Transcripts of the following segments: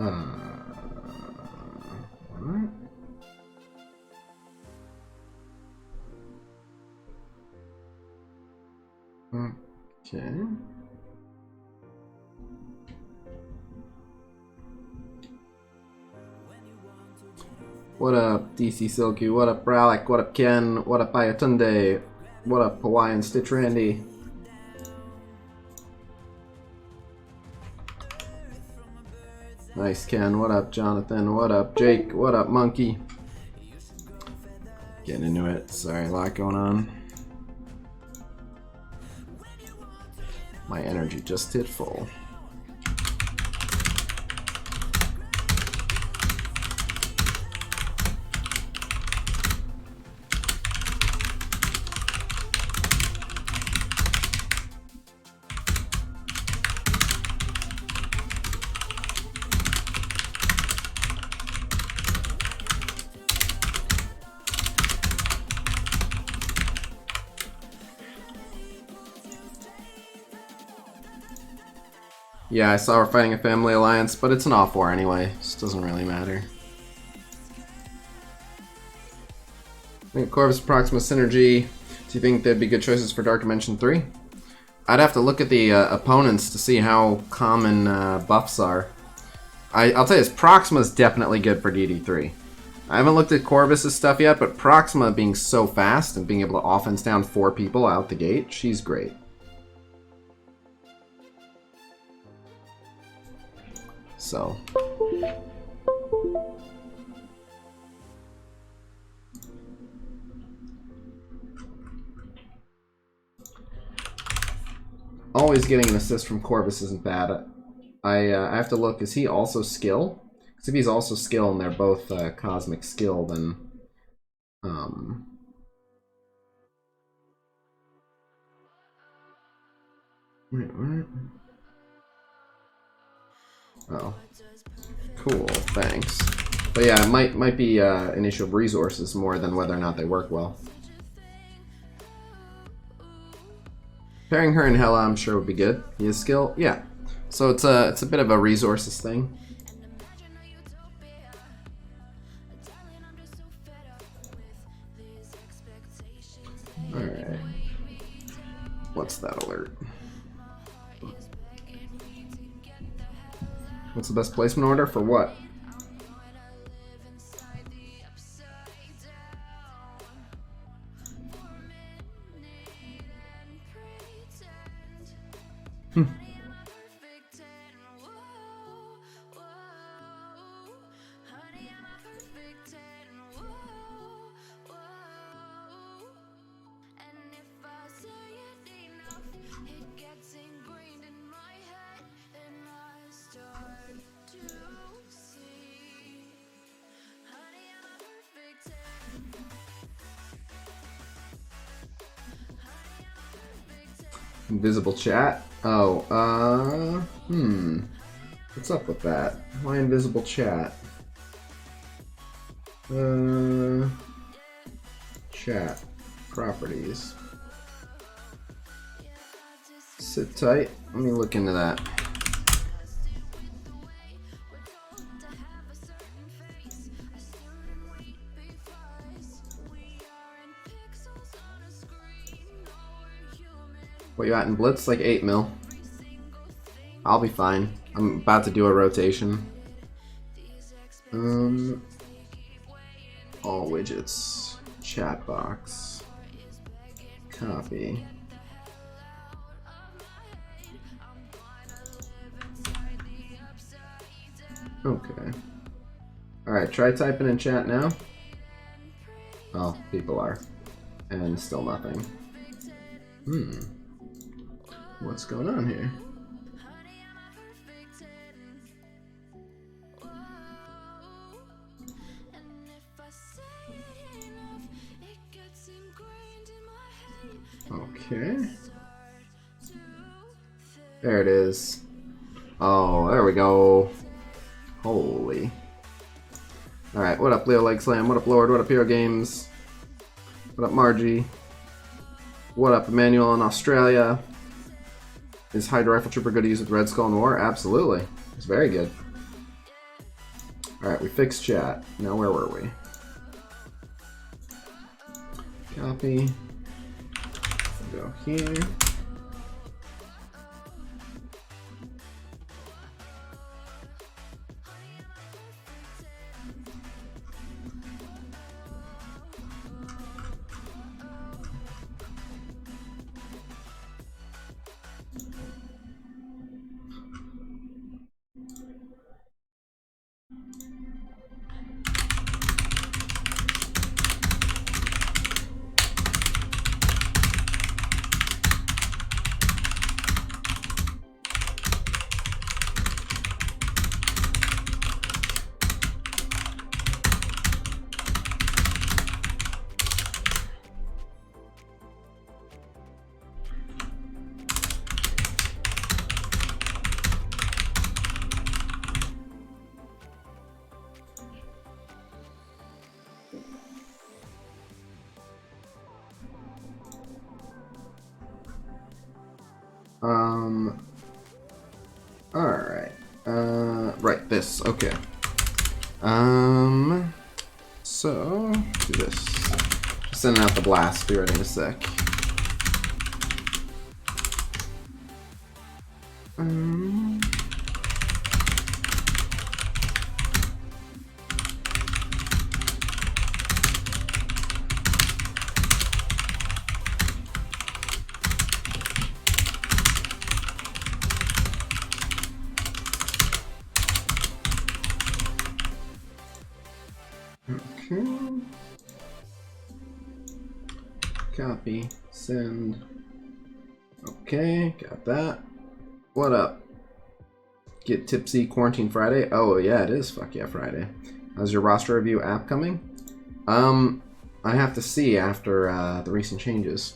What? Okay. What up, DC Silky? What up, Bralic? What up, Ken? What up, Ayatunde? What up, Hawaiian Stitch Randy? Nice, Ken. What up, Jonathan? What up, Jake? What up, Monkey? Getting into it. Sorry, a lot going on. My energy just hit full. Yeah, I saw we're fighting a family alliance, but it's an off war anyway. Just doesn't really matter. I think Corvus Proxima Synergy. Do you think they'd be good choices for Dark Dimension 3? I'd have to look at the opponents to see how common buffs are. I'll tell you this, Proxima's definitely good for DD3. I haven't looked at Corvus's stuff yet, but Proxima being so fast and being able to offense down 4 people out the gate, she's great. So. Always getting an assist from Corvus isn't bad. I have to look, is he also skill? Because if he's also skill and they're both cosmic skill, then... Wait, what? Oh. Cool, thanks. But yeah, it might be an issue of resources more than whether or not they work well. Pairing her and Hela, I'm sure would be good. He has skill, yeah. So it's a bit of a resources thing. All right. What's that alert? What's the best placement order for what? Invisible chat? Oh, what's up with that? Why invisible chat? Chat. Properties. Sit tight. Let me look into that. What you at in Blitz? Like 8 mil. I'll be fine. I'm about to do a rotation. All widgets. Chat box. Copy. Okay. Alright, try typing in chat now. Oh, people are. And still nothing. What's going on here? Okay. There it is. Oh, there we go. Holy. Alright, what up Leo Leg Slam? What up Lord? What up Hero Games? What up Margie? What up Emmanuel in Australia? Is Hydra Rifle Trooper good to use with Red Skull in War? Absolutely. It's very good. Alright, we fixed chat. Now where were we? Copy. Go here. Alright. Right, this. Okay. So, do this. Just sending out the blast. Be ready in a sec. Copy, send. Okay, got that. What up? Get tipsy quarantine Friday? Oh yeah, it is fuck yeah Friday. How's your roster review app coming? I have to see after the recent changes.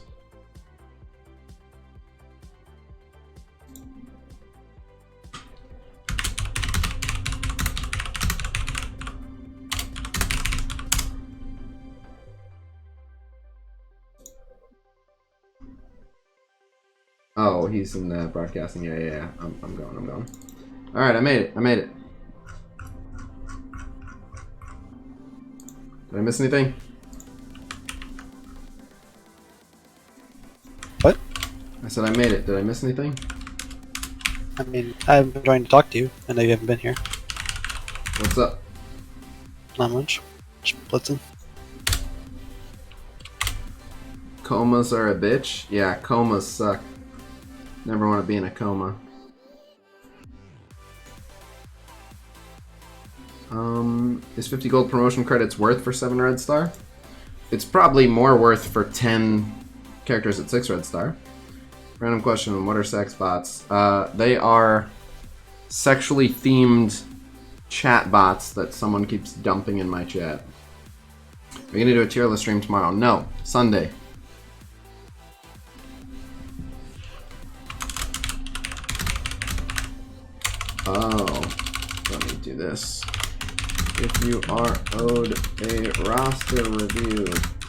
Oh, he's in broadcasting. Yeah. I'm going. All right, I made it. Did I miss anything? What? I said I made it. Did I miss anything? I mean, I've been trying to talk to you. I know you haven't been here. What's up? Not much. Just blitzing. Comas are a bitch? Yeah, comas suck. Never want to be in a coma. Is 50 gold promotion credits worth for 7 red star? It's probably more worth for 10 characters at 6 red star. Random question, what are sex bots? They are sexually themed chat bots that someone keeps dumping in my chat. Are you gonna do a tier list stream tomorrow? No, Sunday. Oh, let me do this. If you are owed a roster review,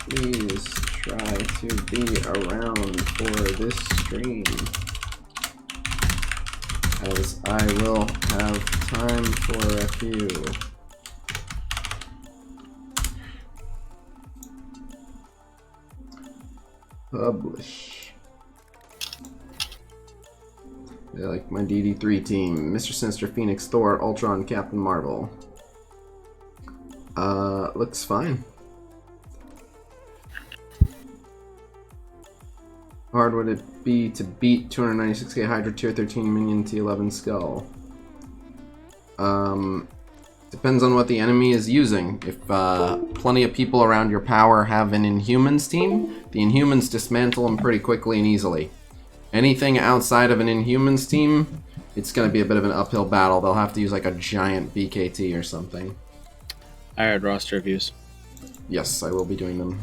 please try to be around for this stream, as I will have time for a few. Publish. They like my DD3 team. Mr. Sinister, Phoenix, Thor, Ultron, Captain Marvel. Looks fine. How hard would it be to beat 296k Hydra tier 13 minion T11 skull? Depends on what the enemy is using. If plenty of people around your power have an Inhumans team, the Inhumans dismantle them pretty quickly and easily. Anything outside of an Inhumans team, it's going to be a bit of an uphill battle. They'll have to use like a giant BKT or something. I heard roster reviews. Yes, I will be doing them.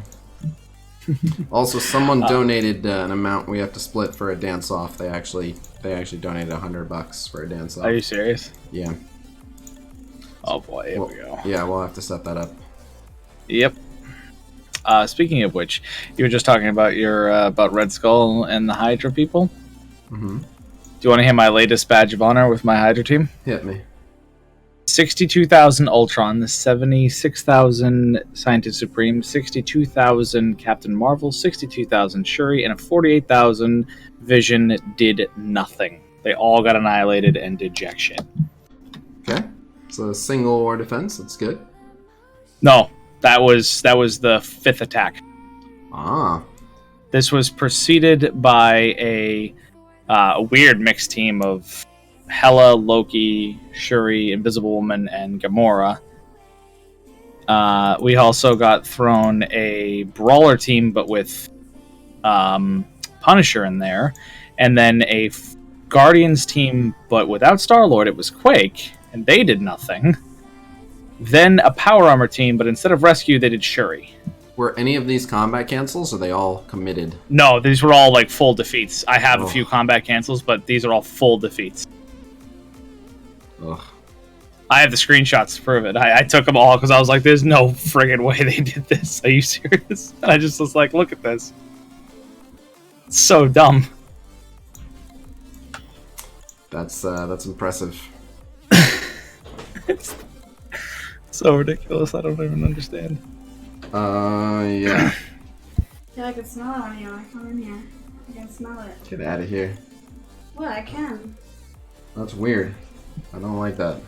Also, someone donated an amount we have to split for a dance-off. They actually donated $100 for a dance-off. Are you serious? Yeah. Oh boy, here we go. Yeah, we'll have to set that up. Yep. Speaking of which, you were just talking about your about Red Skull and the Hydra people. Mm-hmm. Do you want to hear my latest badge of honor with my Hydra team? Hit me. 62,000 Ultron, 76,000 Scientist Supreme, 62,000 Captain Marvel, 62,000 Shuri, and a 48,000 Vision did nothing. They all got annihilated and did jack shit. Okay. So single war defense. That's good. No, that was the 5th attack. Ah. This was preceded by a weird mixed team of Hela, Loki, Shuri, Invisible Woman, and Gamora. We also got thrown a Brawler team, but with Punisher in there, and then a Guardians team, but without Star-Lord. It was Quake, and they did nothing. Then a Power Armor team, but instead of Rescue, they did Shuri. Were any of these combat cancels, or are they all committed? No, these were all like full defeats. I have a few combat cancels, but these are all full defeats. Ugh. I have the screenshots to prove it. I took them all because I was like, there's no friggin' way they did this. Are you serious? And I just was like, look at this. It's so dumb. That's impressive. It's so ridiculous. I don't even understand. Yeah. Yeah, I can smell it on you. I come in here. I can smell it. Get out of here. What? I can. That's weird. I don't like that.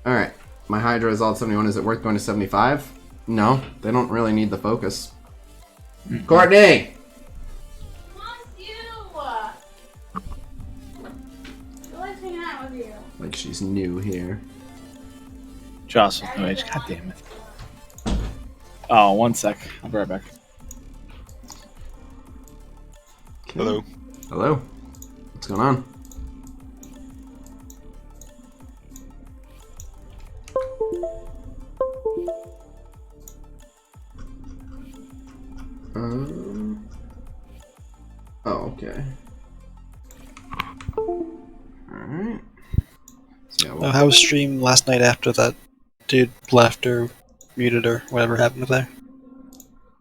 Alright. My Hydra is all at 71. Is it worth going to 75? No. They don't really need the focus. Courtney! Wants you! She likes hanging out with you. Like she's new here. Joss with no age. God damn it. Oh, 1 sec. I'll be right back. Okay. Hello. Hello. What's going on? Oh, okay. Alright. So, yeah, well, How was stream last night after that dude left or muted or whatever happened there?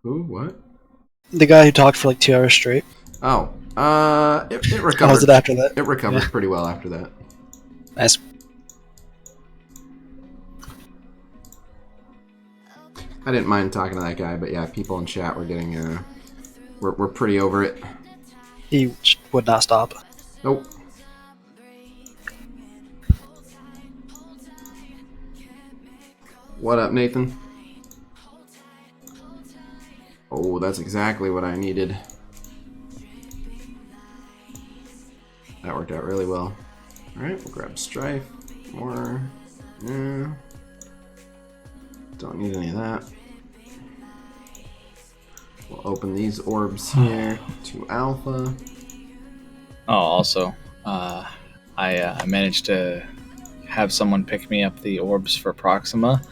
who? What? The guy who talked for like 2 hours straight. Oh, it recovered. How was it after that? It recovered Yeah. pretty well after that. Nice. I didn't mind talking to that guy, but yeah, people in chat were getting, we're pretty over it. He would not stop. Nope. What up, Nathan? Oh, that's exactly what I needed. That worked out really well. Alright, we'll grab Strife. More. Yeah. Don't need any of that. We'll open these orbs here to Alpha. Oh, also, I managed to have someone pick me up the orbs for Proxima,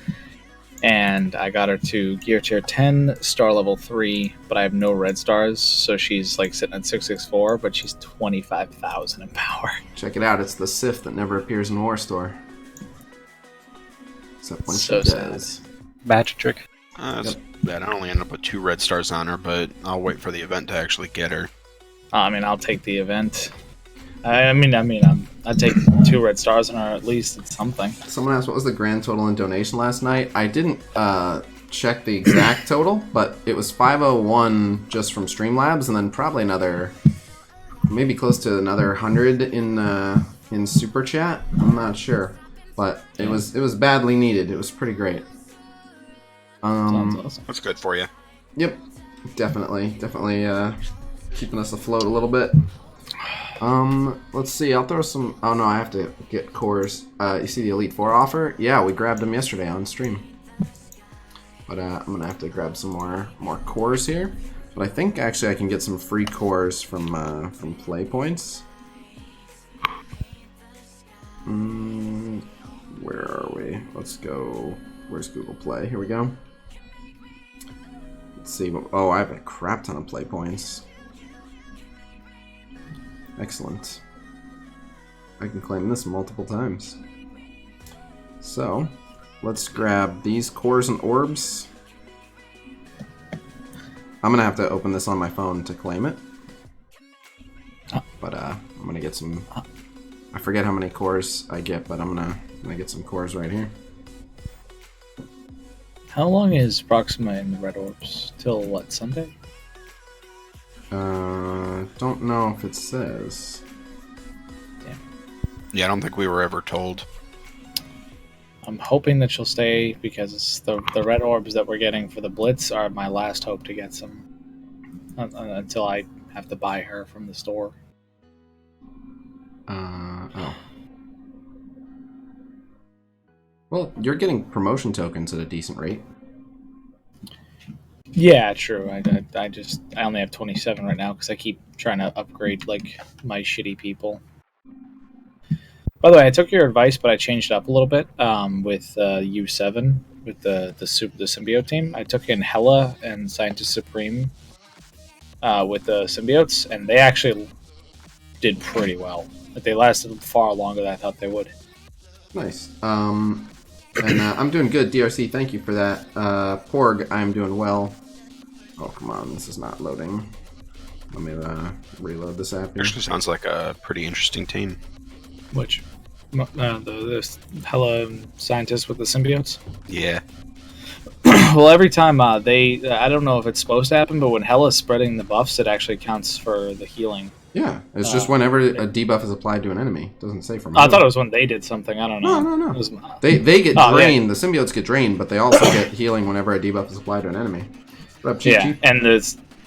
and I got her to Gear Tier 10, Star Level 3, but I have no red stars, so she's like sitting at 664, but she's 25,000 in power. Check it out, it's the Sith that never appears in War Store. Except when So she sad. does. Magic trick. That's bad. I only ended up with 2 red stars on her, but I'll wait for the event to actually get her. I mean, I'll take the event. I'd take 2 red stars on her at least. It's something. Someone asked what was the grand total in donation last night. I didn't check the exact total, but it was 501 just from Streamlabs, and then probably another, maybe close to another 100 in Super Chat. I'm not sure, but it was badly needed. It was pretty great. Sounds awesome. That's good for you. Yep, definitely keeping us afloat a little bit. Let's see, I'll throw some, oh no, I have to get cores. You see the Elite Four offer? Yeah, we grabbed them yesterday on stream. But I'm gonna have to grab some more cores here. But I think actually I can get some free cores from play points. Where are we? Let's go, where's Google Play? Here we go. Let's see, oh, I have a crap ton of play points. Excellent. I can claim this multiple times. So, let's grab these cores and orbs. I'm gonna have to open this on my phone to claim it. But I'm gonna get some I forget how many cores I get, but I'm gonna get some cores right here. How long is Proxima in the red orbs? Till what, Sunday? Don't know if it says. Damn. Yeah, I don't think we were ever told. I'm hoping that she'll stay because the red orbs that we're getting for the Blitz are my last hope to get some until I have to buy her from the store. Oh. Well, you're getting promotion tokens at a decent rate. Yeah, true. I only have 27 right now because I keep trying to upgrade like my shitty people. By the way, I took your advice, but I changed it up a little bit with U7 with the symbiote team. I took in Hela and Scientist Supreme with the symbiotes, and they actually did pretty well. But they lasted far longer than I thought they would. Nice. And I'm doing good. DRC, thank you for that. Porg, I'm doing well. Oh, come on. This is not loading. Let me reload this app here. Actually sounds like a pretty interesting team. Which? The Hela scientists with the symbiotes? Yeah. Well, every time I don't know if it's supposed to happen, but when Hela's spreading the buffs, it actually counts for the healing. Yeah, it's just whenever a debuff is applied to an enemy. It doesn't say from I thought it was when they did something. I don't know. No. It was, They get drained. Yeah. The symbiotes get drained, but they also get healing whenever a debuff is applied to an enemy. What up, Chief Yeah, Chief? and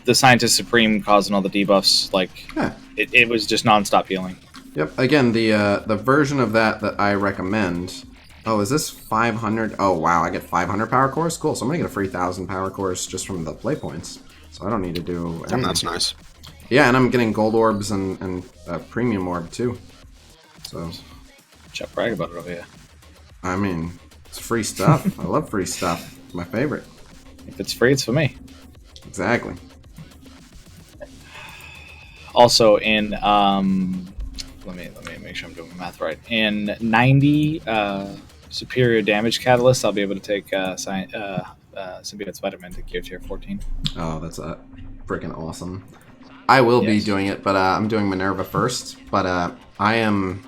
the Scientist Supreme causing all the debuffs, like, Yeah. it was just nonstop healing. Yep. Again, the version of that I recommend. Oh, is this 500? Oh, wow. I get 500 power cores? Cool. So I'm going to get a free 1,000 power cores just from the play points. So I don't need to do anything. Damn, that's nice. Yeah, and I'm getting gold orbs and a premium orb, too. So, Chuck brag about it over here. I mean, it's free stuff. I love free stuff. It's my favorite. If it's free, it's for me. Exactly. Also, in let me make sure I'm doing my math right. In 90 superior damage catalysts, I'll be able to take symbiote Spider-Man to gear tier 14. Oh, that's freaking awesome. I will be Yes. doing it, but I'm doing Minerva first. But I am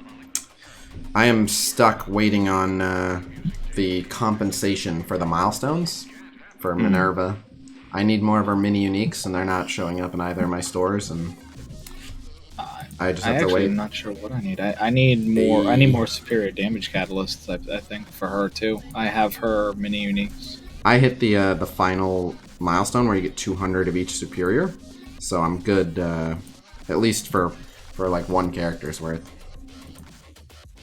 stuck waiting on the compensation for the milestones for Minerva. I need more of our mini uniques, and they're not showing up in either of my stores, and I just have to wait. I'm not sure what I need. I need more. I need more superior damage catalysts. I think for her too. I have her mini uniques. I hit the final milestone where you get 200 of each superior, so I'm good at least for like one character's worth.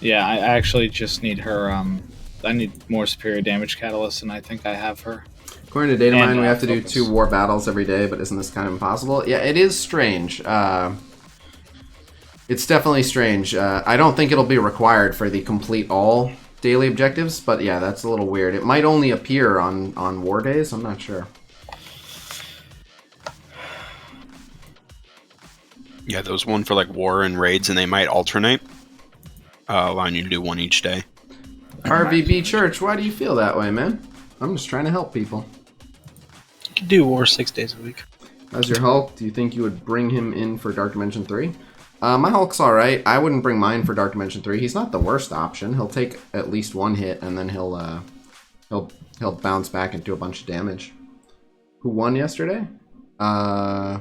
Yeah, I actually just need her. I need more superior damage catalysts, and I think I have her. According to Datamine, And, we have to do focus. 2 war battles every day, but isn't this kind of impossible? Yeah, it is strange. It's definitely strange. I don't think it'll be required for the complete all daily objectives, but yeah, that's a little weird. It might only appear on war days. I'm not sure. Yeah, there was one for like war and raids, and they might alternate, allowing you to do one each day. RVB Church, why do you feel that way, man? I'm just trying to help people. You can do war 6 days a week. How's your Hulk? Do you think you would bring him in for Dark Dimension 3? My Hulk's alright. I wouldn't bring mine for Dark Dimension 3. He's not the worst option. He'll take at least one hit, and then he'll bounce back and do a bunch of damage. Who won yesterday? I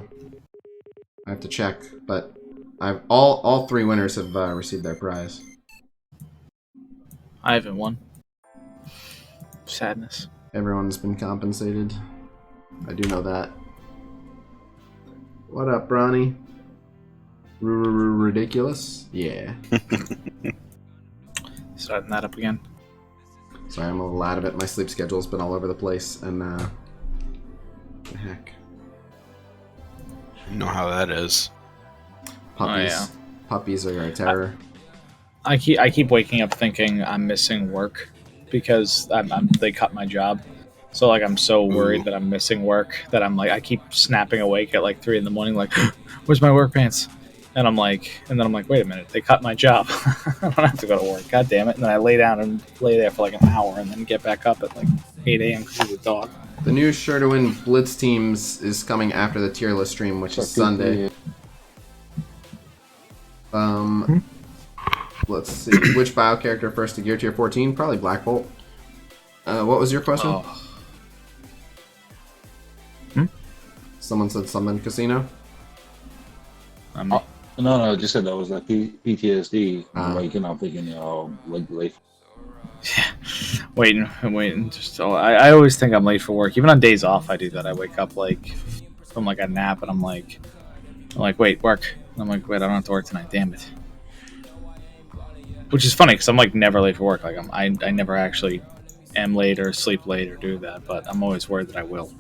have to check, but all 3 winners have received their prize. I haven't won. Sadness. Everyone's been compensated. I do know that. What up, Bronny? Ridiculous? Yeah. Starting that up again. Sorry, I'm a little out of it. My sleep schedule's been all over the place, and the heck. You know how that is. Puppies. yeah. Puppies are a terror. I keep waking up thinking I'm missing work because they cut my job. So like I'm so worried that I'm missing work that I'm like I keep snapping awake at like 3 a.m. like, where's my work pants? And then I'm like, wait a minute, they cut my job. I don't have to go to work. God damn it! And then I lay down and lay there for like an hour, and then get back up at like 8 a.m. because he's a dog. The new Sure to Win Blitz teams is coming after the tier list stream, which is Sunday. let's see. Which bio character first to gear tier 14? Probably Black Bolt. What was your question? Oh. Someone said something, Khasino? No, just said that was like PTSD. Ah. Waking up thinking, like late. Waiting. I always think I'm late for work. Even on days off, I do that. I wake up like from like a nap, and I'm like, wait, work. And I'm like, wait, I don't have to work tonight. Damn it. Which is funny because I'm like never late for work. Like I never actually am late or sleep late or do that, but I'm always worried that I will.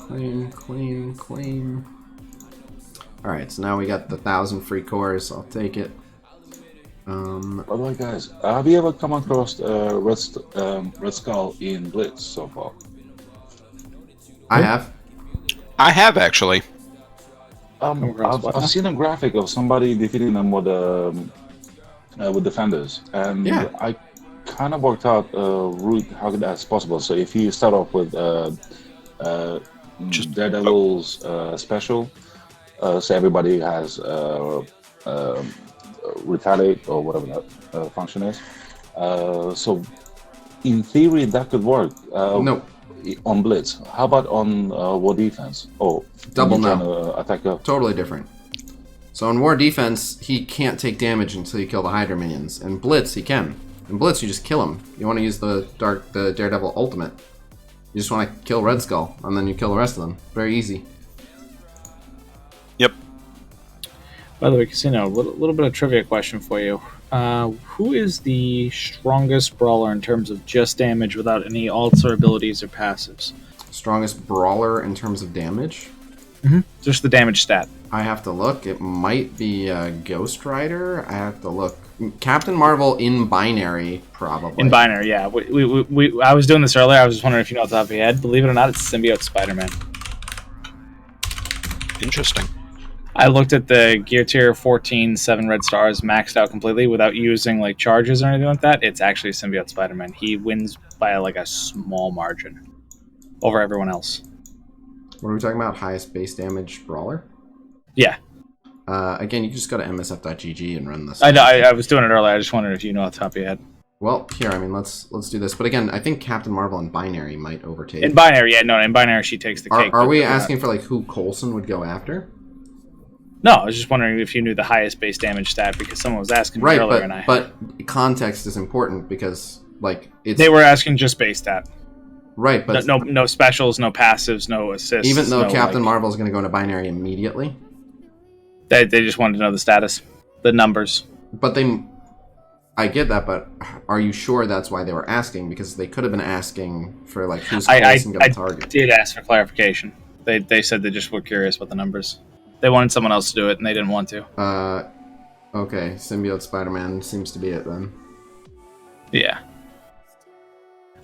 Claim. Alright, so now we got the 1,000 free cores. I'll take it. By the way, guys, have you ever come across Red Skull in Blitz so far? I have. I have actually. I've seen a graphic of somebody defeating them with defenders, and Yeah. I kind of worked out a route how that's possible. So if you start off with just Daredevil's special, so everybody has retaliate or whatever that function is. So in theory that could work. No. On Blitz. How about on War Defense? Oh, Double no. Attacker. Totally different. So in War Defense, he can't take damage until you kill the Hydra minions. In Blitz, he can. In Blitz, you just kill him. You want to use the Daredevil ultimate. You just want to kill Red Skull, and then you kill the rest of them. Very easy. Yep. By the way, Khasino, a little bit of trivia question for you. Who is the strongest brawler in terms of just damage without any alts or abilities or passives? Strongest brawler in terms of damage? Just the damage stat. I have to look. It might be Ghost Rider. I have to look. Captain Marvel in binary, probably. In binary, yeah. I was doing this earlier. I was just wondering if you know off the top of your head. Believe it or not, it's Symbiote Spider-Man. Interesting. I looked at the Gear Tier 14, 7 red stars, maxed out completely without using like charges or anything like that. It's actually Symbiote Spider-Man. He wins by like a small margin over everyone else. What are we talking about? Highest base damage brawler? Yeah. Again, you can just go to msf.gg and run this. I know. I was doing it earlier. I just wondered if you know off the top of your head. Well, here, I mean, let's do this. But again, I think Captain Marvel in binary might overtake. In binary, yeah, no. In binary, she takes the cake. Are we asking for like who Coulson would go after? No, I was just wondering if you knew the highest base damage stat because someone was asking me earlier, and but context is important because like they were asking just base stat. Right, but no specials, no passives, no assists. Even though no, Captain Marvel is going to go into binary immediately, they just wanted to know the status, the numbers. But I get that, but are you sure that's why they were asking? Because they could have been asking for like who's Coulson going to target. I did ask for clarification. They said they just were curious about the numbers. They wanted someone else to do it, and they didn't want to. Okay, Symbiote Spider-Man seems to be it then. Yeah.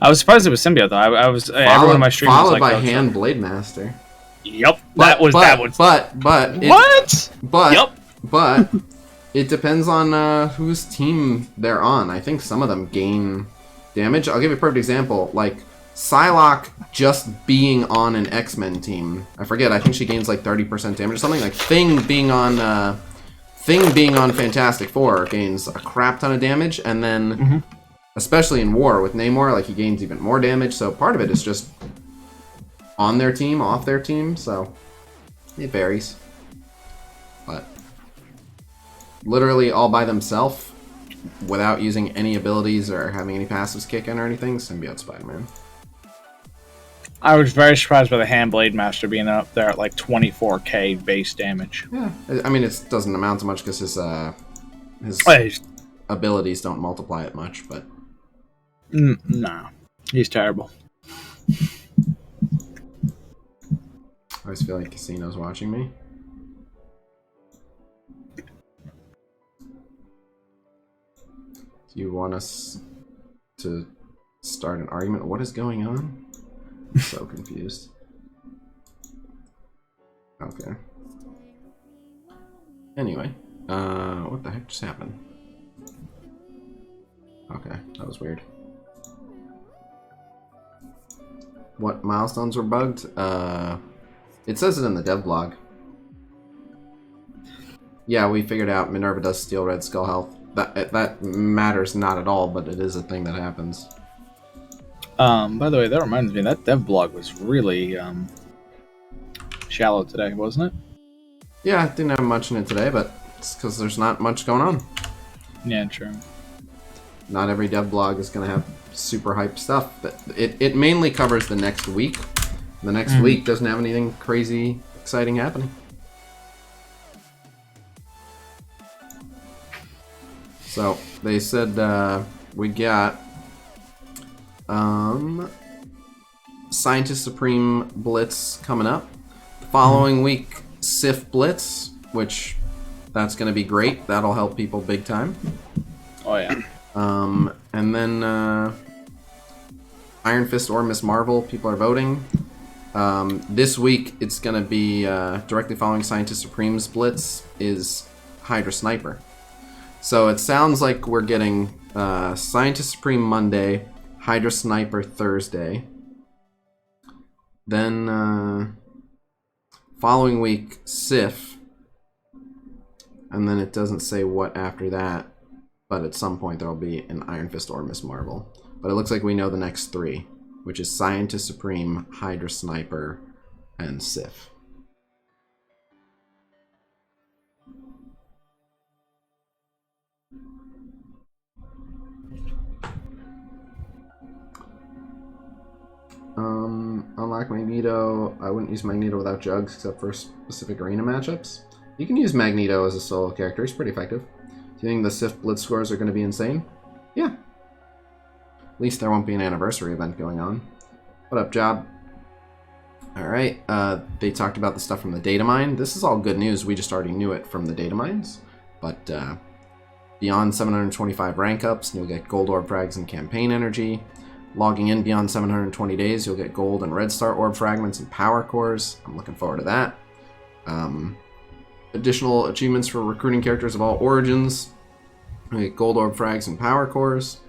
I was surprised it was Symbiote though. I was everyone in my stream was followed like, by Hand Blade Master. Yep, But it depends on whose team they're on. I think some of them gain damage. I'll give you a perfect example. Like Psylocke just being on an X-Men team. I forget. I think she gains like 30% damage or something. Like Thing being on Fantastic Four gains a crap ton of damage, and then especially in War with Namor, like he gains even more damage. So part of it is just on their team, off their team. So it varies, but literally all by themselves, without using any abilities or having any passives kick in or anything, Symbiote Spider-Man. I was very surprised by the Hand Blade Master being up there at like 24k base damage. Yeah, I mean it doesn't amount to much because his abilities don't multiply it much, but no, he's terrible. I always feel like Khasino's watching me. Do you want us to start an argument? What is going on? I'm so confused. Okay. Anyway, what the heck just happened? Okay, that was weird. What milestones were bugged? It says it in the dev blog. Yeah, we figured out Minerva does steal Red Skull health. That matters not at all, but it is a thing that happens. By the way, that reminds me, that dev blog was really shallow today, wasn't it? Yeah, didn't have much in it today, but it's because there's not much going on. Yeah, true. Not every dev blog is going to have super hype stuff. But it mainly covers the next week. The next week doesn't have anything crazy exciting happening. So they said we got Scientist Supreme Blitz coming up. The following week, Sif Blitz, which that's going to be great. That'll help people big time. Oh yeah. And then Iron Fist or Miss Marvel, people are voting. This week, it's going to be directly following Scientist Supreme's Blitz is Hydra Sniper. So it sounds like we're getting Scientist Supreme Monday, Hydra Sniper Thursday. Then following week, Sif. And then it doesn't say what after that. But at some point there'll be an Iron Fist or Miss Marvel. But it looks like we know the next three, which is Scientist Supreme, Hydra Sniper, and Sif. Unlock Magneto. I wouldn't use Magneto without Jugs except for specific arena matchups. You can use Magneto as a solo character. He's pretty effective. Do you think the Sif Blitz scores are going to be insane? Yeah. At least there won't be an anniversary event going on. What up, Job? Alright, they talked about the stuff from the data mine. This is all good news. We just already knew it from the data mines. But beyond 725 rank ups, you'll get gold orb frags and campaign energy. Logging in beyond 720 days, you'll get gold and red star orb fragments and power cores. I'm looking forward to that. Additional achievements for recruiting characters of all origins. We get gold orb frags and power cores.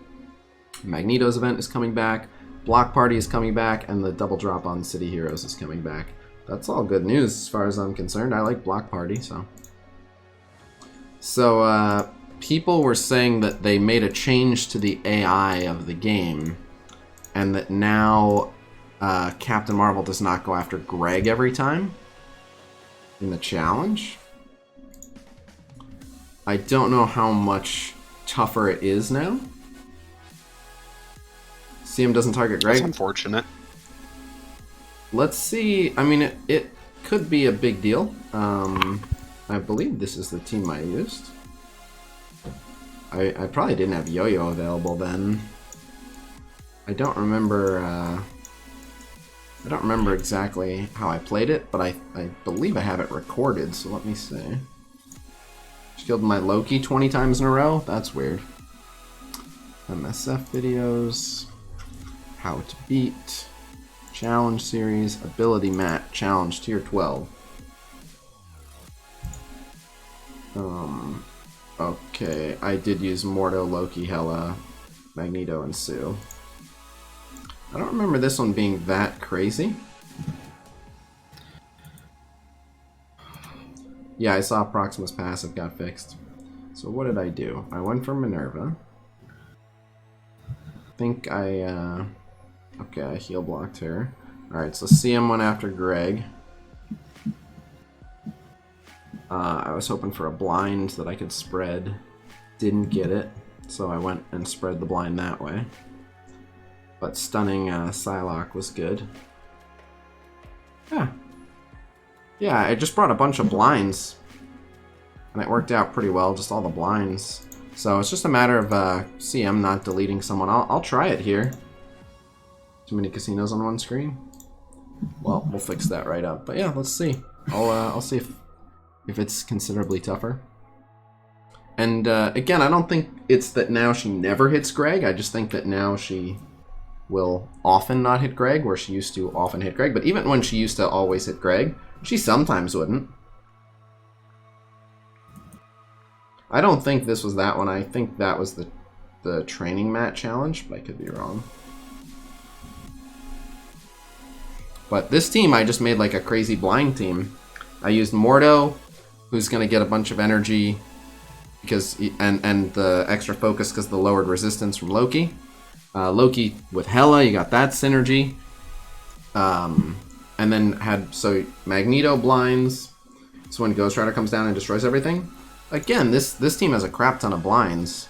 Magneto's event is coming back. Block Party is coming back, and the double drop on City Heroes is coming back. That's all good news as far as I'm concerned. I like Block Party, so. So, people were saying that they made a change to the AI of the game, and that now Captain Marvel does not go after Greg every time in the challenge. I don't know how much tougher it is now. CM doesn't target Greg. That's unfortunate. Let's see. I mean, it could be a big deal. I believe this is the team I used. I probably didn't have Yo-Yo available then. I don't remember exactly how I played it, but I believe I have it recorded, so let me see. Just killed my Loki 20 times in a row? That's weird. MSF videos. How to beat. Challenge series. Ability mat. Challenge tier 12. Okay, I did use Mordo, Loki, Hela, Magneto, and Sue. I don't remember this one being that crazy. Yeah, I saw Proxima's passive got fixed. So what did I do? I went for Minerva. I think I, okay, I heal blocked her. Alright, so CM went after Greg. I was hoping for a blind that I could spread. Didn't get it, so I went and spread the blind that way. But stunning Psylocke was good. Yeah. Yeah, I just brought a bunch of blinds. And it worked out pretty well, just all the blinds. So it's just a matter of CM not deleting someone. I'll try it here. Too many casinos on one screen? Well, we'll fix that right up. But yeah, let's see. I'll see if it's considerably tougher. And again, I don't think it's that now she never hits Greg. I just think that now she will often not hit Greg, where she used to often hit Greg. But even when she used to always hit Greg, she sometimes wouldn't. I don't think this was that one. I think that was the training mat challenge, but I could be wrong. But this team, I just made like a crazy blind team. I used Mordo, who's going to get a bunch of energy because and the extra focus because of the lowered resistance from Loki. Loki with Hela, you got that synergy. And then Magneto blinds. So when Ghost Rider comes down and destroys everything. Again, this team has a crap ton of blinds.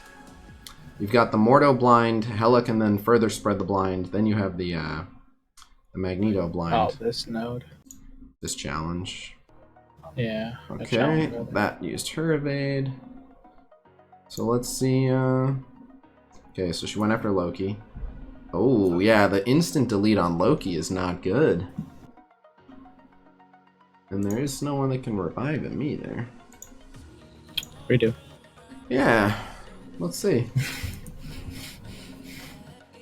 You've got the Mordo blind, Hela can then further spread the blind. Then you have the Magneto blind. Oh, this node. This challenge. Yeah. Okay, that used her evade. So let's see. Okay, so she went after Loki. Oh, yeah, the instant delete on Loki is not good. And there is no one that can revive him either. We do. Yeah, let's see.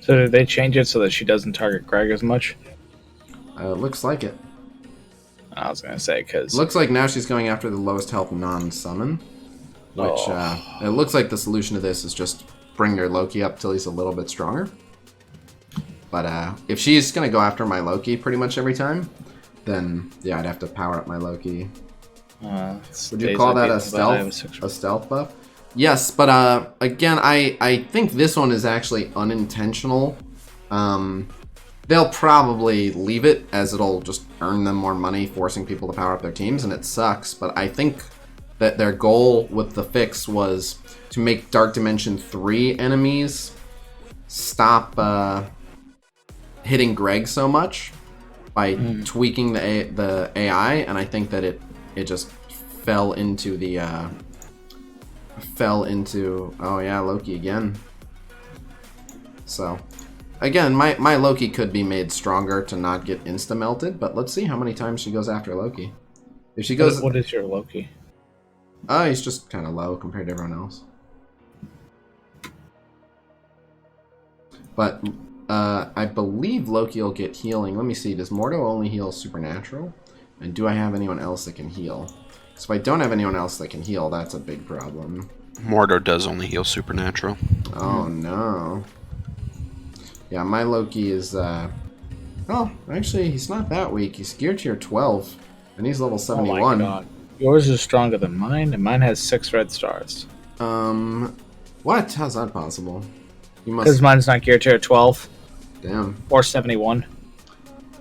So did they change it so that she doesn't target Greg as much? Looks like it. I was going to say, because... Looks like now she's going after the lowest health non-summon. Which, it looks like the solution to this is just bring your Loki up till he's a little bit stronger. But if she's going to go after my Loki pretty much every time, then, yeah, I'd have to power up my Loki. Would you call that a stealth buff? Yes, but again, I think this one is actually unintentional. They'll probably leave it as it'll just earn them more money, forcing people to power up their teams, and it sucks. But I think that their goal with the fix was to make Dark Dimension 3 enemies stop hitting Greg so much by tweaking the AI, and I think that it just fell into the oh yeah, Loki again. So again, my Loki could be made stronger to not get insta melted, but let's see how many times she goes after Loki. If she goes, what is your Loki? He's just kind of low compared to everyone else. But I believe Loki will get healing. Let me see. Does Mordo only heal supernatural? And do I have anyone else that can heal? So if I don't have anyone else that can heal, that's a big problem. Mordo does only heal supernatural. Oh no. Yeah, my Loki is oh, actually he's not that weak. He's gear tier 12 and he's level 71. Oh my god. Yours is stronger than mine, and mine has 6 red stars. What? How's that possible? You must. Because mine's not gear tier 12. Damn. Or 71.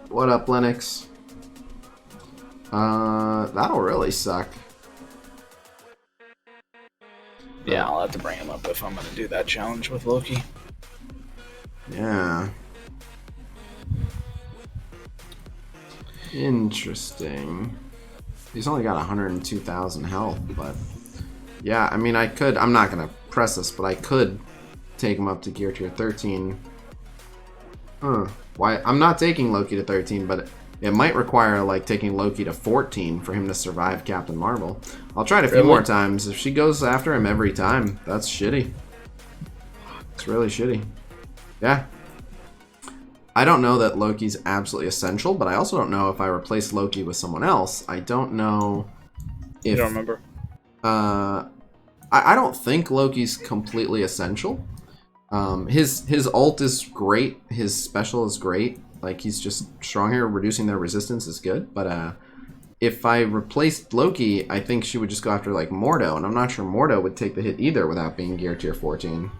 What up, Lennox? That'll really suck. Yeah, I'll have to bring him up if I'm going to do that challenge with Loki. Yeah. Interesting. He's only got 102,000 health, but yeah, I mean, I could. I'm not gonna press this, but I could take him up to gear tier 13. Why? I'm not taking Loki to 13, but it might require like taking Loki to 14 for him to survive Captain Marvel. I'll try it a few more times. If she goes after him every time, that's shitty. It's really shitty. Yeah. I don't know that Loki's absolutely essential, but I also don't know if I replace Loki with someone else. I don't know if... You don't remember? I don't think Loki's completely essential. His ult is great. His special is great. Like, he's just strong here. Reducing their resistance is good. But if I replaced Loki, I think she would just go after, like, Mordo. And I'm not sure Mordo would take the hit either without being gear tier 14.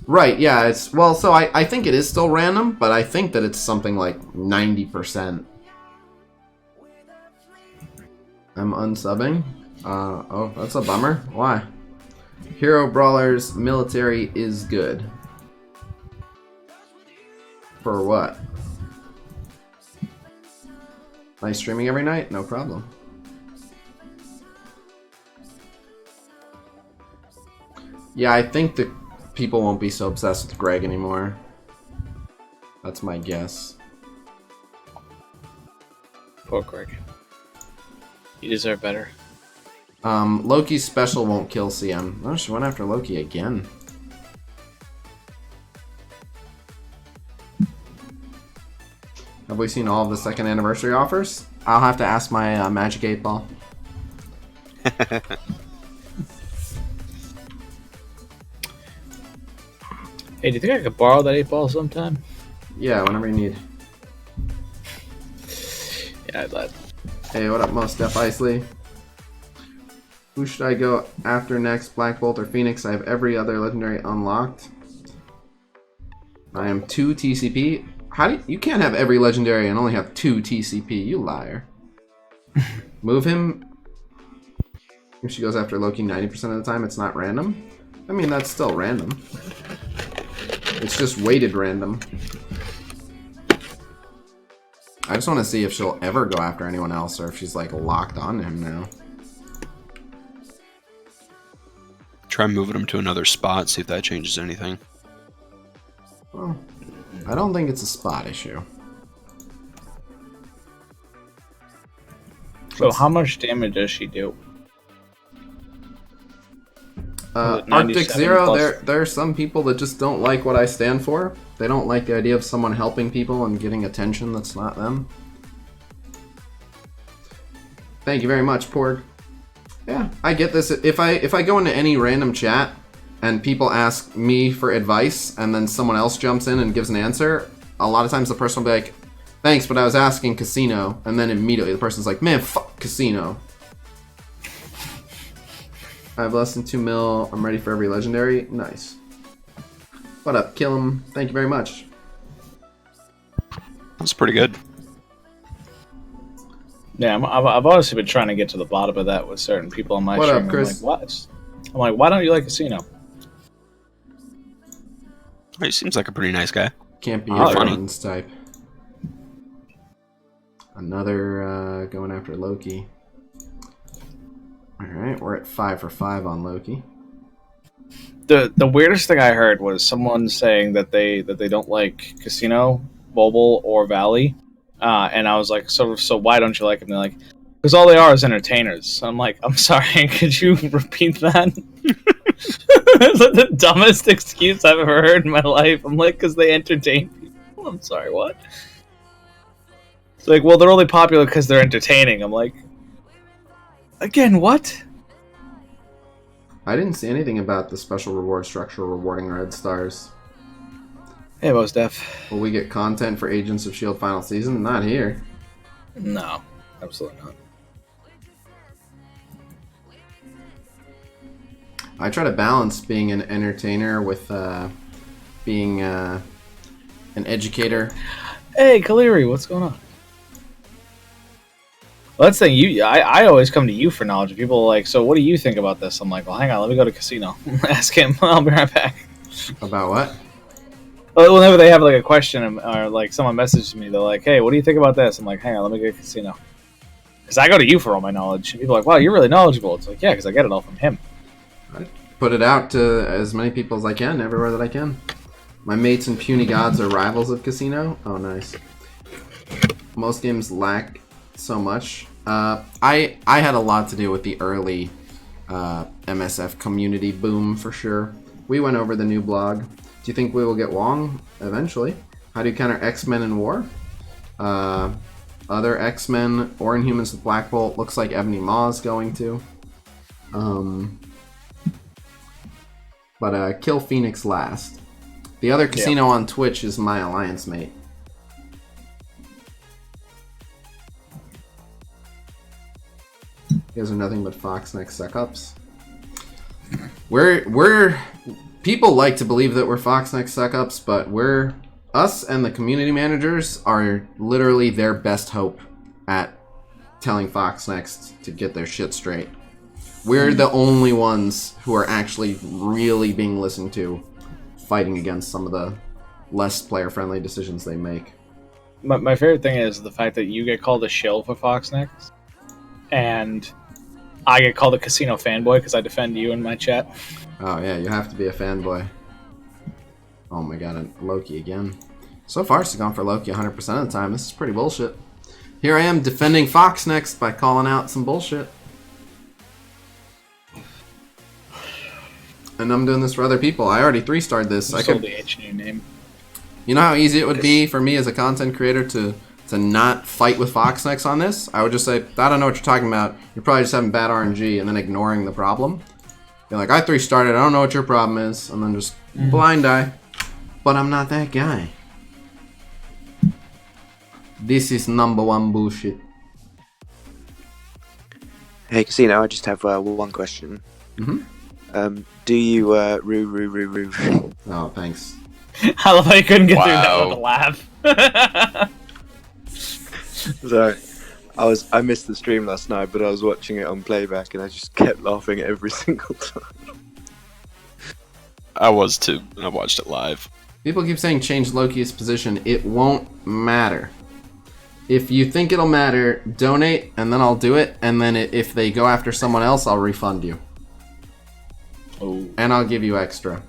Right, yeah, it's... Well, so I think it is still random, but I think that it's something like 90%. I'm unsubbing. Oh, that's a bummer. Why? Hero Brawlers military is good. For what? Nice streaming every night? No problem. Yeah, I think the people won't be so obsessed with Greg anymore. That's my guess. Poor Greg. You deserve better. Loki's special won't kill CM. Oh, she went after Loki again. Have we seen all of the second anniversary offers? I'll have to ask my Magic 8 Ball. Hey, do you think I could borrow that 8 ball sometime? Yeah, whenever you need. Yeah, I'd let. Hey, what up, Most Def Isley? Who should I go after next? Black Bolt or Phoenix? I have every other legendary unlocked. I am 2 TCP. How do you can't have every legendary and only have 2 TCP, you liar. Move him. If she goes after Loki 90% of the time, it's not random. I mean, that's still random. It's just weighted random. I just want to see if she'll ever go after anyone else or if she's like locked on to him now. Try moving him to another spot, see if that changes anything. Well, I don't think it's a spot issue. So how much damage does she do? Arctic Zero, there are some people that just don't like what I stand for. They don't like the idea of someone helping people and getting attention that's not them. Thank you very much, Porg. Yeah, I get this. If I go into any random chat and people ask me for advice and then someone else jumps in and gives an answer, a lot of times the person will be like, thanks, but I was asking Khasino, and then immediately the person's like, man, fuck Khasino. I have less than 2 mil. I'm ready for every legendary. Nice. What up, kill him? Thank you very much. That's pretty good. Yeah, I've honestly been trying to get to the bottom of that with certain people on my What stream. up, Chris? I'm like, what? I'm like, why don't you like Khasino? He seems like a pretty nice guy. Can't be Oh, everyone's type. Another going after Loki. Alright, we're at 5 for 5 on Loki. The weirdest thing I heard was someone saying that they don't like Khasino, Mobile, or Valley. And I was like, so why don't you like them? They're like, because all they are is entertainers. I'm like, I'm sorry, could you repeat that? It's like the dumbest excuse I've ever heard in my life. I'm like, because they entertain people. I'm sorry, what? It's like, well, they're only popular because they're entertaining. I'm like, again, what? I didn't see anything about the special reward structure rewarding red stars. Hey, Mos Def. Will we get content for Agents of S.H.I.E.L.D. final season? Not here. No, absolutely not. I try to balance being an entertainer with being an educator. Hey, Kaleri, what's going on? Well, that's the thing. I always come to you for knowledge. People are like, so what do you think about this? I'm like, well, hang on, let me go to Khasino. Ask him. I'll be right back. About what? Well, whenever they have like a question or like someone messages me, they're like, hey, what do you think about this? I'm like, hang on, let me go to Khasino. Because I go to you for all my knowledge. And people are like, wow, you're really knowledgeable. It's like, yeah, because I get it all from him. I put it out to as many people as I can, everywhere that I can. My mates and puny gods are rivals of Khasino. Oh, nice. Most games lack so much. I had a lot to do with the early MSF community boom for sure. We went over the new blog. Do you think we will get Wong eventually? How do you counter X-Men in war? Other X-Men or Inhumans with Black Bolt looks like Ebony Maw's going to. But kill Phoenix last. The other Khasino on Twitch is my alliance mate. You guys are nothing but Fox Next suck-ups. We're people like to believe that we're Fox Next suck-ups, but us and the community managers are literally their best hope at telling Fox Next to get their shit straight. We're the only ones who are actually really being listened to, fighting against some of the less player-friendly decisions they make. My favorite thing is the fact that you get called a shill for Fox Next, and I get called a Khasino fanboy because I defend you in my chat. Oh yeah, you have to be a fanboy. Oh my god, Loki again. So far, she's gone for Loki 100% of the time. This is pretty bullshit. Here I am defending Fox Next by calling out some bullshit. And I'm doing this for other people. I already 3-starred this. You sold the H in your name. You know how easy it would be for me as a content creator to not fight with Fox Next on this? I would just say, I don't know what you're talking about. You're probably just having bad RNG, and then ignoring the problem. You're like, I 3-starred it. I don't know what your problem is. And then just blind eye. But I'm not that guy. This is #1 bullshit. Hey, Casino, I just have one question. Mm-hmm. Do you roo? Oh, thanks. I love how you couldn't get through that with a laugh. Sorry, I missed the stream last night, but I was watching it on playback, and I just kept laughing every single time. I was too. I watched it live. People keep saying change Loki's position. It won't matter. If you think it'll matter, donate, and then I'll do it. And then if they go after someone else, I'll refund you. Oh. And I'll give you extra.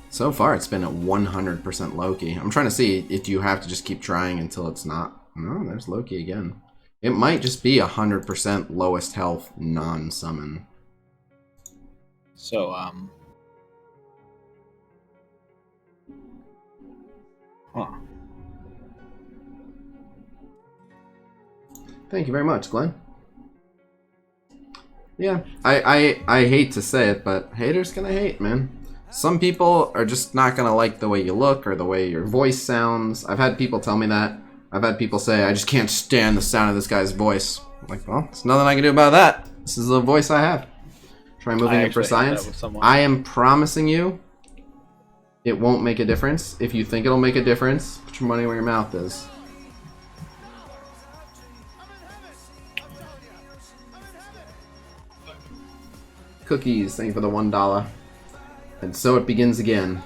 So far, it's been at 100% Loki. I'm trying to see if you have to just keep trying until it's not. No, there's Loki again. It might just be 100% lowest health non-summon. So, huh. Thank you very much, Glenn. Yeah, I hate to say it, but haters gonna hate, man. Some people are just not gonna like the way you look or the way your voice sounds. I've had people tell me that. I've had people say, I just can't stand the sound of this guy's voice. I'm like, well, there's nothing I can do about that. This is the voice I have. Try moving it for science. I am promising you, it won't make a difference. If you think it'll make a difference, put your money where your mouth is. Cookies, thank you for the $1. And so it begins again.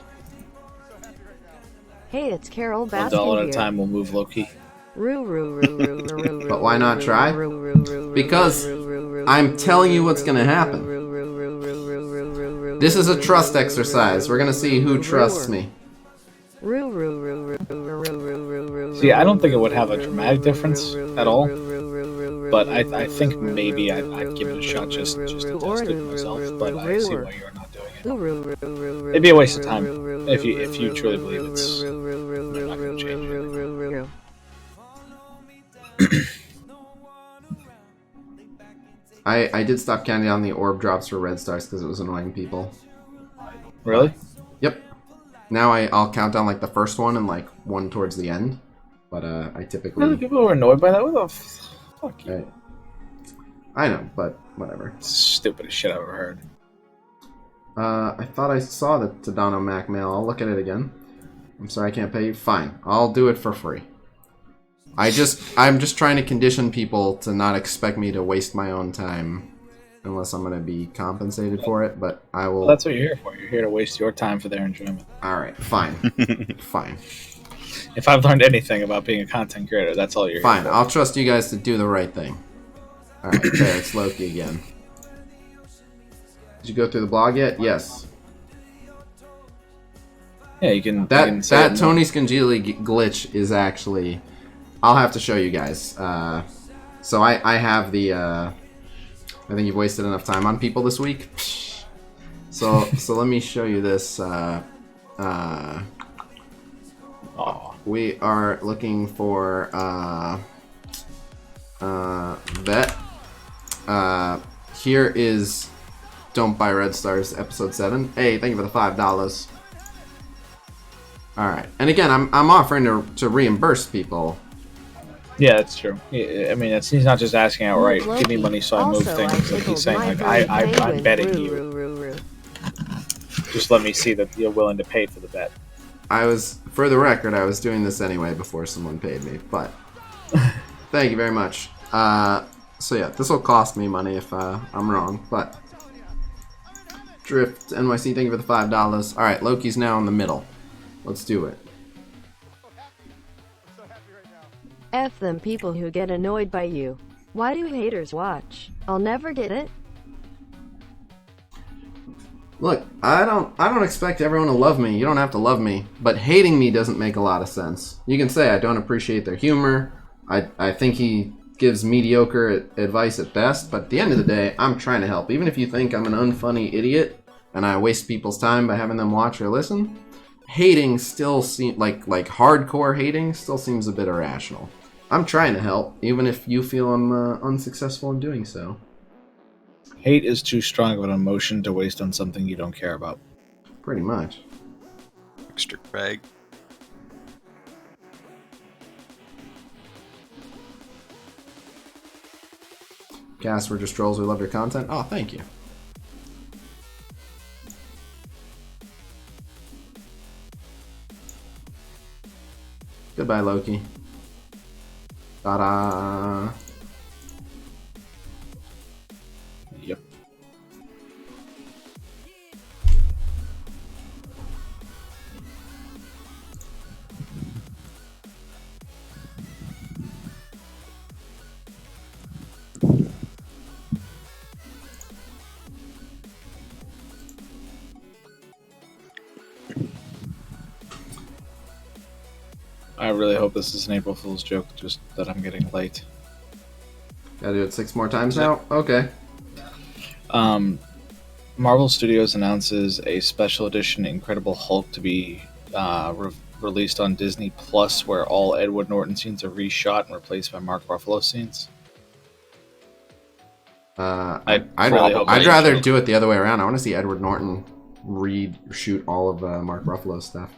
Hey, it's Carol Baskin $1 at here. a time will move Loki. But why not try? Because I'm telling you what's gonna happen. This is a trust exercise. We're gonna see who trusts me. See, I don't think it would have a dramatic difference at all. But I think maybe I'd give it a shot just to test it myself. But I see why you're not doing it. It'd be a waste of time if you truly believe it's they're not going to change it. I did stop counting down the orb drops for red stars because it was annoying people. Really? Yep. Now I'll count down like the first one and like one towards the end. But I typically... Really? People were annoyed by that? What the fuck? I know, but whatever. Stupidest shit I've ever heard. I thought I saw the Tadano Mac mail. I'll look at it again. I'm sorry I can't pay you. Fine. I'll do it for free. I'm just trying to condition people to not expect me to waste my own time unless I'm going to be compensated for it, but I will... Well, that's what you're here for. You're here to waste your time for their enjoyment. Alright, fine. Fine. If I've learned anything about being a content creator, that's all you're Fine, here for. I'll trust you guys to do the right thing. Alright, there, it's Loki again. Did you go through the blog yet? Yes. Yeah, you can... That Tony Scangili glitch is actually... I'll have to show you guys. So I have the... I think you've wasted enough time on people this week. So let me show you this. We are looking for Vet. Here is Don't Buy Red Stars, episode 7. Hey, thank you for the $5. Alright, and again, I'm offering to reimburse people. Yeah, that's true. I mean, he's not just asking outright, give me money so I move things. Like he's saying, like, I'm betting you. Just let me see that you're willing to pay for the bet. For the record, I was doing this anyway before someone paid me, but thank you very much. So yeah, this will cost me money if I'm wrong, but Drift NYC, thank you for the $5. Alright, Loki's now in the middle. Let's do it. F them people who get annoyed by you. Why do haters watch? I'll never get it. Look, I don't expect everyone to love me. You don't have to love me, but hating me doesn't make a lot of sense. You can say I don't appreciate their humor. I think he gives mediocre advice at best, but at the end of the day, I'm trying to help. Even if you think I'm an unfunny idiot and I waste people's time by having them watch or listen, hating still seems like hardcore hating still seems a bit irrational. I'm trying to help, even if you feel I'm unsuccessful in doing so. Hate is too strong of an emotion to waste on something you don't care about. Pretty much. Extra bag. Cass, we're just trolls. We love your content. Oh, thank you. Goodbye, Loki. Ta-da! Yep. I really hope this is an April Fool's joke, just that I'm getting late. Gotta do it 6 more times now? Okay. Marvel Studios announces a special edition Incredible Hulk to be released on Disney Plus, where all Edward Norton scenes are reshot and replaced by Mark Ruffalo scenes. I'd really rather do it the other way around. I want to see Edward Norton reshoot all of Mark Ruffalo's stuff.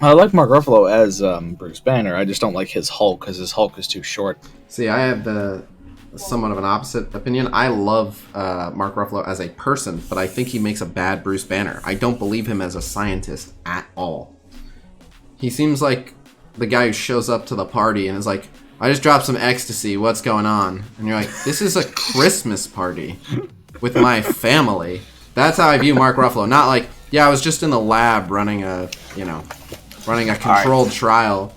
I like Mark Ruffalo as Bruce Banner. I just don't like his Hulk because his Hulk is too short. See, I have somewhat of an opposite opinion. I love Mark Ruffalo as a person, but I think he makes a bad Bruce Banner. I don't believe him as a scientist at all. He seems like the guy who shows up to the party and is like, I just dropped some ecstasy, what's going on? And you're like, this is a Christmas party with my family. That's how I view Mark Ruffalo. Not like, yeah, I was just in the lab running a controlled trial.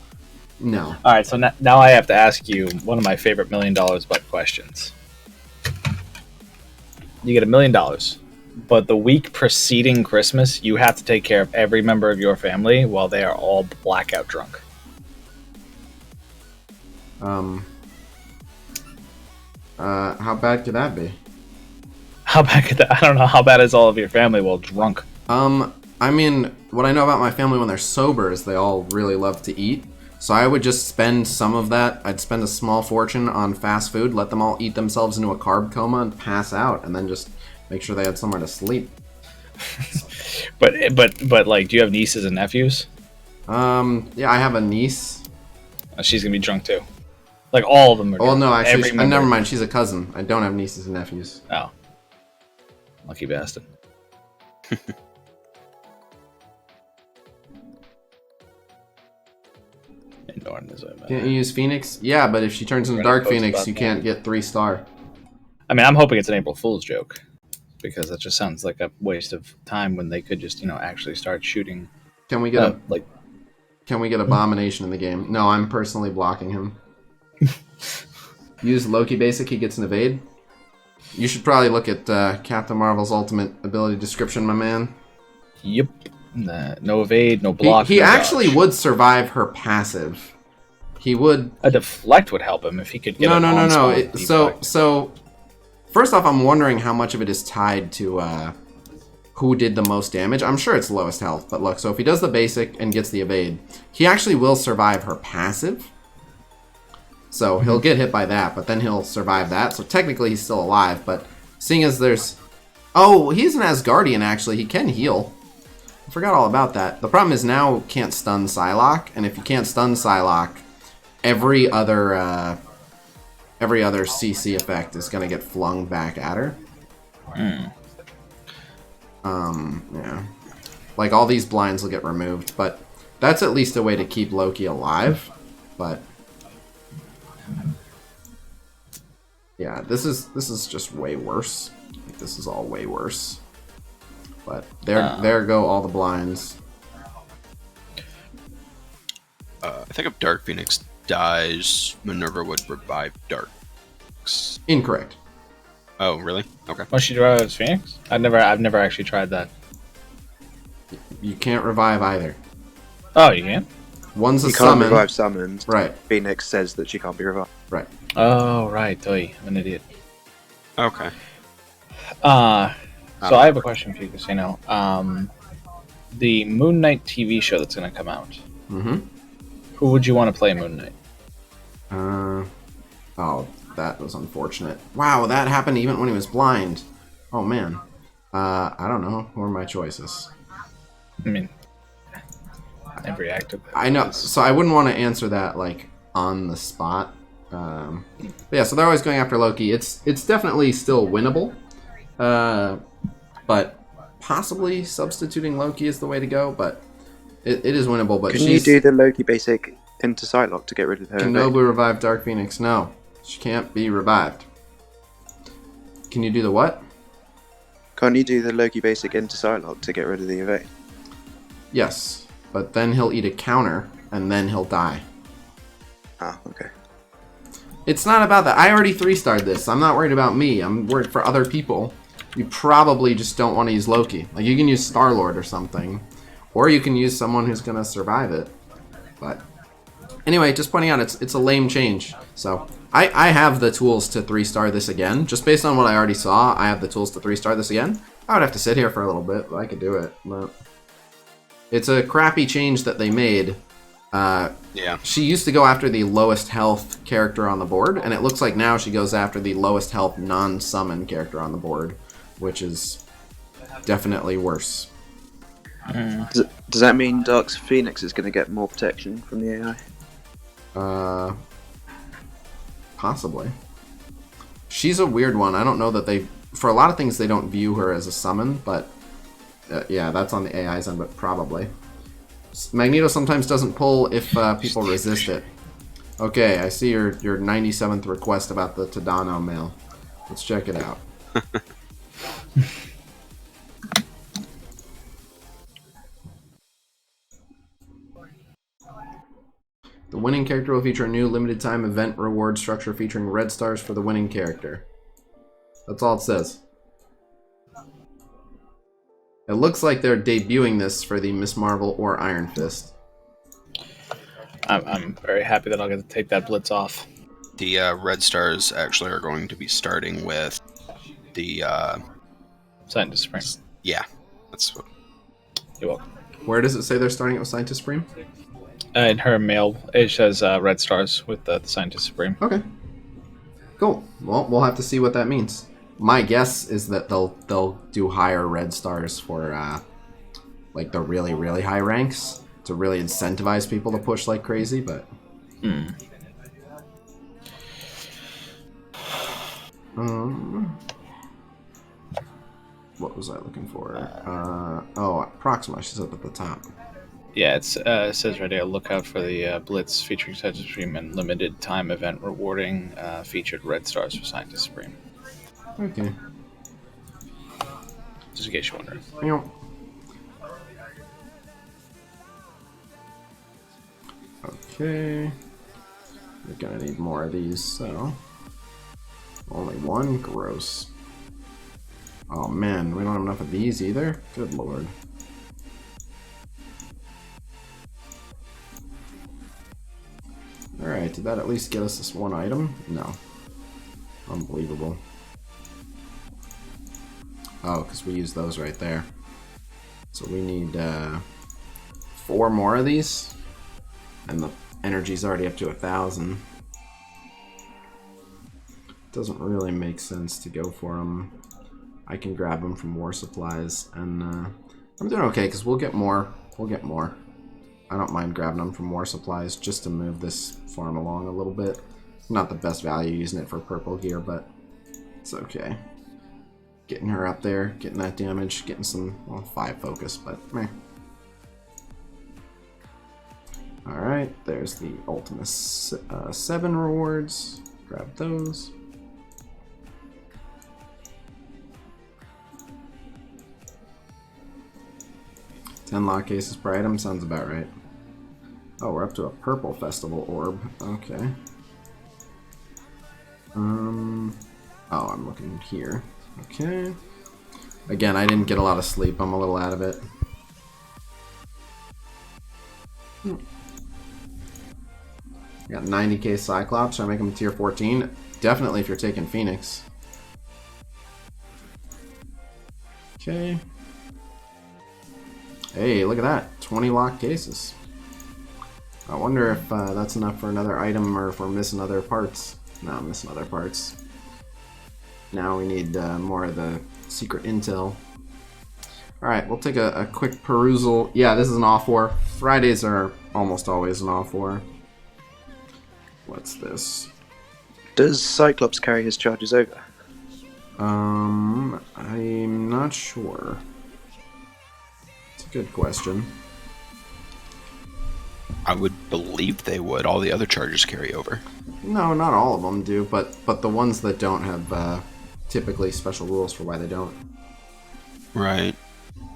No. All right, so now I have to ask you one of my favorite $1 million butt questions. You get $1 million, but the week preceding Christmas, you have to take care of every member of your family while they are all blackout drunk. How bad could that be? How bad could that? I don't know. How bad is all of your family while drunk? I mean, what I know about my family when they're sober is they all really love to eat. So I would just spend some of that. I'd spend a small fortune on fast food, let them all eat themselves into a carb coma and pass out, and then just make sure they had somewhere to sleep. but like, do you have nieces and nephews? Yeah, I have a niece. She's gonna be drunk too. Like all of them are drunk. Oh no, actually, never mind. She's a cousin. I don't have nieces and nephews. Oh, lucky bastard. Can't you use Phoenix? Yeah, but if she turns into Dark Phoenix, you can't get 3-star. I mean, I'm hoping it's an April Fool's joke, because that just sounds like a waste of time when they could just, actually start shooting. Can we get Can we get Abomination in the game? No, I'm personally blocking him. Use Loki basic, he gets an evade. You should probably look at Captain Marvel's ultimate ability description, my man. Yep. No evade, no block. He no actually dodge. would survive her passive. He would. A deflect would help him if he could get. No. So, first off, I'm wondering how much of it is tied to who did the most damage. I'm sure it's lowest health, but look. So if he does the basic and gets the evade, he actually will survive her passive. So he'll get hit by that, but then he'll survive that. So technically he's still alive. But seeing as there's, he's an Asgardian actually. He can heal. I forgot all about that. The problem is now can't stun Psylocke, and if you can't stun Psylocke, every other CC effect is gonna get flung back at her. Yeah. Like all these blinds will get removed, but that's at least a way to keep Loki alive. But yeah, this is just way worse. Like, this is all way worse. But there go all the blinds. I think if Dark Phoenix dies, Minerva would revive Dark. Incorrect. Oh, really? Okay. Was she revives Phoenix? I've never actually tried that. You can't revive either. Oh, you can? One's a You summon. can't revive summons. Right. Phoenix says that she can't be revived. Right. Oh, right. I'm an idiot. Okay. So I have a question for you, Khasino. The Moon Knight TV show that's going to come out. Mm-hmm. Who would you want to play Moon Knight? Oh, that was unfortunate. Wow, that happened even when he was blind. Oh, man. I don't know. Who are my choices? I mean, every actor. I know. So I wouldn't want to answer that, like, on the spot. But yeah, so they're always going after Loki. It's definitely still winnable, but possibly substituting Loki is the way to go. But it is winnable. But Can you do the Loki basic into Psylocke to get rid of her? Can Nobu revive Dark Phoenix? No, she can't be revived. Can you do the what? Can't you do the Loki basic into Psylocke to get rid of the evade? Yes, but then he'll eat a counter and then he'll die. Ah, okay. It's not about that. I already 3-starred this. I'm not worried about me. I'm worried for other people. You probably just don't want to use Loki. Like, you can use Star-Lord or something. Or you can use someone who's going to survive it. But anyway, just pointing out, it's a lame change. So, I have the tools to 3-star this again. Just based on what I already saw, I have the tools to 3-star this again. I would have to sit here for a little bit, but I could do it. But it's a crappy change that they made. Yeah. She used to go after the lowest health character on the board, and it looks like now she goes after the lowest health non-summon character on the board, which is definitely worse. Does that mean Dark Phoenix is going to get more protection from the AI? Possibly. She's a weird one. I don't know that they... For a lot of things, they don't view her as a summon, but... yeah, that's on the AI's end, but probably. Magneto sometimes doesn't pull if people resist it. Okay, I see your 97th request about the Tadano mail. Let's check it out. The winning character will feature a new limited time event reward structure featuring red stars for the winning character. That's all it says. It looks like they're debuting this for the Miss Marvel or Iron Fist. I'm very happy that I'll get to take that Blitz off. The Red Stars actually are going to be starting with the... Scientist Supreme. Yeah, that's what... You're welcome. Where does it say they're starting it with Scientist Supreme? In her mail, it says Red Stars with the Scientist Supreme. Okay. Cool. Well, we'll have to see what that means. My guess is that they'll do higher red stars for like the really, really high ranks to really incentivize people to push like crazy, but what was I looking for? Oh, Proxima, she's up at the top. Yeah, it says right here, look out for the Blitz featuring Scientist Supreme and limited time event rewarding featured red stars for Scientist Supreme. Okay. Just in case you're wondering. Yep. Okay. We're gonna need more of these, so... Only one? Gross. Oh man, we don't have enough of these either? Good lord. Alright, did that at least get us this one item? No. Unbelievable. Oh, because we used those right there. So we need 4 more of these. And the energy's already up to 1,000. Doesn't really make sense to go for them. I can grab them from war supplies. And I'm doing okay, because we'll get more. We'll get more. I don't mind grabbing them from war supplies just to move this farm along a little bit. Not the best value using it for purple gear, but it's okay. Getting her up there, getting that damage, getting some, well, 5 focus, but meh. Alright, there's the Ultimus 7 rewards. Grab those. $10 lock cases per item, sounds about right. Oh, we're up to a purple festival orb. Okay. Oh, I'm looking here. Okay. Again, I didn't get a lot of sleep. I'm a little out of it. Got 90k Cyclops. Should I make him tier 14? Definitely if you're taking Phoenix. Okay. Hey, look at that. 20 lock cases. I wonder if that's enough for another item or if we're missing other parts. No, I'm missing other parts. Now we need more of the secret intel. Alright, we'll take a quick perusal. Yeah, this is an off war. Fridays are almost always an off war. What's this? Does Cyclops carry his charges over? I'm not sure. It's a good question. I would believe they would. All the other charges carry over. No, not all of them do, but the ones that don't have typically special rules for why they don't. Right.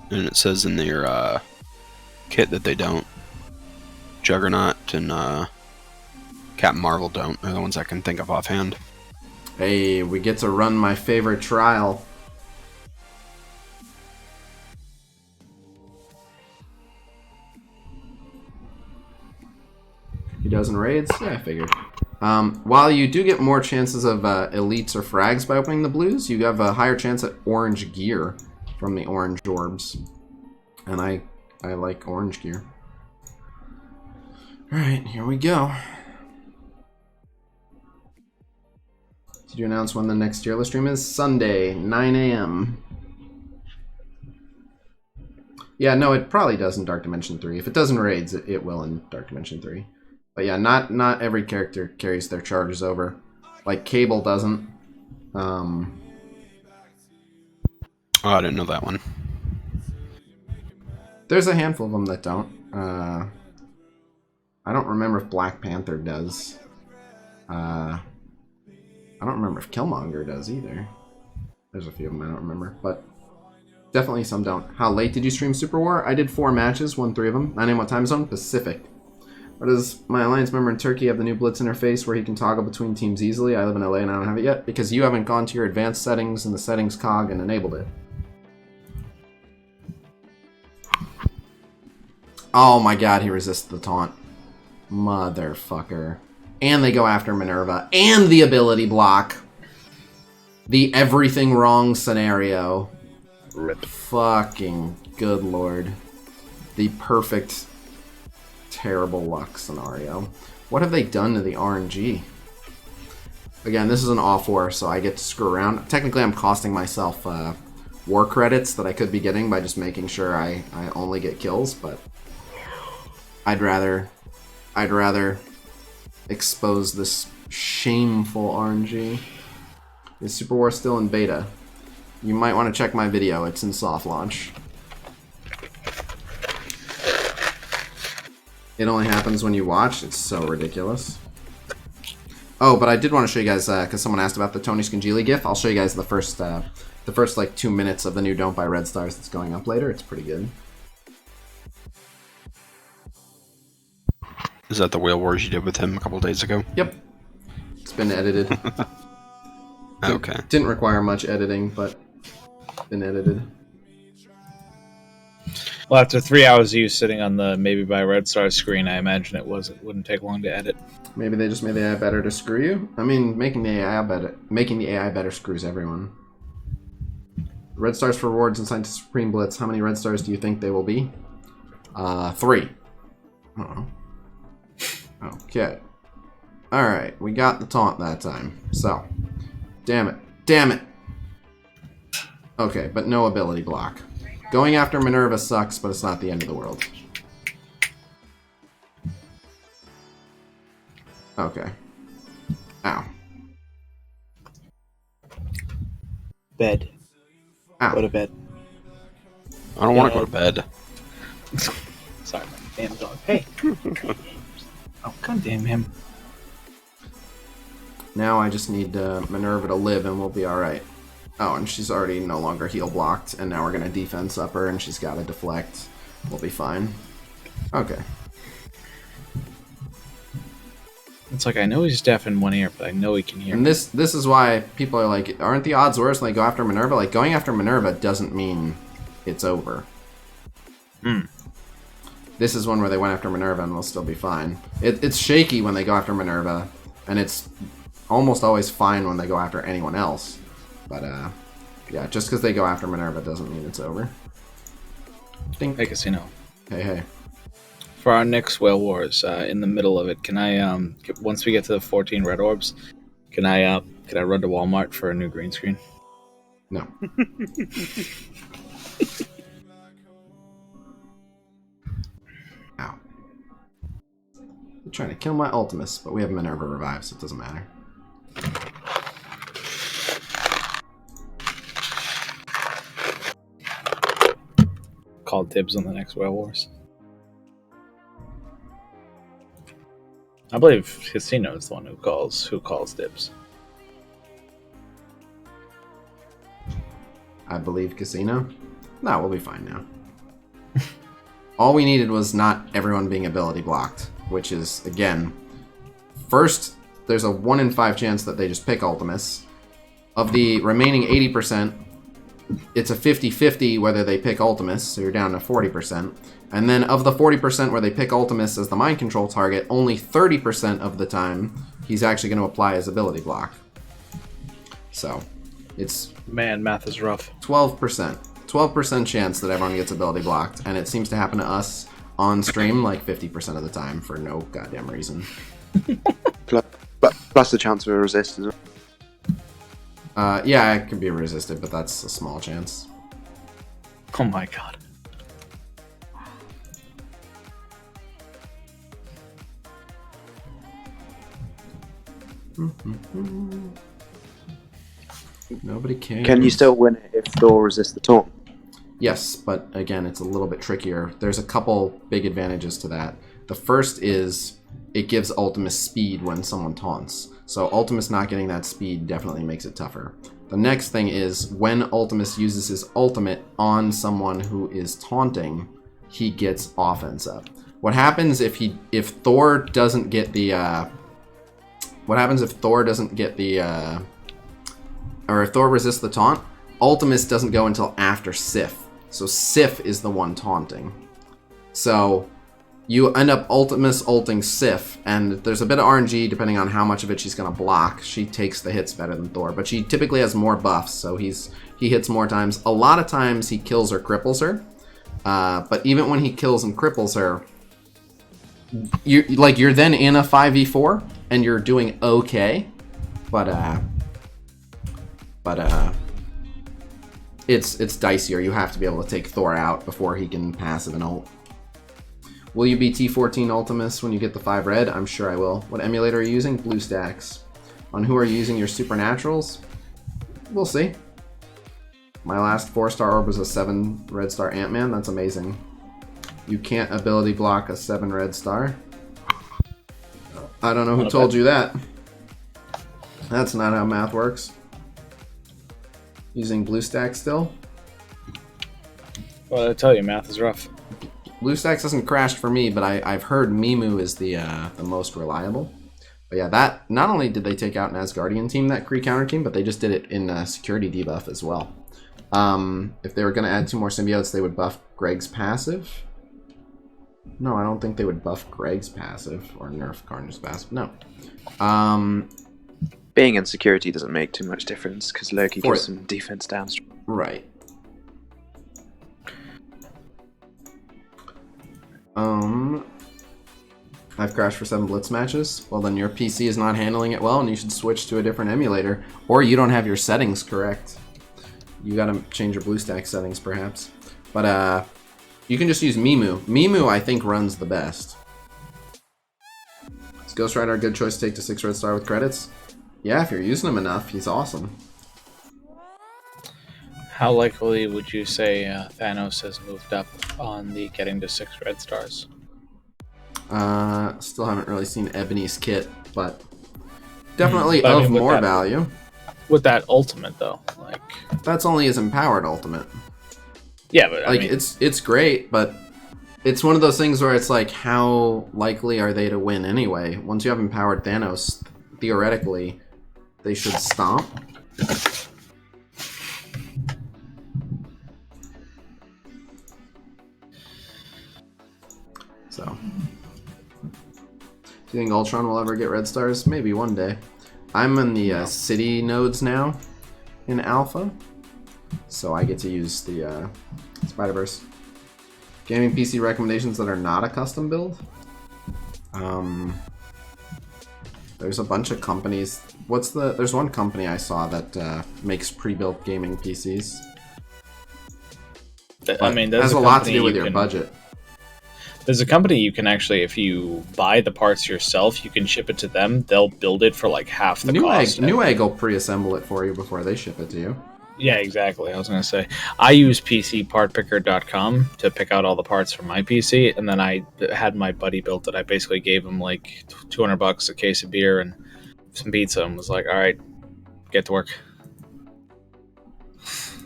And it says in their kit that they don't. Juggernaut and Captain Marvel don't. They're the ones I can think of offhand. Hey, we get to run my favorite trial. He does in raids? Yeah, I figured. While you do get more chances of elites or frags by opening the blues, you have a higher chance at orange gear from the orange orbs. And I like orange gear. Alright, here we go. Did you announce when the next tier list stream is? Sunday, 9 a.m. Yeah, no, it probably does in Dark Dimension 3. If it does in raids, it will in Dark Dimension 3. But yeah, not every character carries their charges over. Like Cable doesn't. Oh, I didn't know that one. There's a handful of them that don't. I don't remember if Black Panther does. I don't remember if Killmonger does either. There's a few of them I don't remember, but definitely some don't. How late did you stream Super War? I did 4 matches, won 3 of them. 9 a.m. what time zone? Pacific. Or does my Alliance member in Turkey have the new Blitz interface where he can toggle between teams easily? I live in LA and I don't have it yet, because you haven't gone to your advanced settings in the settings cog and enabled it. Oh my god, he resists the taunt. Motherfucker. And they go after Minerva. And the ability block. The everything wrong scenario. Rip. Fucking good lord. The perfect, terrible luck scenario. What have they done to the RNG? Again, this is an off war, so I get to screw around. Technically, I'm costing myself war credits that I could be getting by just making sure I only get kills, but I'd rather expose this shameful RNG. Is Super War still in beta? You might want to check my video. It's in soft launch. It only happens when you watch. It's so ridiculous. Oh, but I did want to show you guys, because someone asked about the Tony Scungili gif. I'll show you guys the first like 2 minutes of the new Don't Buy Red Stars that's going up later. It's pretty good. Is that the Whale Wars you did with him a couple days ago? Yep. It's been edited. Okay. Didn't require much editing, but been edited. Well, after 3 hours of you sitting on the Maybe Buy Red Star screen, I imagine it wouldn't take long to edit. Maybe they just made the AI better to screw you? I mean, making the AI better screws everyone. Red Stars for rewards inside Supreme Blitz. How many red stars do you think they will be? 3. Uh-oh. Okay. Alright, we got the taunt that time. So, damn it. Damn it! Okay, but no ability block. Going after Minerva sucks, but it's not the end of the world. Okay. Ow. Bed. Ow. Go to bed. I don't want to go to bed. Sorry, damn dog. Hey. Oh, goddamn him. Now I just need Minerva to live and we'll be alright. Oh, and she's already no longer heal blocked, and now we're gonna defense up her and she's gotta deflect. We'll be fine. Okay. It's like, I know he's deaf in one ear, but I know he can hear. And this is why people are like, aren't the odds worse when they go after Minerva? Like, going after Minerva doesn't mean it's over. This is one where they went after Minerva and we'll still be fine. It's shaky when they go after Minerva, and it's almost always fine when they go after anyone else. But, yeah, just because they go after Minerva doesn't mean it's over. Ding. Hey, Khasino. Hey, hey. For our next Whale Wars, in the middle of it, can I, once we get to the 14 red orbs, can I run to Walmart for a new green screen? No. Ow. They're trying to kill my Ultimus, but we have Minerva revive, so it doesn't matter. call dibs on the next Werewolves. I believe Khasino is the one who calls dibs. I believe Khasino. No, we'll be fine now. All we needed was not everyone being ability blocked, which is, again, first, there's a 1 in 5 chance that they just pick Ultimus. Of the remaining 80%, it's a 50-50 whether they pick Ultimus, so you're down to 40%. And then of the 40% where they pick Ultimus as the mind control target, only 30% of the time he's actually going to apply his ability block. So, it's... Man, math is rough. 12%. 12% chance that everyone gets ability blocked, and it seems to happen to us on stream like 50% of the time for no goddamn reason. Plus the chance of a resist as well. Yeah, it could be resisted, but that's a small chance. Oh my god. Nobody cares. Can you still win it if Thor resists the taunt? Yes, but again, it's a little bit trickier. There's a couple big advantages to that. The first is it gives Ultimus speed when someone taunts. So Ultimus not getting that speed definitely makes it tougher. The next thing is when Ultimus uses his ultimate on someone who is taunting, he gets offense up. What happens if Thor doesn't get the or if Thor resists the taunt, Ultimus doesn't go until after Sif. So Sif is the one taunting. So you end up Ultimus ulting Sif, and there's a bit of RNG depending on how much of it she's going to block. She takes the hits better than Thor, but she typically has more buffs, so he hits more times. A lot of times he kills or cripples her, but even when he kills and cripples her, you're then in a 5v4 and you're doing okay, but it's dicier. You have to be able to take Thor out before he can passive an ult. Will you be T14 Ultimus when you get the 5 red? I'm sure I will. What emulator are you using? BlueStacks. On who are you using your Supernaturals? We'll see. My last 4-star orb was a 7 red star Ant-Man. That's amazing. You can't ability block a 7 red star. I don't know who told you that. That's not how math works. Using BlueStacks still? Well, I tell you, math is rough. BlueStacks hasn't crashed for me, but I've heard Mimu is the most reliable. But yeah, that not only did they take out an Asgardian team, that Kree counter team, but they just did it in security debuff as well. If they were going to add 2 more symbiotes, they would buff Greg's passive. No, I don't think they would buff Greg's passive or nerf Carnage's passive. No. Being in security doesn't make too much difference because Loki gives some defense downstream. Right. I've crashed for 7 Blitz matches. Well, then your PC is not handling it well, and you should switch to a different emulator. Or you don't have your settings correct. You gotta change your BlueStack settings, perhaps. But, you can just use Mimu. Mimu, I think, runs the best. Is Ghost Rider a good choice to take to 6 red star with credits? Yeah, if you're using him enough, he's awesome. How likely would you say Thanos has moved up on the getting to 6 red stars? Still haven't really seen Ebony's kit, but definitely of more value. With that ultimate, though, like that's only his empowered ultimate. Yeah, but like it's great, but it's one of those things where it's like, how likely are they to win anyway? Once you have empowered Thanos, theoretically, they should stomp. So, do you think Ultron will ever get red stars? Maybe one day. I'm in the city nodes now in alpha, so I get to use the Spider-Verse. Gaming PC recommendations that are not a custom build? There's a bunch of companies. There's one company I saw that makes pre-built gaming PCs. I mean, it has a lot to do with your budget. There's a company you can actually, if you buy the parts yourself, you can ship it to them. They'll build it for like half the cost. Newegg will pre-assemble it for you before they ship it to you. Yeah, exactly. I was going to say, I use PCPartPicker.com to pick out all the parts for my PC, and then I had my buddy built it. I basically gave him like $200, a case of beer, and some pizza, and was like, all right, get to work.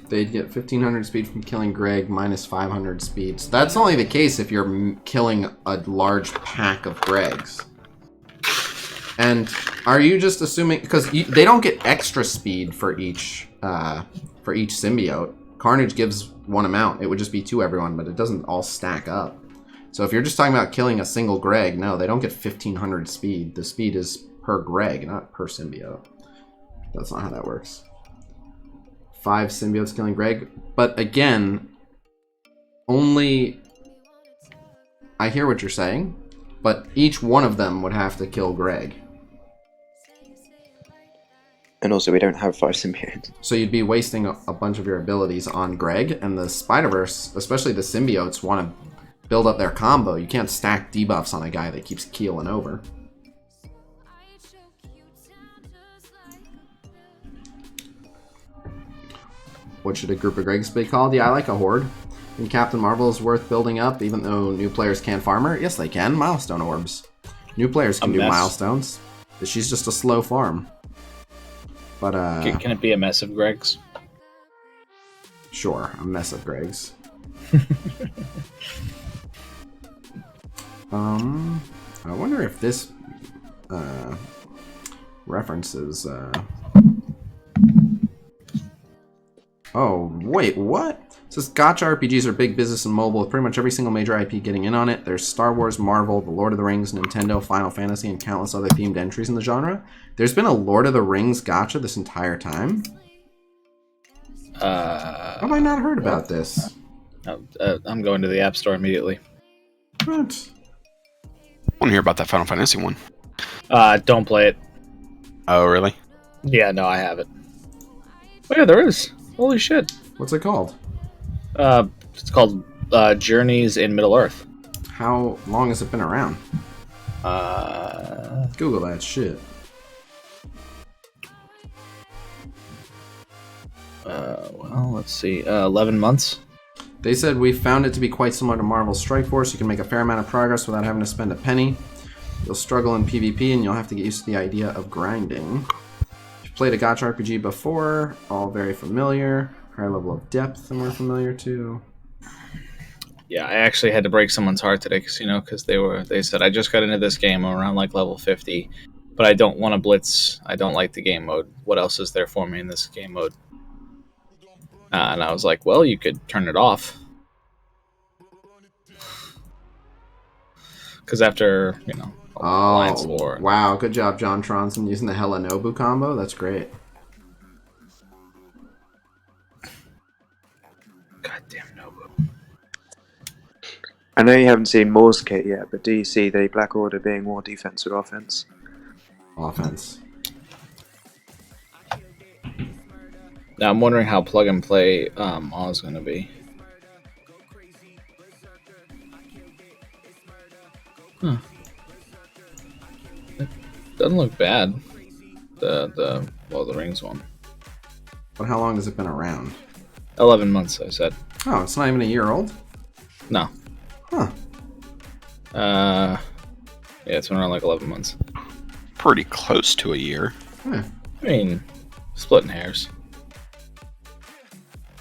They'd get 1500 speed from killing Greg, minus 500 speed. So that's only the case if you're killing a large pack of Gregs. And are you just assuming, because they don't get extra speed for each symbiote. Carnage gives one amount. It would just be to everyone, but it doesn't all stack up. So if you're just talking about killing a single Greg, no, they don't get 1500 speed. The speed is per Greg, not per symbiote. That's not how that works. 5 symbiotes killing Greg. But again, only... I hear what you're saying, but each one of them would have to kill Greg. And also, we don't have 5 symbiotes. So you'd be wasting a bunch of your abilities on Greg, and the Spider-Verse, especially the symbiotes, want to build up their combo. You can't stack debuffs on a guy that keeps keeling over. What should a group of Gregs be called? Yeah, I like a horde. And Captain Marvel is worth building up, even though new players can't farm her. Yes, they can. Milestone orbs. New players can do milestones. She's just a slow farm. But can it be a mess of Gregs? Sure, a mess of Gregs. I wonder if this references. Oh wait, what? It says gacha RPGs are big business and mobile, with pretty much every single major IP getting in on it. There's Star Wars, Marvel, The Lord of the Rings, Nintendo, Final Fantasy, and countless other themed entries in the genre. There's been a Lord of the Rings gacha this entire time? How have I not heard about this? I'm going to the App Store immediately. What? I want to hear about that Final Fantasy one. Don't play it. Oh, really? Yeah, no, I have it. Oh yeah, there is. Holy shit. What's it called? It's called Journeys in Middle-earth. How long has it been around? Google that shit. Well, let's see. 11 months. They said, we found it to be quite similar to Marvel's Strike Force. You can make a fair amount of progress without having to spend a penny. You'll struggle in PvP, and you'll have to get used to the idea of grinding. If you've played a gacha RPG before, all very familiar. Higher level of depth, and we're familiar too. Yeah, I actually had to break someone's heart today, Khasino, because they said, I just got into this game around like level 50, but I don't want to blitz. I don't like the game mode. What else is there for me in this game mode? And I was like, well, you could turn it off. Because after, Alliance War. Wow, good job, John Tronson, using the Hella Nobu combo. That's great. Goddamn Nobu. I know you haven't seen Moore's kit yet, but do you see the Black Order being more defense or offense? Offense. Now I'm wondering how plug and play Maw is going to be. Huh. It doesn't look bad. The Lord of the Rings one. But how long has it been around? 11 months, I said. Oh, it's not even a year old? No. Huh. Yeah, it's been around like 11 months. Pretty close to a year. Huh. I mean, splitting hairs.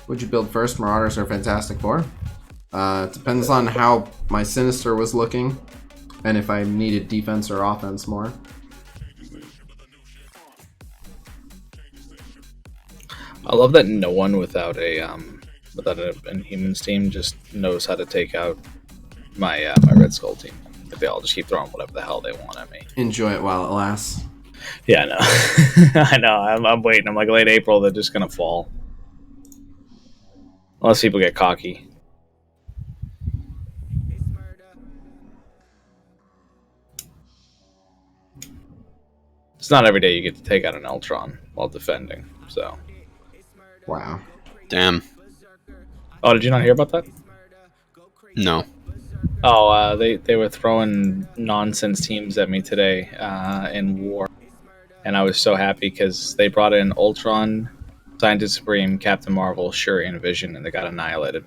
Would you build first, Marauders or Fantastic Four? It depends on how my Sinister was looking, and if I needed defense or offense more. I love that no one without an Inhumans team just knows how to take out my my Red Skull team. They all just keep throwing whatever the hell they want at me. Enjoy it while it lasts. Yeah, I know. I know. I'm waiting. I'm like late April. They're just gonna fall. Unless people get cocky. It's not every day you get to take out an Ultron while defending, so. Wow. Damn. Oh, did you not hear about that? No. Oh, they were throwing nonsense teams at me today in War. And I was so happy because they brought in Ultron, Scientist Supreme, Captain Marvel, Shuri, and Vision, and they got annihilated.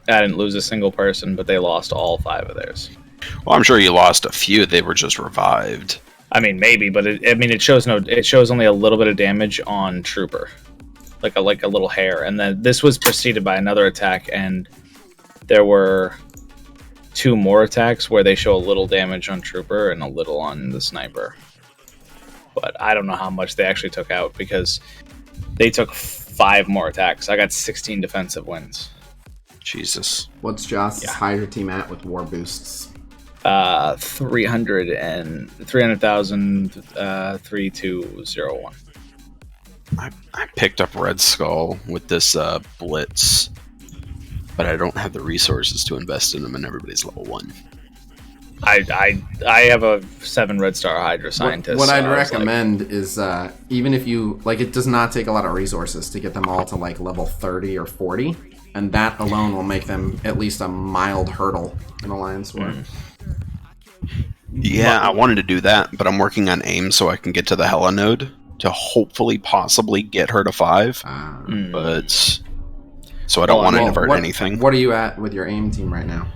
I didn't lose a single person, but they lost all 5 of theirs. Well, I'm sure you lost a few. They were just revived. I mean, maybe, but it shows it shows only a little bit of damage on Trooper, like a little hair, and then this was preceded by another attack, and there were 2 more attacks where they show a little damage on Trooper and a little on the Sniper. But I don't know how much they actually took out because they took 5 more attacks. I got 16 defensive wins. Jesus. What's Joss's Hydra team at with war boosts? 300,000, 3201. I picked up Red Skull with this Blitz, but I don't have the resources to invest in them, and everybody's level 1. I have a 7 Red Star Hydra scientist. What I'd recommend is even if you it does not take a lot of resources to get them all to level 30 or 40, and that alone will make them at least a mild hurdle in Alliance War. Yeah, I wanted to do that, but I'm working on AIM so I can get to the Hela node to hopefully possibly get her to 5. But so I don't want to invert anything. What are you at with your AIM team right now?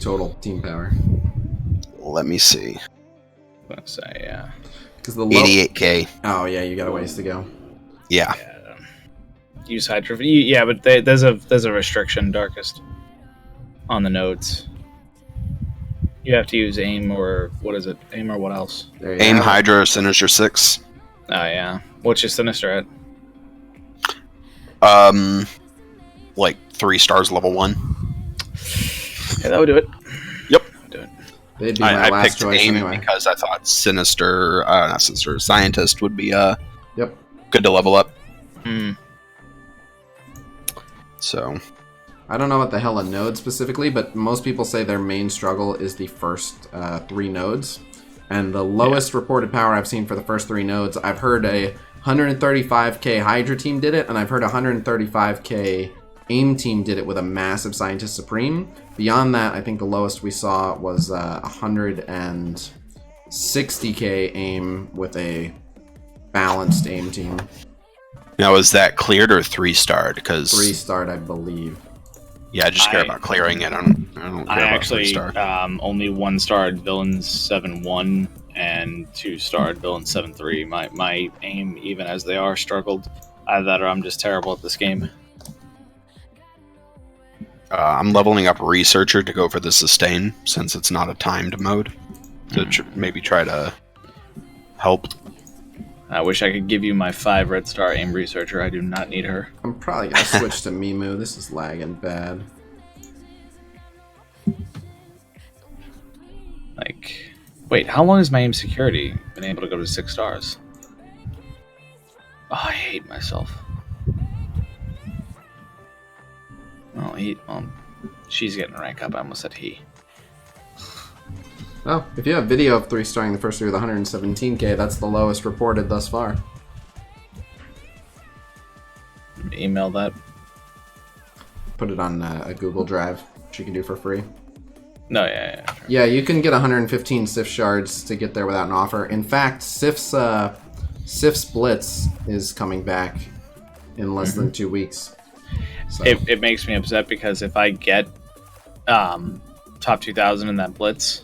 Total team power. Let me see. Let's say, yeah. Because the 88k. Oh yeah, you got a ways to go. Yeah. Use Hydra. Yeah, but there's a restriction, Darkest, on the nodes. You have to use AIM or what is it? AIM or what else? AIM, Hydra, Sinister 6. Oh yeah. What's your Sinister at? 3 stars level 1. Yeah, that would do it. Yep. Do it. They'd be my I last picked choice AIM anyway. because I thought not Sinister, Scientist would be Yep. good to level up. Hmm. So I don't know what the Hela node specifically, but most people say their main struggle is the first 3 nodes. And the lowest reported power I've seen for the first 3 nodes, I've heard a 135k Hydra team did it, and I've heard a 135k AIM team did it with a massive Scientist Supreme. Beyond that, I think the lowest we saw was 160k AIM with a balanced AIM team. now is that cleared or 3-starred? Because 3-starred, I believe. yeah, I just care about clearing it. I don't care I about actually 3-starred. only 1-starred villains 7-1 and 2-starred villains 7-3. My AIM, even as they are, struggled. Either that or I'm just terrible at this game. I'm leveling up Researcher to go for the Sustain, since it's not a timed mode. To maybe try to help. I wish I could give you my 5 Red Star AIM Researcher. I do not need her. I'm probably going to switch to Mimu. This is lagging bad. Wait, how long has my AIM security been able to go to 6 stars? Oh, I hate myself. Well, she's getting a rank up. I almost said he. Oh, if you have video of 3-starring the first 3 with 117k, that's the lowest reported thus far. Email that. Put it on a Google Drive, which you can do for free. No, yeah. Sure. Yeah, you can get 115 Sif shards to get there without an offer. In fact, Sif's Blitz is coming back in less than 2 weeks. So. It makes me upset because if I get top 2000 in that Blitz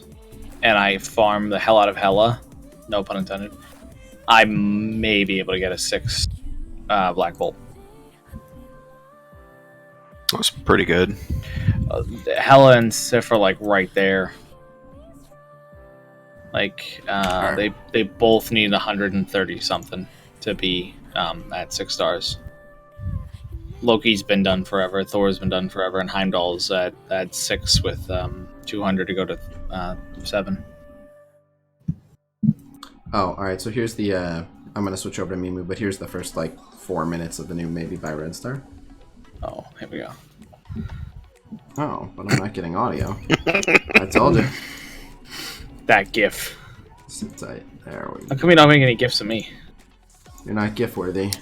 and I farm the hell out of Hela, no pun intended, I may be able to get a 6 Black Bolt. That's pretty good. Hela and Sif are right there. They both need 130 something to be at 6 stars. Loki's been done forever, Thor's been done forever, and Heimdall's at 6 with 200 to go to 7. Oh, alright, so here's the, I'm gonna switch over to Mimu, but here's the first, 4 minutes of the new Maybe by Red Star. Oh, here we go. Oh, but I'm not getting audio. I told you. That GIF. Sit tight. There we How go. come you don't make any GIFs of me? You're not GIF worthy.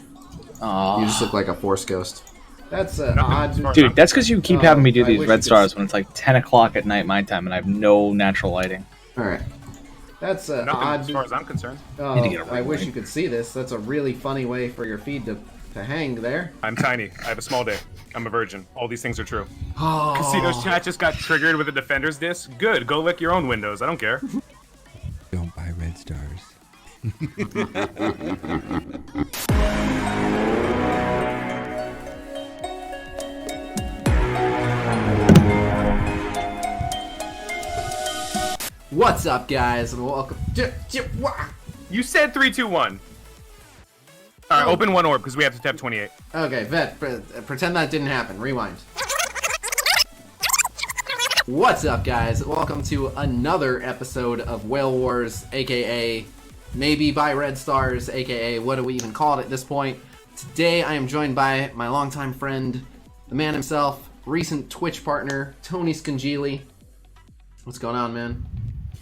Aw. You just look like a Force ghost. That's odd. Dude, that's because you keep having me do I these wish red you stars could- when it's 10 o'clock at night my time and I have no natural lighting. Alright. That's Nothing odd. as far as I'm concerned. Oh, Need to get a I ring wish light. you could see this. That's a really funny way for your feed to hang there. I'm tiny. I have a small dick. I'm a virgin. All these things are true. Oh. Khasino's chat just got triggered with a defender's disc. Good. Go lick your own windows. I don't care. Don't buy red stars. What's up, guys, and welcome. You said 3, 2, 1. All right, open one orb because we have to tap 28. Okay, Vet, pretend that didn't happen. Rewind. What's up, guys? Welcome to another episode of Whale Wars, aka maybe by Red Stars, aka what do we even call it at this point? Today I am joined by my longtime friend, the man himself, recent Twitch partner, Tony Scangili. What's going on, man?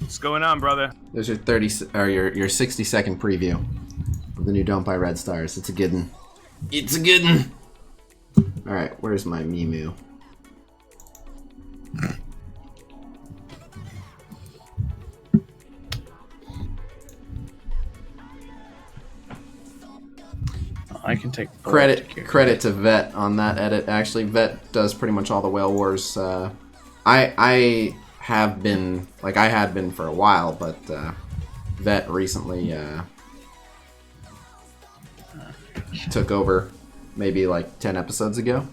What's going on, brother? There's your 60-second preview of the new Don't Buy Red Stars. It's a good one. It's a good one. All right, where's my Mimu? I can take Credit to Vet on that edit. Actually, Vet does pretty much all the Whale Wars. I have been, like, I had been for a while, but Vet recently took over maybe like 10 episodes ago.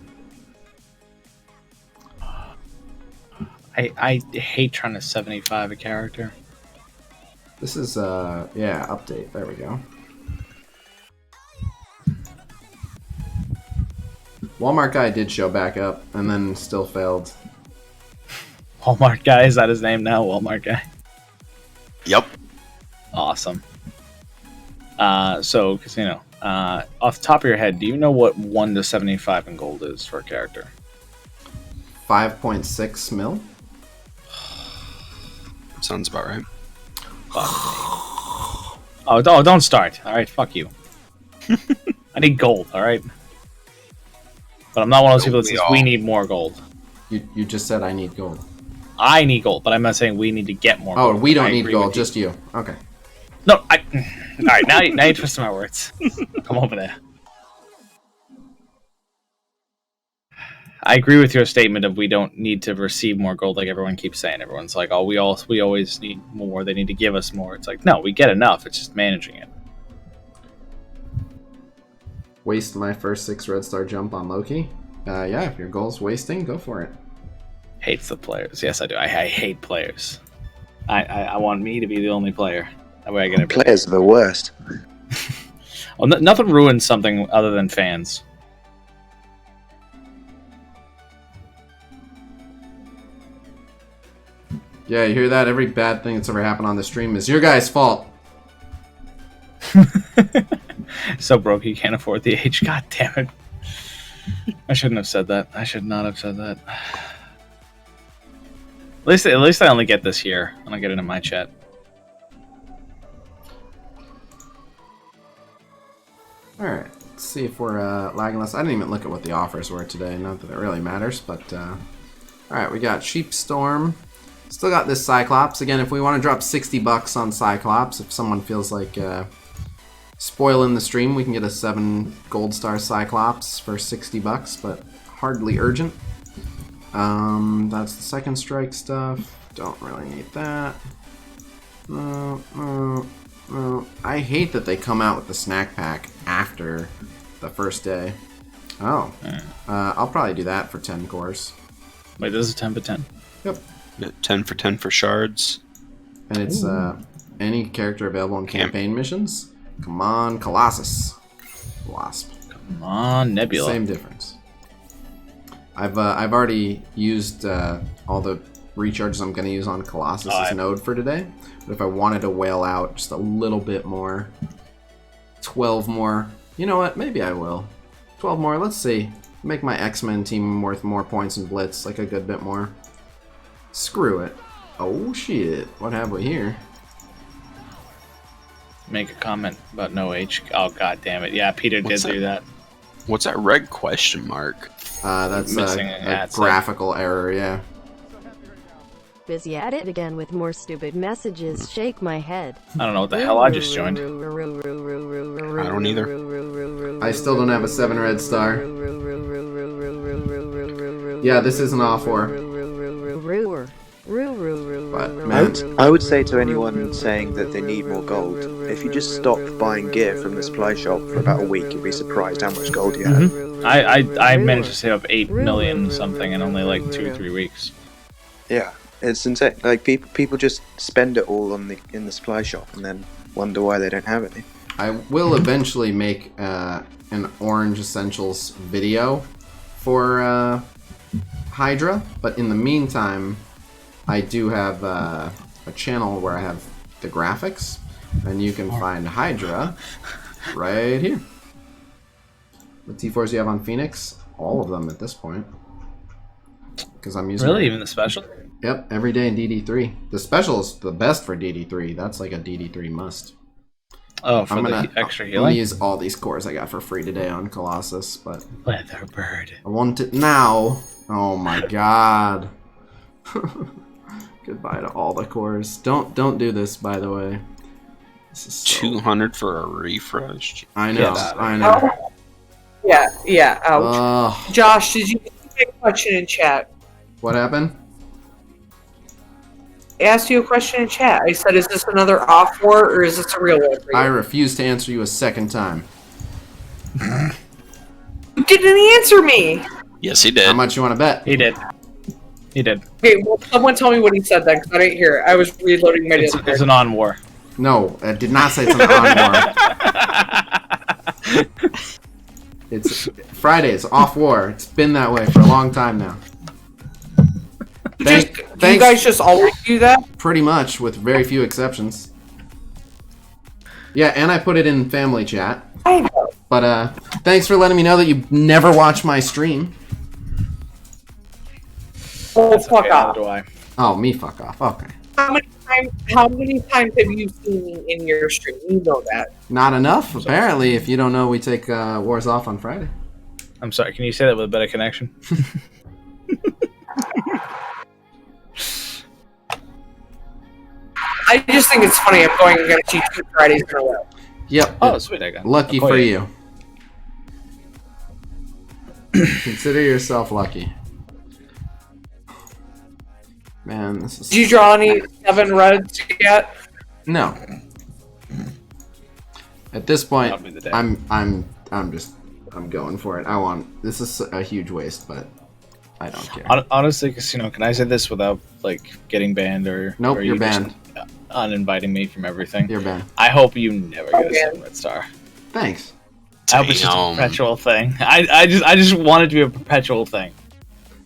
I hate trying to 75 a character. This is yeah, update. There we go. Walmart guy did show back up and then still failed. Walmart guy, is that his name now? Walmart guy. Yep. Awesome. So Khasino, off the top of your head, do you know what 1 to 75 in gold is for a character? 5.6 mil. Sounds about right. Oh, don't start. All right, fuck you. I need gold. All right. But I'm not one of those people that says we need more gold. You just said I need gold. I need gold, but I'm not saying we need to get more Oh, gold. we don't I need agree gold, with you. just you. Okay. No, all right, now you're twisting my words. Come over there. I agree with your statement of we don't need to receive more gold like everyone keeps saying. Everyone's like, oh, we always need more. They need to give us more. It's like, no, we get enough. It's just managing it. Waste my first 6 red star jump on Loki. Yeah, if your goal's wasting, go for it. Hates the players. Yes, I do. I hate players. I want me to be the only player. That way I get everything. Players are the worst. Well, nothing ruins something other than fans. Yeah, you hear that? Every bad thing that's ever happened on the stream is your guys' fault. So broke he can't afford the H. God damn it. I shouldn't have said that. I should not have said that. At least I only get this here. I don't get it in my chat. Alright, let's see if we're lagging less. I didn't even look at what the offers were today. Not that it really matters, but... Alright, we got Sheepstorm. Still got this Cyclops. Again, if we want to drop $60 on Cyclops, if someone feels like spoiling the stream, we can get a 7 gold star Cyclops for $60, but hardly urgent. That's the second strike stuff. Don't really need that. I hate that they come out with the snack pack after the first day. Oh. I'll probably do that for 10 cores. Wait, this is 10 for 10. Yep. 10 for 10 for shards. And it's any character available in campaign missions. Come on, Colossus. Wasp. Come on, Nebula. Same difference. I've already used all the recharges I'm going to use on Colossus' node for today. But if I wanted to whale out just a little bit more, 12 more, you know what? Maybe I will. 12 more, let's see. Make my X-Men team worth more points in Blitz, like a good bit more. Screw it. Oh shit, what have we here? Make a comment about no H. Oh, god damn it. Yeah, Peter did do that. What's that red question mark? That's Missing a graphical error, yeah. Busy at it again with more stupid messages. Shake my head. I don't know what the hell I just joined. I don't either. I still don't have a 7 red star. Yeah, this is an off war. But, man, I would say to anyone saying that they need more gold, if you just stop buying gear from the supply shop for about a week, you'd be surprised how much gold you have. I managed to save up 8 million something in only like 2 or 3 weeks. Yeah, it's insane. Like people just spend it all on in the supply shop and then wonder why they don't have any. I will eventually make an Orange Essentials video for Hydra, but in the meantime, I do have a channel where I have the graphics, and you can find Hydra right here. What T4s do you have on Phoenix? All of them at this point. Because I'm using... Really? Even the special? Yep, every day in DD3. The special is the best for DD3. That's like a DD3 must. Oh, for the extra healing? I'm gonna use all these cores I got for free today on Colossus, but... Weatherbird. I want it now. Oh my god. Goodbye to all the cores. Don't do this, by the way. This is so... 200 for a refresh. I know, Yes. I know. Yeah, ouch. Josh, did you get a question in chat? What happened? I asked you a question in chat. I said, is this another off war or is this a real one for you? I refuse to answer you a second time. You didn't answer me! Yes, he did. How much you want to bet? He did. He did. Okay, well, someone tell me what he said then, because I didn't hear it. I was reloading my Discord. It's an on war. No, I did not say it's an on war. It's Fridays, off war. It's been that way for a long time now. Do you guys just always do that? Pretty much, with very few exceptions. Yeah, and I put it in family chat. I know. But thanks for letting me know that you never watch my stream. Oh, fuck off. Do I? Oh, me fuck off. Okay. How many times have you seen me in your stream? You know that. Not enough, apparently, if you don't know we take wars off on Friday. I'm sorry, can you say that with a better connection? I just think it's funny I'm going against you 2 Fridays in a row. Yep. Oh, sweet, I got Lucky for you. Consider yourself lucky. Man, this is... Did you draw any 7 reds yet? No. At this point, That'll be the day. I'm going for it. This is a huge waste, but I don't care. Honestly, Khasino, can I say this without like getting banned or? Nope, or you're you banned. Just, uninviting me from everything. You're banned. I hope you never get a 7 red star. Thanks. I hope it's just a perpetual thing. I just want it to be a perpetual thing.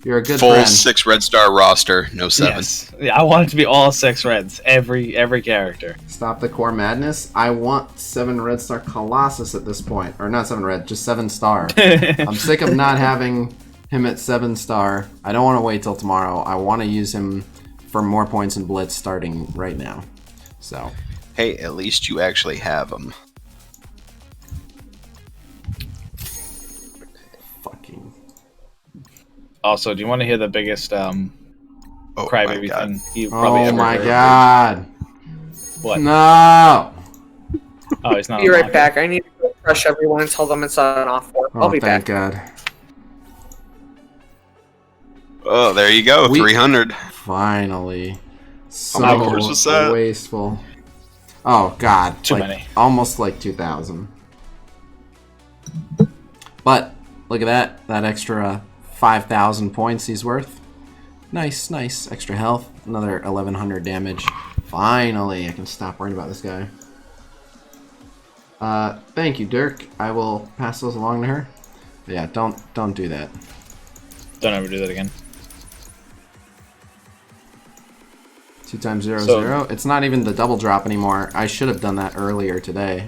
You're a good full friend. 6 red star roster, no 7. Yes. Yeah, I want it to be all 6 reds. Every character. Stop the core madness. I want 7 red star Colossus at this point. Or not 7 red, just 7 star. I'm sick of not having him at 7 star. I don't want to wait till tomorrow. I want to use him for more points in Blitz starting right now. So. Hey, at least you actually have him. Fucking. Also, do you want to hear the biggest crybaby thing you probably ever my heard? god. What? No! Oh, he's not. Be right back. I need to refresh everyone and tell them it's on off war. I'll be thank back. God. Oh, there you go, 300. Finally. So How many cores was that? wasteful. Oh god. Too like, many. Almost like 2,000. But, look at that. That extra 5,000 points he's worth. Nice, nice. Extra health. Another 1,100 damage. Finally, I can stop worrying about this guy. Thank you, Dirk. I will pass those along to her. But yeah, don't do that. Don't ever do that again. 2 times 0, 0. It's not even the double drop anymore. I should have done that earlier today.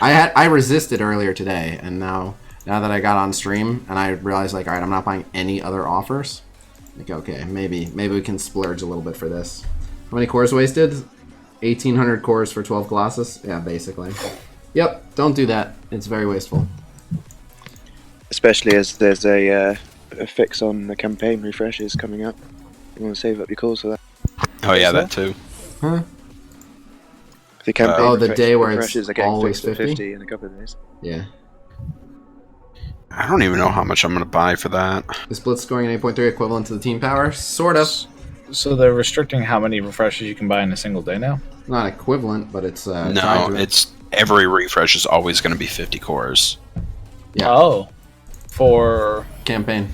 I resisted earlier today, and now that I got on stream and I realized, like, alright, I'm not buying any other offers. Like, okay, maybe we can splurge a little bit for this. How many cores wasted? 1,800 cores for 12 Colossus? Yeah, basically. Yep, don't do that. It's very wasteful. Especially as there's a fix on the campaign refreshes coming up. You want to save up your cores for that. Oh yeah, that too. Huh? The campaign Oh, the day where refreshes it's are getting always fixed at 50? 50 in a couple of days. Yeah. I don't even know how much I'm gonna buy for that. Is Blitz scoring an 8.3 equivalent to the team power? Sort of. So they're restricting how many refreshes you can buy in a single day now? Not equivalent, but it's tied No, to it. it's every refresh is always going to be 50 cores Yeah. Oh. For Campaign.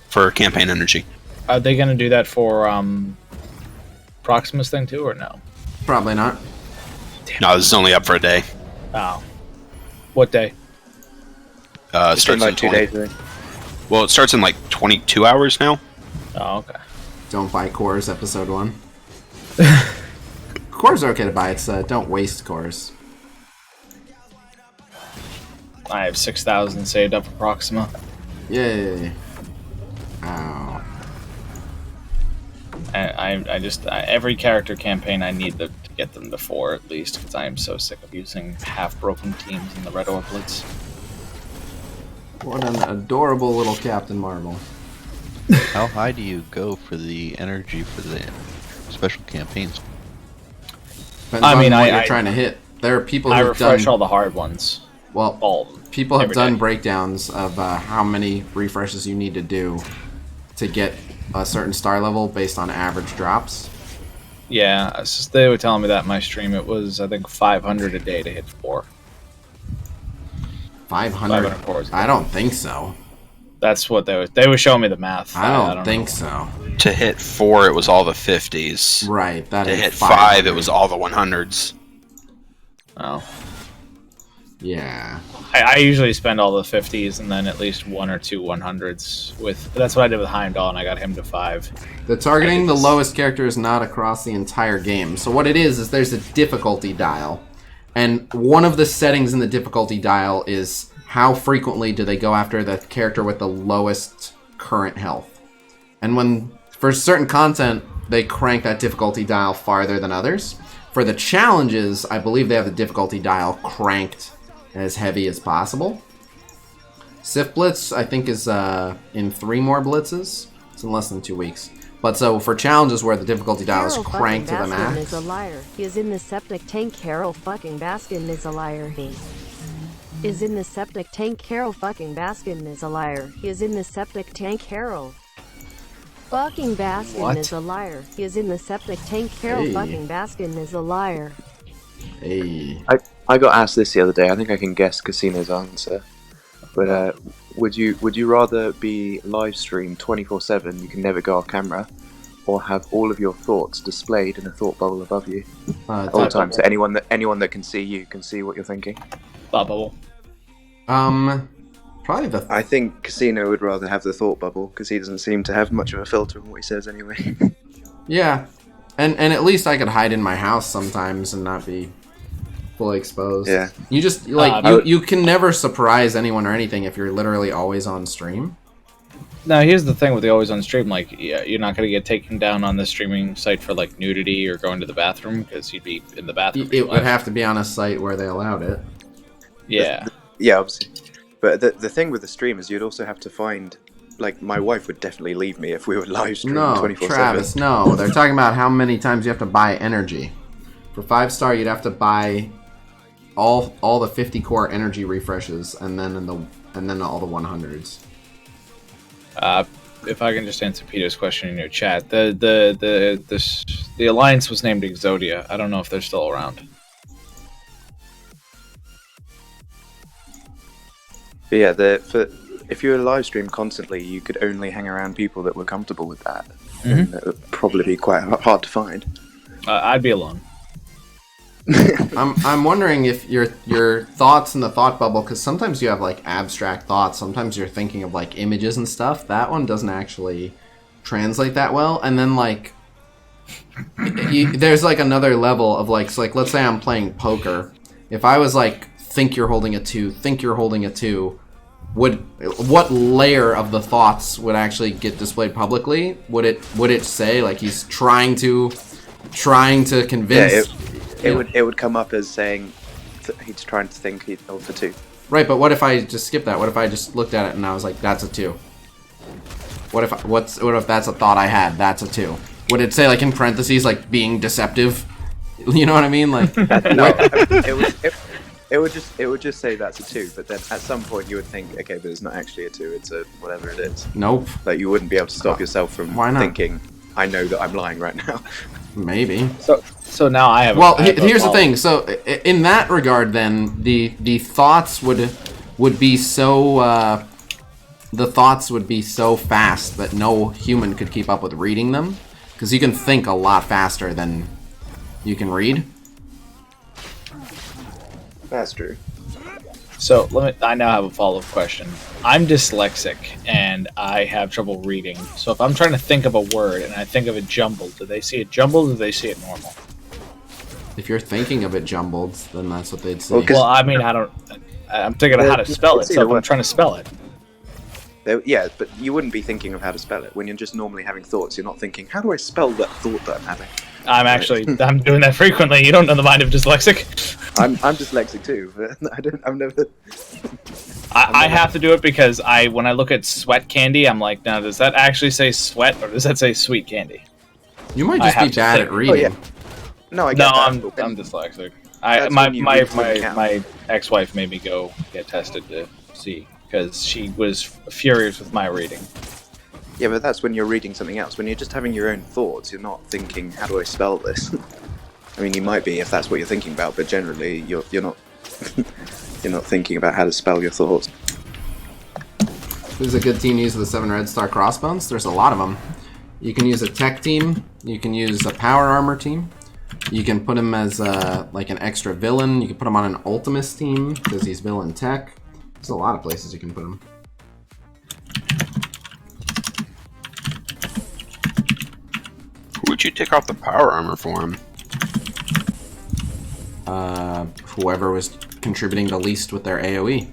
for campaign energy. Are they going to do that for Proximus thing too, or no? Probably not. No, this is only up for a day. Oh. What day? Starts in like 2 20 days, I think. Well, it starts in like 22 hours now. Oh, okay. Don't buy cores, episode 1. Cores are okay to buy, it's don't waste cores. I have 6,000 saved up for Proxima. Yay. Ow. And I just every character campaign I need to get them to 4 at least, because I am so sick of using half-broken teams in the Red Orb Blitz. What an adorable little Captain Marvel. How high do you go for the energy for the special campaigns? Depends on what you're trying to hit. There are people who've refresh done all the hard ones. Well, all people have every done day. breakdowns of how many refreshes you need to do to get a certain star level based on average drops. Yeah, it's just, they were telling me that in my stream. It was, I think, 500 a day to hit 4. 500? cores. I don't think so. That's what they were showing me the math. I don't think so. To hit 4, it was all the 50s. Right. That to is hit 500. 5, it was all the 100s. Oh. Yeah. I usually spend all the 50s and then at least 1 or 2 100s with. That's what I did with Heimdall, and I got him to 5. The targeting the lowest character is not across the entire game. So what it is there's a difficulty dial. And one of the settings in the difficulty dial is how frequently do they go after the character with the lowest current health. And when, for certain content, they crank that difficulty dial farther than others. For the challenges, I believe they have the difficulty dial cranked as heavy as possible. Sif Blitz, I think, is in 3 more blitzes. It's in less than 2 weeks. But so for challenges where the difficulty dial is cranked to the Carol max. is a liar. He is in the septic tank. Carol fucking Baskin is a liar. He is in the septic tank. Carol fucking Baskin is a liar. He is in the septic tank. Carol fucking Baskin What? is a liar. He is in the septic tank. Carol Hey. fucking Baskin is a liar. Hey. I got asked this the other day. I think I can guess Khasino's answer. But would you rather be live streamed 24/7? You can never go off camera, or have all of your thoughts displayed in a thought bubble above you all the time, so anyone that can see you can see what you're thinking. Thought bubble. Probably the. I think Khasino would rather have the thought bubble because he doesn't seem to have much of a filter on what he says anyway. Yeah, and at least I could hide in my house sometimes and not be fully exposed. Yeah. You just you can never surprise anyone or anything if you're literally always on stream. Now, here's the thing with the always on stream. Like, yeah, you're not going to get taken down on the streaming site for like nudity or going to the bathroom because you'd be in the bathroom. It would have to be on a site where they allowed it. Yeah. Yeah, obviously. But the thing with the stream is you'd also have to find, like, my wife would definitely leave me if we were live streaming No, 24/7. Travis, no. They're talking about how many times you have to buy energy. For 5-star, you'd have to buy all the 50 core energy refreshes, and then all the 100s. If I can just answer Peter's question in your chat, the alliance was named Exodia. I don't know if they're still around. But yeah, if you were live stream constantly, you could only hang around people that were comfortable with that. And it would probably be quite hard to find. I'd be alone. I'm wondering if your thoughts in the thought bubble, because sometimes you have like abstract thoughts, sometimes you're thinking of like images and stuff. That one doesn't actually translate that well. And then like there's like another level of like, so like let's say I'm playing poker. If I was like, think you're holding a 2, think you're holding a 2, what layer of the thoughts would actually get displayed publicly? Would it say like he's trying to convince? Yeah, it would come up as saying he's trying to think he'd hold for 2. Right, but what if I just skip that? What if I just looked at it and I was like, that's a 2? What if that's a thought I had? That's a 2. would it say like in parentheses like being deceptive? You know what I mean? Like No, it would just say that's a 2, but then at some point you would think, okay, but it's not actually a 2, it's a whatever it is. Nope. Like you wouldn't be able to stop yourself from thinking, I know that I'm lying right now. Maybe. So now I have. Well, here's the thing. So in that regard, then the thoughts would be so fast that no human could keep up with reading them, because you can think a lot faster than you can read. That's true. So I now have a follow-up question. I'm dyslexic and I have trouble reading. So if I'm trying to think of a word and I think of it jumbled, do they see it jumbled or do they see it normal? If you're thinking of it jumbled, then that's what they'd see. Well, I mean, I'm thinking of how to spell it. So if I'm trying to spell it. Yeah, but you wouldn't be thinking of how to spell it. When you're just normally having thoughts, you're not thinking, how do I spell that thought that I'm having? I'm doing that frequently. You don't know the mind of dyslexic. I'm dyslexic too, but I've never... I have to do it because when I look at sweat candy, I'm like, now does that actually say sweat or does that say sweet candy? You might just be bad at reading. Oh, yeah. No, I get that. I'm dyslexic. My ex-wife made me go get tested to see because she was furious with my reading. Yeah, but that's when you're reading something else. When you're just having your own thoughts, you're not thinking, how do I spell this? I mean, you might be if that's what you're thinking about, but generally you're not you're not thinking about how to spell your thoughts. Who's a good team to use with the 7 Red Star Crossbones? There's a lot of them. You can use a tech team. You can use a power armor team. You can put him as like an extra villain. You can put him on an Ultimus team because he's villain tech. There's a lot of places you can put him. Who would you take off the power armor for him? Whoever was contributing the least with their AoE.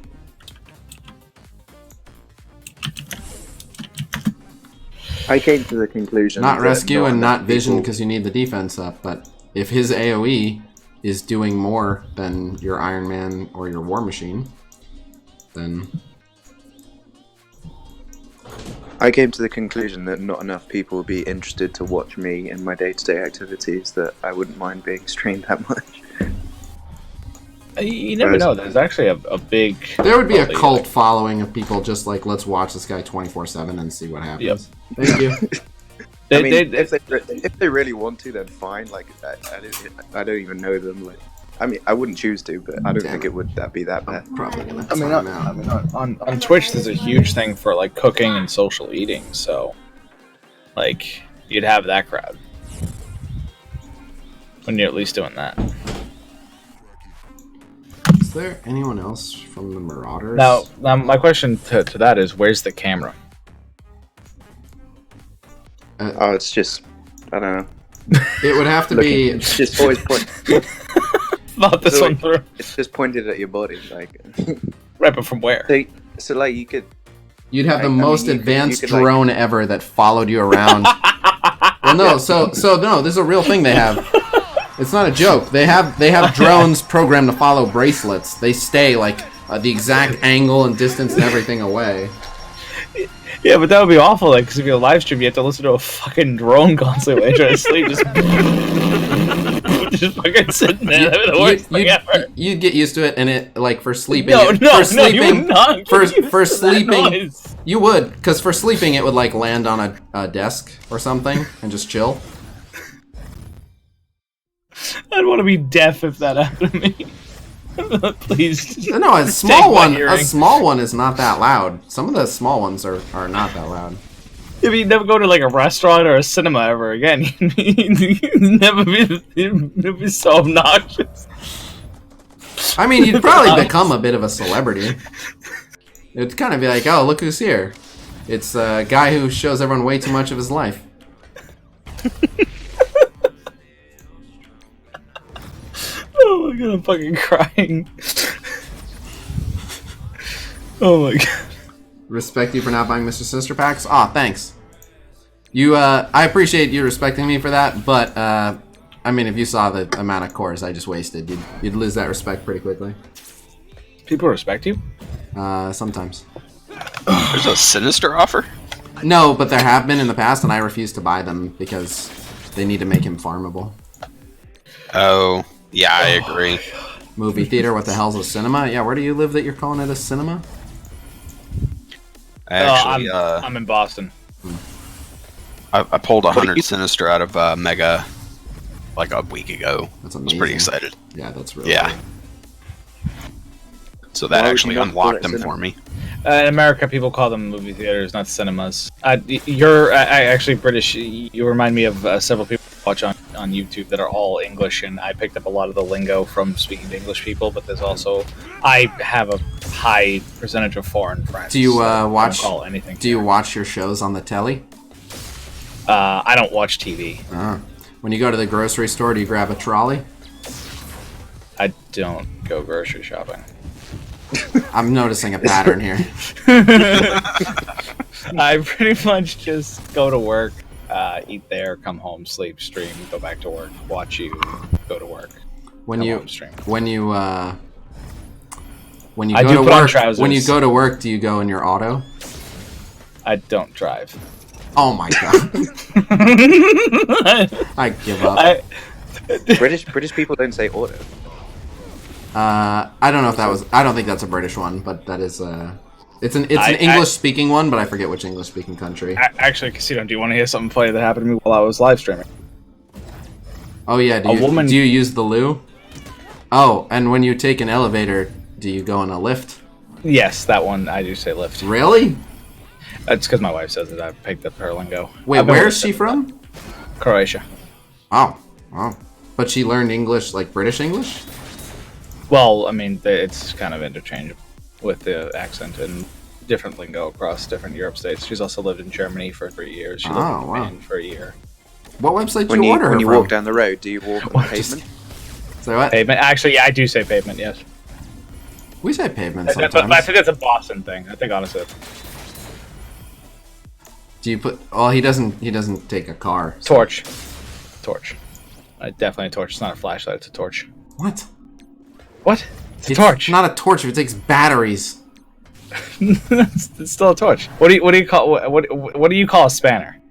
I came to the conclusion not rescue and not vision people... because you need the defense up, but if his AoE is doing more than your Iron Man or your War Machine, then... I came to the conclusion that not enough people would be interested to watch me in my day-to-day activities that I wouldn't mind being streamed that much. You never know. There's actually a big... There would be a cult following of people just like, let's watch this guy 24/7 and see what happens. Yep. Thank you. I mean, if they really want to, then fine. Like, I don't even know them. Like, I mean, I wouldn't choose to, but I don't think it would be that bad. Probably gonna on Twitch, there's a huge thing for like cooking and social eating. So, like, you'd have that crowd when you're at least doing that. Is there anyone else from the Marauders? Now my question to that is, where's the camera? Oh, it's just, I don't know. It would have to be... It's just always pointed. Thought this one through. It's just pointed at your body, like... Right, but from where? So like, you could... You'd have the most advanced drone ever that followed you around. Well, no, so no, this is a real thing they have. It's not a joke. They have drones programmed to follow bracelets. They stay like the exact angle and distance and everything away. Yeah, but that would be awful. Like, because if you're a live stream, you have to listen to a fucking drone constantly while you're trying to sleep. Just fucking sitting there. That'd be the worst thing ever. You'd get used to it, and it like for sleeping. No, you would not. For sleeping, you would, because for sleeping it would like land on a desk or something and just chill. I'd want to be deaf if that happened to me. Please. No, a small one is not that loud. Some of the small ones are not that loud. If you never go to like a restaurant or a cinema ever again, it'd be so obnoxious. I mean, you'd probably become a bit of a celebrity. It'd kind of be like, oh, look who's here. It's a guy who shows everyone way too much of his life. Oh my god, I'm fucking crying. Oh my god. Respect you for not buying Mr. Sister Packs. Aw, thanks. I appreciate you respecting me for that, but, I mean, if you saw the amount of cores I just wasted, you'd lose that respect pretty quickly. People respect you? Sometimes. There's a Sinister offer? No, but there have been in the past, and I refuse to buy them because They need to make him farmable. Oh, yeah, I agree. Movie theater, what the hell's a cinema? Yeah, where do you live that you're calling it a cinema? Actually, I'm in Boston. I pulled 100 Sinister out of Mega like a week ago. That's I amazing. was pretty excited. Yeah, that's really Yeah. cool. So that Why would actually you not call unlocked it them cinema? for me. In America, people call them movie theaters, not cinemas. You're actually British. You remind me of several people I watch on YouTube that are all English, and I picked up a lot of the lingo from speaking to English people. But there's also I have a high percentage of foreign friends. Do you so I watch? don't call anything? Do you watch your shows on the telly? I don't watch TV. When you go to the grocery store, do you grab a trolley? I don't go grocery shopping. I'm noticing a pattern here. I pretty much just go to work, eat there, come home, sleep, stream, go back to work, watch you, go to work. When come you home, stream. when you I go do to put on work, trousers. when you go to work, do you go in your auto? I don't drive. Oh my god! I give up. British people don't say auto. I don't know if that was. I don't think that's a British one, but that is. It's an English speaking one, but I forget which English speaking country. Actually, Khasino, do you want to hear something funny that happened to me while I was live streaming? Oh yeah, do you use the loo? Oh, and when you take an elevator, do you go in a lift? Yes, that one I do say lift. Really? That's because my wife says it. I picked up her lingo. Wait, where is she from? Croatia. Oh, but she learned English, like British English. Well, I mean, it's kind of interchangeable with the accent and different lingo across different Europe states. She's also lived in Germany for 3 years. She lived in Spain for a year. What website do When you order when her you from? walk down the road, do you walk on pavement? Say what? Pavement. Actually, yeah, I do say pavement. Yes. We say pavement I sometimes. think that's a Boston thing. I think honestly. Do you put? Oh, he doesn't take a car. So. Torch. Definitely a torch. It's not a flashlight. It's a torch. What? What? It's a torch. Not a torch if it takes batteries. It's still a torch. What do you call what do you call a spanner?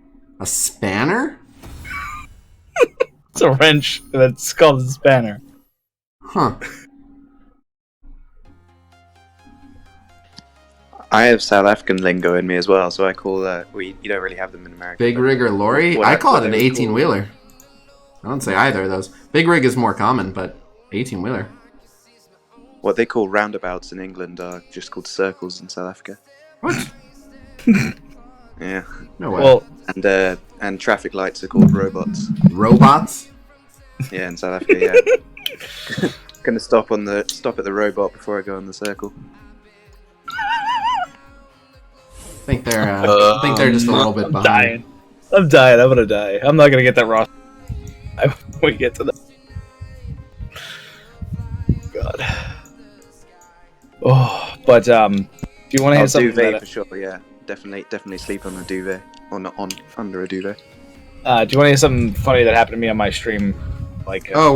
A spanner? It's a wrench that's called a spanner. Huh. I have South African lingo in me as well, so I call you don't really have them in America. Big rig or lorry? I call it an 18-wheeler. I don't say either of those. Big rig is more common, but 18-wheeler. What they call roundabouts in England are just called circles in South Africa. What? Yeah. No way. Well, and traffic lights are called robots. Robots? Yeah, in South Africa. Yeah. Gonna stop at the robot before I go on the circle. I think they're just a little bit behind. I'm dying. I'm gonna die. I'm not gonna get that raw. We get to that. God. Oh, but do you want to hear something? Duvet for sure. Yeah, definitely sleep on a duvet or not under a duvet. Do you want to hear something funny that happened to me on my stream? Like wait.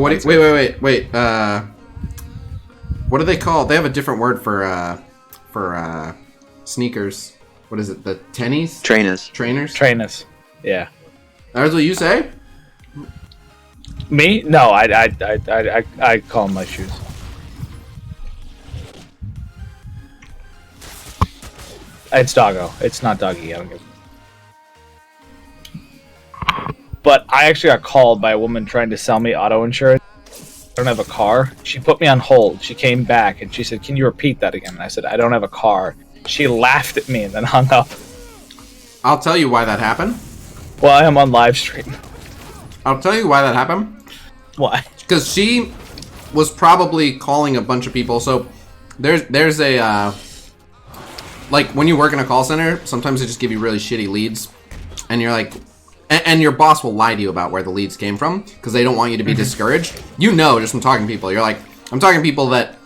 What do they call? They have a different word for sneakers. What is it? The tennies? Trainers. Yeah. That's what you say? Me? No, I call them my shoes. It's doggo. It's not doggy. I don't give. But I actually got called by a woman trying to sell me auto insurance. I don't have a car. She put me on hold. She came back and she said, "Can you repeat that again?" And I said, "I don't have a car." She laughed at me and then hung up. I'll tell you why that happened. Well, I am on live stream. I'll tell you why that happened. Why? Because she was probably calling a bunch of people. So there's a like when you work in a call center, sometimes they just give you really shitty leads, and you're like, and your boss will lie to you about where the leads came from because they don't want you to be discouraged. You know, just from talking to people, you're like, I'm talking to people that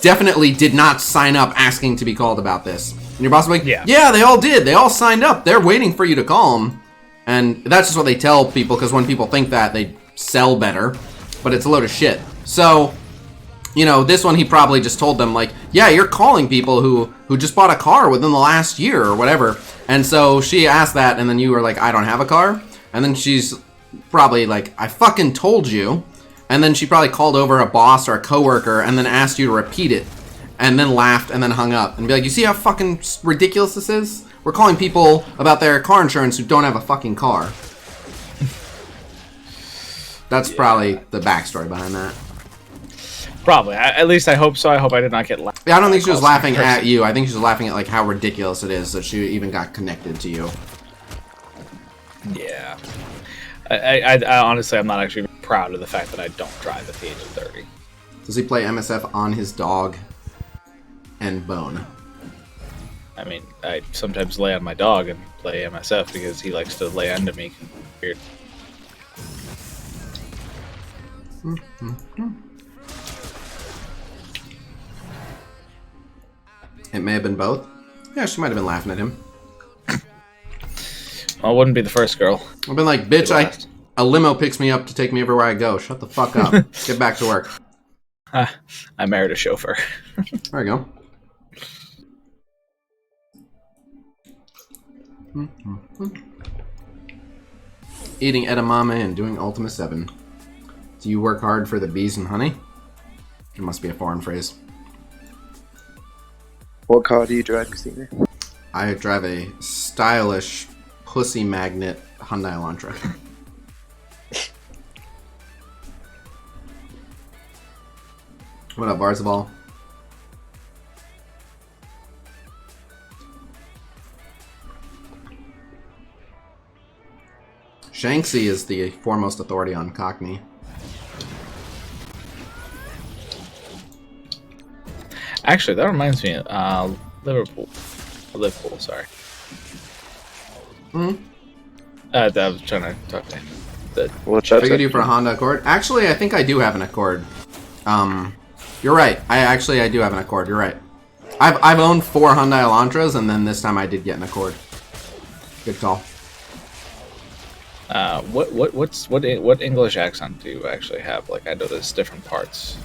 definitely did not sign up asking to be called about this. And your boss will be like, yeah, they all did. They all signed up. They're waiting for you to call them. And that's just what they tell people, because when people think that, they sell better. But it's a load of shit. So, you know, this one he probably just told them, like, yeah, you're calling people who just bought a car within the last year or whatever. And so she asked that, and then you were like, I don't have a car. And then she's probably like, I fucking told you. And then she probably called over a boss or a coworker and then asked you to repeat it. And then laughed and then hung up. And be like, you see how fucking ridiculous this is? We're calling people about their car insurance who don't have a fucking car. That's probably the backstory behind that. Probably. At least I hope so. I hope I did not get laughed. Yeah, I don't think she was laughing at you. I think she was laughing at like how ridiculous it is that she even got connected to you. Yeah. I honestly, I'm not actually proud of the fact that I don't drive at the age of 30. Does he play MSF on his dog and bone? I mean, I sometimes lay on my dog and play MSF because he likes to lay under me. Weird. It may have been both. Yeah, she might have been laughing at him. Well, it wouldn't be the first girl. I've been like, bitch, a limo picks me up to take me everywhere I go. Shut the fuck up. Get back to work. I married a chauffeur. There you go. Eating edamame and doing Ultima 7. Do you work hard for the bees and honey? It must be a foreign phrase. What car do you drive, Khasino? I drive a stylish pussy magnet Hyundai Elantra. What up, Barzabal? Shanksy is the foremost authority on Cockney. Actually, that reminds me. Liverpool. Sorry. Hmm. I was trying to talk to him. What I could do for a Honda Accord? Actually, I think I do have an Accord. You're right. I do have an Accord. You're right. I've owned 4 Hyundai Elantras, and then this time I did get an Accord. Good call. What English accent do you actually have? Like, I know there's different parts.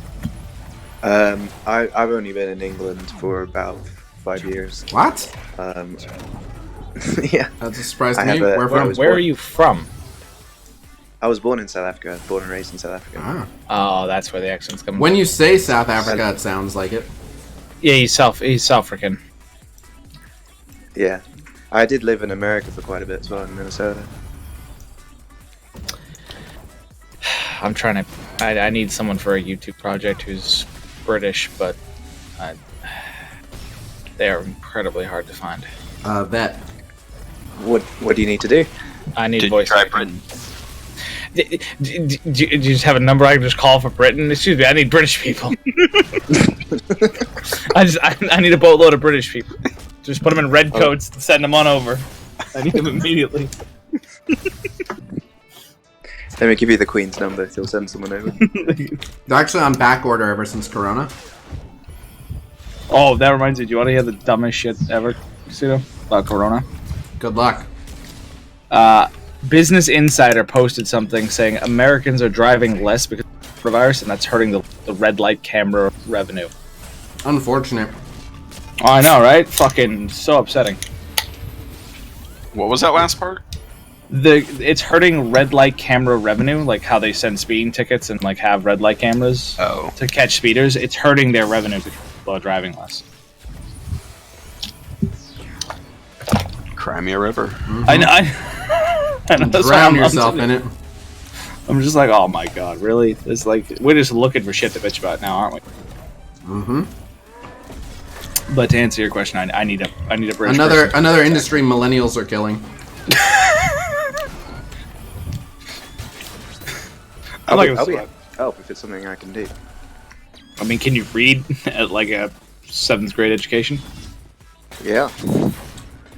I've only been in England for about 5 years. What? Yeah. That's a surprise to me. Where are you from? I was born in South Africa. I was born and raised in South Africa. Ah. Oh, that's where the accent's coming When from. you say South Africa, it sounds like it. Yeah, he's South African. Yeah. I did live in America for quite a bit as well, in Minnesota. I'm trying to... I need someone for a YouTube project who's British, but they are incredibly hard to find. Vet. What do you need to do? I need voice acting. Do you just have a number I can just call for Britain? Excuse me, I need British people. I need a boatload of British people. Just put them in red coats and send them on over. I need them immediately. Let me give you the Queen's number. He'll send someone over. They're actually on back order ever since Corona. Oh, that reminds me. Do you want to hear the dumbest shit ever, Khasino? About Corona? Good luck. Business Insider posted something saying Americans are driving less because of the coronavirus, and that's hurting the red light camera revenue. Unfortunate. Oh, I know, right? Fucking so upsetting. What was that last part? It's hurting red light camera revenue, like how they send speeding tickets and like have red light cameras to catch speeders. It's hurting their revenue because people are driving less. Cry me a river. Mm-hmm. I know. Drown yourself in it. I'm just like, oh my god, really? It's like we're just looking for shit to bitch about now, aren't we? Mm-hmm. But to answer your question, I need a British another industry millennials are killing. I'll be help if it's something I can do. I mean, can you read at like a 7th grade education? Yeah.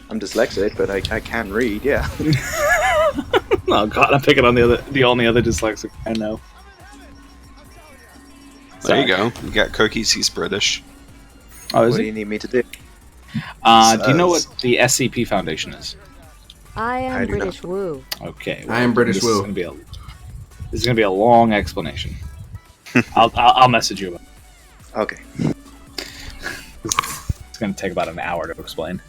I'm dyslexic, but I can read, yeah. Oh god, I'm picking on the only other dyslexic I know. There you go. You got Cookies, he's British. Oh, is what he? do you need me to do? Do you know what the SCP Foundation is? I am British Woo. Okay. I am British Woo. This is gonna be a long explanation. I'll message you about it. Okay. It's gonna take about an hour to explain.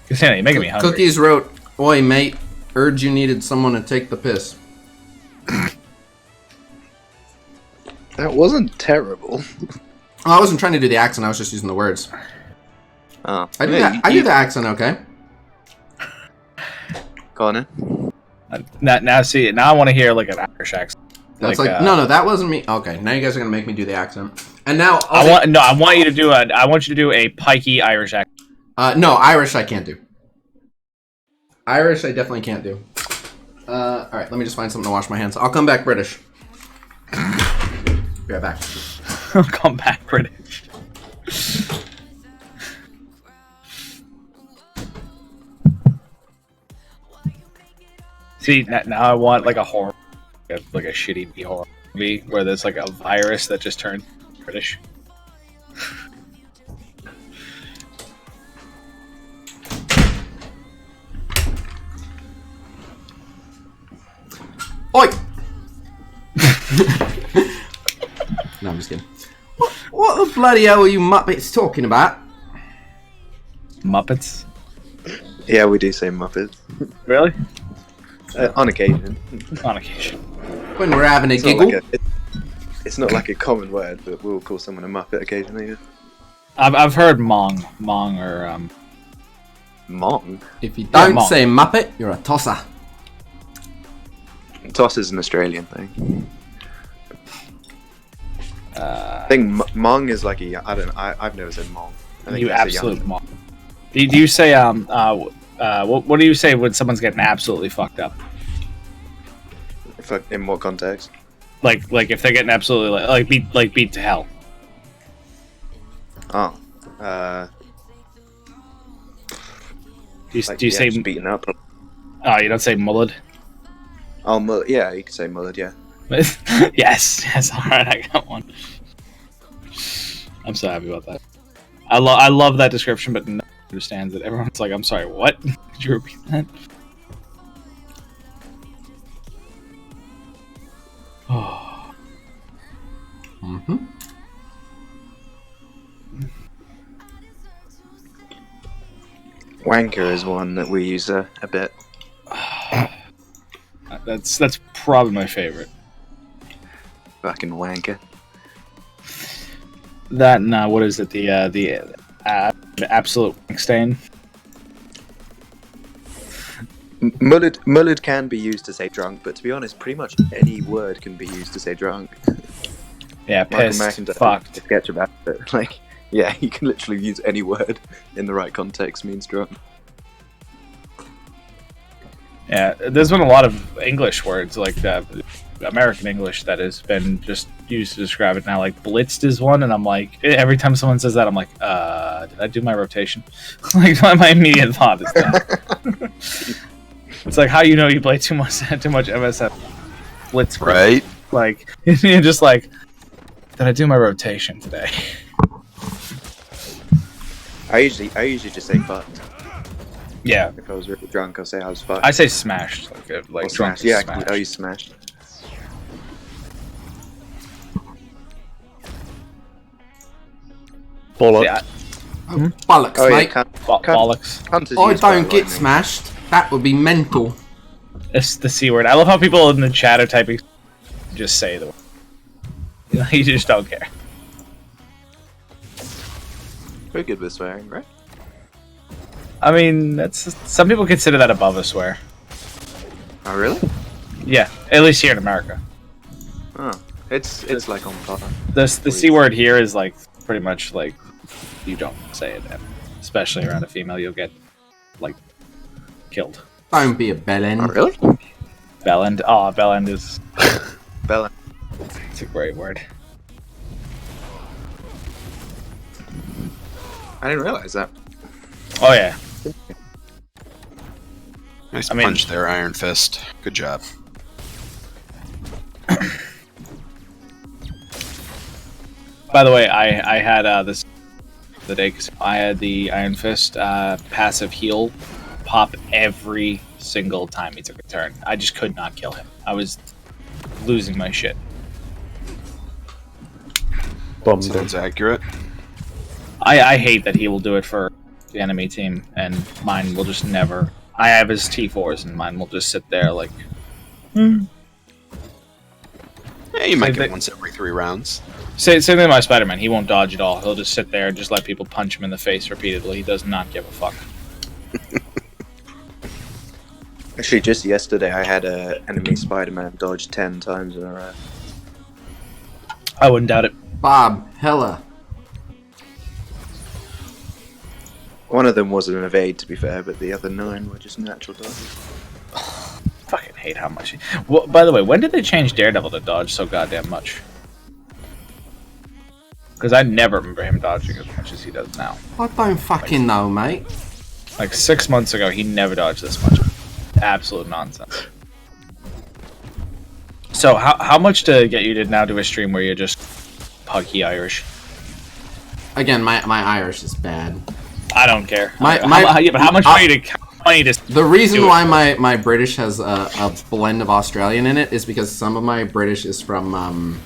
Khasino, you're making me hungry. Cookies wrote Oi, mate. Heard you needed someone to take the piss. That wasn't terrible. Oh, I wasn't trying to do the accent, I was just using the words. Oh. I do the accent okay. Go on in. Now I want to hear like an Irish accent. That's like no, that wasn't me. Okay, now you guys are gonna make me do the accent. And now I want you to do a pikey Irish accent. No, Irish I can't do. Irish I definitely can't do. Alright, let me just find something to wash my hands. I'll come back British. Be right back. I'll come back British. See, now I want like a horror, like a shitty horror movie where there's like a virus that just turned British. Oi! No, I'm just kidding. What the bloody hell are you Muppets talking about? Muppets? Yeah, we do say Muppets. Really? On occasion. On occasion. When we're having a giggle. It's not like a common word, but we'll call someone a Muppet occasionally. I've heard mong or Mong? If you don't say Muppet, you're a tosser. Toss is an Australian thing. I think Mong is like a. I don't know. I've never said Mong. I think you that's absolute Mong. Do you say what do you say when someone's getting absolutely fucked up? In what context? Like if they're getting absolutely beat to hell. Oh. Do you say beaten up? Oh, you don't say mullered? Oh, yeah, you could say mullered, yeah. yes, alright, I got one. I'm so happy about that. I love that description, but no one understands it. Everyone's like, I'm sorry, what? Could you repeat that? Oh. Mm-hmm. Wanker is one that we use a bit. That's probably my favorite. Fucking wanker. That and what is it? The absolute wank stain. Mullered can be used to say drunk, but to be honest, pretty much any word can be used to say drunk. Yeah, pissed, fucked. Sketch about it. Like, yeah, you can literally use any word in the right context means drunk. Yeah, there's been a lot of English words, like American English, that has been just used to describe it now. Like, blitzed is one, and I'm like, every time someone says that, I'm like, did I do my rotation? Like, my immediate thought is that. It's like, how you know you play too much MSF Blitz. Right. Like, you're just like, did I do my rotation today? I usually just say fucked. Yeah. If I was really drunk, I'll say I was fucked. I say smashed. Like drunk. Smashed. Yeah, smashed. I use smashed. Bollocks. Yeah. Bollocks, Oh, yeah, mate. Bollocks. I don't get smashed. That would be mental. It's the C word. I love how people in the chat are typing. Just say the word. You just don't care. We're good with swearing, right? I mean, some people consider that above a swear. Oh, really? Yeah, at least here in America. Oh, it's like on par. The C word here is like pretty much like you don't say it, especially around a female. You'll get like killed. Don't be a bellend. Oh, really? Bellend. Oh, bellend is Bellend. It's a great word. I didn't realize that. Oh yeah. Nice punch there, Iron Fist. Good job. By the way, I had this the day because I had the Iron Fist passive heal pop every single time he took a turn. I just could not kill him. I was losing my shit. Sounds accurate. I hate that he will do it for the enemy team, and mine will just never I have his T4s, and mine will just sit there like. Yeah, you might Same get thing. once every 3 rounds. Same thing with my Spider-Man. He won't dodge at all. He'll just sit there and just let people punch him in the face repeatedly. He does not give a fuck. Actually, just yesterday I had a enemy Spider-Man dodge 10 times in a row. I wouldn't doubt it. Bob, hella. One of them wasn't an evade, to be fair, but the other 9 were just natural dodges. Fucking hate how much. Well, by the way, when did they change Daredevil to dodge so goddamn much? Because I never remember him dodging as much as he does now. I don't fucking know, mate. Like 6 months ago, he never dodged this much. Absolute nonsense. So, how much to get you to now do a stream where you're just puggy Irish? Again, my Irish is bad. I don't care. But how much money to The reason why my British has a blend of Australian in it is because some of my British is from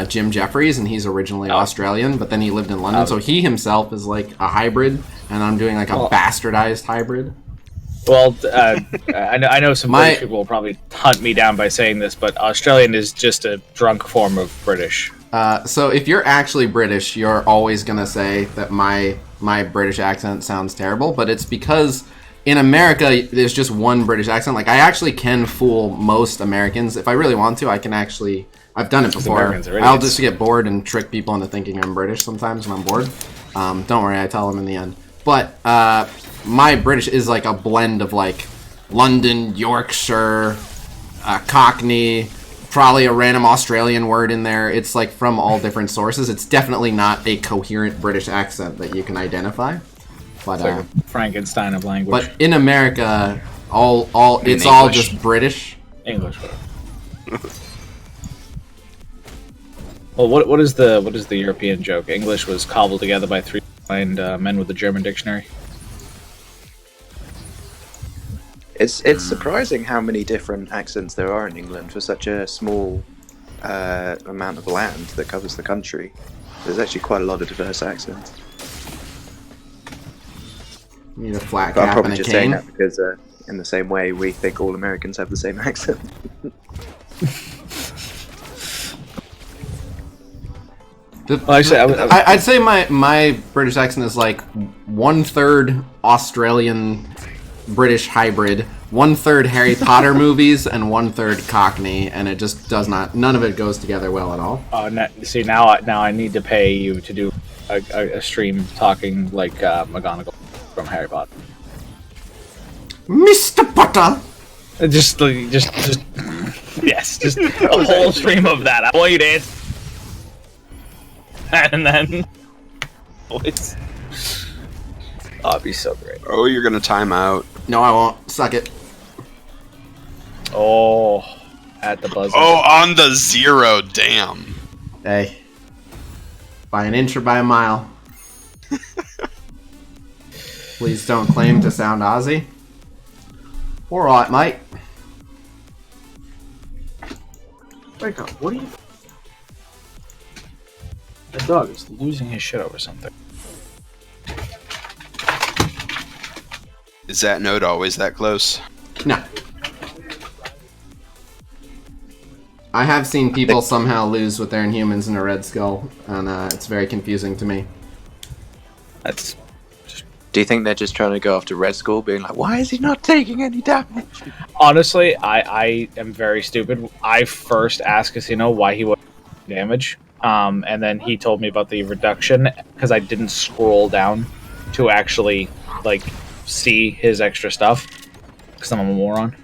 Jim Jeffries, and he's originally Australian, but then he lived in London, so he himself is like a hybrid, and I'm doing like a bastardized hybrid. Well, I know some British people will probably hunt me down by saying this, but Australian is just a drunk form of British. So if you're actually British, you're always gonna say that my British accent sounds terrible, but it's because in America there's just one British accent. Like I actually can fool most Americans if I really want to. I can actually. I've done it before. I'll just get bored and trick people into thinking I'm British sometimes when I'm bored. Don't worry, I tell them in the end. But my British is like a blend of like London, Yorkshire, Cockney, probably a random Australian word in there. It's like from all different sources. It's definitely not a coherent British accent that you can identify. But It's like a Frankenstein of language. But in America, it's all just British. English. Well, what is the European joke? English was cobbled together by 3 blind men with a German dictionary. It's surprising how many different accents there are in England for such a small amount of land that covers the country. There's actually quite a lot of diverse accents. You need a flat But I'm cap probably and a just cane. saying that because in the same way we think all Americans have the same accent. I'd say my British accent is like 1/3 Australian British hybrid, 1/3 Harry Potter movies, and 1/3 Cockney, and it just does not. None of it goes together well at all. See, now I need to pay you to do a stream talking like McGonagall from Harry Potter. Mr. Potter. Just yes, just a whole stream of that. I want you to answer. And then it's it'd be so great. Oh, you're gonna time out. No, I won't. Suck it. Oh, at the buzzer. Oh, on the 0, damn. Hey, by an inch or by a mile. Please don't claim to sound Aussie. Alright, mate. Wake up, what are you... The dog is losing his shit over something. Is that node always that close? No. I have seen people somehow lose with their Inhumans in a Red Skull, and it's very confusing to me. That's... Do you think they're just trying to go after Red Skull, being like, why is he not taking any damage? Honestly, I am very stupid. I first asked Khasino why he was damage, and then he told me about the reduction, because I didn't scroll down to actually, like, see his extra stuff, because I'm a moron.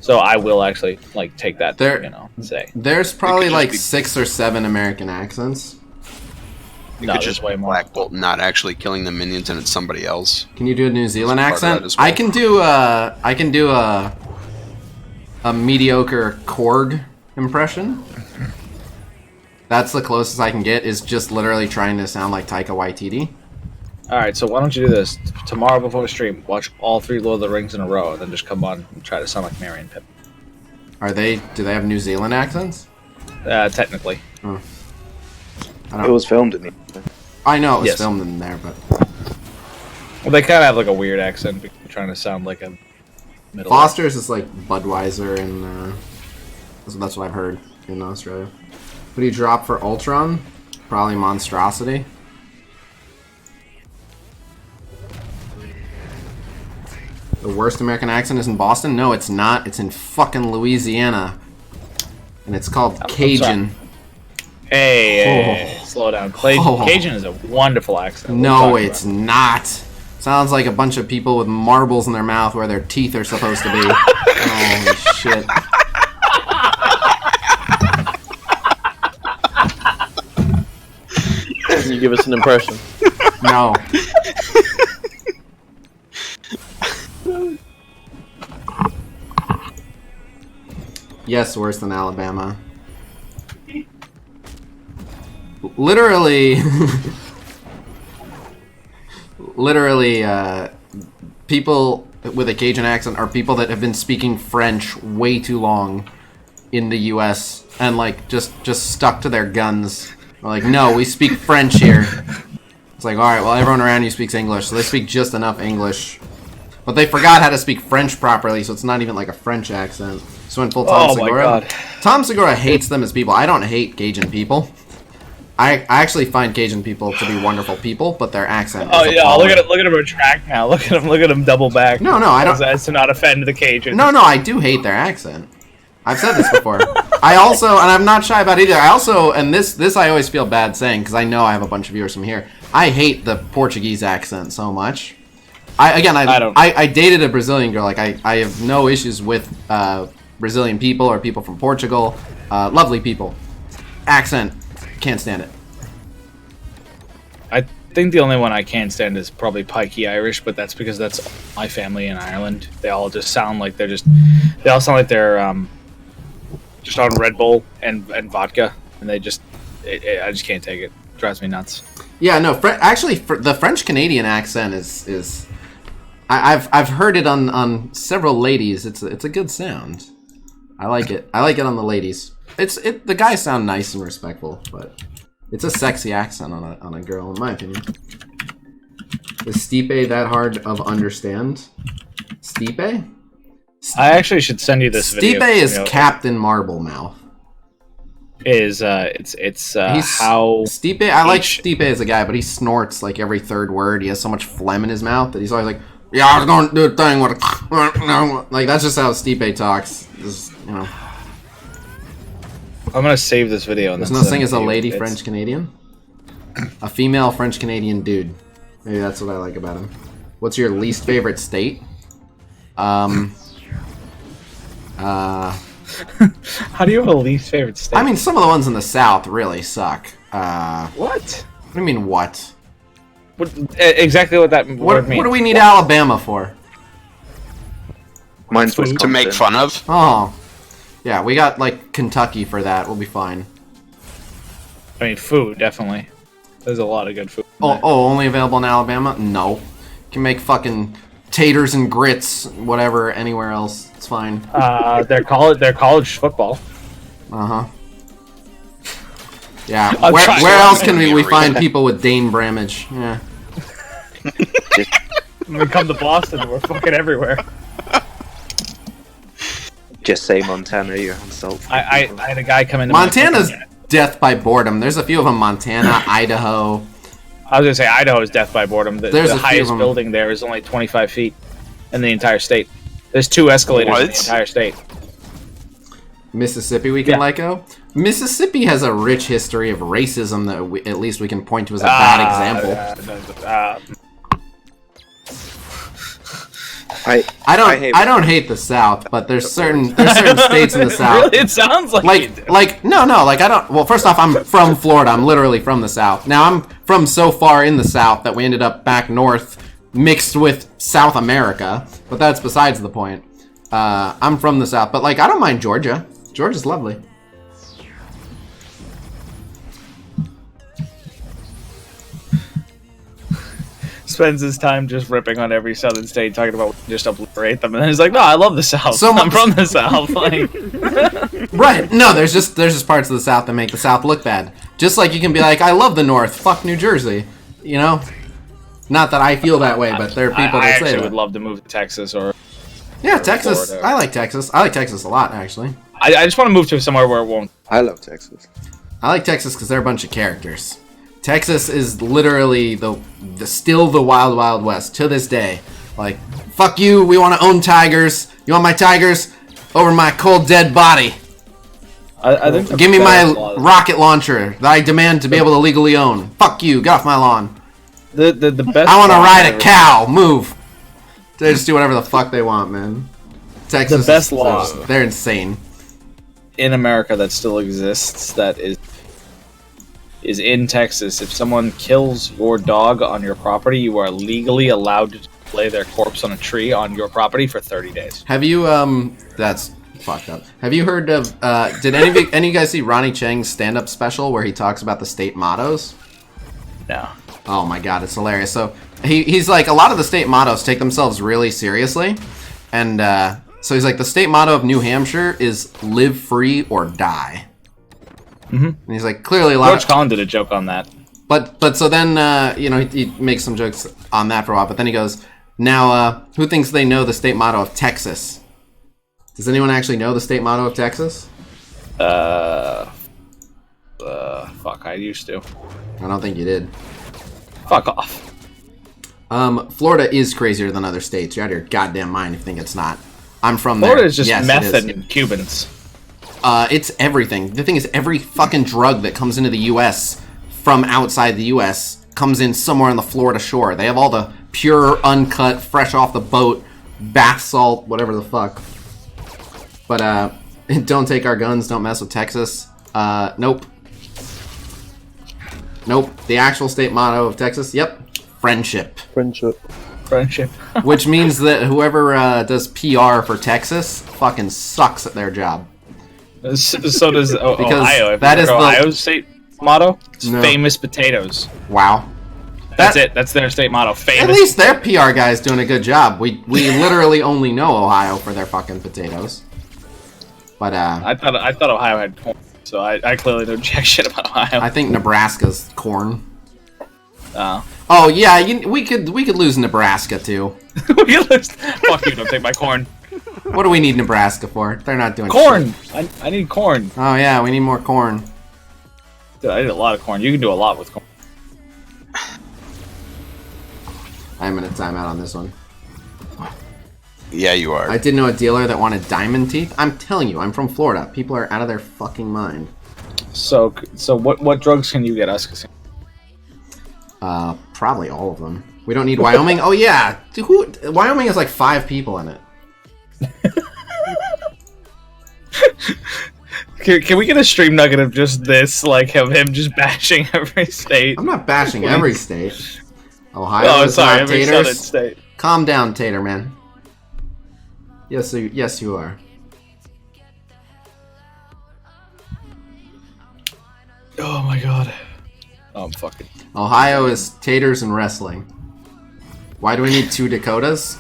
So I will actually, like, take that, say. There's probably like 6 or 7 American accents. It No, could there's just way be more. Black Bolt not actually killing the minions and it's somebody else. Can you do a New Zealand Part of that accent? as well. I can do a mediocre Korg impression. That's the closest I can get, is just literally trying to sound like Taika Waititi. Alright, so why don't you do this? Tomorrow before the stream, watch all 3 Lord of the Rings in a row, and then just come on and try to sound like Merry and Pip. Do they have New Zealand accents? Technically. Oh. It was filmed in the... I know it was Yes. filmed in there, but... Well, they kind of have like a weird accent, trying to sound like a middle. Foster's is like Budweiser, and that's what I've heard in Australia. What do you drop for Ultron? Probably Monstrosity. The worst American accent is in Boston? No, it's not. It's in fucking Louisiana. And it's called Cajun. Hey, slow down. Cajun is a wonderful accent. No, it's not. Sounds like a bunch of people with marbles in their mouth where their teeth are supposed to be. Holy shit. Can you give us an impression? No. Yes, worse than Alabama. Literally, people with a Cajun accent are people that have been speaking French way too long in the U.S. and like just stuck to their guns. They're like, no, we speak French here. It's like, all right, well, everyone around you speaks English, so they speak just enough English, but they forgot how to speak French properly, so it's not even like a French accent. So went full Tom Segura. My God. Tom Segura hates them as people. I don't hate Cajun people. I actually find Cajun people to be wonderful people, but their accent. Oh yeah, look at him retract now. Look at him double back. No, I don't. As to not offend the Cajun. No, I do hate their accent. I've said this before. I also, and I'm not shy about it either. I also, and this I always feel bad saying because I know I have a bunch of viewers from here. I hate the Portuguese accent so much. I dated a Brazilian girl. Like I have no issues with Brazilian people or people from Portugal. Lovely people. Accent. Can't stand it. I think the only one I can't stand is probably Pikey Irish, but that's because that's my family in Ireland. They all just sound like they're just on Red Bull and vodka, and I just can't take it. It drives me nuts. Yeah, no. Actually, the French Canadian accent is I've heard it on several ladies. It's a good sound. I like it. I like it on the ladies. The guys sound nice and respectful, but it's a sexy accent on a girl, in my opinion. Is Stipe that hard of understand? Stipe? I actually should send you this video. Stipe is Captain Marblemouth. How Stipe? I like Stipe as a guy, but he snorts like every third word. He has so much phlegm in his mouth that he's always like, "Yeah, I was going to do a thing with a," like that's just how Stipe talks. Just, you know. I'm gonna save this video. There's no thing as a lady French Canadian. A female French Canadian dude. Maybe that's what I like about him. What's your least favorite state? How do you have a least favorite state? I mean, some of the ones in the South really suck. What? What do you mean, what? Exactly what that word means. What do we need Alabama for? Mine's to make fun of. Oh. Yeah, we got, like, Kentucky for that. We'll be fine. I mean, food, definitely. There's a lot of good food. Only available in Alabama? No. You can make fucking taters and grits, whatever, anywhere else. It's fine. They're college football. Uh-huh. Yeah, where else can we find people with Dane Bramage? Yeah. When we come to Boston, we're fucking everywhere. Just say Montana, you're on salt. I had a guy come into Montana's death by boredom. There's a few of them. Montana, Idaho. I was gonna say Idaho is death by boredom. The highest them. building there is only 25 feet in the entire state. There's 2 escalators in the entire state. Mississippi, we can let go. Mississippi has a rich history of racism that at least we can point to as a bad example. I don't hate the South, but there's certain states in the South. Really? It sounds like no, I don't. Well, first off, I'm from Florida. I'm literally from the South. Now I'm from so far in the South that we ended up back north, mixed with South America. But that's besides the point. I'm from the South, but like I don't mind Georgia. Georgia's lovely. Spends his time just ripping on every southern state, talking about just obliterate them, and then he's like, "No, I love the South. So I'm from the South." Like, right? No, there's just parts of the South that make the South look bad. Just like you can be like, "I love the North. Fuck New Jersey," you know. Not that I feel that way, but there are people I that say actually that. would love to move to Texas or. Yeah, or Texas. Florida. I like Texas. I like Texas a lot, actually. I just want to move to somewhere where it won't. I love Texas. I like Texas because they're a bunch of characters. Texas is literally still the wild, wild west to this day. Like, fuck you, we want to own tigers. You want my tigers? Over my cold, dead body. I think Give me my rocket launcher that I demand to be able to legally own. Fuck you, get off my lawn. The best. I want to ride a cow. Move. They just do whatever the fuck they want, man. Texas. The best law. They're insane. In America that still exists that is in Texas. If someone kills your dog on your property, you are legally allowed to lay their corpse on a tree on your property for 30 days. Have you that's fucked up. Have you heard of did any of you guys see Ronnie Chang's stand-up special where he talks about the state mottos? No. Oh my god, it's hilarious. So he's like, a lot of the state mottos take themselves really seriously, and so he's like, the state motto of New Hampshire is live free or die. Mm-hmm. And he's like, clearly a lot George Collin did a joke on that. But so then you know, he makes some jokes on that for a while, but then he goes, now who thinks they know the state motto of Texas? Does anyone actually know the state motto of Texas? Fuck, I used to. I don't think you did. Fuck off. Florida is crazier than other states. You're out of your goddamn mind if you think it's not. I'm from Florida there. is just Yes, meth it is. and Cubans. It's everything. The thing is, every fucking drug that comes into the U.S. from outside the U.S. comes in somewhere on the Florida shore. They have all the pure, uncut, fresh off the boat, bath salt, whatever the fuck. But, don't take our guns, don't mess with Texas. Nope. Nope. The actual state motto of Texas, yep. Friendship. Friendship. Which means that whoever does PR for Texas fucking sucks at their job. So does Because Ohio. that is Ohio's state motto? It's No. famous potatoes. Wow. That's it. That's their state motto. Famous. At least their PR guy's doing a good job. We literally only know Ohio for their fucking potatoes. But I thought Ohio had corn, so I clearly know jack shit about Ohio. I think Nebraska's corn. Oh. Oh yeah, we could lose Nebraska too. We could lose. Fuck you! Don't take my corn. What do we need Nebraska for? They're not doing Corn. shit. I need corn. Oh yeah, we need more corn. Dude, I need a lot of corn. You can do a lot with corn. I'm gonna time out on this one. Yeah, you are. I did know a dealer that wanted diamond teeth. I'm telling you, I'm from Florida. People are out of their fucking mind. So what drugs can you get us, Khasino? Probably all of them. We don't need Wyoming. Oh yeah, Wyoming has like 5 people in it. Can we get a stream nugget of just this, like of him just bashing every state? I'm not bashing every state. Ohio is sorry, not every taters. southern state. Calm down, Tater man. Yes, you are. Oh my god. Oh, I'm fucking. Ohio is taters and wrestling. Why do we need 2 Dakotas?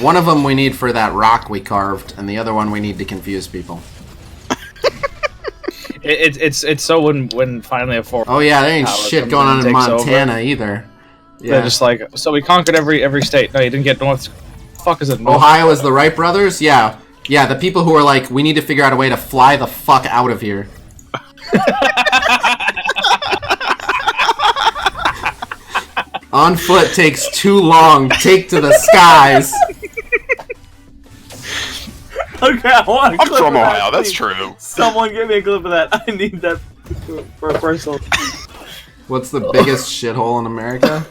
One of them we need for that rock we carved, and the other one we need to confuse people. It's so when finally a 4. Oh yeah, there ain't shit going on in Montana either. Yeah. They're just like, so we conquered every state. No, you didn't get North. Fuck is it? North Ohio is the Wright brothers? Yeah. Yeah, the people who are like, we need to figure out a way to fly the fuck out of here. On foot takes too long. Take to the skies. Okay, I want I'm from Ohio, that's true. Someone give me a clip of that. I need that for a personal. What's the biggest shithole in America?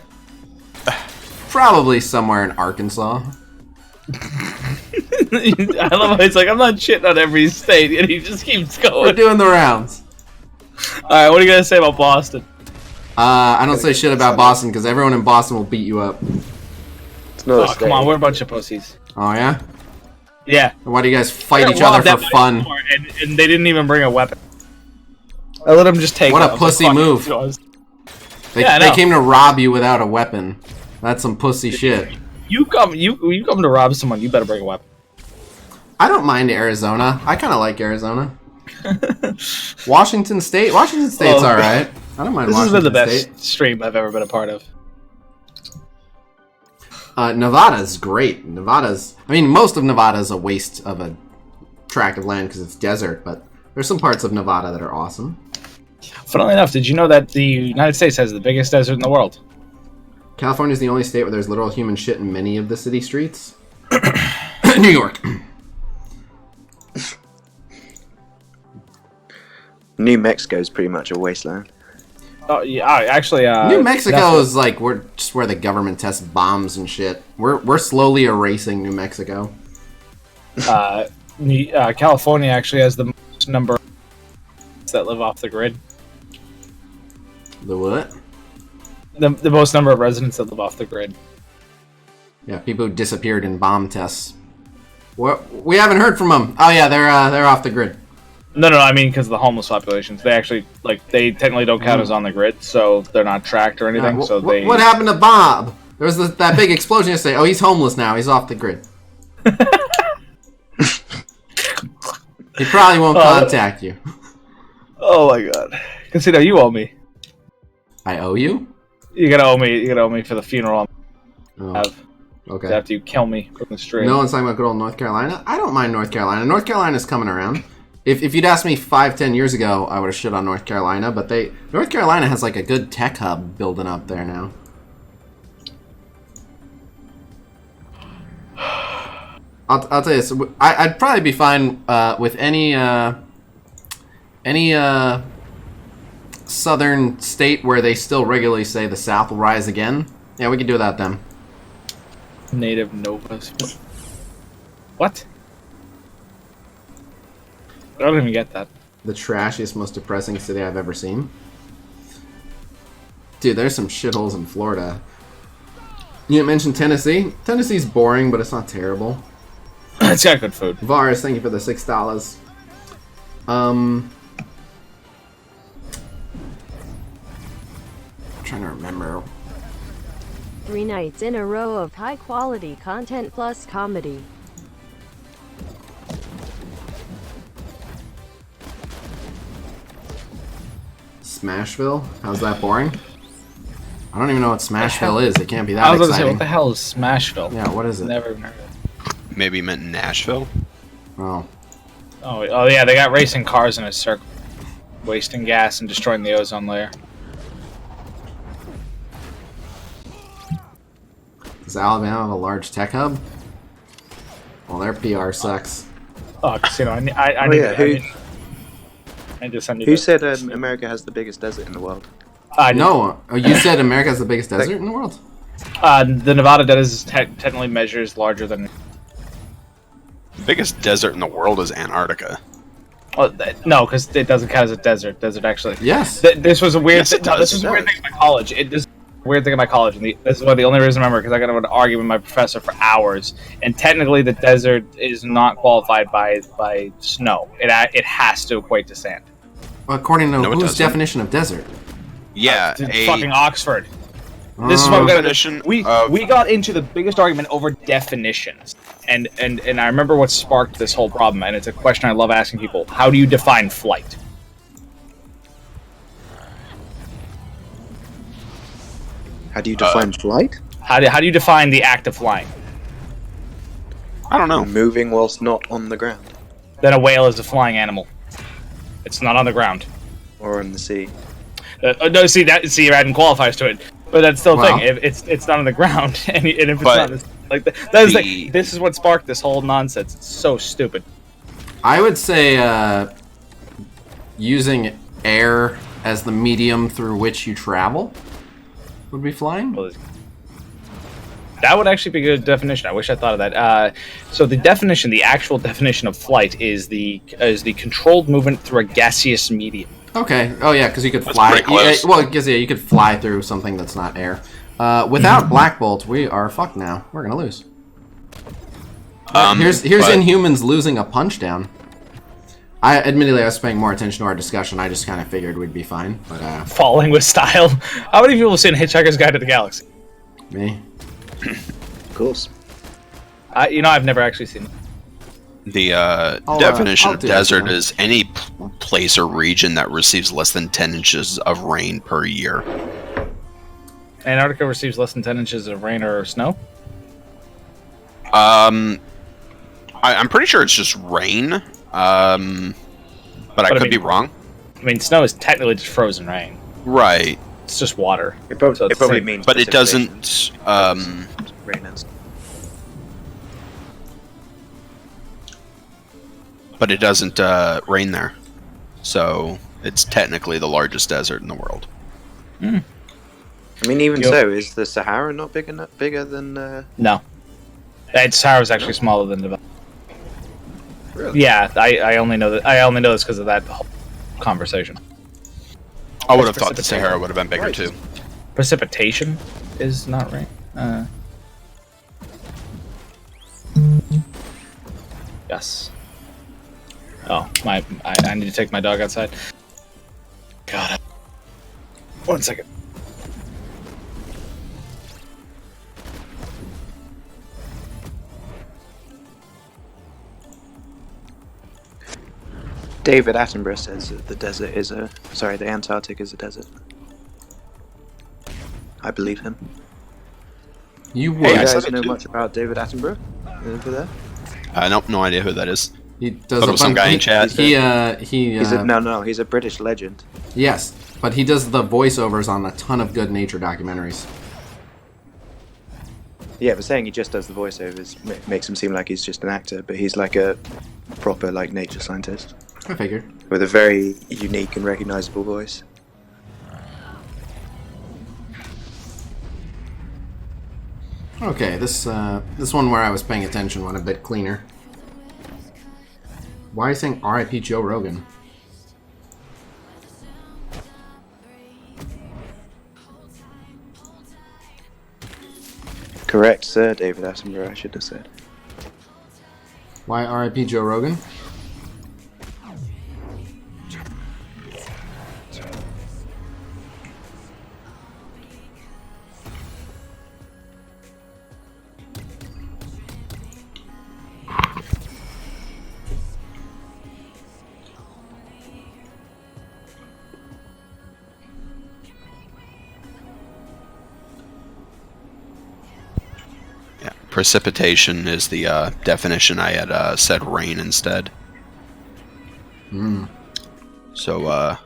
Probably somewhere in Arkansas. I love how he's like, I'm not shitting on every state, and he just keeps going. We're doing the rounds. Alright, what are you gonna say about Boston? I don't say shit about Boston because everyone in Boston will beat you up. Oh, come on, we're a bunch of pussies. Oh yeah? Yeah. Why do you guys fight each other for fun? And they didn't even bring a weapon. I let them just take What it. a pussy move. They came to rob you without a weapon. That's some pussy shit. You come to rob someone, you better bring a weapon. I don't mind Arizona. I kind of like Arizona. Washington State's alright. I don't mind This Washington has been the best State. stream I've ever been a part of. Nevada's great. I mean, most of Nevada's a waste of a tract of land because it's desert, but there's some parts of Nevada that are awesome. Funnily enough, did you know that the United States has the biggest desert in the world? California is the only state where there's literal human shit in many of the city streets. New York. New Mexico is pretty much a wasteland. Oh yeah, actually, New Mexico is like just where the government tests bombs and shit. We're slowly erasing New Mexico. California actually has the most number of that live off the grid. The what? The most number of residents that live off the grid. Yeah, people who disappeared in bomb tests. We haven't heard from them. Oh yeah, they're off the grid. No, I mean because of the homeless populations. They actually they technically don't count as on the grid, so they're not tracked or anything. What happened to Bob? There was that big explosion yesterday. Oh, he's homeless now. He's off the grid. He probably won't contact you. Oh my god, Khasino, you owe me. I owe you? You gotta owe me for the funeral. Okay. After you kill me from the stream. No one's talking about good old North Carolina. I don't mind North Carolina. North Carolina's coming around. If you'd asked me 5-10 years ago, I would have shit on North Carolina. But North Carolina has like a good tech hub building up there now. I'll tell you this. I'd probably be fine with any southern state where they still regularly say the South will rise again. Yeah, we could do that then. Native Novas. What? I don't even get that. The trashiest, most depressing city I've ever seen. Dude, there's some shitholes in Florida. You mentioned Tennessee. Tennessee's boring, but it's not terrible. It's got good food. Vars, thank you for the $6. I'm trying to remember. 3 nights in a row of high-quality content plus comedy. Smashville? How's that boring? I don't even know what Smashville is. It can't be that exciting. I was going to say, what the hell is Smashville? Yeah, what is it? Never even heard of it. Maybe you meant Nashville? Oh. Oh yeah, they got racing cars in a circle. Wasting gas and destroying the ozone layer. Does Alabama have a large tech hub? Well, their PR sucks. Oh, Khasino, Who said America has the biggest desert in the world? No, you said America has the biggest desert in the world? The Nevada desert technically measures larger than... The biggest desert in the world is Antarctica. Well, no, because it doesn't count as a desert. Desert actually. Yes. This was a weird. Yes, This was a weird thing in my college. This is a weird thing in my college, and this is why the only reason I remember because I got into an argument with my professor for hours. And technically, the desert is not qualified by snow. It has to equate to sand. Well, according to whose definition of desert? Yeah, fucking Oxford. This is what we got into the biggest argument over definitions, and I remember what sparked this whole problem, and it's a question I love asking people: how do you define flight? How do you define flight? How do you define the act of flying? I don't know. Moving whilst not on the ground. Then a whale is a flying animal. It's not on the ground. Or in the sea. No, see you're adding qualifiers to it, but that's still a thing. If it's not on the ground, and if it's not like that is like this is what sparked this whole nonsense. It's so stupid. I would say using air as the medium through which you travel would be flying. Well, that would actually be a good definition. I wish I thought of that. So the actual definition of flight is the controlled movement through a gaseous medium. Okay. Oh yeah, because you could fly. Well, because you could fly through something that's not air. Without Black Bolt, we are fucked now. We're gonna lose. Here's Inhumans losing a punch down. Admittedly, I was paying more attention to our discussion. I just kind of figured we'd be fine. But falling with style. How many people have seen Hitchhiker's Guide to the Galaxy? Me. Of course. I've never actually seen it. The definition of desert is any place or region that receives less than 10 inches of rain per year. Antarctica receives less than 10 inches of rain or snow? I'm pretty sure it's just rain. But I could be wrong. I mean, snow is technically just frozen rain. Right. It's just water. It probably means. But it doesn't. Rain and But it doesn't rain there, so it's technically the largest desert in the world. Mm. I mean, even so, is the Sahara not bigger than? No, Sahara is actually smaller than the. Really? Yeah, I only know that. I only know this because of that whole conversation. I would have thought the Sahara would have been bigger too. Precipitation is not rain. Yes. Oh, I need to take my dog outside. God. 1 second. David Attenborough says that the Antarctic is a desert. I believe him. You Hey, would. you guys know much about David Attenborough over there? No idea who that is. He does Thought it was some guy in chat. He's a British legend. Yes, but he does the voiceovers on a ton of good nature documentaries. Yeah, but saying he just does the voiceovers makes him seem like he's just an actor, but he's like a proper nature scientist. I figured. With a very unique and recognizable voice. Okay, this one where I was paying attention went a bit cleaner. Why are you saying R.I.P. Joe Rogan? Correct, Sir David Attenborough, I should have said. Why R.I.P. Joe Rogan? Precipitation is the definition. I had said rain instead. So,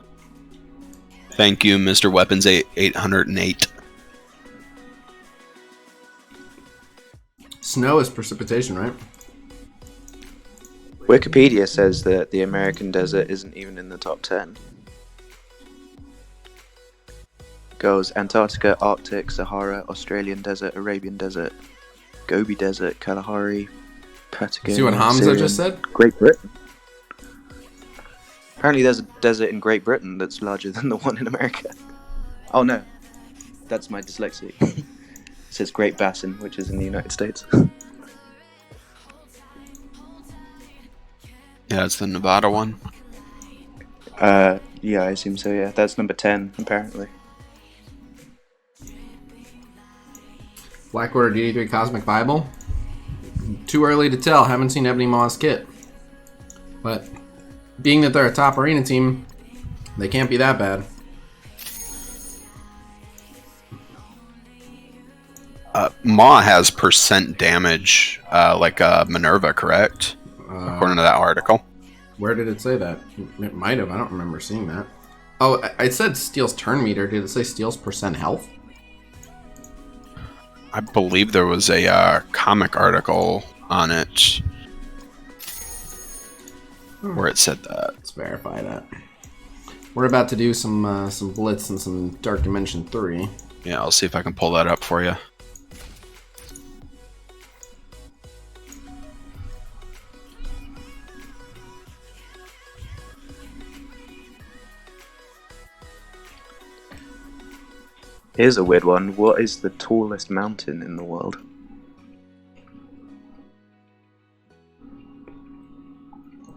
thank you, Mr. Weapons 808. Snow is precipitation, right? Wikipedia says that the American desert isn't even in the top 10. Goes Antarctica, Arctic, Sahara, Australian desert, Arabian desert, Gobi Desert, Kalahari, Patagonia. See what Hamza Syrian, just said? Great Britain. Apparently there's a desert in Great Britain that's larger than the one in America. Oh no, that's my dyslexia. It says Great Basin, which is in the United States. Yeah, it's the Nevada one. Yeah, I assume so, yeah. That's number 10, apparently. Blackwater DD3 Cosmic Bible? Too early to tell. Haven't seen Ebony Maw's kit. But being that they're a top arena team, they can't be that bad. Maw has percent damage, like Minerva, correct? According to that article. Where did it say that? It might have. I don't remember seeing that. Oh, it said Steel's turn meter. Did it say Steel's percent health? I believe there was a comic article on it where it said that. Let's verify that. We're about to do some Blitz and some Dark Dimension 3. Yeah, I'll see if I can pull that up for you. Here's a weird one. What is the tallest mountain in the world?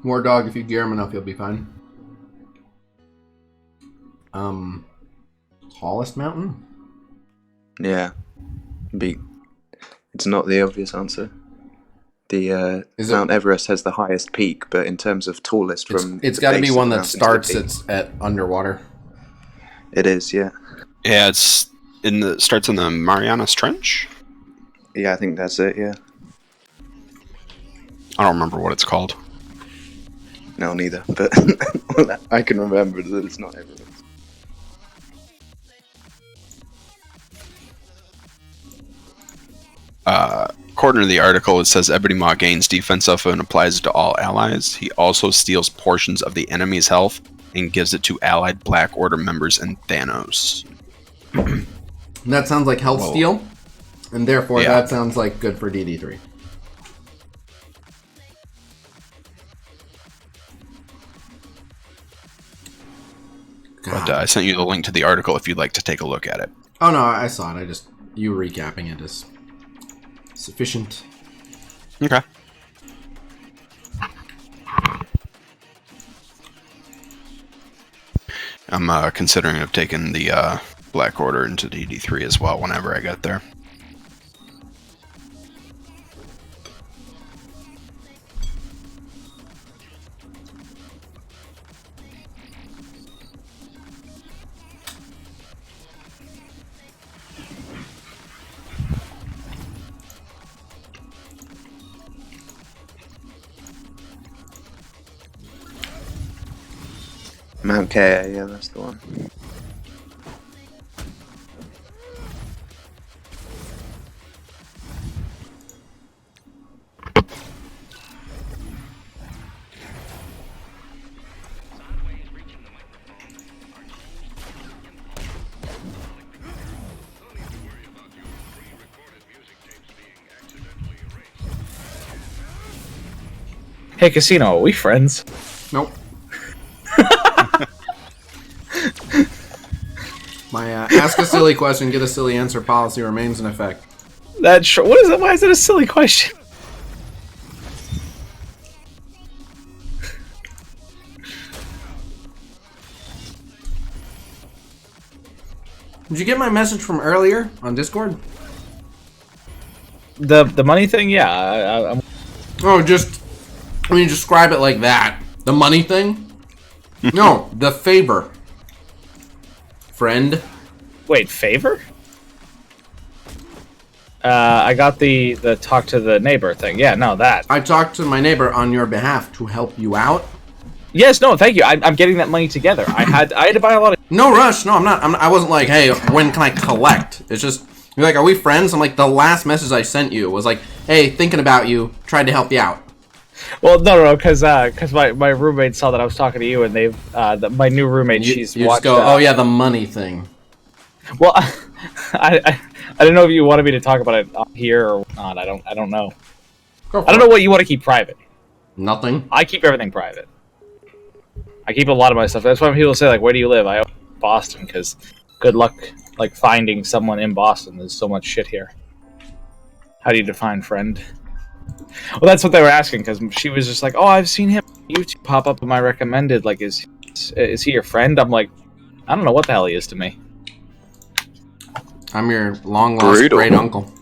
War Dog, if you gear him enough, you'll be fine. Tallest mountain? Yeah. It's not the obvious answer. The Mount Everest has the highest peak, but in terms of tallest from... It's got to be one that starts at underwater. It is, yeah. Yeah, starts in the Marianas Trench? Yeah, I think that's it, yeah. I don't remember what it's called. No, neither. But I can remember that it's not everyone's. According to the article, it says Ebony Maw gains defense up and applies it to all allies. He also steals portions of the enemy's health and gives it to allied Black Order members and Thanos. That sounds like health Whoa. steal, and therefore Yeah. that sounds like good for DD3. But I sent you the link to the article if you'd like to take a look at it. Oh no, I saw it. You recapping it is sufficient. Okay. I'm considering of taking the Black Order into DD3 as well whenever I get there. Mount Kea, yeah, that's the one. Hey, Khasino, are we friends? Nope. My ask a silly question, get a silly answer policy remains in effect. What is that? Why is that a silly question? Did you get my message from earlier on Discord? The money thing, yeah. I'm... Oh, just when you describe it like that, the money thing. No, the favor. Friend. Wait, favor? I got the talk to the neighbor thing. Yeah, no, that. I talked to my neighbor on your behalf to help you out. Yes, no, thank you. I'm getting that money together. I had to buy a lot of. No rush. No, I'm not. I wasn't like, hey, when can I collect? It's just you're like, are we friends? I'm like, the last message I sent you was like, hey, thinking about you, tried to help you out. Well, no, because my roommate saw that I was talking to you, and they've my new roommate. You She's just watched. go, oh yeah, the money thing. Well, I don't know if you wanted me to talk about it here or not. I don't know. I don't know what you want to keep private. Nothing. I keep everything private. I keep a lot of my stuff. That's why people say, like, where do you live? I live in Boston, because good luck, like, finding someone in Boston. There's so much shit here. How do you define friend? Well, that's what they were asking, because she was just like, oh, I've seen him on YouTube pop up in my recommended. Like, is he your friend? I'm like, I don't know what the hell he is to me. I'm your long-lost great uncle.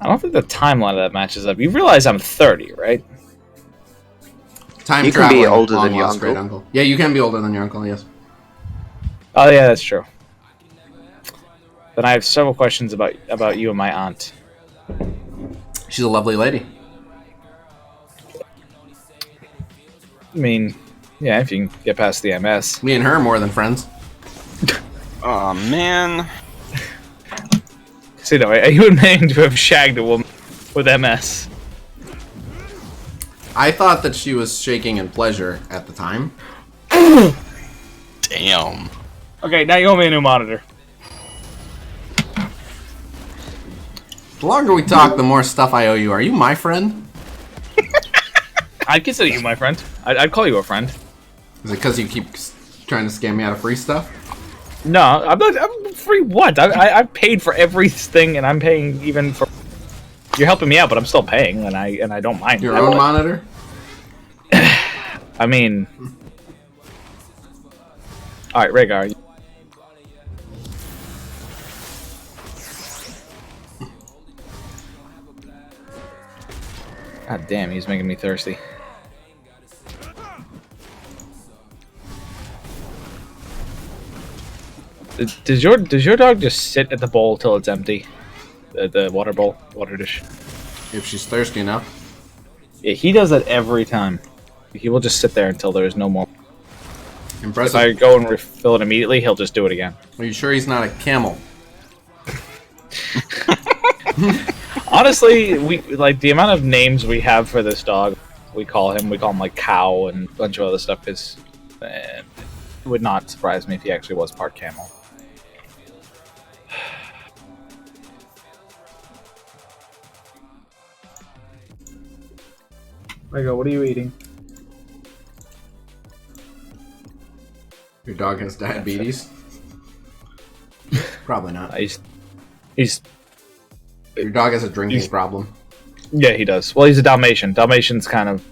I don't think the timeline of that matches up. You realize I'm 30, right? Time You can be older than your great uncle. Yeah, you can be older than your uncle, yes. Oh, yeah, that's true. Then I have several questions about you and my aunt. She's a lovely lady. I mean, yeah, if you can get past the MS. Me and her are more than friends. Oh man. See, no, are you admitting to have shagged a woman with MS? I thought that she was shaking in pleasure at the time. Damn. Okay, now you owe me a new monitor. The longer we talk, the more stuff I owe you. Are you my friend? I'd consider you my friend. I'd call you a friend. Is it because you keep trying to scam me out of free stuff? No, I'm not. I'm free. What? I've paid for everything, and I'm paying even for. You're helping me out, but I'm still paying, and I don't mind. Your own monitor? I mean, all right, Rhaegar. God damn, he's making me thirsty. Does your dog just sit at the bowl till it's empty? The water bowl, water dish. If she's thirsty enough. Yeah, he does that every time. He will just sit there until there is no more. Impressive. If I go and refill it immediately, he'll just do it again. Are you sure he's not a camel? Honestly, we like the amount of names we have for this dog. We call him like cow and a bunch of other stuff. It would not surprise me if he actually was part camel. Lego, what are you eating? Your dog has diabetes? Probably not. He's Your dog has a drinking problem. Yeah, he does. Well, he's a Dalmatian. Dalmatians kind of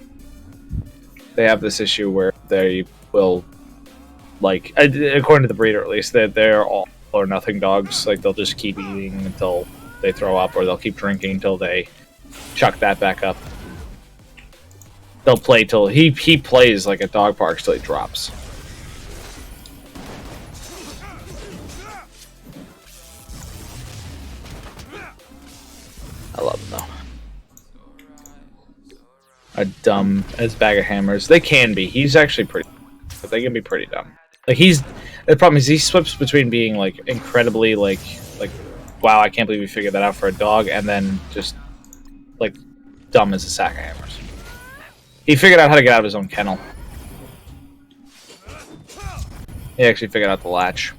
they have this issue where they will, like, according to the breeder at least, that they're all or nothing dogs. Like they'll just keep eating until they throw up, or they'll keep drinking until they chuck that back up. They'll play till he plays like at dog parks till he drops. I love them though. Are dumb as bag of hammers. They can be. He's actually pretty, but they can be pretty dumb. Like the problem is he slips between being like incredibly like wow, I can't believe you figured that out for a dog, and then just like dumb as a sack of hammers. He figured out how to get out of his own kennel. He actually figured out the latch.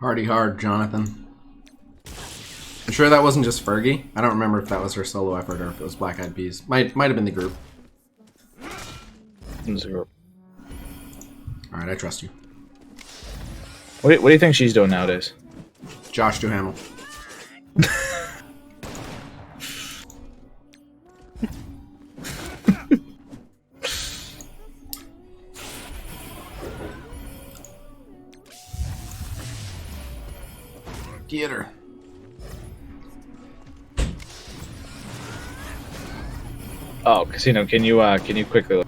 Hardy hard, Jonathan. I'm sure that wasn't just Fergie. I don't remember if that was her solo effort or if it was Black Eyed Peas. Might have been the group. It was a group. Alright, I trust you. What do you think she's doing nowadays? Josh Duhamel. Get her. Oh, Khasino, can you quickly look?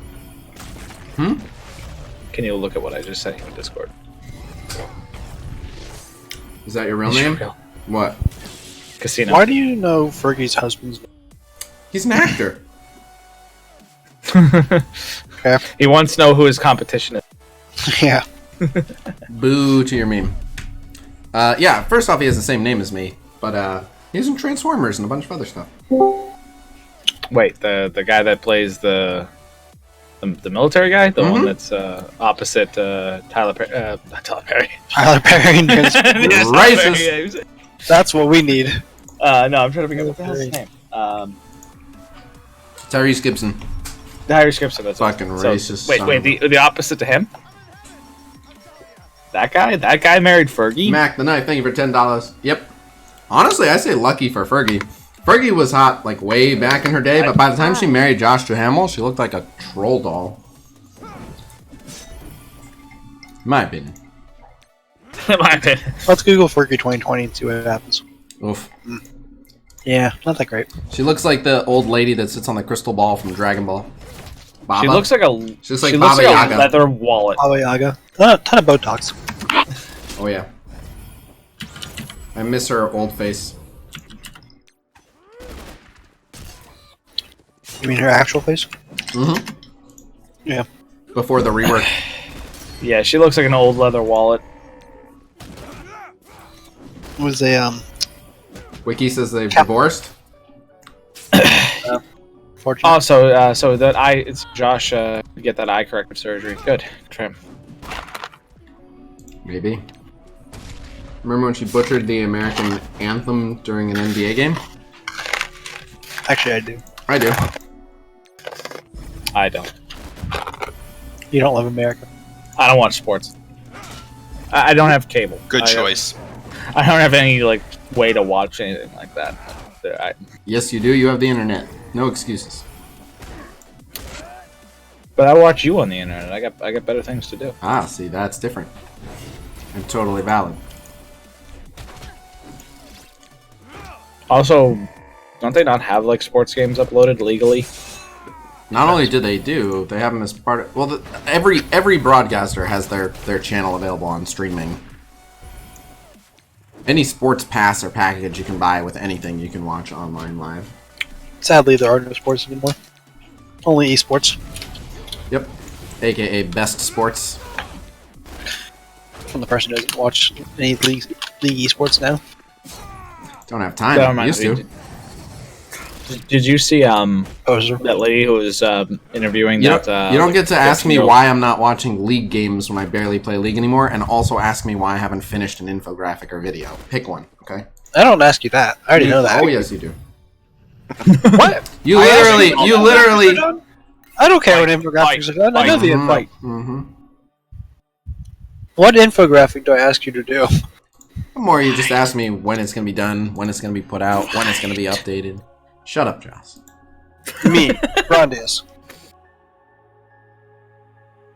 Hmm? Can you look at what I just sent you in Discord? Is that your real name? What? Khasino. Why do you know Fergie's husband's name? He's an actor. Okay. He wants to know who his competition is. Yeah. Boo to your meme. Yeah, first off, he has the same name as me, but he's in Transformers and a bunch of other stuff. Wait, the guy that plays the military guy, the one that's opposite Tyler Perry. Not Tyler Perry. Tyler Perry and Racist. That's what we need. No, I'm trying to figure out what the hell's his name. Tyrese Gibson. Tyrese Gibson. That's fucking racist. Wait, the opposite to him. That guy married Fergie. Mac the Knife, thank you for $10. Yep. Honestly, I say lucky for Fergie. Fergie was hot like way back in her day, but by the time she married Josh Duhamel, she looked like a troll doll. In my opinion. In my opinion. Let's Google Fergie 2020 and see what happens. Oof. Yeah, not that great. She looks like the old lady that sits on the crystal ball from Dragon Ball. Baba? She looks like Baba Yaga. a leather wallet. Baba Yaga. A ton of Botox. Oh yeah. I miss her old face. You mean her actual face? Mm-hmm. Yeah. Before the rework. Yeah, she looks like an old leather wallet. It was a Wiki says they've divorced. Fortunate. Oh, so that it's Josh get that eye corrective surgery. Good for him. Maybe. Remember when she butchered the American anthem during an NBA game? Actually, I do. I do. I don't. You don't love America. I don't watch sports. I don't have cable. Good choice. I don't have any way to watch anything like that. Yes, you do. You have the internet. No excuses. But I watch you on the internet. I got better things to do. Ah, see, that's different. And totally valid. Also, don't they not have sports games uploaded legally? Not only do they they have them as part of... Well, every broadcaster has their channel available on streaming. Any sports pass or package you can buy with anything you can watch online live. Sadly, there are no sports anymore. Only esports. Yep. AKA best sports. From the person who doesn't watch any league esports now. Don't have time. I used to. Did you see that lady who was interviewing you that? You don't get to ask me why I'm not watching League games when I barely play League anymore, and also ask me why I haven't finished an infographic or video. Pick one, okay? I don't ask you that. I already know that. Oh yes, you do. What? You literally. I don't care what infographics are done. I know the info. Mm-hmm. What infographic do I ask you to do? Or you just ask me when it's gonna be done, when it's gonna be put out, when it's gonna be updated. Shut up, Joss. Me, Rondius.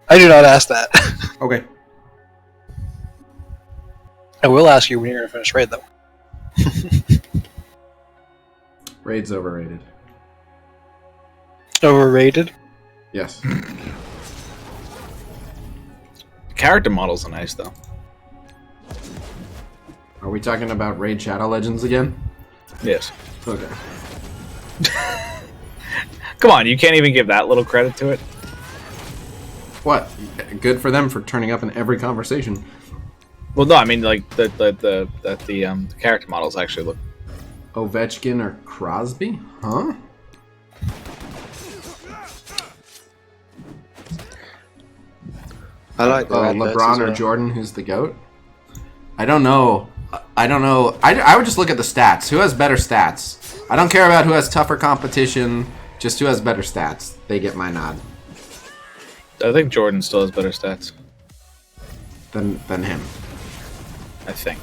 I do not ask that. Okay. I will ask you when you're gonna finish raid, though. Raid's overrated. Overrated? Yes. Character models are nice, though. Are we talking about Raid Shadow Legends again? Yes. Okay. Come on, you can't even give that little credit to it. What? Good for them for turning up in every conversation. Well, no, I mean like the character models actually look. Ovechkin or Crosby? Huh? I like the LeBron or Jordan, who's the GOAT? I don't know. I would just look at the stats. Who has better stats? I don't care about who has tougher competition. Just who has better stats. They get my nod. I think Jordan still has better stats than him. I think.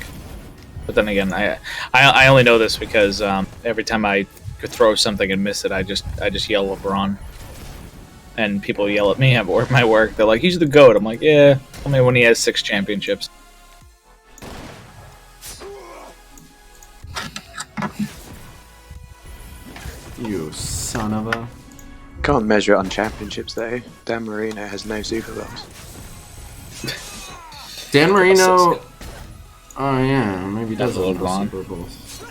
But then again, I only know this because every time I could throw something and miss it, I just yell LeBron. And people yell at me at my work. They're like, "He's the GOAT." I'm like, "Yeah, tell me when he has 6 championships." You son of a... Can't measure it on championships though. Dan Marino has no Super Bowls. Dan Marino... Oh yeah, maybe he does a have little Super Bowls.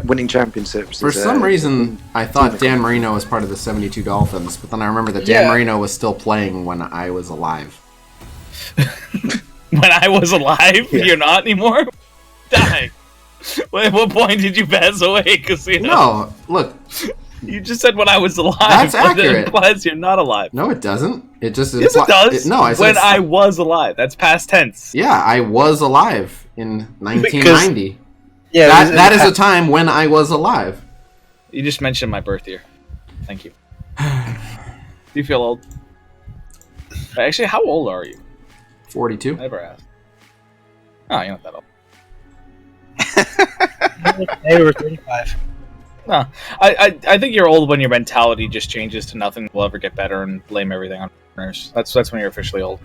Winning championships. For some reason, I thought Dan Marino was part of the 72 Dolphins, but then I remember that Dan Marino was still playing when I was alive. When I was alive? Yeah. You're not anymore? Dang. At what point did you pass away, Khasino? No, look. You just said when I was alive. That's accurate. It implies you're not alive. No, it doesn't. It just yes, it does. No, I said when I was alive. That's past tense. Yeah, I was alive in 1990. Because, yeah, that is a time when I was alive. You just mentioned my birth year. Thank you. Do you feel old? Actually, how old are you? 42. I never asked. Oh, you're not that old. They were 35. No, I think you're old when your mentality just changes to nothing will ever get better and blame everything on partners. That's when you're officially old.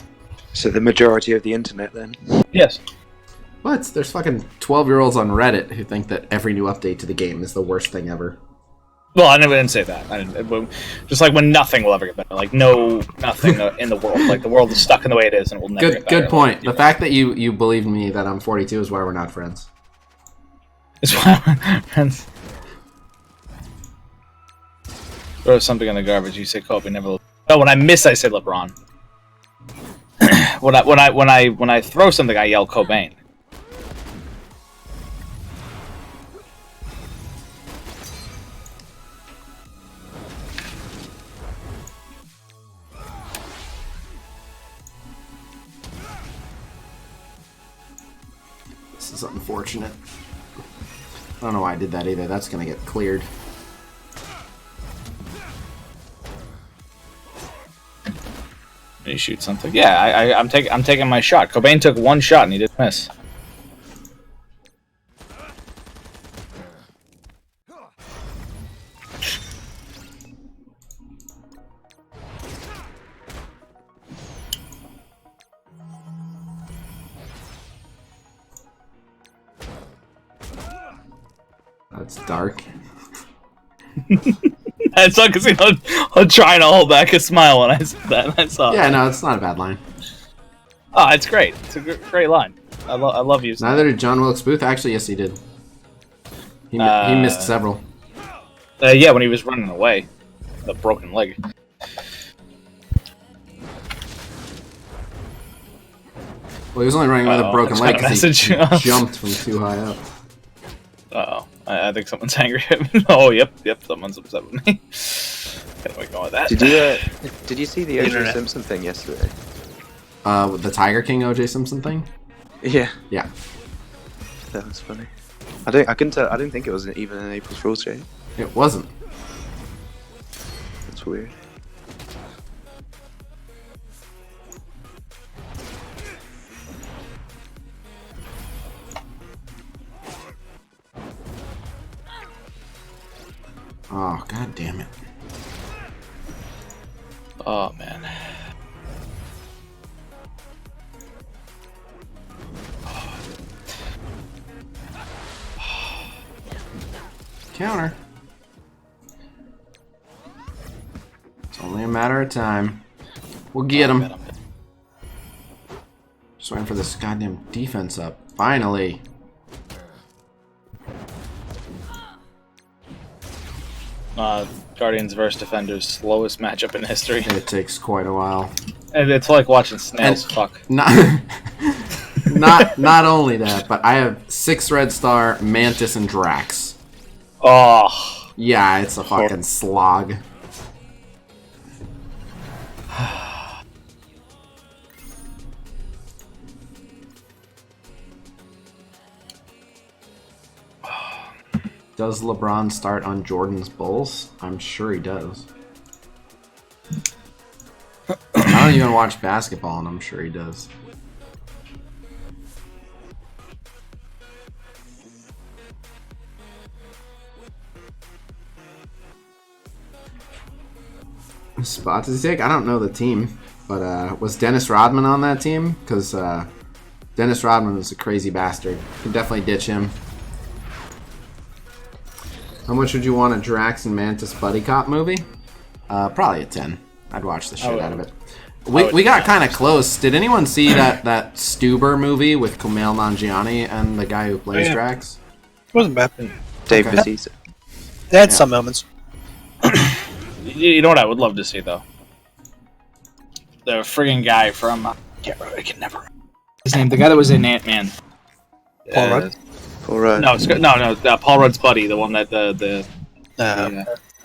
So the majority of the internet then? Yes. What? There's fucking 12-year-olds on Reddit who think that every new update to the game is the worst thing ever. Well, I didn't say that. Just like when nothing will ever get better. Like nothing in the world. Like the world is stuck in the way it is and it will never get better. Good point. The fact that you believe me that I'm 42 is why we're not friends. It's why we're not friends. Throw something in the garbage. You say Kobe, never. Oh, when I miss, I say LeBron. when I throw something, I yell Cobain. This is unfortunate. I don't know why I did that either. That's gonna get cleared. You shoot something. Yeah, I'm taking my shot. Cobain took one shot and he didn't miss. That's dark. That's not because I'm trying to hold back a smile when I said that. I saw. Yeah, no, it's not a bad line. Oh, it's great. It's a great line. I love using. Neither did John Wilkes Booth. Actually, yes, he did. He missed several. Yeah, when he was running away. The broken leg. Well, he was only running with a broken leg because he message. jumped from too high up. Uh-oh. I think someone's angry at me. Oh, yep, someone's upset with me. Can we go with that? Did you see the O.J. Simpson thing yesterday? The Tiger King O.J. Simpson thing? Yeah. Yeah. That was funny. I couldn't tell. I didn't think it was even an April Fool's joke. It wasn't. That's weird. Oh, god damn it. Oh, man. Counter. It's only a matter of time. We'll get him. Just waiting for this goddamn defense up. Finally. Guardians vs. Defenders, slowest matchup in history. It takes quite a while. And it's like watching snails fuck. Not only that, but I have 6 Red Star, Mantis, and Drax. Oh. Yeah, it's a fucking slog. Does LeBron start on Jordan's Bulls? I'm sure he does. I don't even watch basketball, and I'm sure he does. Spot does he take? I don't know the team, but was Dennis Rodman on that team? Because Dennis Rodman was a crazy bastard. Could definitely ditch him. How much would you want a Drax and Mantis buddy cop movie? Probably a 10. I'd watch the shit out of it. We got kind of close. Did anyone see that Stuber movie with Kumail Nanjiani and the guy who plays Drax? It wasn't bad. Dave Bautista. They had some moments. You know what I would love to see, though? The friggin' guy from... I can never remember his name. The guy that was in Ant-Man. Paul Rudd? Paul Rudd. No, Paul Rudd's buddy, the one that I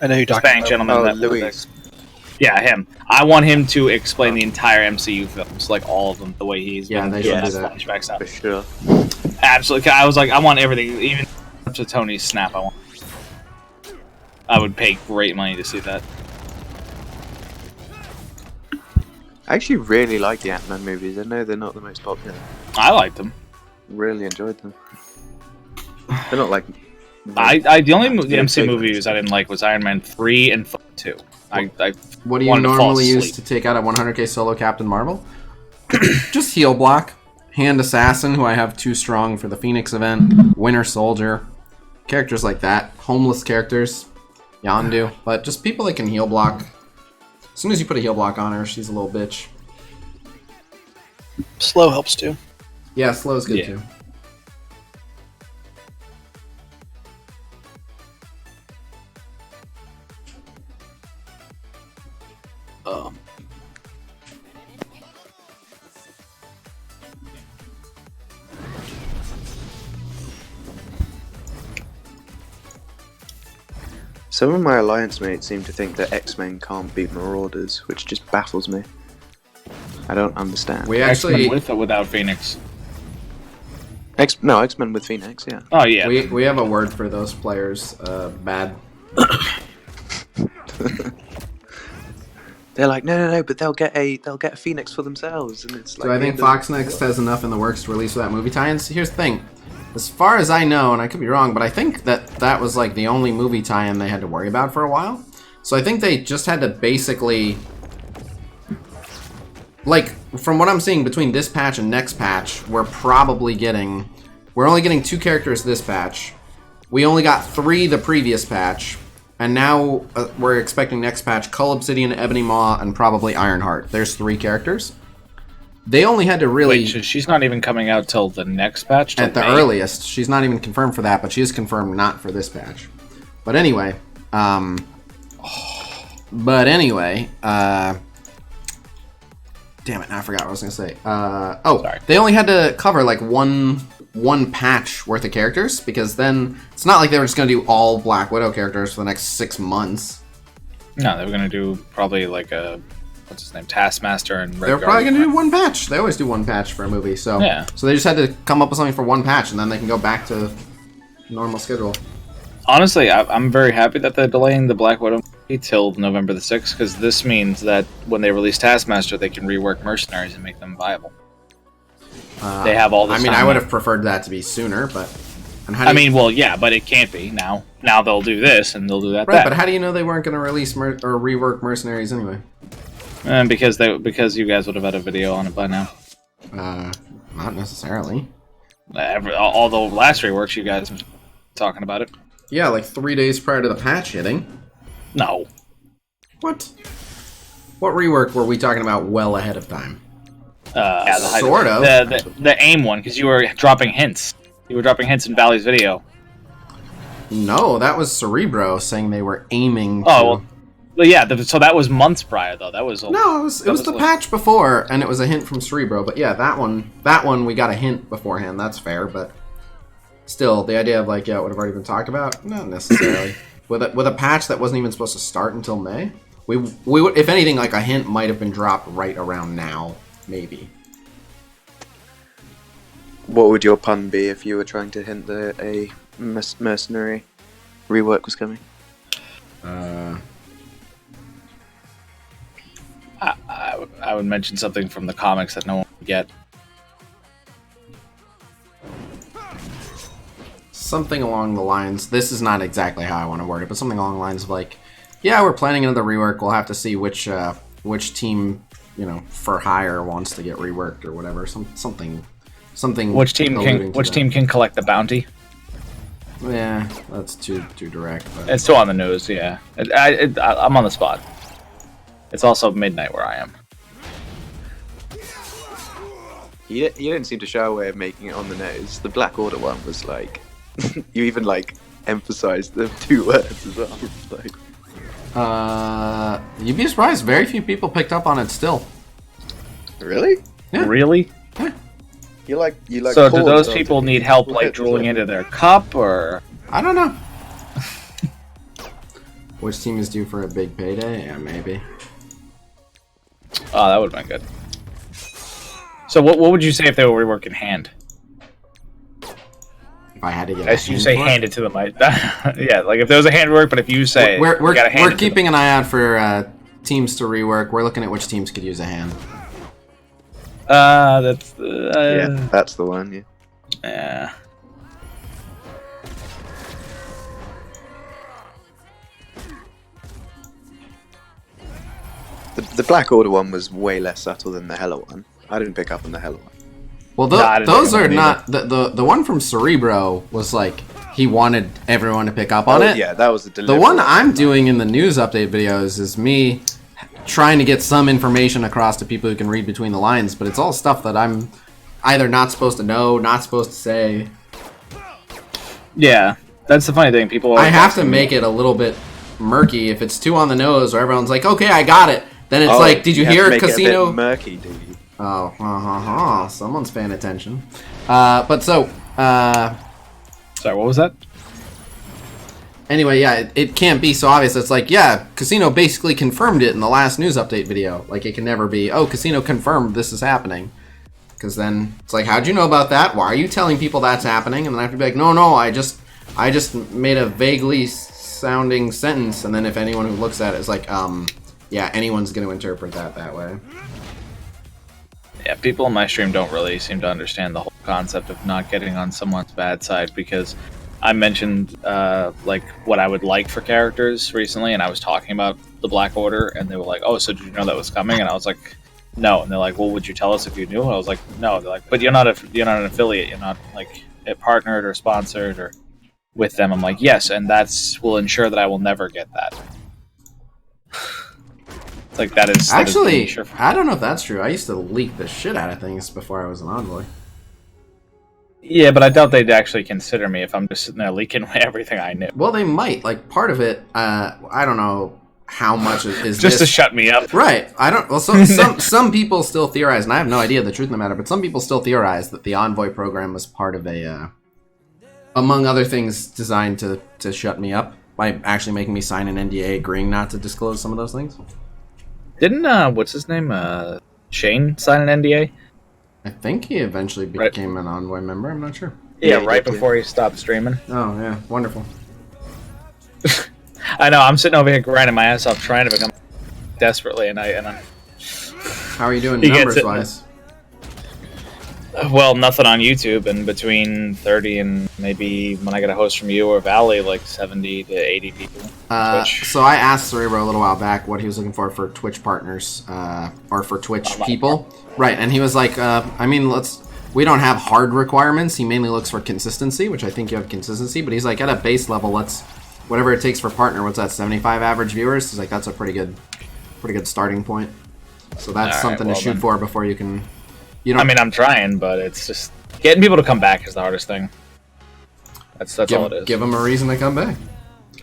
know who you're talking Hispanic about. gentleman. Luis. Yeah, him. I want him to explain the entire MCU films, like all of them, the way he's been they should do that. flashbacks out. For sure. Absolutely. I was like, I want everything, even up to Tony's snap. I would pay great money to see that. I actually really like the Ant-Man movies. I know they're not the most popular. I liked them. Really enjoyed them. They're not like... the only MC movies I didn't like was Iron Man 3 and 2. What do you normally use to take out a 100k solo Captain Marvel? Just heal block. Hand Assassin, who I have too strong for the Phoenix event. Winter Soldier. Characters like that. Homeless characters. Yondu. But just people that can heal block. As soon as you put a heal block on her, she's a little bitch. Slow helps too. Yeah, slow's good too. Some of my alliance mates seem to think that X-Men can't beat Marauders, which just baffles me. I don't understand. We actually X-Men with or without Phoenix? X-Men with Phoenix, yeah. Oh yeah. We have a word for those players. Bad. They're like, no, but they'll get a Phoenix for themselves, and it's like. Do I think Fox Next has enough in the works to release without movie tie-ins? Here's the thing. As far as I know, and I could be wrong, but I think that was like the only movie tie-in they had to worry about for a while. So I think they just had to basically, like, from what I'm seeing between this patch and next patch, we're only getting 2 characters this patch. We only got 3 the previous patch, and now we're expecting next patch Cull Obsidian, Ebony Maw, and probably Ironheart. There's 3 characters. They only had to really... Wait, so she's not even coming out till the next patch? At the earliest. She's not even confirmed for that, but she is confirmed not for this patch. But anyway, But anyway, damn it, I forgot what I was gonna say. Sorry. They only had to cover like one patch worth of characters, because then it's not like they were just gonna do all Black Widow characters for the next 6 months. No, they were gonna do probably like a what's his name, Taskmaster and Red They were probably Guardian. gonna do one patch. They always do one patch for a movie, so Yeah. So they just had to come up with something for one patch, and then they can go back to normal schedule. Honestly, I'm very happy that they're delaying the Black Widow movie till November the 6th, because this means that when they release Taskmaster, they can rework Mercenaries and make them viable. They have all this. I mean, time I would left. have preferred that to be sooner, but. And how I mean, well, yeah, but it can't be now. Now they'll do this and they'll do that. Right, but how do you know they weren't going to release or rework Mercenaries anyway? Because you guys would have had a video on it by now. Not necessarily. All the last reworks, you guys were talking about it. Yeah, like 3 days prior to the patch hitting. No. What? What rework were we talking about well ahead of time? Yeah, sort of. The AIM one, because you were dropping hints. You were dropping hints in Valley's video. No, that was Cerebro saying they were aiming. Oh, well, yeah. So that was months prior, though. That was no, it was the patch before, and it was a hint from Cerebro. But yeah, that one we got a hint beforehand. That's fair, but still, the idea of like, yeah, it would have already been talked about. Not necessarily. with a patch that wasn't even supposed to start until May. We would, if anything, like a hint might have been dropped right around now, maybe. What would your pun be if you were trying to hint that a mercenary rework was coming? I would mention something from the comics that no one would get. Something along the lines. This is not exactly how I want to word it, but something along the lines of like, yeah, we're planning another rework. We'll have to see which team, for hire wants to get reworked or whatever. Something. Which team can collect the bounty? Yeah, that's too direct. But. It's too on the nose. Yeah, I'm on the spot. It's also midnight where I am. You didn't seem to show a way of making it on the nose. The Black Order one was like, you even like emphasized the 2 words as well. Like, you'd be surprised. Very few people picked up on it still. Really? Yeah. Really? Yeah. You like. So do those people need help like drooling into their cup, or I don't know. Which team is due for a big payday? Yeah, maybe. Oh, that would have been good. So what would you say if they were reworking Hand? If I had to get as you say, hand it to them. Yeah, like if there was a hand work, but if you say we're keeping an eye out for teams to rework. We're looking at which teams could use a hand. Yeah, that's the one. Yeah. Yeah. The Black Order one was way less subtle than the Hela one. I didn't pick up on the Hela one. Well, those are not the one from Cerebro was like he wanted everyone to pick up on it. Yeah, that was the one I'm doing in the news update videos is me trying to get some information across to people who can read between the lines, but it's all stuff that I'm either not supposed to know, not supposed to say. Yeah, that's the funny thing. People. I have to make it a little bit murky. If it's too on the nose, or everyone's like, "Okay, I got it," then it's like, "Did you hear Khasino?" It a bit murky, do you? Oh, someone's paying attention. Sorry, what was that? Anyway, yeah, it can't be so obvious. It's like, yeah, Khasino basically confirmed it in the last news update video. Like, it can never be, oh, Khasino confirmed this is happening. Because then it's like, how'd you know about that? Why are you telling people that's happening? And then I have to be like, no, I just made a vaguely sounding sentence. And then if anyone who looks at it is like, yeah, anyone's going to interpret that way. Yeah, people in my stream don't really seem to understand the whole concept of not getting on someone's bad side, because I mentioned like what I would like for characters recently, and I was talking about the Black Order, and they were like, "Oh, so did you know that was coming?" And I was like, "No." And they're like, "Well, would you tell us if you knew?" And I was like, "No." They're like, "But you're not an affiliate. You're not like partnered or sponsored or with them." I'm like, "Yes, and will ensure that I will never get that." Like that is actually. I don't know if that's true. I used to leak the shit out of things before I was an envoy. Yeah, but I doubt they'd actually consider me if I'm just sitting there leaking away everything I knew. Well, they might. Like, part of it, I don't know how much is just this. to shut me up. Right. I don't. Well, some people still theorize, and I have no idea the truth of the matter, but some people still theorize that the Envoy program was part of a, among other things, designed to shut me up by actually making me sign an NDA agreeing not to disclose some of those things. Didn't what's his name? Shane sign an NDA? I think he eventually became an Envoy member. I'm not sure. Yeah, right before he stopped streaming. Oh yeah, wonderful. I know. I'm sitting over here grinding my ass off trying to become desperately, and I'm. How are you doing numbers wise? Well, nothing on YouTube, and between 30 and maybe when I get a host from you or Valley, like 70 to 80 people. So I asked Cerebro a little while back what he was looking for Twitch partners, or for Twitch people. Right, and he was like, I mean, we don't have hard requirements. He mainly looks for consistency, which I think you have consistency, but he's like, at a base level, whatever it takes for partner, what's that, 75 average viewers? He's like, that's a pretty good starting point. So that's something to shoot for before you can... I mean, I'm trying, but it's just... Getting people to come back is the hardest thing. That's all it is. Give them a reason to come back.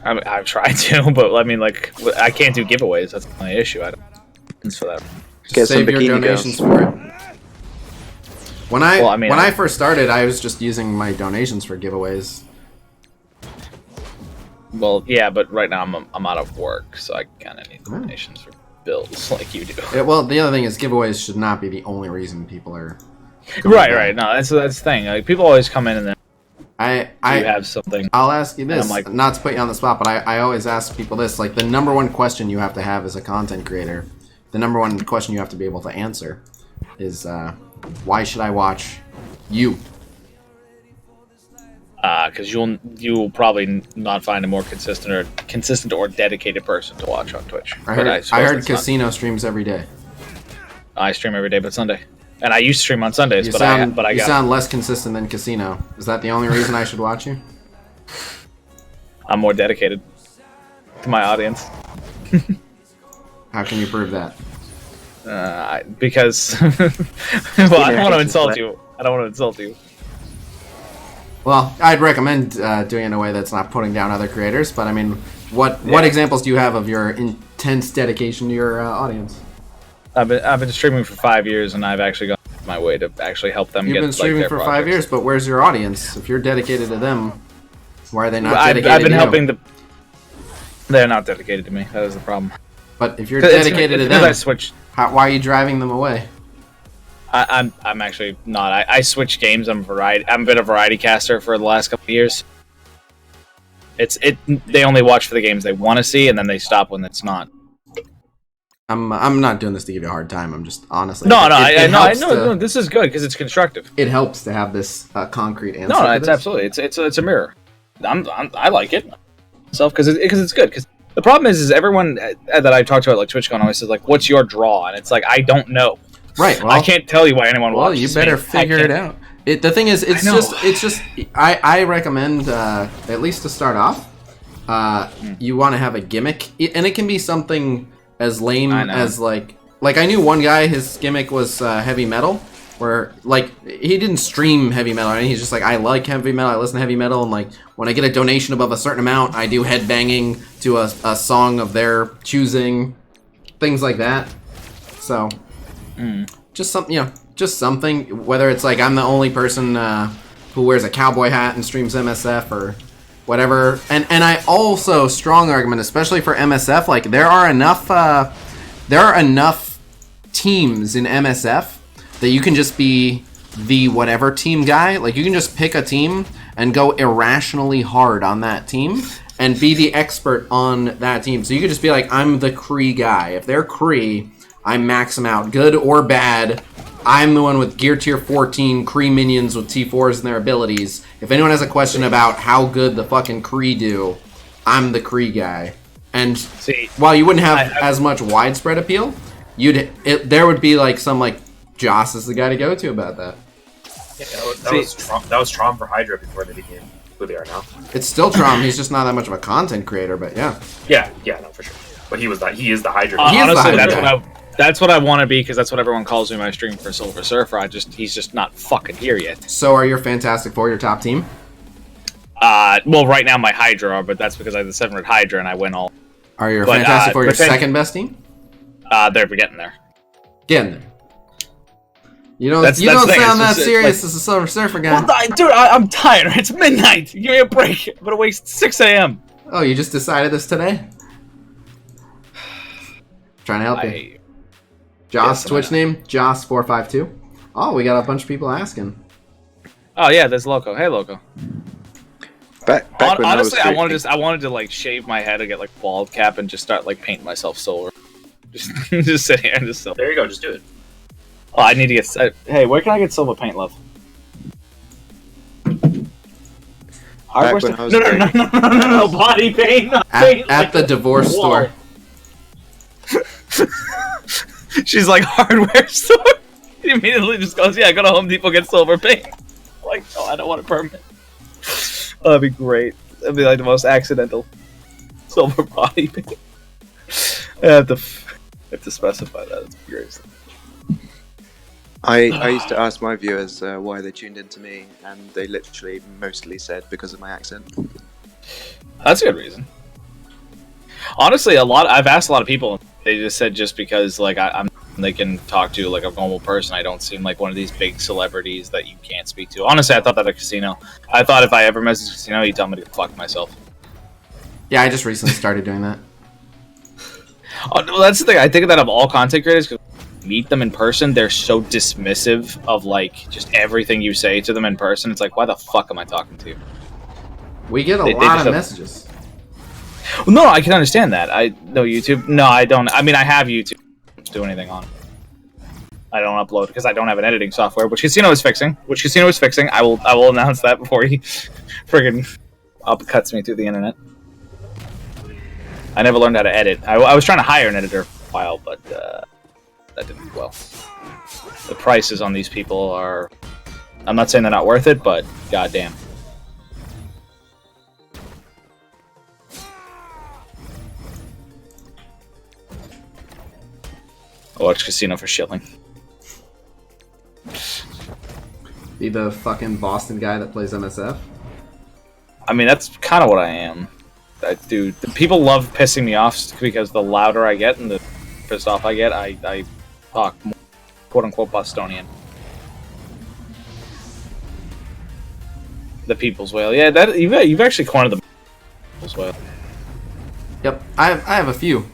I've tried to, but I mean, like, I can't do giveaways. That's my issue. I don't for that. Just save your donations for it. When I first started, I was just using my donations for giveaways. Well, yeah, but right now I'm out of work, so I kind of need donations for bills like you do. Yeah, well, the other thing is giveaways should not be the only reason people are. Right. No, that's the thing. Like, people always come in and then I have something. I'll ask you this, like, not to put you on the spot, but I always ask people this: like, the number one question you have to have as a content creator, the number one question you have to be able to answer, is why should I watch you? Because you'll probably not find a more consistent or dedicated person to watch on Twitch. I heard Khasino streams every day. I stream every day but Sunday, and I used to stream on Sundays. You sound less consistent than Khasino. Is that the only reason I should watch you? I'm more dedicated to my audience. How can you prove that? Because well, I don't want to insult you. Well, I'd recommend doing it in a way that's not putting down other creators, but I mean, what examples do you have of your intense dedication to your audience? I've been streaming for 5 years, and I've actually gone my way to actually help them. You've been streaming for 5 years, but where's your audience? If you're dedicated to them, why are they not dedicated to you? I've been helping They're not dedicated to me. That is the problem. But if you're dedicated to them, I switched. Why are you driving them away? I'm actually not. I switch games. I'm a bit of a variety caster for the last couple of years. They only watch for the games they want to see, and then they stop when it's not. I'm not doing this to give you a hard time. I'm just honestly. No. This is good because it's constructive. It helps to have this concrete answer. No, it's absolutely. It's a mirror. I like it myself because it's good. Because the problem is everyone that I talk to at like TwitchCon always says like, "What's your draw?" And it's like I don't know. Right. Well, I can't tell you why anyone watches. Well, you better figure it out. The thing is, it's just. I recommend at least to start off. You want to have a gimmick, and it can be something as lame as like I knew one guy. His gimmick was heavy metal, where like he didn't stream heavy metal. Right? He's just like, I like heavy metal. I listen to heavy metal, and like when I get a donation above a certain amount, I do headbanging to a song of their choosing, things like that. So. Just something, whether it's like I'm the only person who wears a cowboy hat and streams MSF or whatever. And I also, strong argument, especially for MSF, like there are enough teams in MSF that you can just be the whatever team guy. Like you can just pick a team and go irrationally hard on that team and be the expert on that team. So you could just be like, I'm the Kree guy. If they're Kree, I max them out, good or bad. I'm the one with gear tier 14 Kree minions with T4s and their abilities. If anyone has a question about how good the fucking Kree do, I'm the Kree guy. And while you wouldn't have as much widespread appeal, there would be like some like Joss is the guy to go to about that. Yeah, that was Trom for Hydra before they became who they are now. It's still Trom. He's just not that much of a content creator, but yeah. Yeah, no, for sure. But he is the Hydra. Honestly, That's what I want to be, because that's what everyone calls me my stream for Silver Surfer. He's just not fucking here yet. So are your Fantastic Four your top team? Well, right now my Hydra are, but that's because I have the 700 Hydra and I win all. Are your Fantastic Four your second best team? They're getting there. Getting there. You don't sound that serious as a Silver Surfer guy. Well, dude, I'm tired. It's midnight. Give me a break. I'm gonna waste 6 a.m. Oh, you just decided this today? Trying to help you. Joss, Twitch name? Joss452. Oh, we got a bunch of people asking. Oh yeah, there's Loco. Hey, Loco. Honestly, I wanted to like shave my head and get like bald cap and just start like painting myself silver. Just sit here and just. There you go. Just do it. Oh, I need to get. Hey, where can I get silver paint, love? No, body paint. At the divorce store. She's like, hardware store? He immediately just goes, yeah, go to Home Depot, get silver paint. I'm like, oh, I don't want it permanent. Oh, that'd be great. That'd be like the most accidental silver body paint. I have to specify that. It's great. I used to ask my viewers why they tuned into me, and they literally mostly said because of my accent. That's a good reason. Honestly, I've asked a lot of people, and they just said just because like they can talk to like a normal person. I don't seem like one of these big celebrities that you can't speak to. Honestly, I thought that at Khasino. I thought if I ever messaged Khasino, he'd tell me to fuck myself. Yeah, I just recently started doing that. Oh, well, that's the thing. I think that of all content creators, because meet them in person, they're so dismissive of like just everything you say to them in person. It's like, why the fuck am I talking to you? We get a lot of messages. Well, no, I can understand that. No YouTube. No, I don't. I mean, I have YouTube. I don't do anything on it. I don't upload because I don't have an editing software, which Khasino is fixing. I will announce that before he friggin' upcuts me through the internet. I never learned how to edit. I was trying to hire an editor for a while, but that didn't do well. The prices on these people are... I'm not saying they're not worth it, but goddamn. I watch Khasino for shilling. Be the fucking Boston guy that plays MSF? I mean, that's kind of what I am. The people love pissing me off because the louder I get and the pissed off I get, I talk more, quote-unquote Bostonian. The People's Whale. Yeah, that you've actually cornered the People's Whale. Yep, I have a few.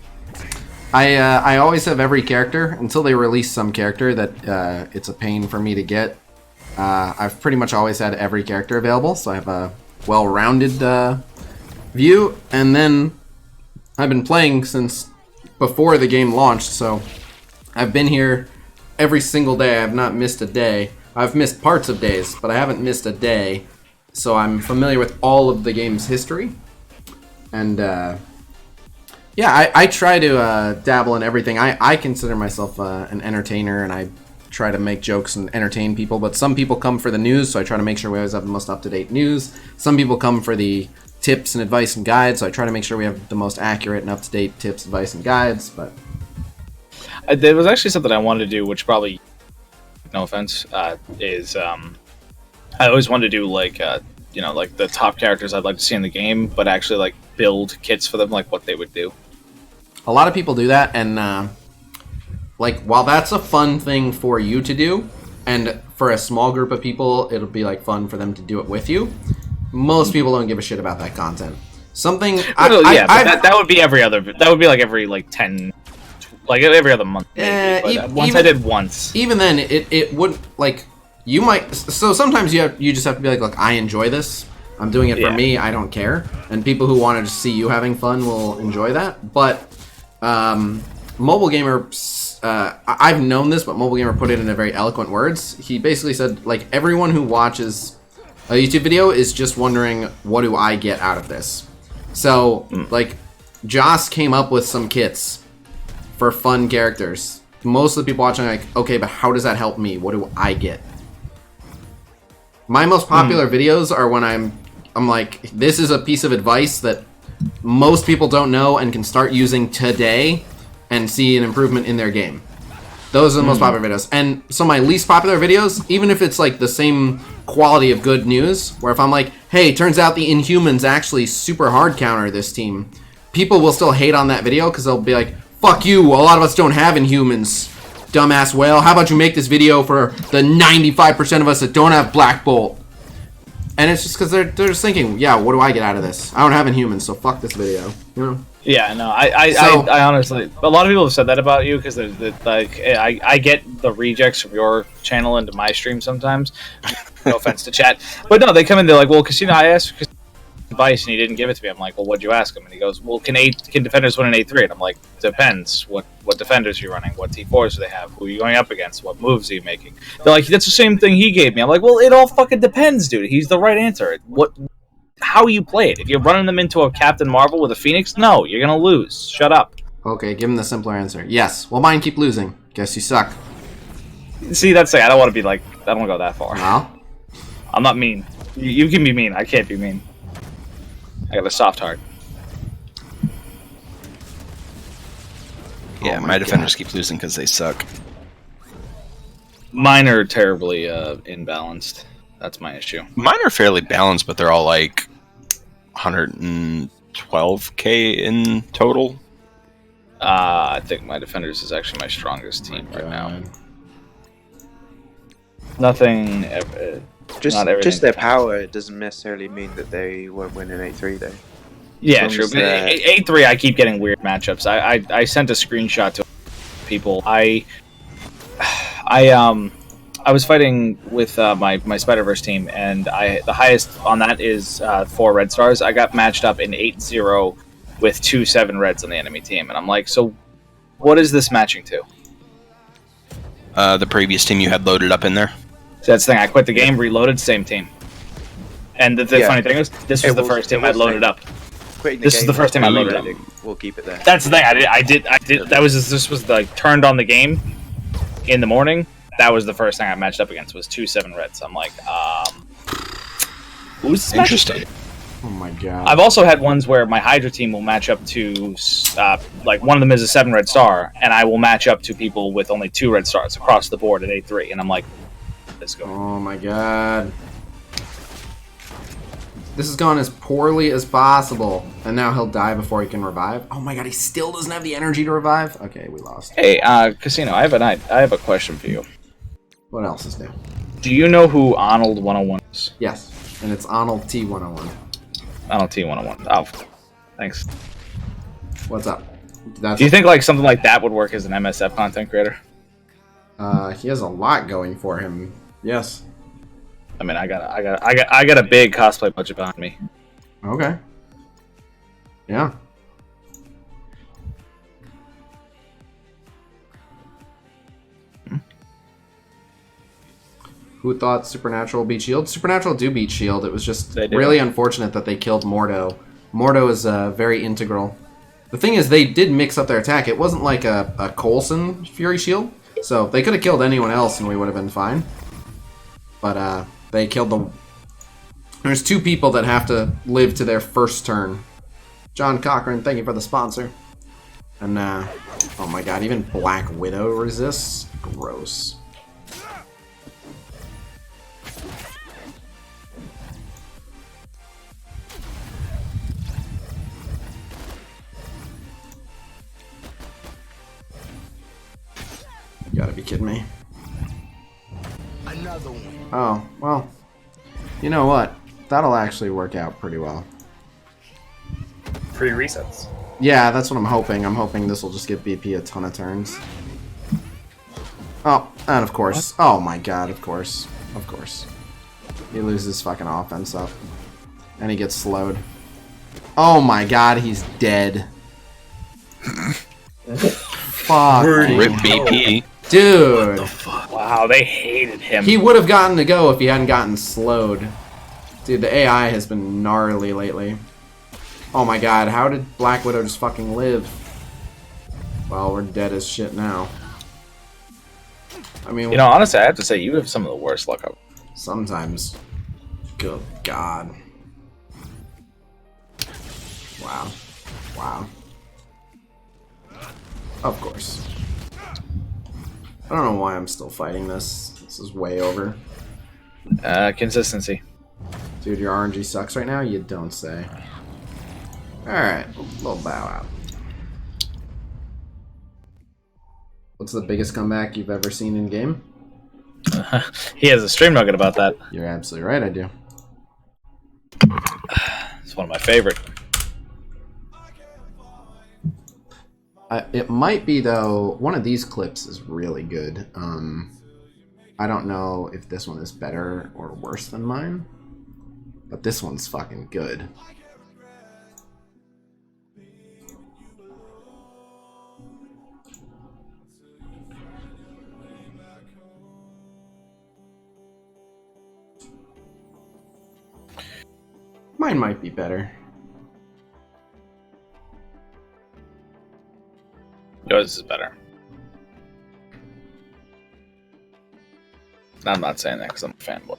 I always have every character until they release some character that it's a pain for me to get. I've pretty much always had every character available, so I have a well-rounded view, and then I've been playing since before the game launched, so I've been here every single day. I've not missed a day. I've missed parts of days, but I haven't missed a day, so I'm familiar with all of the game's history. And yeah, I try to dabble in everything. I consider myself an entertainer, and I try to make jokes and entertain people, but some people come for the news, so I try to make sure we always have the most up-to-date news. Some people come for the tips and advice and guides, so I try to make sure we have the most accurate and up-to-date tips, advice, and guides. But there was actually something I wanted to do, which probably, no offense, is I always wanted to do like like the top characters I'd like to see in the game, but actually like build kits for them, like what they would do. A lot of people do that, and like while that's a fun thing for you to do, and for a small group of people it'll be like fun for them to do it with you, most people don't give a shit about that content. Something that would be every other. That would be like every like 10, like every other month. I did once. Even then, it wouldn't like you might. So sometimes you just have to be like, look, I enjoy this. I'm doing it for me. I don't care. And people who want to just see you having fun will enjoy that. But Mobile Gamer, I've known this, but Mobile Gamer put it in a very eloquent words. He basically said, like, everyone who watches a YouTube video is just wondering, what do I get out of this? So, like, Joss came up with some kits for fun characters. Most of the people watching are like, okay, but how does that help me? What do I get? My most popular videos are when I'm like, this is a piece of advice that most people don't know and can start using today and see an improvement in their game. Those are the most popular videos. And some of my least popular videos, even if it's like the same quality of good news, where if I'm like, hey, turns out the Inhumans actually super hard counter this team, people will still hate on that video because they'll be like, fuck you, a lot of us don't have Inhumans, dumbass whale. How about you make this video for the 95% of us that don't have Black Bolt? And it's just because they're just thinking, yeah, what do I get out of this? I don't have Inhumans, so fuck this video. You know? Yeah, no, I honestly, a lot of people have said that about you because like I get the rejects from your channel into my stream sometimes. No offense to chat, but no, they come in, they're like, well, Khasino, I asked for advice and he didn't give it to me. I'm like, well, what'd you ask him? And he goes, well, can defenders win an 8-3? And I'm like, depends. What defenders are you running? What T4s do they have? Who are you going up against? What moves are you making? They're like, that's the same thing he gave me. I'm like, well, it all fucking depends, dude. He's the right answer. How you play it. If you're running them into a Captain Marvel with a Phoenix, no, you're gonna lose. Shut up. Okay, give him the simpler answer. Yes. Well, mine keep losing. Guess you suck. See, that's it. I don't want to be like, I don't want to go that far. No? I'm not mean. You can be mean. I can't be mean. I got a soft heart. Yeah, my defenders keep losing because they suck. Mine are terribly imbalanced. That's my issue. Mine are fairly balanced, but they're all like 112k in total. I think my defenders is actually my strongest team right now. Nothing. Just their power. It doesn't necessarily mean that they won't win an 8-3 though. Yeah, true. But 8-3, I keep getting weird matchups. I sent a screenshot to people. I was fighting with my Spider-Verse team, and the highest on that is 4 red stars. I got matched up in 8-0 with 2 7 reds on the enemy team, and I'm like, so what is this matching to? The previous team you had loaded up in there. So that's the thing. I quit the game, reloaded, same team. And the funny thing is, this was the first team I loaded up. This is the first time I loaded up. We'll keep it there. That's the thing. I did. This was like turned on the game in the morning. That was the first thing I matched up against. Was 2 7 reds. I'm like, who's this interesting? Oh my god. I've also had ones where my Hydra team will match up to like one of them is a 7 red star, and I will match up to people with only 2 red stars across the board at 8-3, and I'm like, let's go. Oh my god. This has gone as poorly as possible. And now he'll die before he can revive. Oh my god, he still doesn't have the energy to revive? Okay, we lost. Hey, Khasino, I have a question for you. What else is new? Do you know who Arnold 101 is? Yes, and it's Arnold T101. Arnold T101. Oh, thanks. What's up? Do you think like something like that would work as an MSF content creator? He has a lot going for him. Yes. I mean, I got a big cosplay budget behind me. Okay. Yeah. Who thought Supernatural beat Shield? Supernatural do beat Shield. It was just really unfortunate that they killed Mordo. Mordo is very integral. The thing is, they did mix up their attack. It wasn't like a Coulson Fury Shield. So they could have killed anyone else and we would have been fine. But they killed the... There's 2 people that have to live to their first turn. John Cochran, thank you for the sponsor. And, oh my god, even Black Widow resists? Gross. You gotta be kidding me. Another one. Oh, well. You know what? That'll actually work out pretty well. Free resets. Yeah, that's what I'm hoping. I'm hoping this will just give BP a ton of turns. Oh, and of course. What? Oh my god, of course. Of course. He loses fucking offense up. And he gets slowed. Oh my god, he's dead. Fuck. Rip BP. Dude. Wow, they hated him. He would have gotten to go if he hadn't gotten slowed. Dude, the AI has been gnarly lately. Oh my god, how did Black Widow just fucking live? Well, we're dead as shit now. I mean... You know, honestly, I have to say, you have some of the worst luck ever. Sometimes. Good god. Wow. Wow. Of course. I don't know why I'm still fighting this. This is way over. Consistency. Dude, your RNG sucks right now? You don't say. Alright, little bow out. What's the biggest comeback you've ever seen in game? He has a stream nugget about that. You're absolutely right, I do. It's one of my favorite. It might be, though, one of these clips is really good. I don't know if this one is better or worse than mine, but this one's fucking good. Mine might be better. Yours is better. I'm not saying that because I'm a fanboy.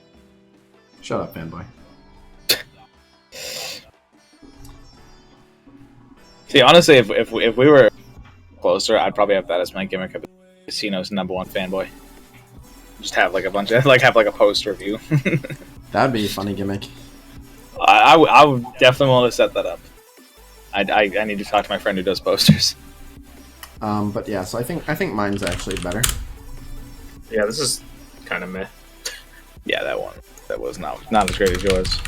Shut up, fanboy. See, honestly, if we were closer, I'd probably have that as my gimmick of Khasino's #1 fanboy. Just have like a bunch of have like a poster of you. That'd be a funny gimmick. I would definitely want to set that up. I need to talk to my friend who does posters. But yeah, so I think mine's actually better. Yeah, this is kind of meh. Yeah, that was not as great as yours,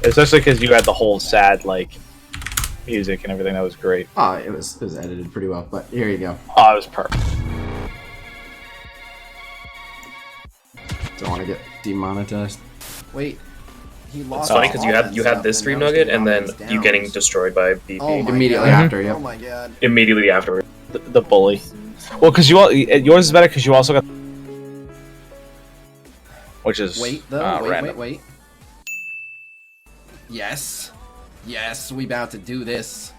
especially because you had the whole sad like music and everything. That was great. Oh, it was edited pretty well. But here you go. Oh, it was perfect. Don't want to get demonetized. Wait. It's funny because you have this stream nugget and then you getting destroyed by BP immediately after. Yep. Oh my god! Immediately afterward. The bully. Well, because yours is better because you also got, which is wait. Yes, we about to do this.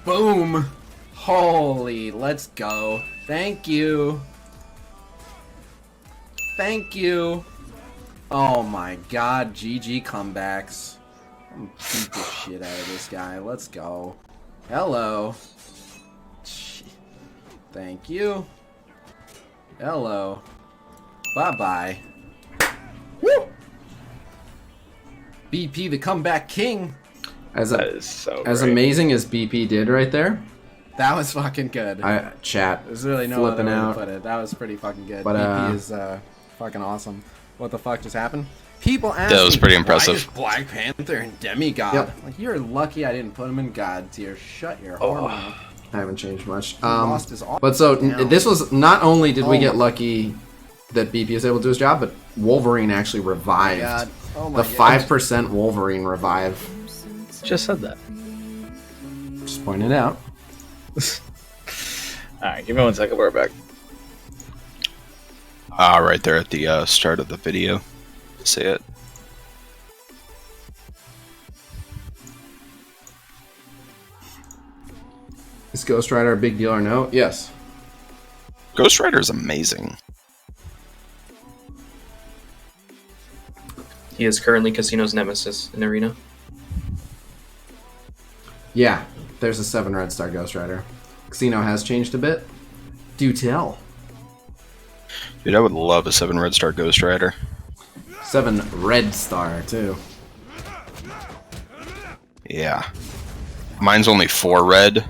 Boom! Holy, let's go! Thank you. Thank you. Oh my god, GG comebacks. I'm gonna beat the shit out of this guy. Let's go. Hello. Thank you. Hello. Bye-bye. Woo! BP, the comeback king. As amazing as BP did right there. That was fucking good. Chat. There's really no other way to put it. That was pretty fucking good. But, BP is fucking awesome. What the fuck just happened? People ask that was pretty impressive. Why is Black Panther and Demigod? Yep. Like, you're lucky I didn't put him in God tier. Shut your whore mouth. I haven't changed much. But so this was not only did we get lucky that BP was able to do his job, but Wolverine actually revived. The 5% Wolverine revive. Just said that. Just pointing it out. Alright, give me 1 second, we're back. Right there at the start of the video. See it. Is Ghost Rider a big deal or no? Yes. Ghost Rider is amazing. He is currently Khasino's nemesis in Arena. Yeah, there's a 7 Red Star Ghost Rider. Khasino has changed a bit. Do tell. Dude, I would love a 7 Red Star Ghost Rider. 7 Red Star, too. Yeah. Mine's only 4 red.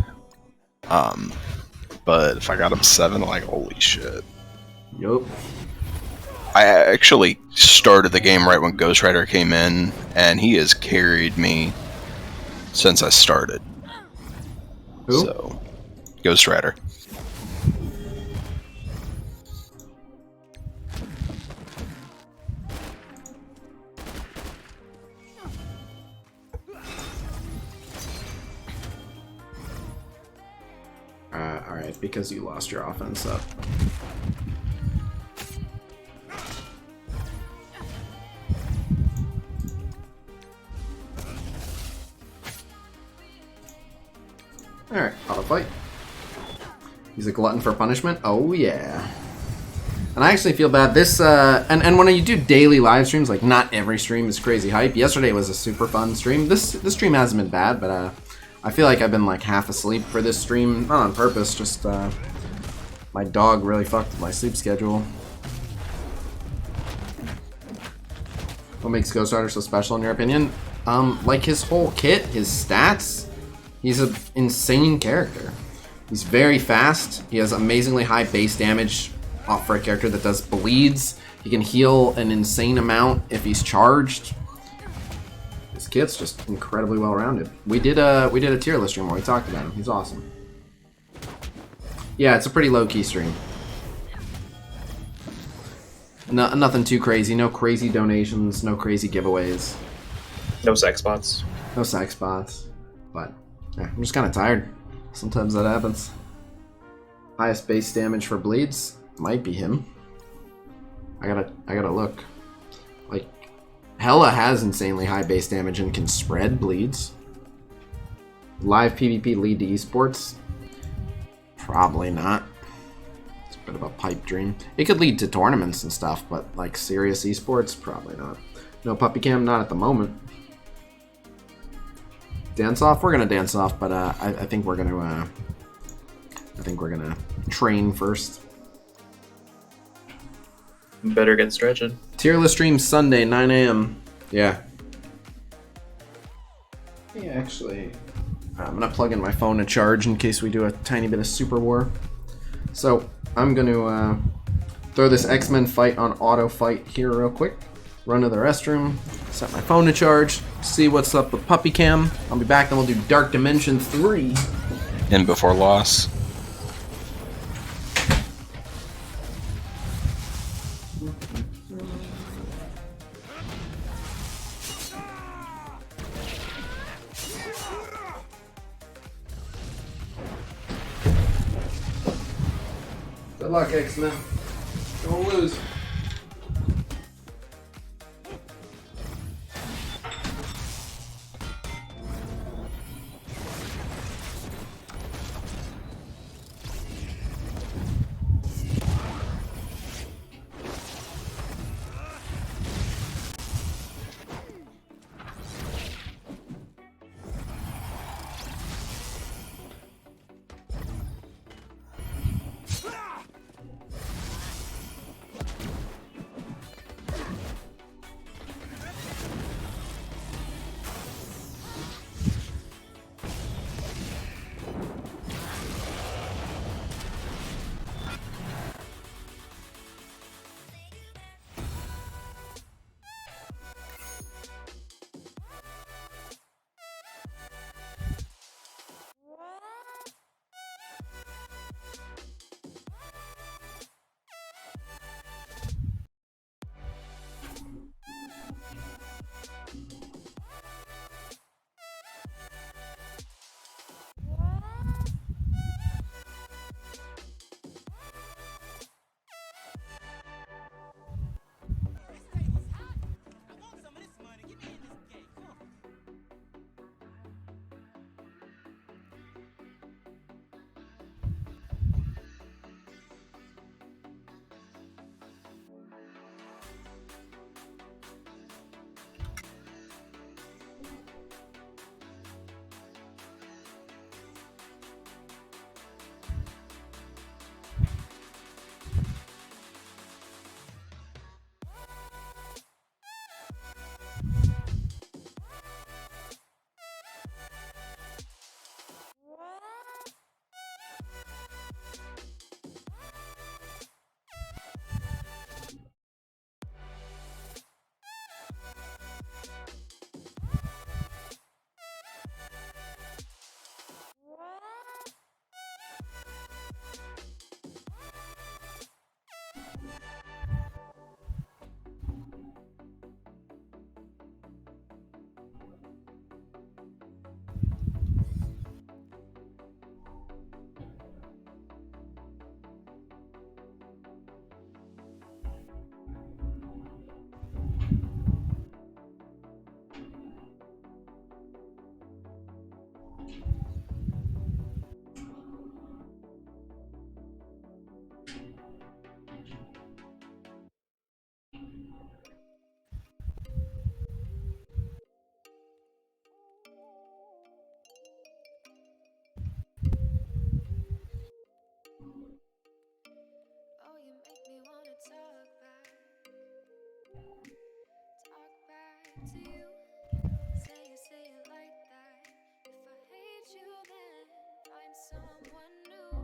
But if I got him 7, like, holy shit. Yup. I actually started the game right when Ghost Rider came in, and he has carried me since I started. Who? So, Ghost Rider. Alright, because you lost your offense up. Alright, auto fight. He's a glutton for punishment? Oh yeah. And I actually feel bad. This, and when you do daily live streams, like not every stream is crazy hype. Yesterday was a super fun stream. This stream hasn't been bad, but I feel like I've been like half asleep for this stream. Not on purpose, just My dog really fucked with my sleep schedule. What makes Ghost Rider so special in your opinion? Like his whole kit, his stats, he's an insane character. He's very fast. He has amazingly high base damage for a character that does bleeds. He can heal an insane amount if he's charged. His kit's just incredibly well rounded. We did a tier list stream where we talked about him. He's awesome. Yeah, it's a pretty low key stream. No, nothing too crazy. No crazy donations. No crazy giveaways. No sex bots. No sex bots. But yeah, I'm just kind of tired. Sometimes that happens. Highest base damage for bleeds might be him. I gotta look. Like, Hella has insanely high base damage and can spread bleeds. Live PvP lead to esports? Probably not. It's a bit of a pipe dream. It could lead to tournaments and stuff, but like serious esports, probably not. No puppy cam, not at the moment. Dance off? We're gonna dance off, but I think we're gonna train first. Better get stretching. Tier list stream Sunday, 9 a.m. Yeah. Yeah, actually, I'm gonna plug in my phone to charge in case we do a tiny bit of Super War. So I'm gonna throw this X-Men fight on auto fight here real quick. Run to the restroom, set my phone to charge, see what's up with Puppy Cam. I'll be back, then we'll do Dark Dimension 3. In before loss. Good luck, X-Men. Don't lose.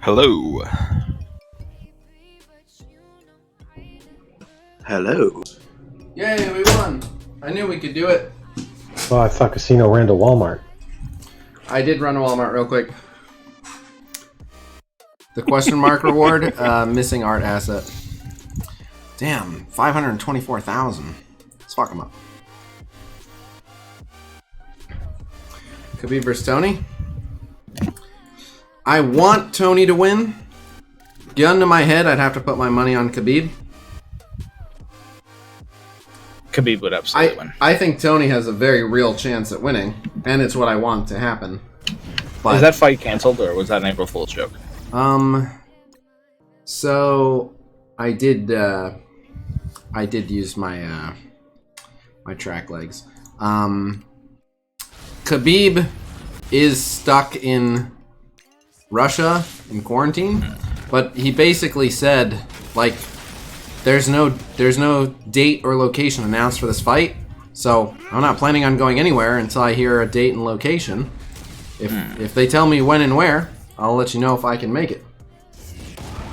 Hello. Hello. Yay, we won! I knew we could do it. Well, I thought Khasino ran to Walmart. I did run to Walmart real quick. The question mark reward, missing art asset. Damn, 524,000. Let's fuck him up. Khabib versus Tony. I want Tony to win. Gun to my head, I'd have to put my money on Khabib. Khabib would absolutely win. I think Tony has a very real chance at winning, and it's what I want to happen. But, is that fight canceled, or was that an April Fool's joke? So I did use my my track legs. Khabib is stuck in Russia in quarantine, but he basically said, like, there's no date or location announced for this fight, so I'm not planning on going anywhere until I hear a date and location. If they tell me when and where, I'll let you know if I can make it.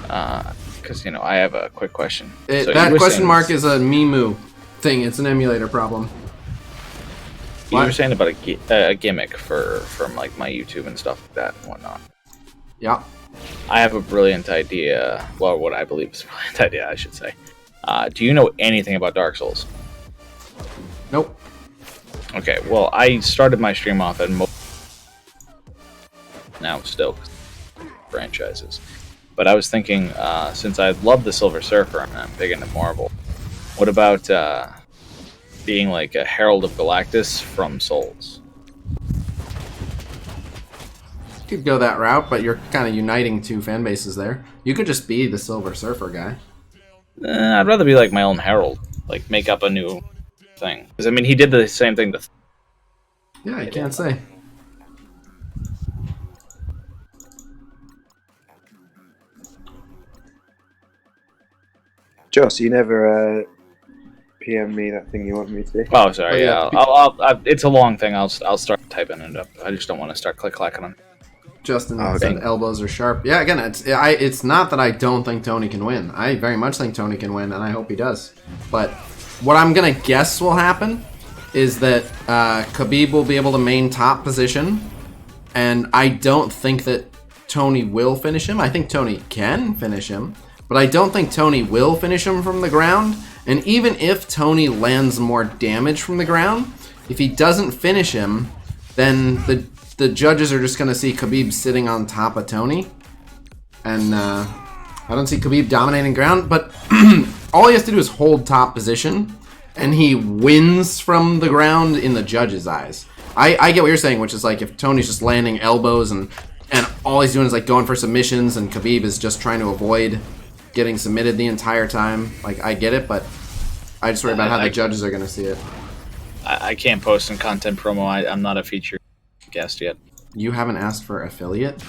Because, I have a quick question. That question mark is a Mimu thing. It's an emulator problem. You were saying about a gimmick from like my YouTube and stuff like that and whatnot. Yeah. I have a brilliant idea. Well, what I believe is a brilliant idea, I should say. Do you know anything about Dark Souls? Nope. Okay, well, I started my stream off at now still franchises. But I was thinking, since I love the Silver Surfer and I'm big into Marvel, what about being like a Herald of Galactus from Souls? You could go that route, but you're kind of uniting two fan bases there. You could just be the Silver Surfer guy. I'd rather be like my own Herald, like make up a new thing. Because I mean, he did the same thing. Yeah, I can't say. Joss, you never PM me that thing you want me to do. Oh, sorry. Yeah, I'll it's a long thing. I'll start typing it up. I just don't want to start clacking on. Justin said elbows are sharp. Yeah, again, it's not that I don't think Tony can win. I very much think Tony can win, and I hope he does. But what I'm gonna guess will happen is that Khabib will be able to main top position, and I don't think that Tony will finish him. I think Tony can finish him, but I don't think Tony will finish him from the ground. And even if Tony lands more damage from the ground, if he doesn't finish him, then the judges are just going to see Khabib sitting on top of Tony. And I don't see Khabib dominating ground, but all he has to do is hold top position, and he wins from the ground in the judges' eyes. I get what you're saying, which is like if Tony's just landing elbows and all he's doing is like going for submissions, and Khabib is just trying to avoid getting submitted the entire time. Like, I get it, but I just worry about how the judges are going to see it. I can't post in content promo. I'm not a featured guest yet. You haven't asked for affiliate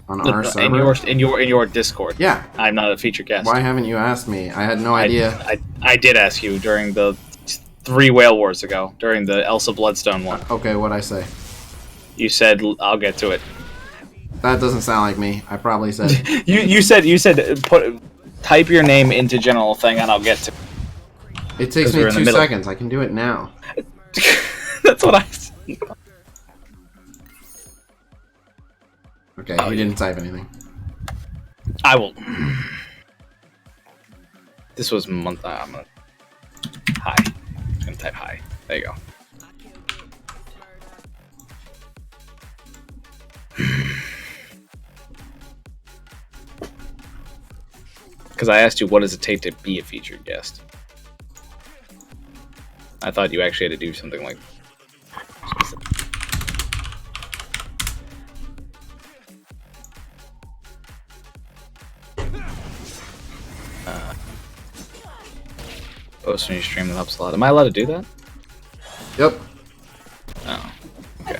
on our server? In your Discord. Yeah. I'm not a featured guest. Why haven't you asked me? I had no idea. I did ask you during the 3 Whale Wars ago, during the Elsa Bloodstone one. Okay, what'd I say? You said, I'll get to it. That doesn't sound like me. I probably said... you said type your name into general thing and I'll get to it. It takes me 2 seconds. I can do it now. That's what I said. Okay, you didn't type anything. I will. This was month. I'm gonna hi. I'm just gonna type hi. There you go. Because I asked you, what does it take to be a featured guest? I thought you actually had to do something like. Post when you stream, that helps a lot. Am I allowed to do that? Yep. Oh, okay.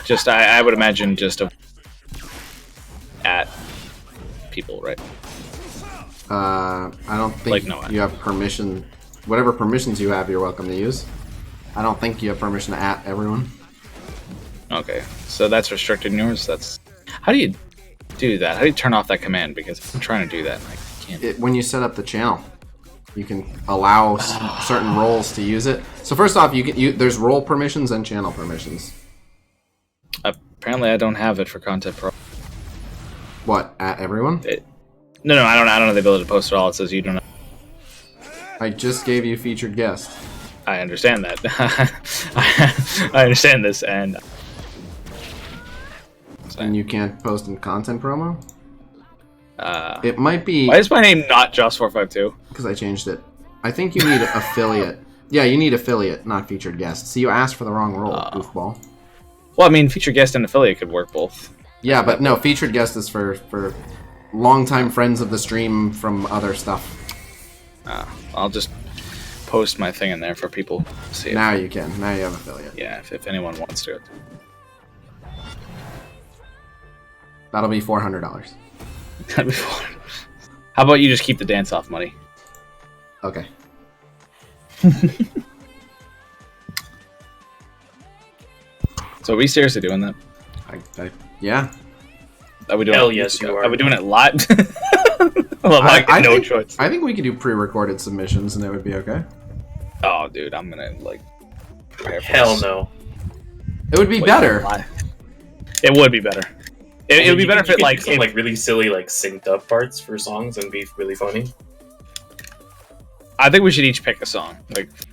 Just I would imagine just at people, right? I don't think you have permission. Whatever permissions you have, you're welcome to use. I don't think you have permission to at everyone. Okay, so that's restricted in yours. That's how do you do that? How do you turn off that command? Because I'm trying to do that and I can't. When you set up the channel, you can allow certain roles to use it. So first off, there's role permissions and channel permissions. Apparently, I don't have it for Content Pro. What, at everyone? No, I don't have the ability to post it all. It says you don't know. I just gave you featured guest. I understand that. I understand this, and you can't post in content promo? It might be... Why is my name not Joss452? Because I changed it. I think you need affiliate. Yeah, you need affiliate, not featured guest. So you asked for the wrong role, goofball. Well, I mean, featured guest and affiliate could work both. Yeah, but no, featured guest is for longtime friends of the stream from other stuff. I'll just post my thing in there for people to see it. Now you can. Now you have affiliate. Yeah, if anyone wants to. That'll be $400. That'd be $400. How about you just keep the dance off money? Okay. So are we seriously doing that? Yeah. Are we doing Hell yes, you are. Are we doing it live? Well, I no choice. I think we could do pre-recorded submissions and it would be okay. Oh, dude, I'm gonna prepare for Hell this. no. It would be better. It would be better. It would be better if it do some really silly synced up parts for songs and be really funny. I think we should each pick a song.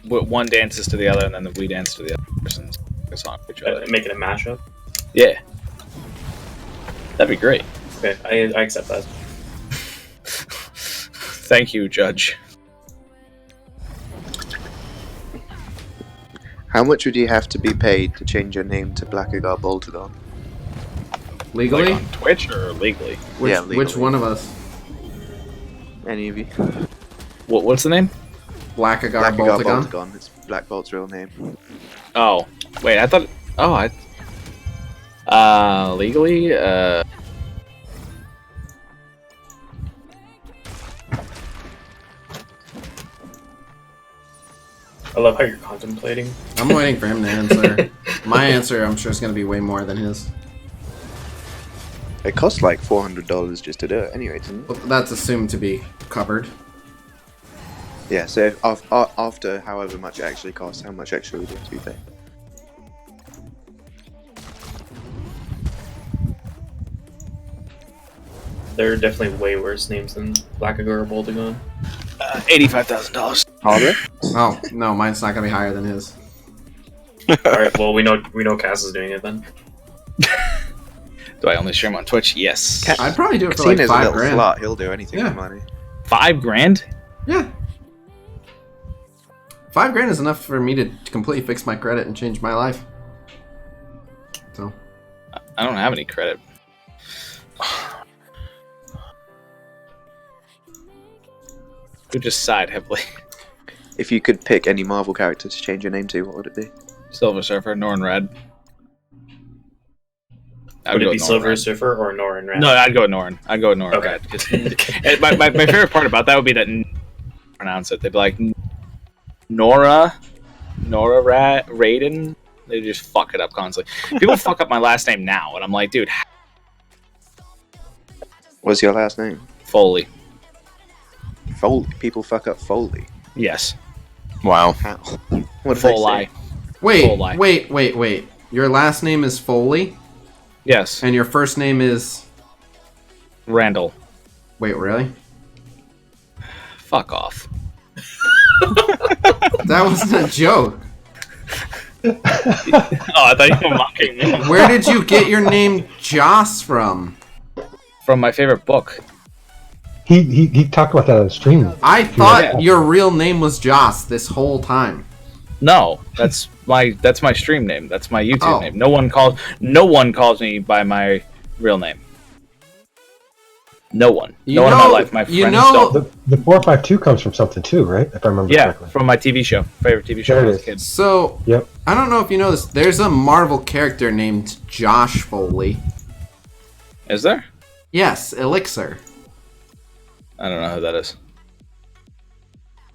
One dances to the other, and then we dance to the other person's song. Make it a mashup. Yeah, that'd be great. Okay, I accept that. Thank you, Judge. How much would you have to be paid to change your name to Blackagar Boltagon? Legally? On Twitch or legally? Legally. Which one of us? Any of you. What's the name? Blackagar Boltagon. It's Black Bolt's real name. Oh, wait, I thought... Oh, legally? I love how you're contemplating. I'm waiting for him to answer. My answer, I'm sure, is going to be way more than his. It costs like $400 just to do it anyway, doesn't it? Well, that's assumed to be covered. Yeah, so after however much it actually costs, how much extra would you have to be paid? There are definitely way worse names than Blackagar or Boltagon. $85,000. Are there? Oh, no, mine's not going to be higher than his. Alright, well, we know Cass is doing it then. Do I only stream on Twitch? Yes. I'd probably do it for Khasino's like a little $5,000. slut. He'll do anything for money. $5,000? Yeah. $5,000 is enough for me to completely fix my credit and change my life. So. I don't have any credit. Who just sighed heavily? If you could pick any Marvel character to change your name to, what would it be? Silver Surfer, Norrin Red. Would it be Silver Surfer or Norrin Red? No, I'd go with Norrin. I'd go with Norrin Red. My favorite part about that would be that pronounce it. They'd be like Nora Raiden. They just fuck it up constantly. People fuck up my last name now, and I'm like, dude. What's your last name? Foley. Foley. People fuck up Foley. Yes. Wow. How? What did Full they say? lie. Wait. Your last name is Foley? Yes. And your first name is Randall. Wait, really? Fuck off. That wasn't a joke. Oh, I thought you were mocking me. Where did you get your name Joss from? From my favorite book. He talked about that on the stream. I thought your real name was Joss this whole time. No, that's my stream name. That's my YouTube Oh. name. No one calls me by my real name. No one. No one in my life. My friends don't. The 452 comes from something too, right? If I remember correctly. From my TV show. Favorite TV show There when I it was a is. kid. So, Yep. I don't know if you know this. There's a Marvel character named Josh Foley. Is there? Yes, Elixir. I don't know who that is.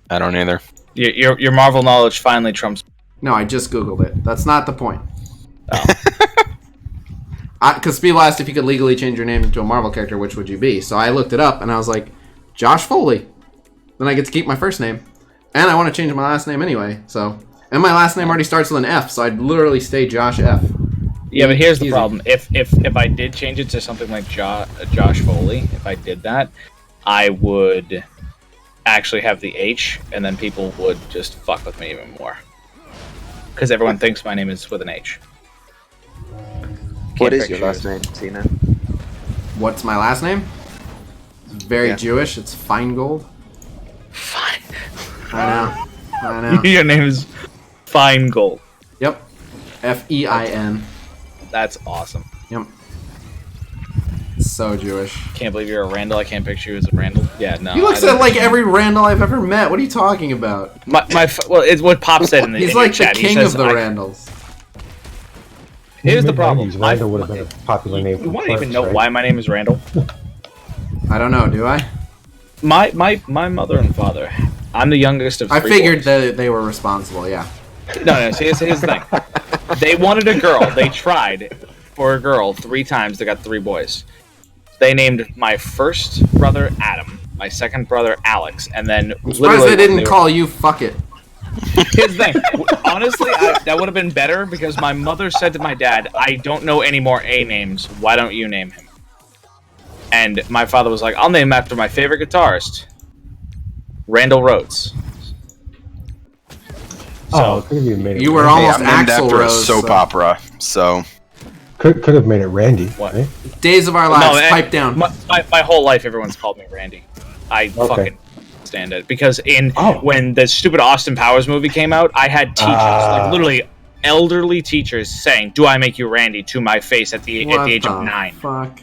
I don't either. Your Marvel knowledge finally trumps. No, I just Googled it. That's not the point. Oh. Because people asked if you could legally change your name into a Marvel character, which would you be? So I looked it up, and I was like, Josh Foley. Then I get to keep my first name. And I want to change my last name anyway, so... And my last name already starts with an F, so I'd literally stay Josh F. Yeah, but here's the problem. If I did change it to something like Josh Foley, if I did that, I would actually have the H, and then people would just fuck with me even more. Because everyone thinks my name is with an H. What is your last name, Tina? What's my last name? It's very Jewish. It's Feingold. I know. Your name is Feingold. Yep. F-E-I-N. That's awesome. Yep. So Jewish. Can't believe you're a Randall. I can't picture you as a Randall. Yeah, no. He looks at like every Randall I've ever met. What are you talking about? Well, it's what Pop said in the He's in like the chat. the king of the Randalls. Here's the problem. Randall would have been a popular name. You won't even know why my name is Randall. I don't know. Do I? My mother and father. I'm the youngest of three I figured boys. that they were responsible. Yeah. No. See, here's the thing. They wanted a girl. They tried for a girl 3 times. They got 3 boys. They named my first brother Adam, my second brother Alex, and then I'm surprised they didn't call you fuck it. Here's the thing. Honestly, that would have been better because my mother said to my dad, I don't know any more A names. Why don't you name him? And my father was like, I'll name him after my favorite guitarist, Randall Rhodes. So, could have made it you were Randy. almost I'm named Axl after Rose, a soap opera, so... Could have made it Randy. What? Right? Days of Our Lives, pipe down. My whole life, everyone's called me Randy. I fucking stand it. Because when the stupid Austin Powers movie came out, I had teachers, like literally elderly teachers saying, do I make you Randy, to my face at the age of 9. Fuck?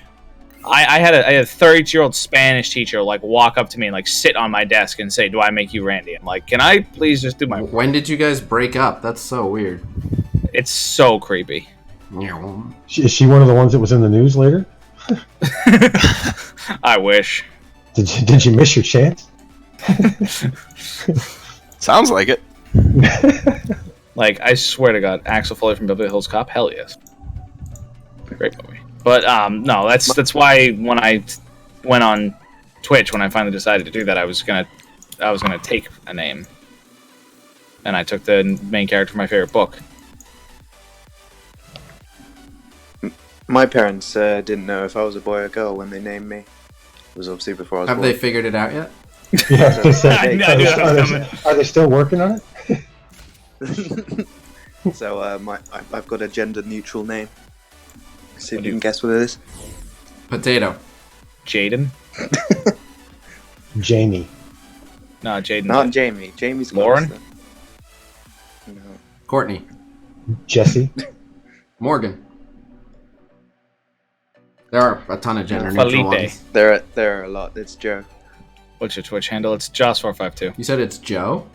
I had a 32-year-old Spanish teacher like walk up to me and like sit on my desk and say, do I make you Randy? I'm like, can I please just do my work? When did you guys break up? That's so weird. It's so creepy. Is she one of the ones that was in the news later? I wish. Did you miss your chance? Sounds like it. Like, I swear to God, Axel Foley from Beverly Hills Cop, hell yes. Great movie. But no, that's why when I went on Twitch, when I finally decided to do that, I was gonna take a name, and I took the main character from my favorite book. My parents didn't know if I was a boy or girl when they named me. It was obviously before I was Have born. they figured it out yet? Yeah, are they still working on it? So I've got a gender-neutral name. See if you can guess what it is. Potato. Jaden. Jamie. No, Jaden. Not Jamie. Jamie's Lauren. close, though. No. Courtney. Jesse. Morgan. There are a ton of gender neutral ones. There are a lot. It's Joe. What's your Twitch handle? It's Joss452. You said it's Joe?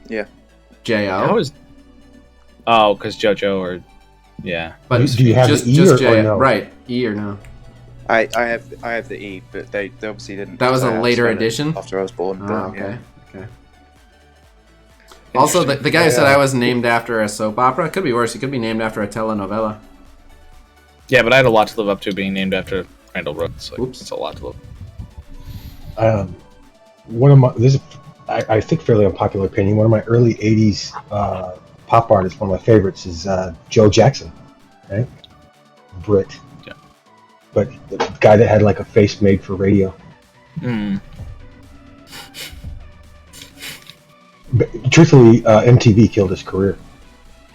Yeah. J-O? How is... Oh, because JoJo or... Yeah. But do you have just the E or J, no? Right. E or no? I have the E, but they obviously didn't. That was a later addition? After I was born. Oh, okay. Okay. Also, the guy who said I was named after a soap opera, it could be worse. He could be named after a telenovela. Yeah, but I had a lot to live up to being named after Randall Rhodes. Like, it's a lot to live. One of my I think fairly unpopular opinion. One of my early '80s pop artists, one of my favorites, is Joe Jackson, right? Brit. Yeah. But the guy that had like a face made for radio. But, truthfully, MTV killed his career.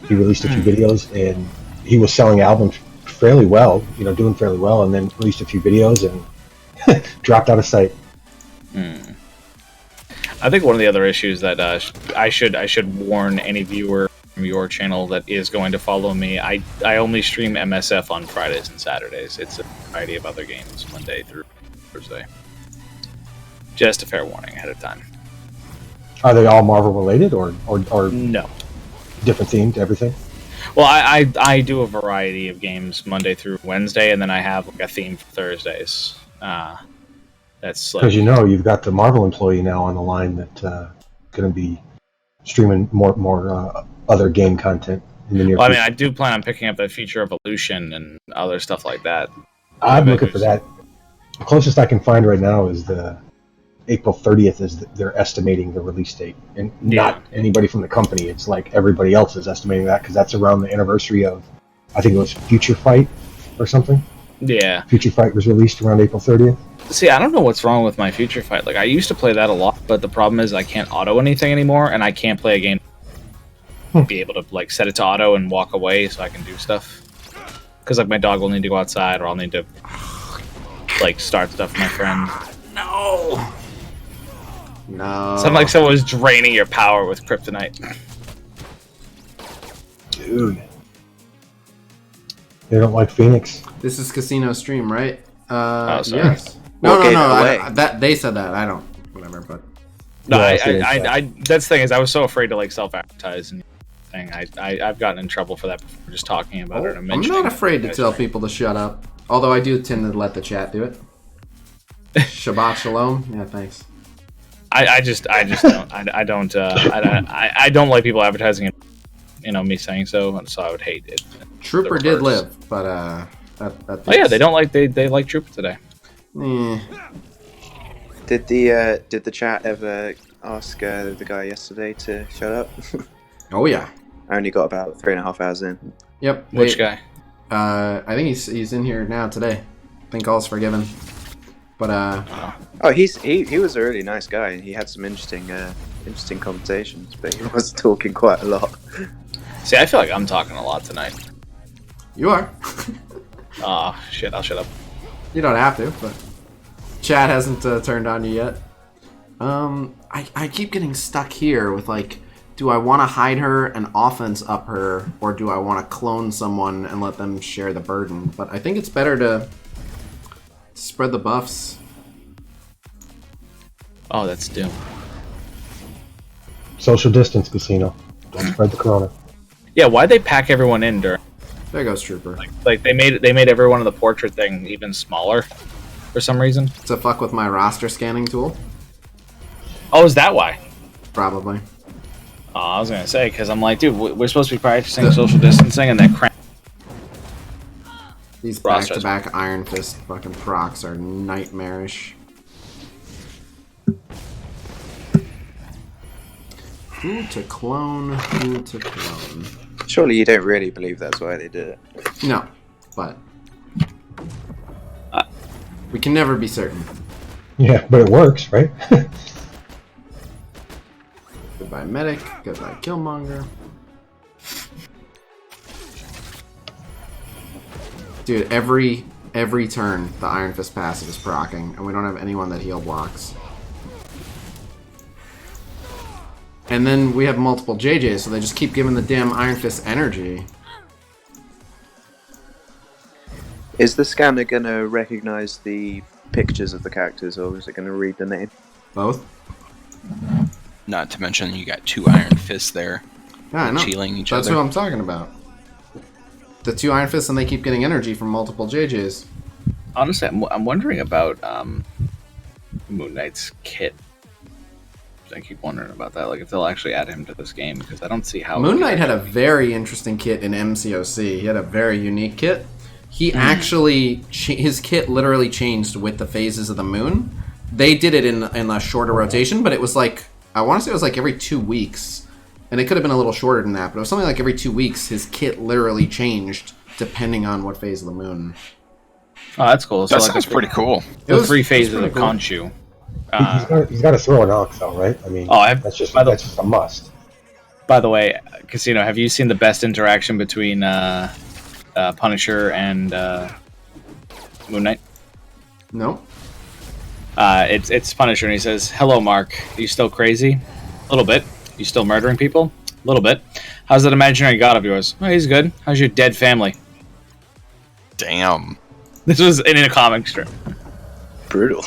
He released a few videos, and he was selling albums fairly well, doing fairly well, and then released a few videos and dropped out of sight. I think one of the other issues that I should warn any viewer from your channel that is going to follow me. I only stream MSF on Fridays and Saturdays. It's a variety of other games Monday through Thursday. Just a fair warning ahead of time. Are they all Marvel related or no different themed everything? Well, I do a variety of games Monday through Wednesday, and then I have like a theme for Thursdays. That's like, because you've got the Marvel employee now on the line that going to be streaming more other game content. in the near Well, I mean, future. I do plan on picking up the Future Evolution and other stuff like that. I'm looking for that. The closest I can find right now is the April 30th is they're estimating the release date, and not anybody from the company. It's like everybody else is estimating that because that's around the anniversary of, I think it was Future Fight or something. Yeah. Future Fight was released around April 30th. See, I don't know what's wrong with my Future Fight. Like, I used to play that a lot, but the problem is I can't auto anything anymore, and I can't play a game be able to like set it to auto and walk away so I can do stuff. Because like my dog will need to go outside, or I'll need to like start stuff with my friend. No. Sounds like someone's draining your power with kryptonite. Dude. They don't like Phoenix. This is Khasino stream, right? Oh, sorry. Yes. No. That they said that. I don't. Whatever. But no, Yeah, I that's the thing is I was so afraid to like self-advertise and thing. I've gotten in trouble for that before, just talking about it. And I'm not afraid to tell people to shut up. Although I do tend to let the chat do it. Shabbat shalom. Yeah, thanks. I just don't. I don't like people advertising it. You know, me saying so I would hate it. Trooper did live, but oh yeah, they don't like they like Trooper today. Did the chat ever ask the guy yesterday to shut up? Oh yeah. I only got about 3.5 hours in. Yep. Which guy? I think he's in here now today. I think all's forgiven. But oh, he was a really nice guy, and he had some interesting conversations, but he was talking quite a lot. See, I feel like I'm talking a lot tonight. You are. Oh shit! I'll shut up. You don't have to, but chat hasn't turned on you yet. I keep getting stuck here with like, do I want to hide her and offense up her, or do I want to clone someone and let them share the burden? But I think it's better to spread the buffs. Oh, that's Doom. Social distance, Casino. Don't spread the corona. Yeah, why'd they pack everyone in during? There goes Trooper. Like they made everyone in the portrait thing even smaller for some reason. To fuck with my roster scanning tool. Oh, is that why? Probably. Oh, I was gonna say because I'm like, dude, we're supposed to be practicing social distancing, and that cramp. These back-to-back Iron Fist fucking procs are nightmarish. Who to clone? Who to clone? Surely you don't really believe that's why they did it. No, but we can never be certain. Yeah, but it works, right? Goodbye medic, goodbye killmonger. Dude, every turn the Iron Fist passive is proccing, and we don't have anyone that heal blocks. And then we have multiple JJs, so they just keep giving the damn Iron Fist energy. Is the scanner gonna recognize the pictures of the characters, or is it gonna read the name? Both. Not to mention you got 2 Iron Fists there. Yeah, I know. Healing each That's other. what I'm talking about. The 2 Iron Fists, and they keep getting energy from multiple JJs. Honestly, I'm wondering about Moon Knight's kit. I keep wondering about that. Like, if they'll actually add him to this game, because I don't see how. Moon Knight had a very interesting kit in MCOC. He had a very unique kit. He actually, his kit literally changed with the phases of the moon. They did it in a shorter rotation, but it was like, I want to say it was like every 2 weeks. And it could have been a little shorter than that, but it was something like every 2 weeks, his kit literally changed depending on what phase of the moon. Oh, that's cool. That sounds pretty cool. It was 3 phases of Khonshu. He's got to throw an Ox, though, right? I mean, that's just a must. By the way, Khasino, have you seen the best interaction between Punisher and Moon Knight? No. It's Punisher, and he says, "Hello, Mark. Are you still crazy? A little bit. You still murdering people? A little bit. How's that imaginary god of yours? Oh, he's good. How's your dead family?" Damn. This was in a comic strip. Brutal.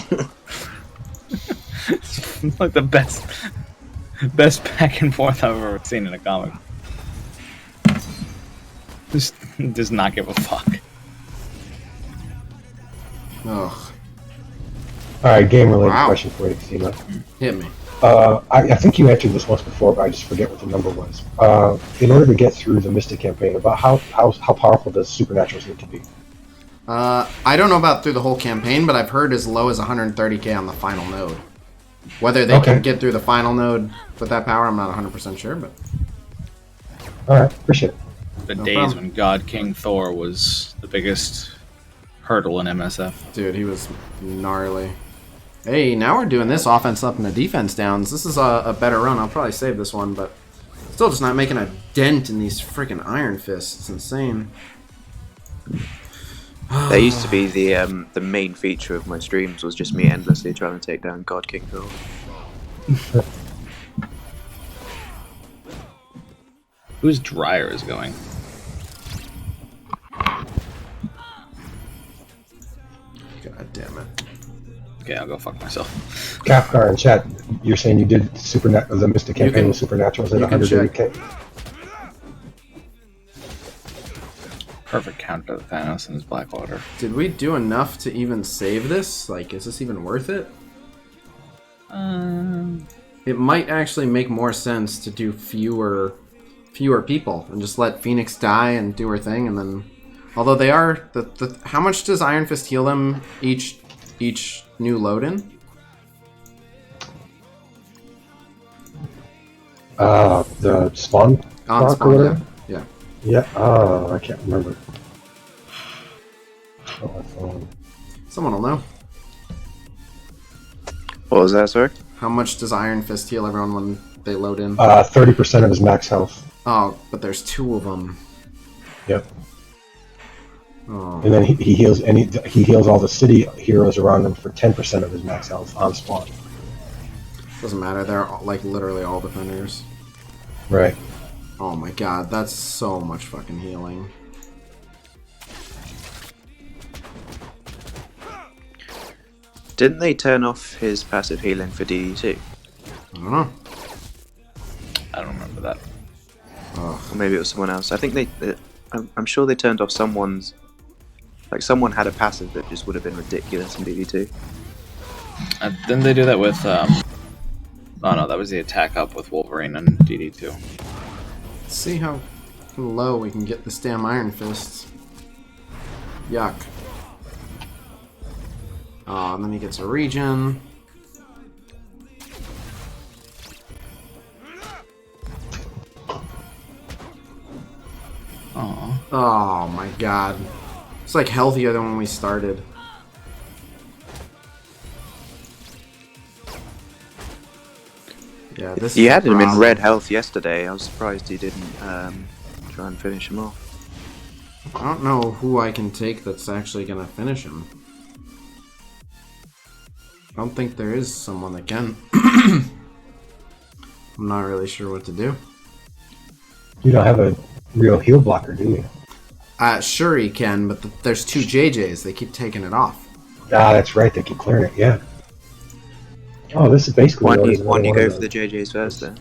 Like the best back and forth I've ever seen in a comic. Just does not give a fuck. Ugh. Alright, game-related question for you, Casino. Hit me. I think you answered this once before, but I just forget what the number was. In order to get through the Mystic campaign, about how powerful does Supernaturals need to be? I don't know about through the whole campaign, but I've heard as low as 130k on the final node. Whether they can get through the final node with that power, I'm not 100% sure, but... Alright, appreciate it. The days when God King Thor was the biggest hurdle in MSF. Dude, he was gnarly. Hey, now we're doing this offense up and the defense downs. This is a better run. I'll probably save this one, but still just not making a dent in these freaking Iron Fists. It's insane. That used to be the main feature of my streams, was just me endlessly trying to take down God King Thor. Whose dryer is going? God damn it. Okay, I'll go fuck myself. Kafkar in chat, you're saying you did the Mystic campaign with Supernaturals at 180k? Perfect counter to Thanos and his Blackwater. Did we do enough to even save this? Like, is this even worth it? It might actually make more sense to do fewer people and just let Phoenix die and do her thing, and then... Although they are... how much does Iron Fist heal them each new load-in? The spawn On proc or whatever? yeah. Yeah, oh, I can't remember. Oh, my phone. Someone will know. What was that, sorry? How much does Iron Fist heal everyone when they load in? 30% of his max health. Oh, but there's two of them. Yep. Oh. And then he heals he heals all the city heroes around him for 10% of his max health on spawn. Doesn't matter. They're like literally all defenders. Right. Oh my god, that's so much fucking healing. Didn't they turn off his passive healing for DD2? I don't know. I don't remember that. Ugh. Or maybe it was someone else. I think I'm sure they turned off someone's... Like, someone had a passive that just would have been ridiculous in DD2. Didn't they do that with... Oh no, that was the attack up with Wolverine and DD2. Let's see how low we can get this damn Iron Fists. Yuck. Oh, and then he gets a regen. Aww. Oh my god. It's like healthier than when we started. Yeah, this He is had a him in problem. red health yesterday. I was surprised he didn't try and finish him off. I don't know who I can take that's actually gonna finish him. I don't think there is someone that can. I'm not really sure what to do. You don't have a real heal blocker, do you? Sure he can, but there's two JJs. They keep taking it off. Ah, that's right. They keep clearing it. Yeah. Oh, this is basically. Why don't you go for the JJs first then?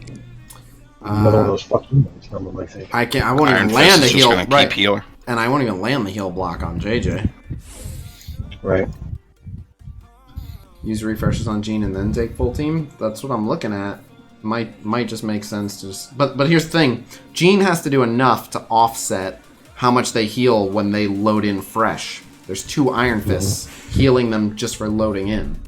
Another one of those fucking ones, I might think. I can't. I won't Iron even land the Fist is heal. just gonna Right. keep healer. And I won't even land the heal block on JJ. Right. Use refreshes on Jean and then take full team. That's what I'm looking at. Might just make sense to just. But here's the thing. Jean has to do enough to offset how much they heal when they load in fresh. There's two Iron Fists healing them just for loading in.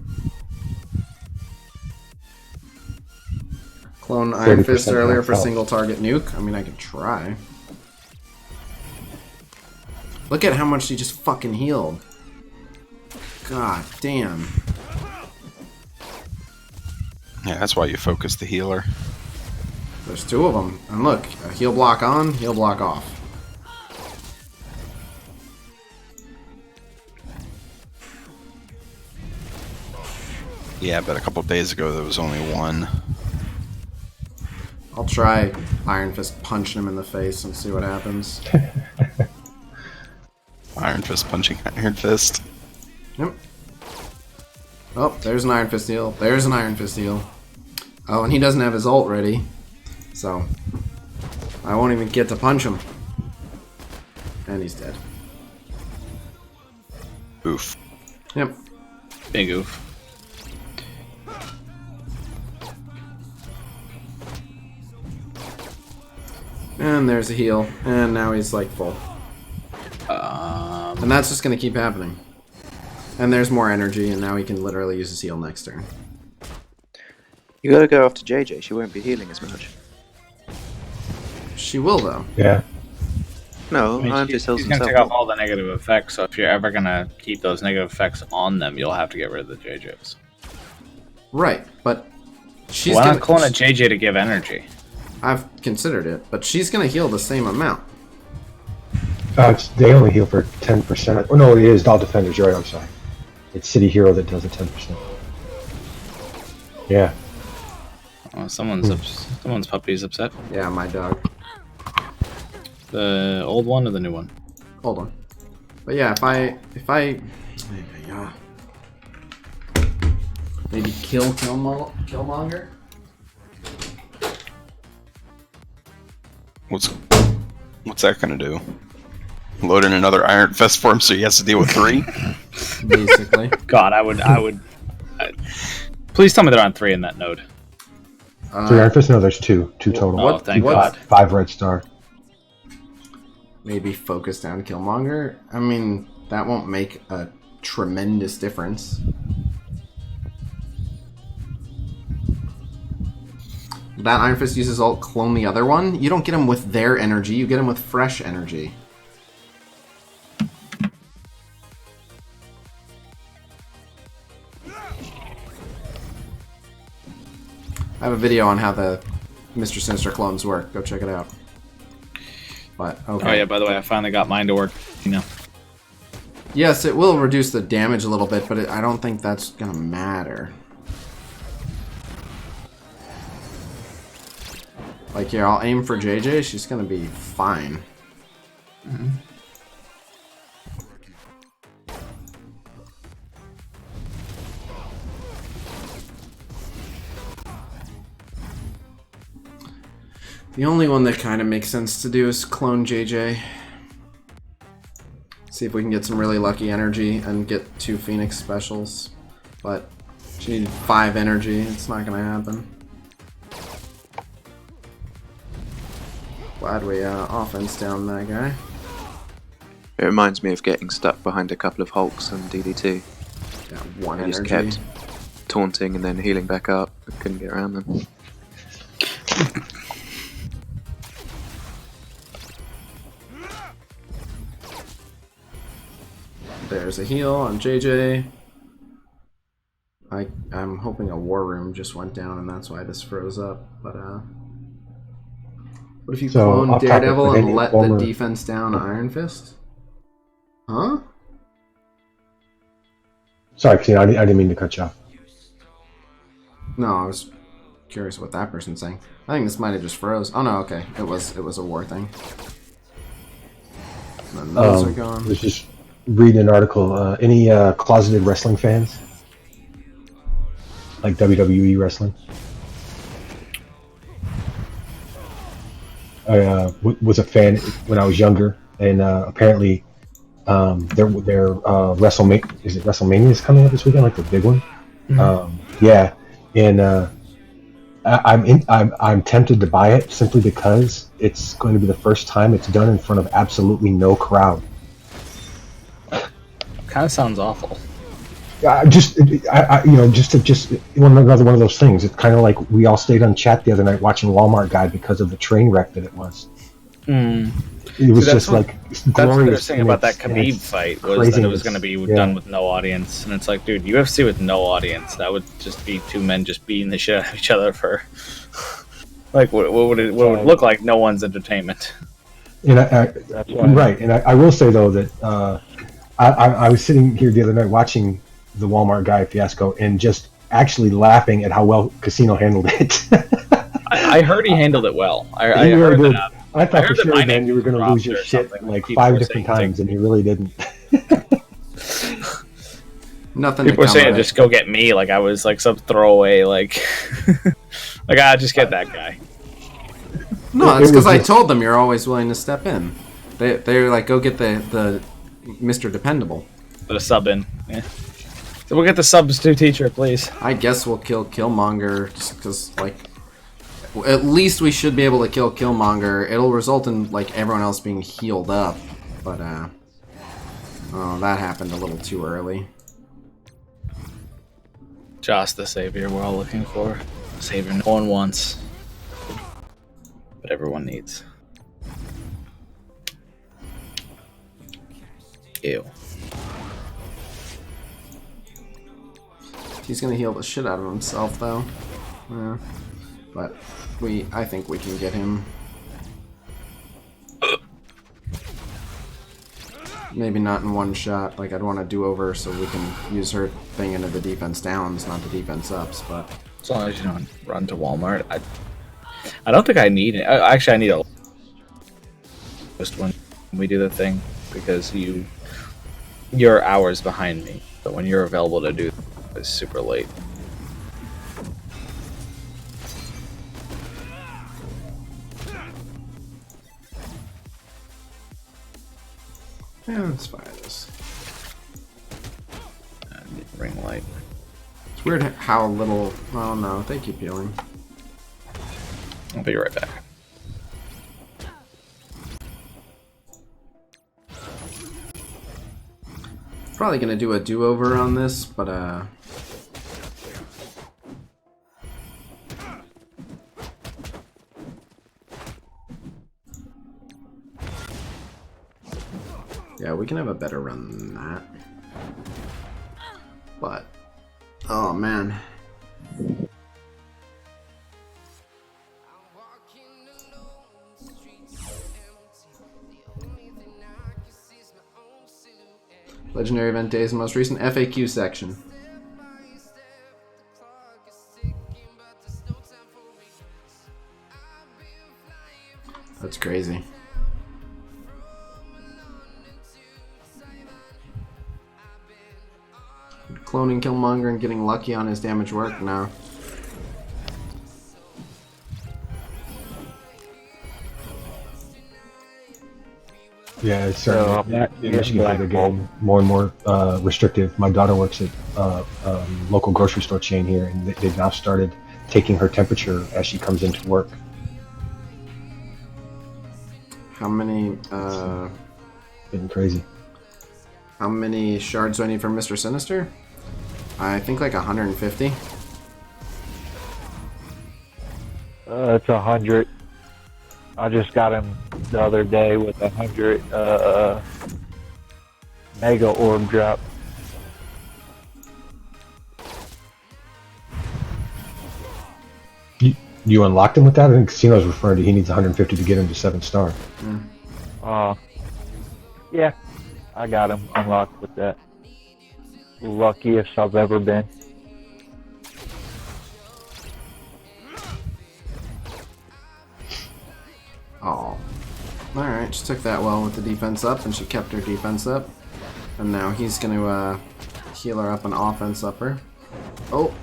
Clone Iron Fist earlier for single target nuke. I mean, I could try. Look at how much he just fucking healed. God damn. Yeah, that's why you focus the healer. There's two of them. And look, a heal block on, heal block off. Yeah, but a couple days ago there was only one. I'll try Iron Fist punching him in the face and see what happens. Iron Fist punching Iron Fist. Yep. Oh, there's an Iron Fist heal. There's an Iron Fist heal. Oh, and he doesn't have his ult ready. So, I won't even get to punch him. And he's dead. Oof. Yep. Big oof. And there's a heal. And now he's like full. And that's just gonna keep happening. And there's more energy, and now he can literally use his heal next turn. You gotta go after JJ, she won't be healing as much. She will, though. Yeah. No, I'm she's just heals gonna himself. take off all the negative effects, so if you're ever gonna keep those negative effects on them, you'll have to get rid of the JJs. Right, but she's Why gonna not clone a JJ to give energy? I've considered it, but she's gonna heal the same amount. They only heal for 10%. Oh no, it is all defenders. You're right. I'm sorry. It's City Hero that does it 10%. Yeah. Oh, someone's puppy's upset. Yeah, my dog. The old one or the new one? Hold on. But yeah, if I maybe kill Killmonger. What's that gonna do? Load in another Iron Fist for him so he has to deal with 3? Basically. God, I would. Please tell me they're on 3 in that node. 3 Iron Fist? No, there's 2. 2 total. Oh, thank God. 5 Red Star. Maybe focus down Killmonger. I mean, that won't make a tremendous difference. That Iron Fist uses ult, clone the other one. You don't get him with their energy, you get him with fresh energy. I have a video on how the Mr. Sinister clones work. Go check it out. But, okay. Oh yeah, by the way, I finally got mine to work. You know. Yes, it will reduce the damage a little bit, but I don't think that's gonna matter. Like, here, I'll aim for JJ. She's gonna be fine. Mm-hmm. The only one that kind of makes sense to do is clone JJ. See if we can get some really lucky energy and get 2 Phoenix specials. But she needed 5 energy. It's not gonna happen. Glad we offense down that guy. It reminds me of getting stuck behind a couple of Hulks on DD2. Yeah, 1 I energy. just kept taunting and then healing back up. I couldn't get around them. There's a heal on JJ. I'm hoping a war room just went down and that's why this froze up. But what if you clone Daredevil and let the defense down Iron Fist? Huh? Sorry, Khasino, I didn't mean to cut you off. No, I was curious what that person's saying. I think this might have just froze. Oh no, okay. It was a war thing. And then those are gone. I was just reading an article. Any closeted wrestling fans? Like WWE wrestling? I was a fan when I was younger, and apparently their WrestleMania, is it WrestleMania is coming up this weekend, like the big one? Mm-hmm. Yeah, and I'm tempted to buy it simply because it's going to be the first time it's done in front of absolutely no crowd. Kind of sounds awful. Just another one of those things. It's kind of like we all stayed on chat the other night watching Walmart Guide because of the train wreck that it was. Mm. It was just like that's what they were saying about that Khabib fight was that it was going to be done with no audience, and it's like, dude, UFC with no audience, that would just be 2 men just beating the shit out of each other for like what would it look like? No one's entertainment. And I will say though that I was sitting here the other night watching the Walmart Guy fiasco and just actually laughing at how well Khasino handled it. I heard he handled it well. I thought for sure then you were going to lose your shit like 5 different times, and you really didn't. Nothing. People were saying, "Just go get me." Like I was like some throwaway, like just get that guy. No, it's because I told them you're always willing to step in. They're like, go get the Mr. Dependable. Put a sub in. Yeah. So we'll get the substitute teacher, please. I guess we'll kill Killmonger just because, like, At least we should be able to kill Killmonger. It'll result in, like, everyone else being healed up. But, oh, that happened a little too early. Joss, the savior we're all looking for. A savior no one wants, but everyone needs. Ew. He's gonna heal the shit out of himself, though. Yeah. But I think we can get him. Maybe not in one shot. Like, I'd want to do over so we can use her thing into the defense downs, not the defense ups. But as long as you don't run to Walmart, I don't think I need it. Actually, I need a just when we do the thing because you're hours behind me. But when you're available to do, it's super late. yeah, let's fire this. Ring light. It's weird how little. Oh no, they keep healing. I'll be right back. Probably gonna do a do-over on this, but yeah, we can have a better run than that. But oh man. Legendary event days, the most recent FAQ section. That's crazy. Cloning Killmonger and getting lucky on his damage work? No. Yeah, it's certainly making the game more and more restrictive. My daughter works at a local grocery store chain here, and they've now started taking her temperature as she comes into work. How many, Getting crazy. How many shards do I need from Mr. Sinister? I think like 150. It's 100. I just got him the other day with 100 mega orb drop. You unlocked him with that? I think Khasino's referring to he needs 150 to get him to 7-star. Yeah, I got him unlocked with that. Luckiest I've ever been. Oh. Alright, she took that well with the defense up, and she kept her defense up. And now he's gonna heal her up an offense upper. Oh,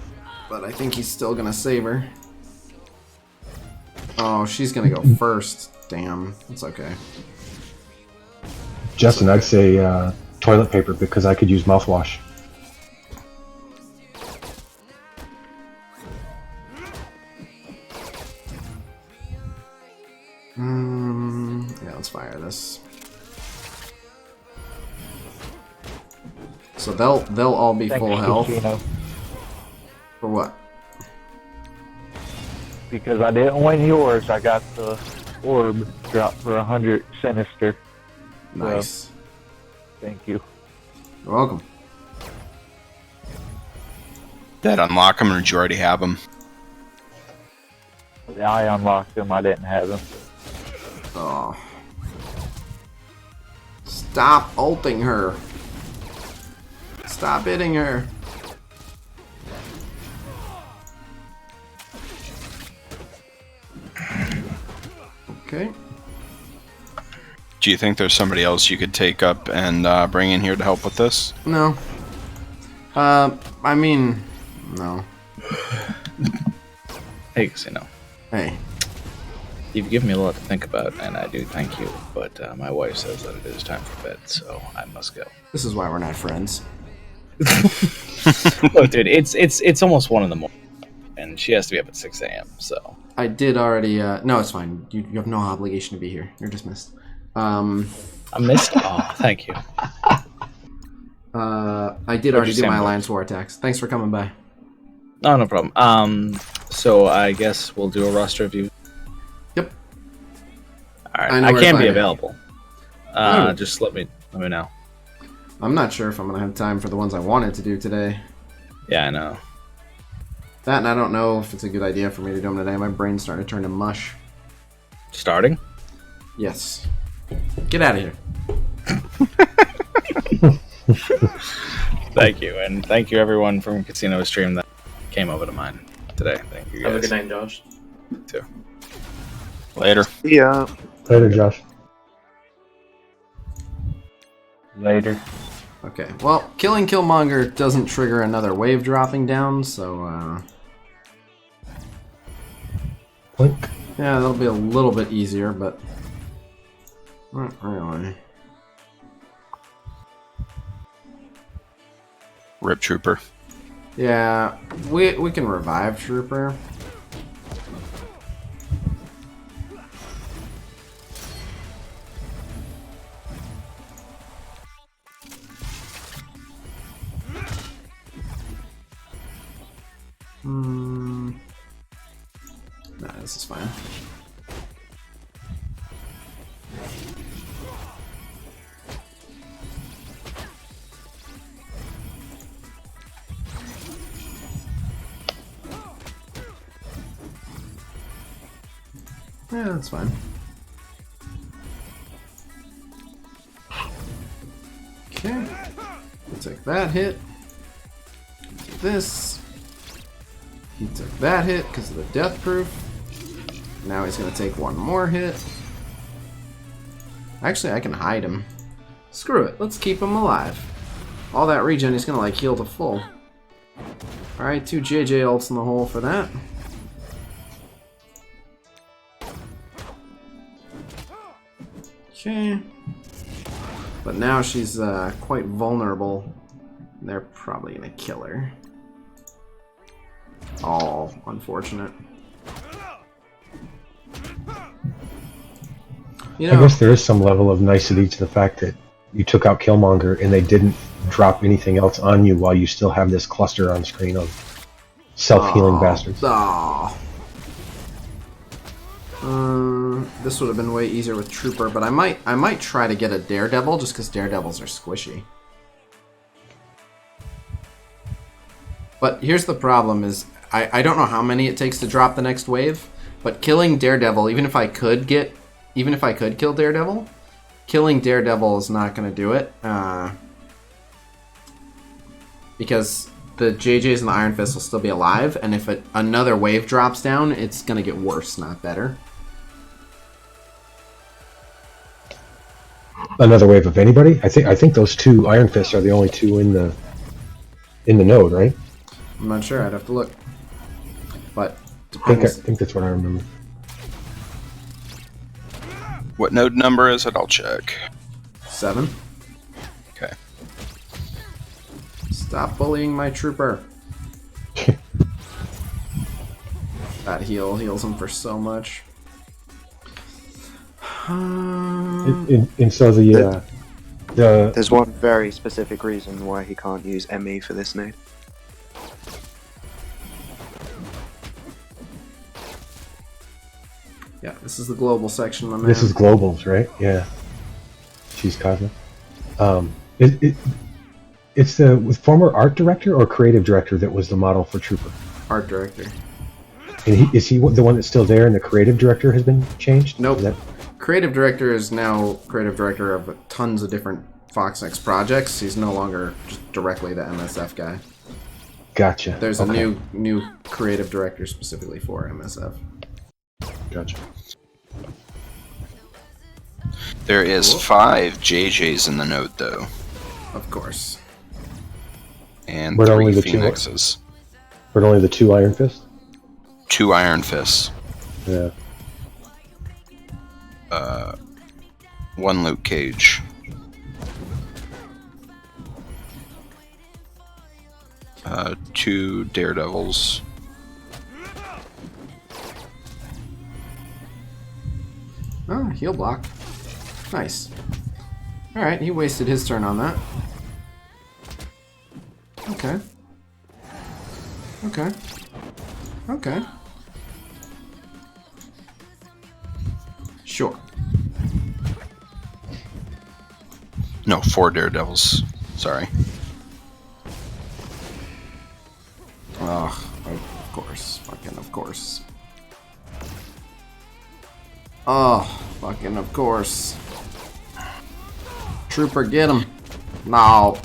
but I think he's still gonna save her. Oh, she's gonna go first. Damn, it's okay. Justin, I'd say toilet paper because I could use mouthwash. Yeah, let's fire this. So they'll all be full health. Khasino. For what? Because I didn't win yours, I got the orb drop for 100 Sinister. Nice. So, thank you. You're welcome. Did unlock them or did you already have them? I unlocked him, I didn't have him. Oh. Stop ulting her. Stop hitting her. Okay. Do you think there's somebody else you could take up and bring in here to help with this? No. I mean, no. Hey, Khasino. Hey. You've given me a lot to think about, and I do thank you, but my wife says that it is time for bed, so I must go. This is why we're not friends. Look, dude, it's almost 1 in the morning, and she has to be up at 6 a.m., so I did already. No, it's fine. You have no obligation to be here. You're dismissed. I missed. Oh, thank you. I did already do my Alliance War attacks. Thanks for coming by. No, no problem. So I guess we'll do a roster review. Yep. All right. I can be available. Just let me know. I'm not sure if I'm gonna have time for the ones I wanted to do today. Yeah, I know. That, and I don't know if it's a good idea for me to do them today. My brain's starting to turn to mush. Starting? Yes. Get out of here. Thank you, and thank you everyone from Khasino stream that came over to mine today. Thank you guys. Have a good night, Josh. You too. Later. Yeah. Later, Josh. Later. Okay, well, killing Killmonger doesn't trigger another wave dropping down, so, Blink. yeah, that'll be a little bit easier, but not really. Rip Trooper. Yeah, we can revive Trooper. Nah, this is fine. Yeah, that's fine. Okay. We'll take that hit. Do this. He took that hit because of the death proof. Now he's going to take one more hit. Actually, I can hide him. Screw it. Let's keep him alive. All that regen, he's going to like heal to full. Alright, 2 JJ ults in the hole for that. Okay. But now she's quite vulnerable. They're probably going to kill her. Oh, unfortunate. You know, I guess there is some level of nicety to the fact that you took out Killmonger and they didn't drop anything else on you while you still have this cluster on screen of self-healing bastards. This would have been way easier with Trooper, but I might try to get a Daredevil just because Daredevils are squishy. But here's the problem is I don't know how many it takes to drop the next wave, but killing Daredevil, even if I could kill Daredevil, killing Daredevil is not going to do it. Because the JJs and the Iron Fist will still be alive, and if another wave drops down, it's going to get worse, not better. Another wave of anybody? I think those 2 Iron Fists are the only 2 in the node, right? I'm not sure. I'd have to look. But I think that's what I remember. What node number is it? I'll check. 7. Okay. Stop bullying my Trooper. That heals him for so much. And so the There's one very specific reason why he can't use ME for this node. Yeah, this is the global section, my man. This is globals, right? Yeah. She's Cosmo. It's the former art director or creative director that was the model for Trooper. Art director. And is he the one that's still there, and the creative director has been changed? Nope. Creative director is now creative director of tons of different Fox Next projects. He's no longer just directly the MSF guy. Gotcha. There's a new creative director specifically for MSF. Gotcha. There is 5 JJs in the node, though. Of course. And But 3 only the Phoenixes. But only the 2 Iron Fists? 2 Iron Fists. Yeah. 1 Luke Cage. Two Daredevils. Oh, heal block. Nice. Alright, he wasted his turn on that. Okay. Okay. Okay. Sure. No, 4 daredevils. Sorry. Oh, of course. Fucking of course. Oh, fucking of course. Trooper, get him. No.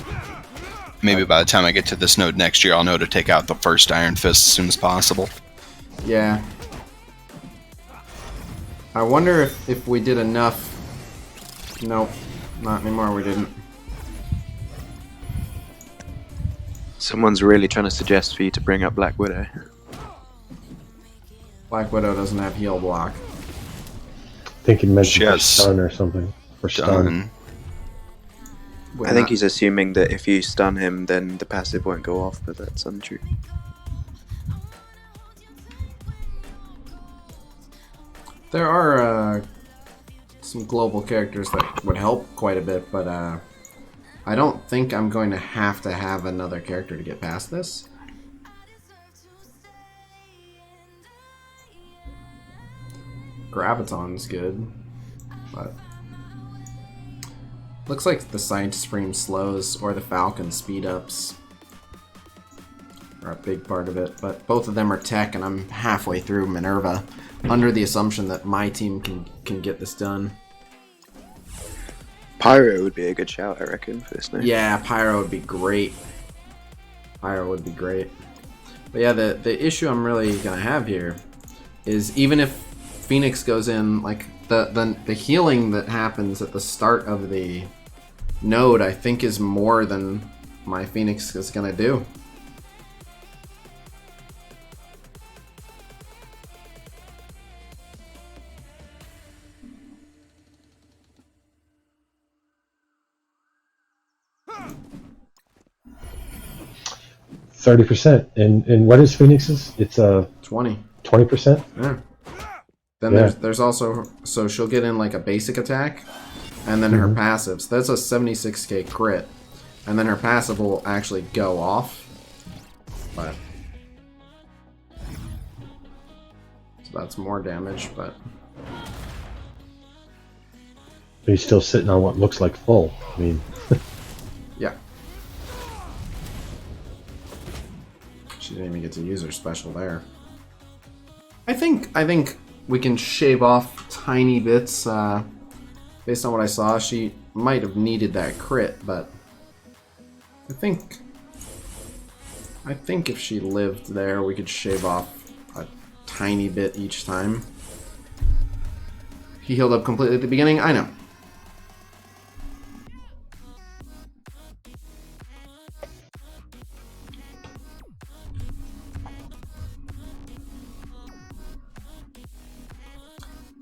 Maybe by the time I get to this node next year, I'll know to take out the first Iron Fist as soon as possible. Yeah. I wonder if we did enough. Nope. Not anymore, we didn't. Someone's really trying to suggest for you to bring up Black Widow. Black Widow doesn't have heal block. I think he meant She for has stun or something. For stun. Done. I think he's assuming that if you stun him, then the passive won't go off, but that's untrue. There are some global characters that would help quite a bit, but I don't think I'm going to have another character to get past this. Graviton's good, but looks like the Side Stream slows or the Falcon speed ups are a big part of it, but both of them are tech, and I'm halfway through Minerva under the assumption that my team can get this done. Pyro would be a good shout, I reckon, for this now. Yeah, Pyro would be great. Pyro would be great. But yeah, the issue I'm really gonna have here is even if Phoenix goes in, like the healing that happens at the start of the node, I think is more than my Phoenix is gonna do. %. And what is Phoenix's? It's a 20%. 20%. Yeah. Then there's also, so she'll get in like a basic attack, and then her passive. So that's a 76k crit, and then her passive will actually go off. But so that's more damage, but He's still sitting on what looks like full. I mean, yeah. She didn't even get to use her special there. I think we can shave off tiny bits. Based on what I saw, she might have needed that crit, but I think if she lived there, we could shave off a tiny bit each time. He healed up completely at the beginning. I know.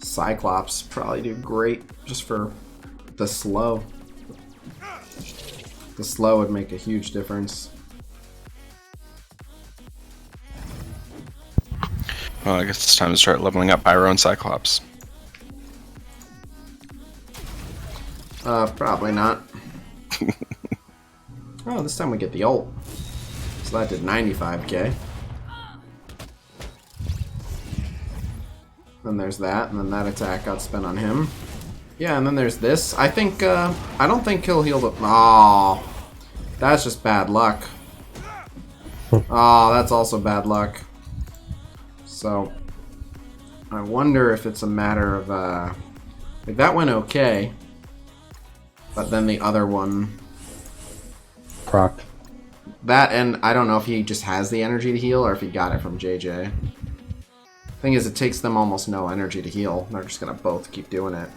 Cyclops probably do great just for the slow. The slow would make a huge difference. Well, I guess it's time to start leveling up Pyro and Cyclops. Probably not. Oh, this time we get the ult. So that did 95k. Then there's that, and then that attack got spent on him. Yeah, and then there's this. I think, I don't think he'll heal the... Oh, that's just bad luck. Oh, that's also bad luck. So, I wonder if it's a matter of, like, that went okay. But then the other one... proc. That, and I don't know if he just has the energy to heal, or if he got it from JJ. Thing is, it takes them almost no energy to heal. They're just gonna both keep doing it.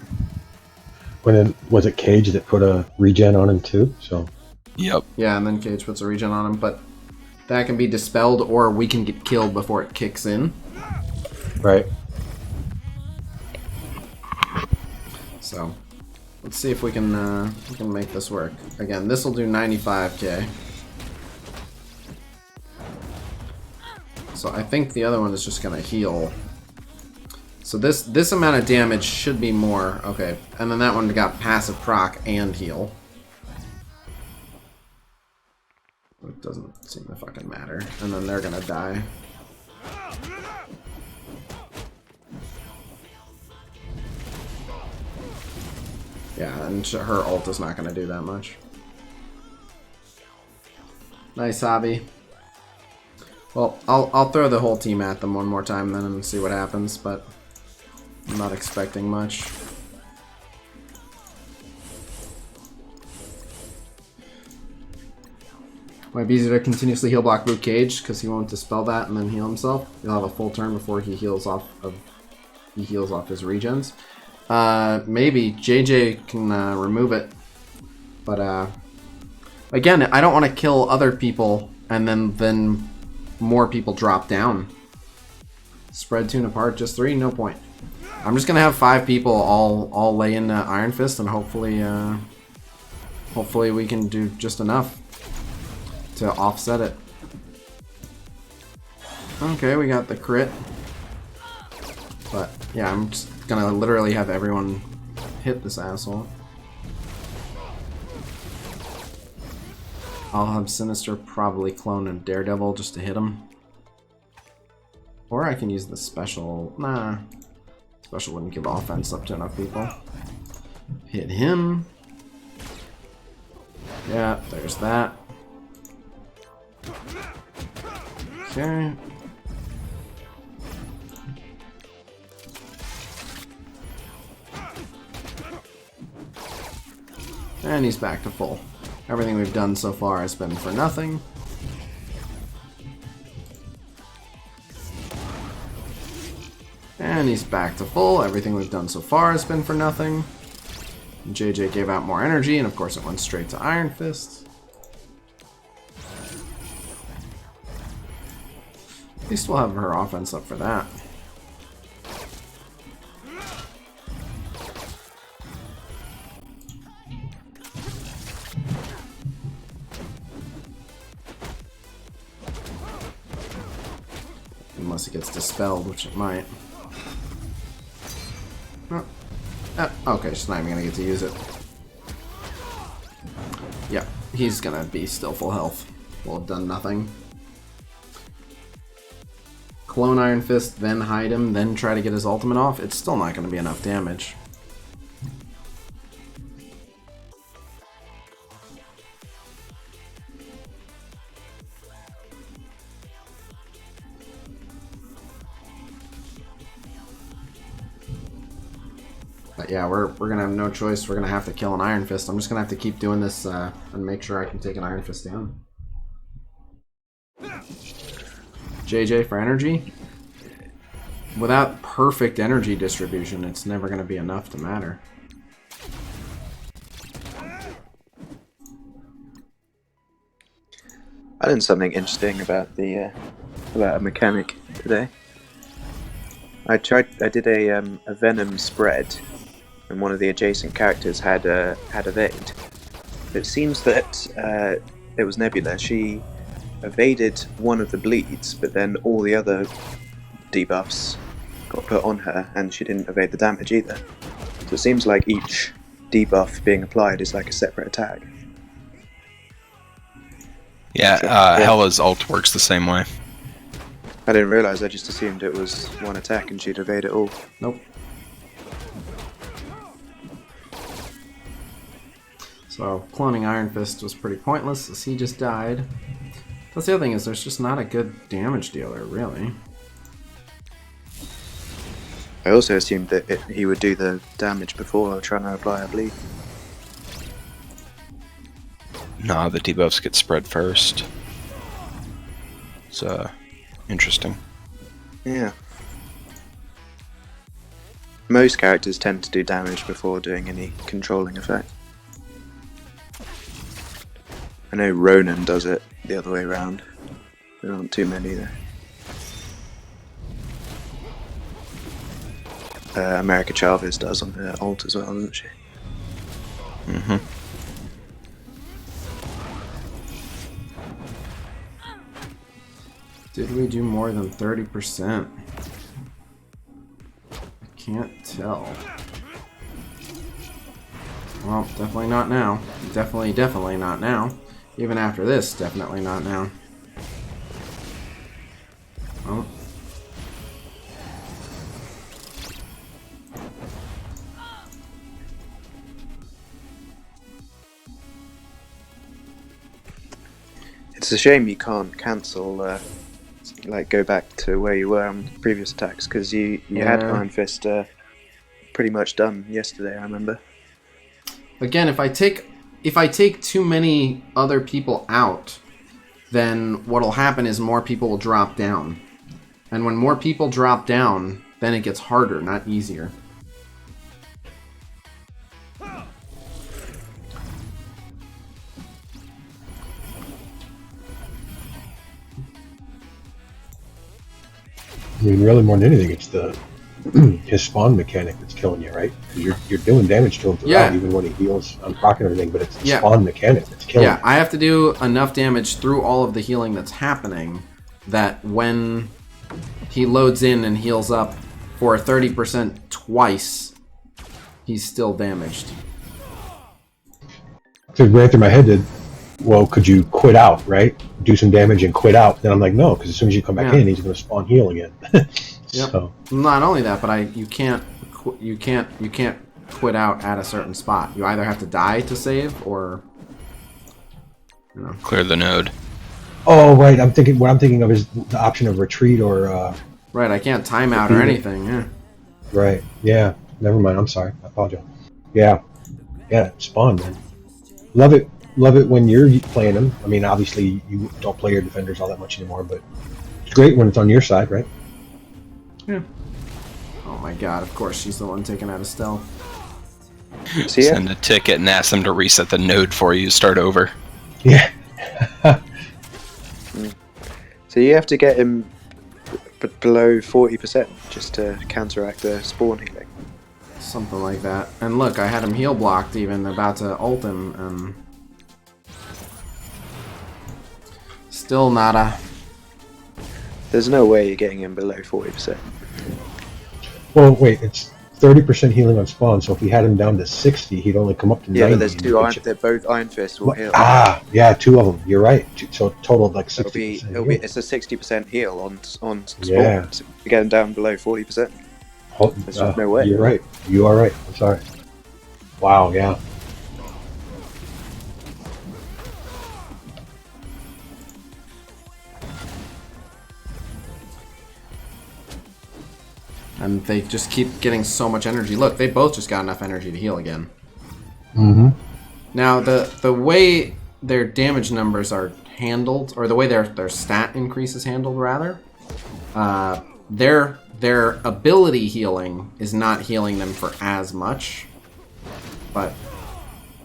Was it Cage that put a regen on him too? So. Yep. Yeah, and then Cage puts a regen on him, but that can be dispelled, or we can get killed before it kicks in. Right. So, let's see if we can make this work. Again, this will do 95k. So I think the other one is just gonna heal. So this amount of damage should be more. Okay, and then that one got passive proc and heal. It doesn't seem to fucking matter. And then they're gonna die. Yeah, and her ult is not gonna do that much. Nice hobby. Well, I'll throw the whole team at them one more time then and see what happens, but I'm not expecting much. Might be easier to continuously heal block Luke Cage because he won't dispel that and then heal himself. He'll have a full turn before he heals off his regens. Maybe JJ can remove it, but again, I don't want to kill other people and then more people drop down. Spread tune apart, just 3, no point. I'm just gonna have 5 people all lay into Iron Fist, and hopefully we can do just enough to offset it. Okay, we got the crit. But yeah, I'm just gonna literally have everyone hit this asshole. I'll have Sinister probably clone a Daredevil just to hit him. Or I can use the special. Nah. Special wouldn't give offense up to enough people. Hit him. Yeah, there's that. Okay. And he's back to full. Everything we've done so far has been for nothing. And he's back to full. Everything we've done so far has been for nothing. And JJ gave out more energy, and of course it went straight to Iron Fist. At least we'll have her offense up for that. Unless it gets dispelled, which it might. Okay, she's not even gonna get to use it. Yeah, he's gonna be still full health. We'll have done nothing. Clone Iron Fist, then hide him, then try to get his ultimate off. It's still not gonna be enough damage. But yeah, we're gonna have no choice. We're gonna have to kill an Iron Fist. I'm just gonna have to keep doing this and make sure I can take an Iron Fist down. JJ for energy. Without perfect energy distribution, it's never gonna be enough to matter. I learned something interesting about about a mechanic today. I did a Venom spread, and one of the adjacent characters had evade. It seems that it was Nebula. She evaded one of the bleeds, but then all the other debuffs got put on her, and she didn't evade the damage either. So it seems like each debuff being applied is like a separate attack. Yeah, Hela's ult works the same way. I didn't realize. I just assumed it was one attack and she'd evade it all. Nope. So cloning Iron Fist was pretty pointless as he just died. That's the other thing, is there's just not a good damage dealer, really. I also assumed that he would do the damage before trying to apply a bleed. Nah, the debuffs get spread first. It's interesting. Yeah. Most characters tend to do damage before doing any controlling effect. I know Ronan does it the other way around. There aren't too many there. America Chavez does on her ult as well, doesn't she? Mm-hmm. Did we do more than 30%? I Can't tell. Well, definitely not now. Definitely not now. Even after this, definitely not now. Oh. It's a shame you can't cancel, like go back to where you were on previous attacks, because you had Iron Fist pretty much done yesterday, I remember. Again, if I take too many other people out, then what'll happen is more people will drop down. And when more people drop down, then it gets harder, not easier. I mean, really more than anything, it's the his spawn mechanic that's killing you, right? You're doing damage to him throughout, even when he heals on proc and everything, but it's the spawn mechanic that's killing you. Yeah, I have to do enough damage through all of the healing that's happening that when he loads in and heals up for 30% twice, he's still damaged. So it ran through my head that, well, could you quit out, right? Do some damage and quit out. Then I'm like, no, because as soon as you come back in, he's going to spawn heal again. So. Not only that, but you can't quit out at a certain spot. You either have to die to save or clear the node. Oh, right. What I'm thinking of is the option of retreat or. Right. I can't time out or anything. Yeah. Right. Yeah. Never mind. I'm sorry. I apologize. Yeah. Yeah. Spawn, man. Love it. Love it when you're playing them. I mean, obviously you don't play your defenders all that much anymore, but it's great when it's on your side, right? Yeah. Oh my god, of course she's the one taken out of stealth. Send a ticket and ask them to reset the node for you, start over. Yeah. So you have to get him below 40% just to counteract the spawn healing. Something like that. And look, I had him heal blocked even, about to ult him, and still nada. There's no way you're getting him below 40%. Well, wait, it's 30% healing on spawn, so if he had him down to 60, he'd only come up to 90. Yeah, but there's they're both Iron Fists will heal. Ah, yeah, two of them. You're right. So total of like 60%. It's a 60% heal on spawn. Yeah. So you get him down below 40%. There's just no way. You're right. You are right. I'm sorry. Wow, yeah. And they just keep getting so much energy. Look, they both just got enough energy to heal again. Mm-hmm. Now, the way their damage numbers are handled, or the way their stat increase is handled, rather, their ability healing is not healing them for as much. But,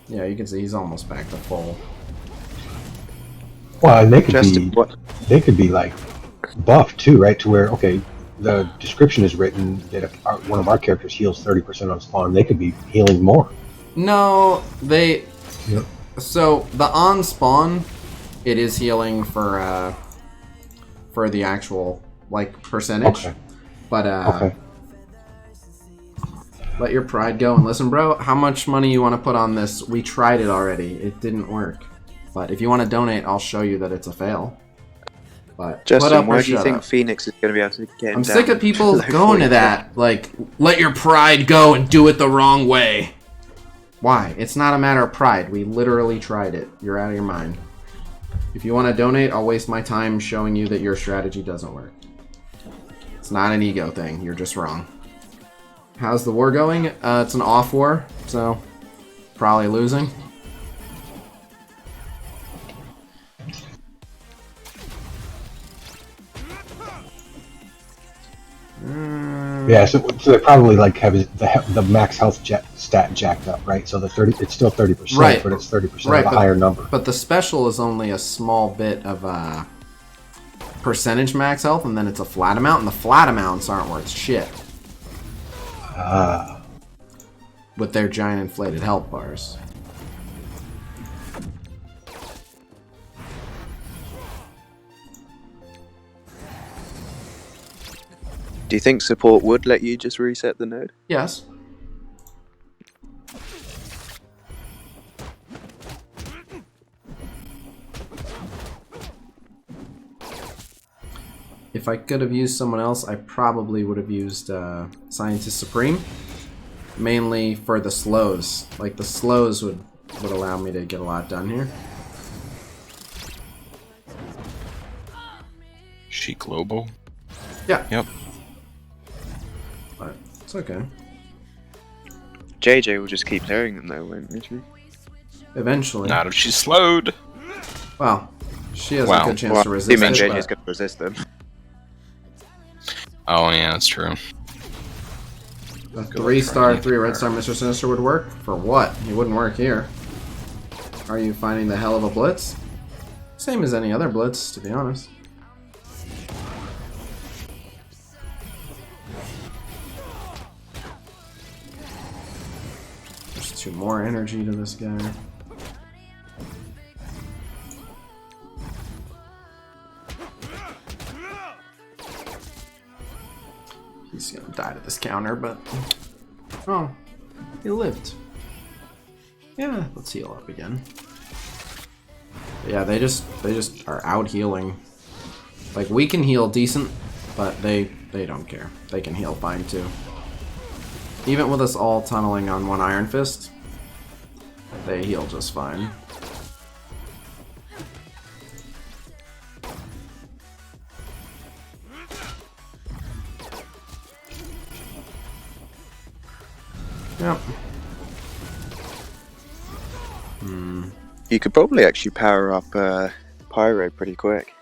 yeah, you can see he's almost back to full. Well, and they could be like buffed too, right? To where, okay, the description is written that if one of our characters heals 30% on spawn, they could be healing more. No, they... Yep. So, the on spawn, it is healing for the actual, like, percentage. Okay. But, okay. Let your pride go and listen, bro. How much money you want to put on this? We tried it already. It didn't work. But if you want to donate, I'll show you that it's a fail. But Justin, why do you think Phoenix is going to be able to get him I'm down sick of people below going to 40%? that. Like, let your pride go and do it the wrong way. Why? It's not a matter of pride. We literally tried it. You're out of your mind. If you want to donate, I'll waste my time showing you that your strategy doesn't work. It's not an ego thing. You're just wrong. How's the war going? It's an off war, so probably losing. Yeah, so they probably like have the max health stat jacked up, right? So it's still 30%, right, but it's 30% right, of a higher number. But the special is only a small bit of percentage max health, and then it's a flat amount, and the flat amounts aren't worth shit. With their giant inflated health bars. Do you think support would let you just reset the node? Yes. If I could have used someone else, I probably would have used Scientist Supreme. Mainly for the slows. Like, the slows would allow me to get a lot done here. She global? Yeah. Yep. But it's okay. JJ will just keep clearing them though, won't she? Eventually. Not if she's slowed. Well, she has Wow. a good chance Well, to I resist mean it, JJ's but- going to resist them. Oh yeah, that's true. A 3-star, 3 red star Mr. Sinister would work? For what? He wouldn't work here. Are you finding the hell of a blitz? Same as any other blitz, to be honest. There's 2 more energy to this guy. He's gonna die to this counter, but... Oh, he lived. Yeah, let's heal up again. But yeah, they just are out healing. Like, we can heal decent, but they don't care. They can heal fine too. Even with us all tunneling on one Iron Fist, they heal just fine. Yep. You could probably actually power up Pyro pretty quick.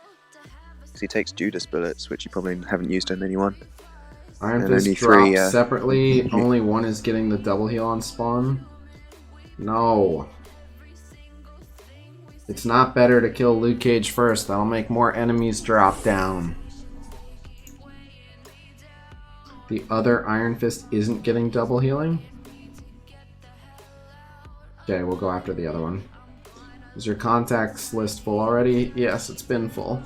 Because he takes Judas bullets, which you probably haven't used on anyone. Iron And Fist only drops three, separately. Only one is getting the double heal on spawn. No. It's not better to kill Luke Cage first. That'll make more enemies drop down. The other Iron Fist isn't getting double healing? Okay, we'll go after the other one. Is your contacts list full already? Yes, it's been full.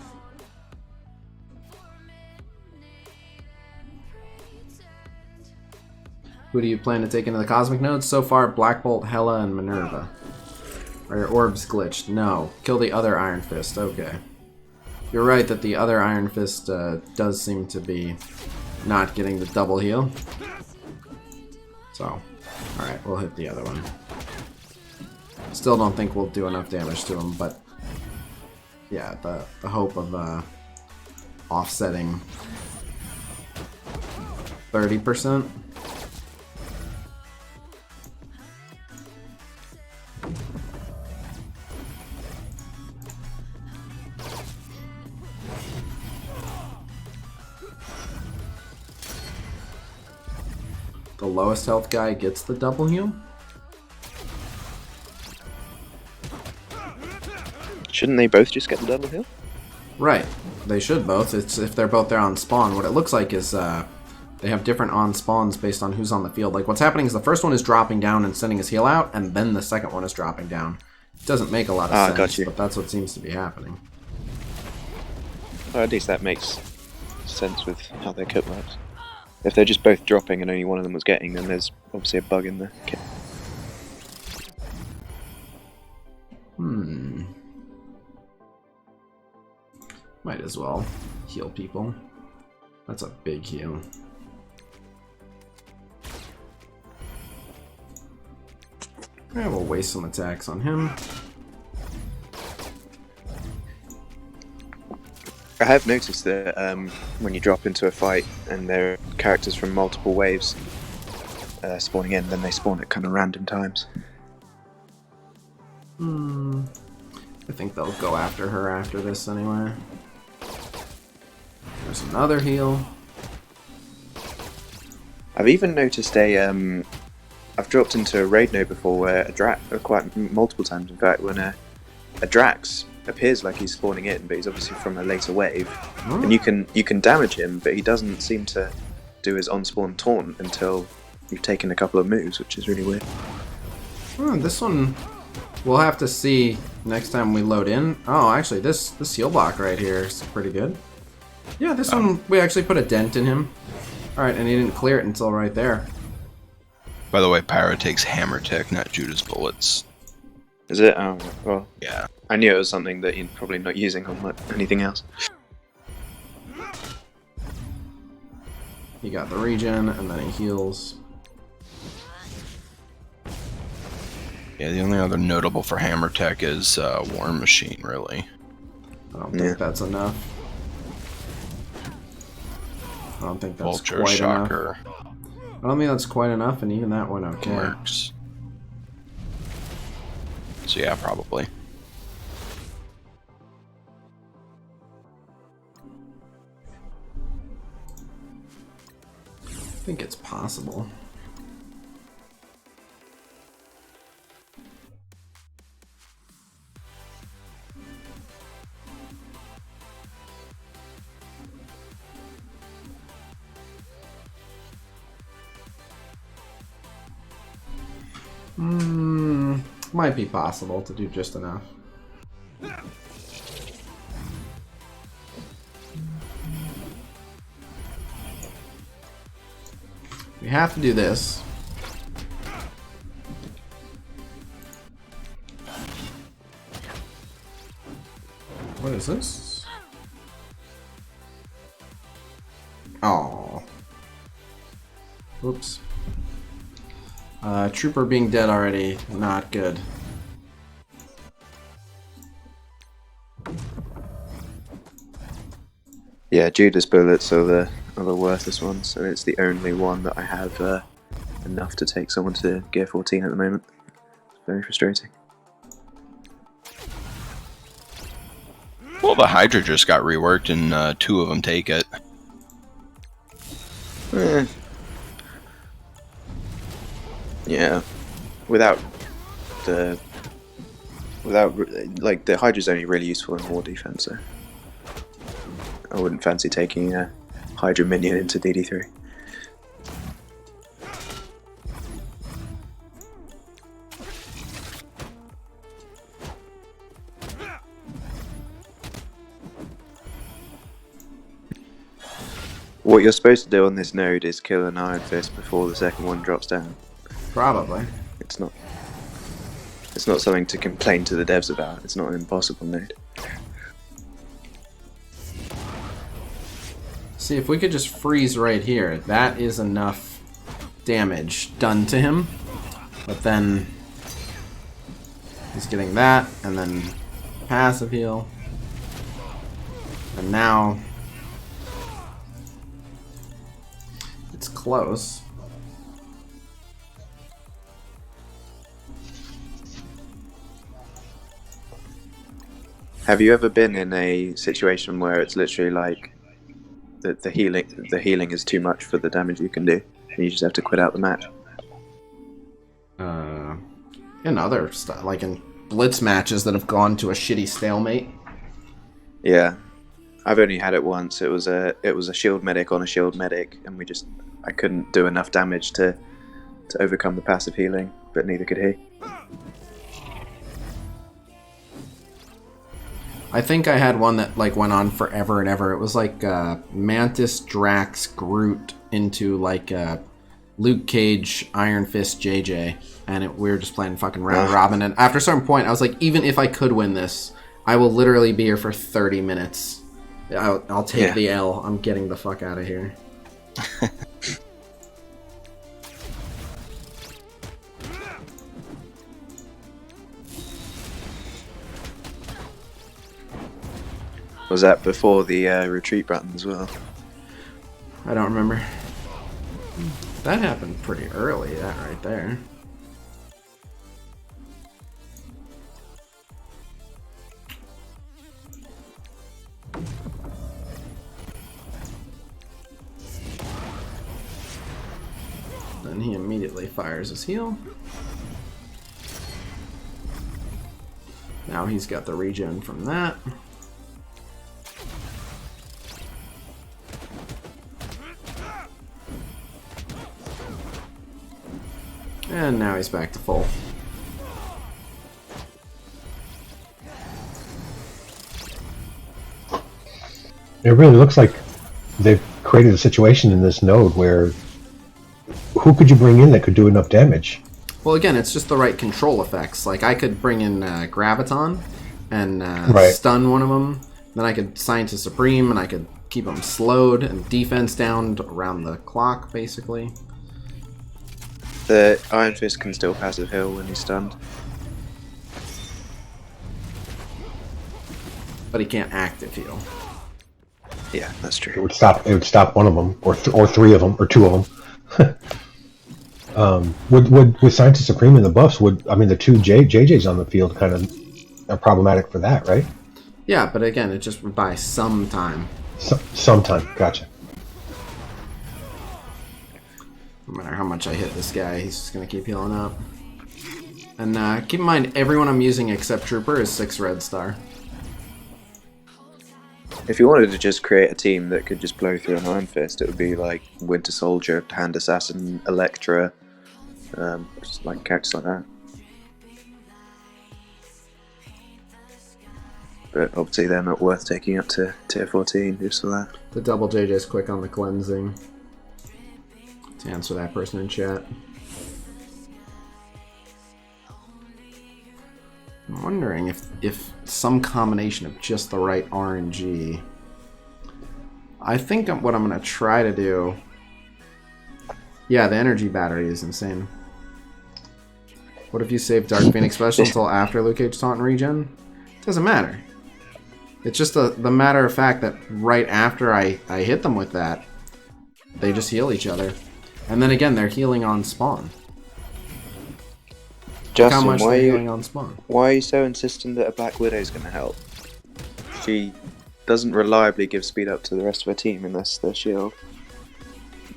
Who do you plan to take into the Cosmic Nodes? So far, Black Bolt, Hela, and Minerva. Are your orbs glitched? No. Kill the other Iron Fist. Okay. You're right that the other Iron Fist does seem to be not getting the double heal. So, alright, we'll hit the other one. Still don't think we'll do enough damage to him, but yeah, the hope of offsetting 30%. The lowest health guy gets the double heal? Shouldn't they both just get the double heal? Right. They should both. It's if they're both there on spawn. What it looks like is they have different on spawns based on who's on the field. Like, what's happening is the first one is dropping down and sending his heal out, and then the second one is dropping down. It doesn't make a lot of sense, but that's what seems to be happening. Well, at least that makes sense with how their kit works. If they're just both dropping and only one of them was getting, then there's obviously a bug in the kit. Might as well heal people. That's a big heal. Yeah, we'll waste some attacks on him. I have noticed that when you drop into a fight and there are characters from multiple waves spawning in, then they spawn at kind of random times. I think they'll go after her after this anyway. There's another heal. I've even noticed I've dropped into a raid node before where quite multiple times in fact, when a Drax appears like he's spawning in, but he's obviously from a later wave, and you can damage him, but he doesn't seem to do his on-spawn taunt until you've taken a couple of moves, which is really weird. This one we'll have to see next time we load in. Oh, actually, this heal block right here is pretty good. Yeah, this one we actually put a dent in him. Alright, and he didn't clear it until right there. By the way, Pyra takes hammer tech, not Judas bullets. Is it? Oh, well. Yeah. I knew it was something that you're probably not using on anything else. He got the regen, and then he heals. Yeah, the only other notable for hammer tech is War Machine, really. I don't think that's enough. I don't think that's Vulture, quite Shocker. enough. I don't think that's quite enough, and even that went okay. Works. So yeah, probably. I think it's possible. Might be possible to do just enough. We have to do this. What is this? Oh. Oops. Trooper being dead already, not good. Yeah, Judas bullets are the worthless ones, and it's the only one that I have enough to take someone to gear 14 at the moment. It's very frustrating. Well, the Hydra just got reworked, and 2 of them take it. Yeah, without the Hydra's only really useful in war defense, so I wouldn't fancy taking a Hydra minion into DD3. What you're supposed to do on this node is kill an Iron Fist before the second one drops down. Probably. It's not something to complain to the devs about. It's not an impossible node. See, if we could just freeze right here, that is enough damage done to him. But then he's getting that, and then passive heal. And now it's close. Have you ever been in a situation where it's literally like the healing is too much for the damage you can do, and you just have to quit out the match? In other stuff, like in Blitz matches that have gone to a shitty stalemate. Yeah, I've only had it once. It was a shield medic on a shield medic, and I couldn't do enough damage to overcome the passive healing, but neither could he. I think I had one that like went on forever and ever. It was like Mantis, Drax, Groot into like Luke Cage, Iron Fist, JJ, and we were just playing fucking round robin. And after a certain point, I was like, even if I could win this, I will literally be here for 30 minutes. I'll take the L. I'm getting the fuck out of here. Was that before the retreat button as well? I don't remember. That happened pretty early, that right there. Then he immediately fires his heal. Now he's got the regen from that. And now he's back to full. It really looks like they've created a situation in this node where who could you bring in that could do enough damage? Well, again, it's just the right control effects. Like, I could bring in Graviton and Right. stun one of them. Then I could Scientist Supreme, and I could keep them slowed and defense down around the clock, basically. The Iron Fist can still passive heal when he's stunned. But he can't active heal. Yeah, that's true. It would stop one of them, or three of them, or two of them. With Scientist Supreme and the buffs, the two JJs on the field kind of are problematic for that, right? Yeah, but again, it just would buy some time. Sometime, gotcha. No matter how much I hit this guy, he's just going to keep healing up. And keep in mind, everyone I'm using except Trooper is 6 red star. If you wanted to just create a team that could just blow through an Iron Fist, it would be like Winter Soldier, Hand Assassin, Elektra, just like characters like that. But obviously they're not worth taking up to tier 14 just for that. The double JJ's quick on the cleansing. To answer that person in chat. I'm wondering if some combination of just the right RNG. I think what I'm going to try to do... Yeah, the energy battery is insane. What if you save Dark Phoenix Special until after Luke Cage Taunt and Regen? Doesn't matter. It's just the matter of fact that right after I hit them with that, they just heal each other. And then again, they're healing on spawn. Justin, Look how much they're healing on spawn. Why are you so insistent that a Black Widow is going to help? She doesn't reliably give speed up to the rest of her team unless they're shield.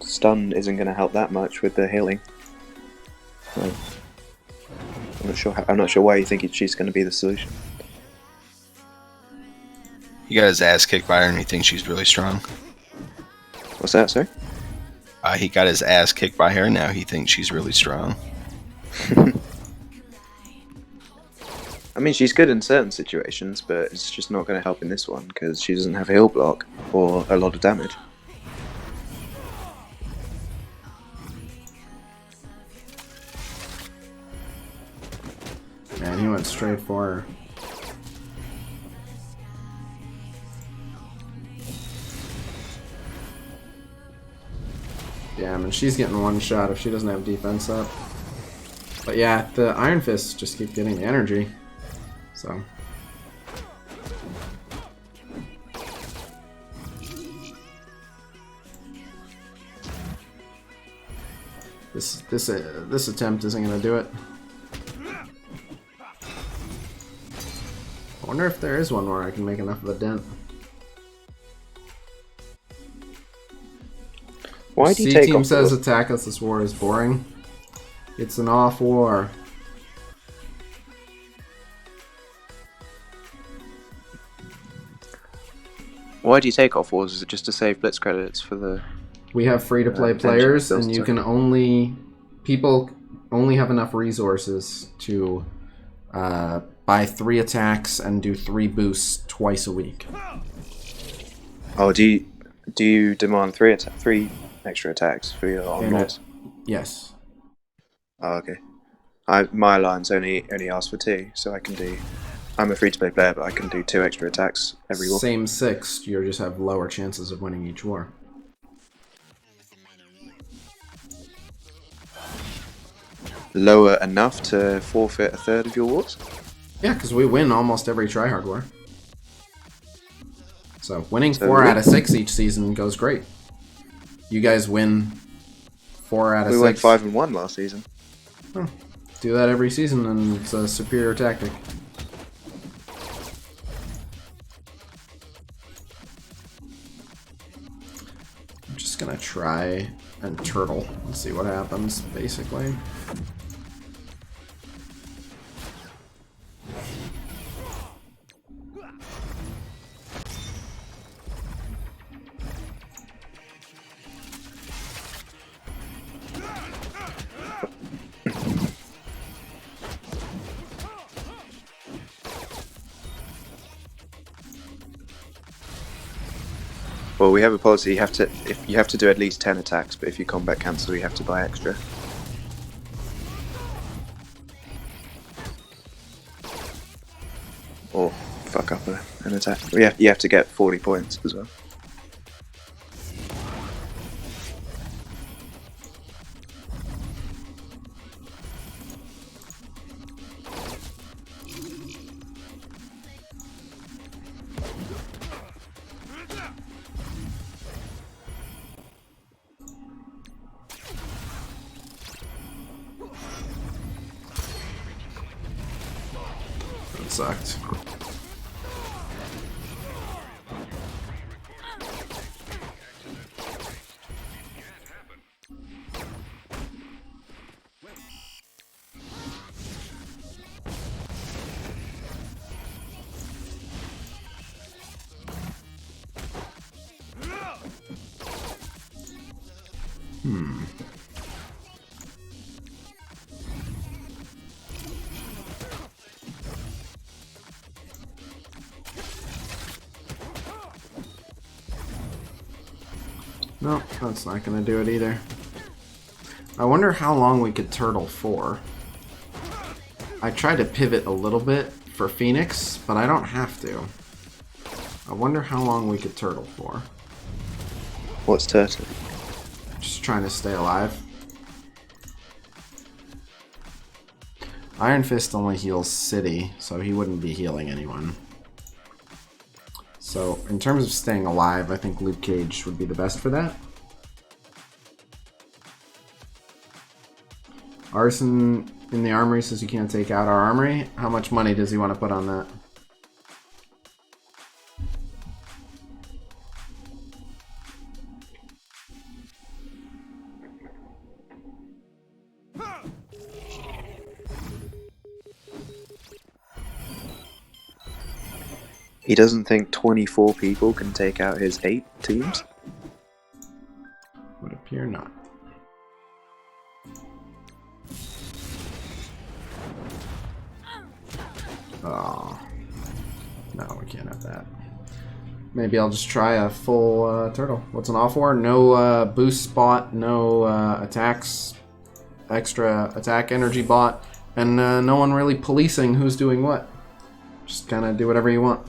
Stun isn't going to help that much with the healing. So, I'm not sure why you think she's going to be the solution. He got his ass kicked by her and he thinks she's really strong. What's that, sir? He got his ass kicked by her, now he thinks she's really strong. I mean, she's good in certain situations, but it's just not going to help in this one because she doesn't have a heal block or a lot of damage. Man, he went straight for her. Damn, and she's getting one shot if she doesn't have defense up. But yeah, the Iron Fists just keep getting the energy. So. This attempt isn't gonna do it. I wonder if there is one where I can make enough of a dent. Why do you take C-Team off says the... attack us, this war is boring. It's an off war. Why do you take off wars? Is it just to save Blitz credits for the... We have free-to-play players, and you can only... People only have enough resources to buy 3 attacks and do 3 boosts twice a week. Oh, do you demand 3 extra attacks for your on-rolls? Yes. Oh, okay. My alliance only asks for 2, so I can do... I'm a free-to-play player, but I can do 2 extra attacks every war. Same 6, you just have lower chances of winning each war. Lower enough to forfeit a third of your wars? Yeah, because we win almost every tryhard war. So winning 4 out of 6 each season goes great. You guys win 4 out of 6. We went 5-1 last season. Oh, do that every season, and it's a superior tactic. I'm just gonna try and turtle and see what happens, basically. Well, we have a policy. You have to do at least 10 attacks, but if you combat cancel, you have to buy extra. Or fuck up an attack. You have to get 40 points as well. That sucked. Nope, that's not gonna do it either. I wonder how long we could turtle for. I tried to pivot a little bit for Phoenix, but I don't have to. I wonder how long we could turtle for. What's turtle? Just trying to stay alive. Iron Fist only heals City, so he wouldn't be healing anyone. So, in terms of staying alive, I think Luke Cage would be the best for that. Arson in the armory says you can't take out our armory. How much money does he want to put on that? He doesn't think 24 people can take out his 8 teams? Would appear not. Oh. No, we can't have that. Maybe I'll just try a full turtle. What's an off war? No boost spot, no attacks, extra attack energy bot, and no one really policing who's doing what. Just kind of do whatever you want.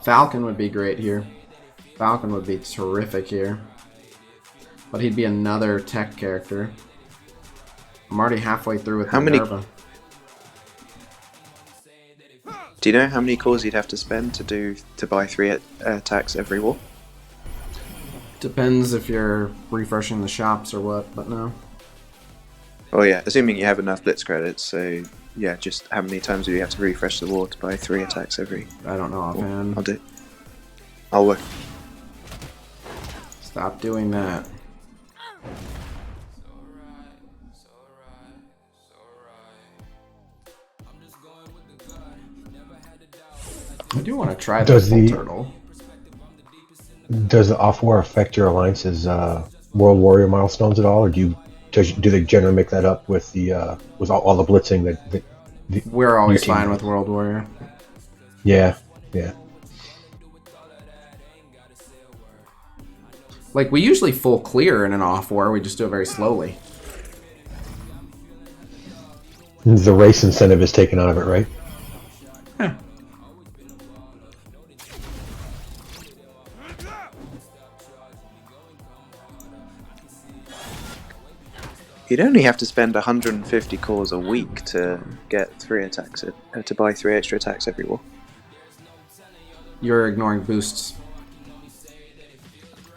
Falcon would be great here. Falcon would be terrific here. But he'd be another tech character. I'm already halfway through with Minerva. Do you know how many cores you'd have to spend to buy 3 attacks every war? Depends if you're refreshing the shops or what, but no. Oh yeah, assuming you have enough Blitz credits, so yeah, just how many times do you have to refresh the war to buy 3 attacks every? I don't know offhand. I'll do. I'll work. Stop doing that. I do want to try the full turtle. Does the off-war affect your alliance's World Warrior milestones at all, or do they generally make that up with the with all the blitzing that we're always fine with World Warrior. Yeah, yeah. Like, we usually full clear in an off war, we just do it very slowly. The race incentive is taken out of it, right? Yeah. You'd only have to spend 150 cores a week to get 3 attacks, to buy 3 extra attacks every war. You're ignoring boosts.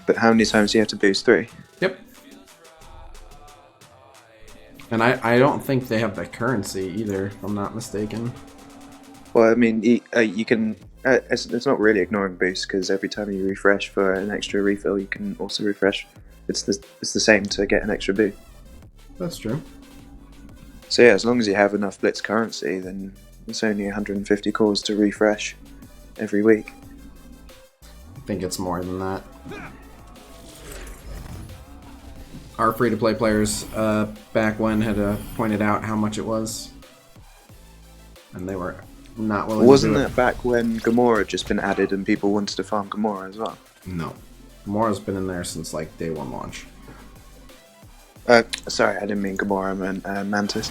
But how many times do you have to boost 3? Yep. And I don't think they have the currency either, if I'm not mistaken. Well, I mean, you can... it's not really ignoring boosts, because every time you refresh for an extra refill, you can also refresh. It's the same to get an extra boost. That's true. So yeah, as long as you have enough Blitz currency, then it's only 150 cores to refresh every week. I think it's more than that. Our free-to-play players back when had pointed out how much it was. and they were not willing Wasn't to do it. that back when Gamora had just been added and people wanted to farm Gamora as well? No. Gamora's been in there since like day one launch. Sorry, I didn't mean Gamora, I meant Mantis.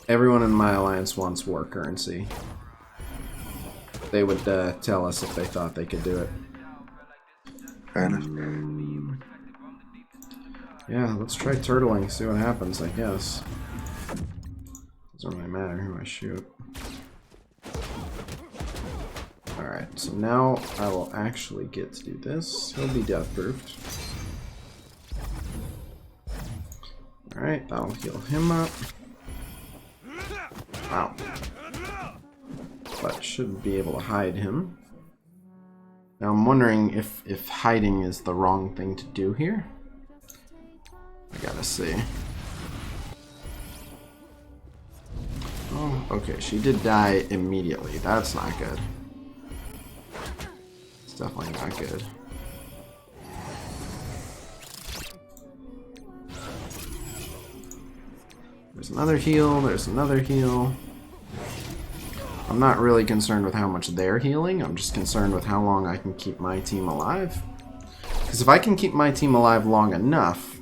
Everyone in my alliance wants war currency. They would tell us if they thought they could do it. Fair enough. Yeah, let's try turtling, see what happens, I guess. Doesn't really matter who I shoot. Alright, so now I will actually get to do this. He'll be death-proofed. Alright, that'll heal him up. Wow. But shouldn't be able to hide him. Now I'm wondering if hiding is the wrong thing to do here. I gotta see. Oh, okay, she did die immediately. That's not good. It's definitely not good. There's another heal, there's another heal. I'm not really concerned with how much they're healing, I'm just concerned with how long I can keep my team alive. Because if I can keep my team alive long enough,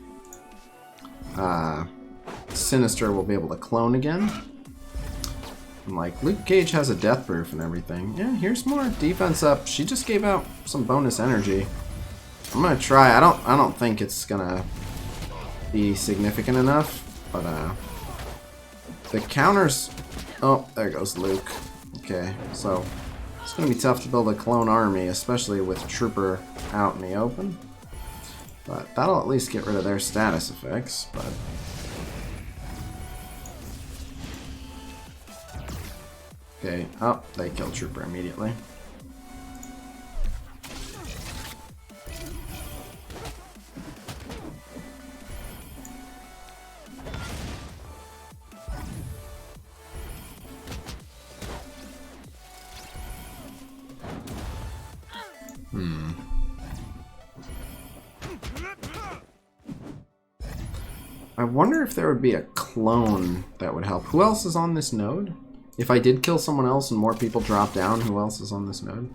Sinister will be able to clone again. And like, Luke Cage has a death proof and everything. Yeah, here's more defense up. She just gave out some bonus energy. I'm gonna try. I don't think it's gonna be significant enough, but the counters. Oh, there goes Luke. Okay, so it's gonna be tough to build a clone army, especially with Trooper out in the open. But that'll at least get rid of their status effects. But okay, oh, they killed Trooper immediately. I wonder if there would be a clone that would help. Who else is on this node? If I did kill someone else and more people drop down, who else is on this node?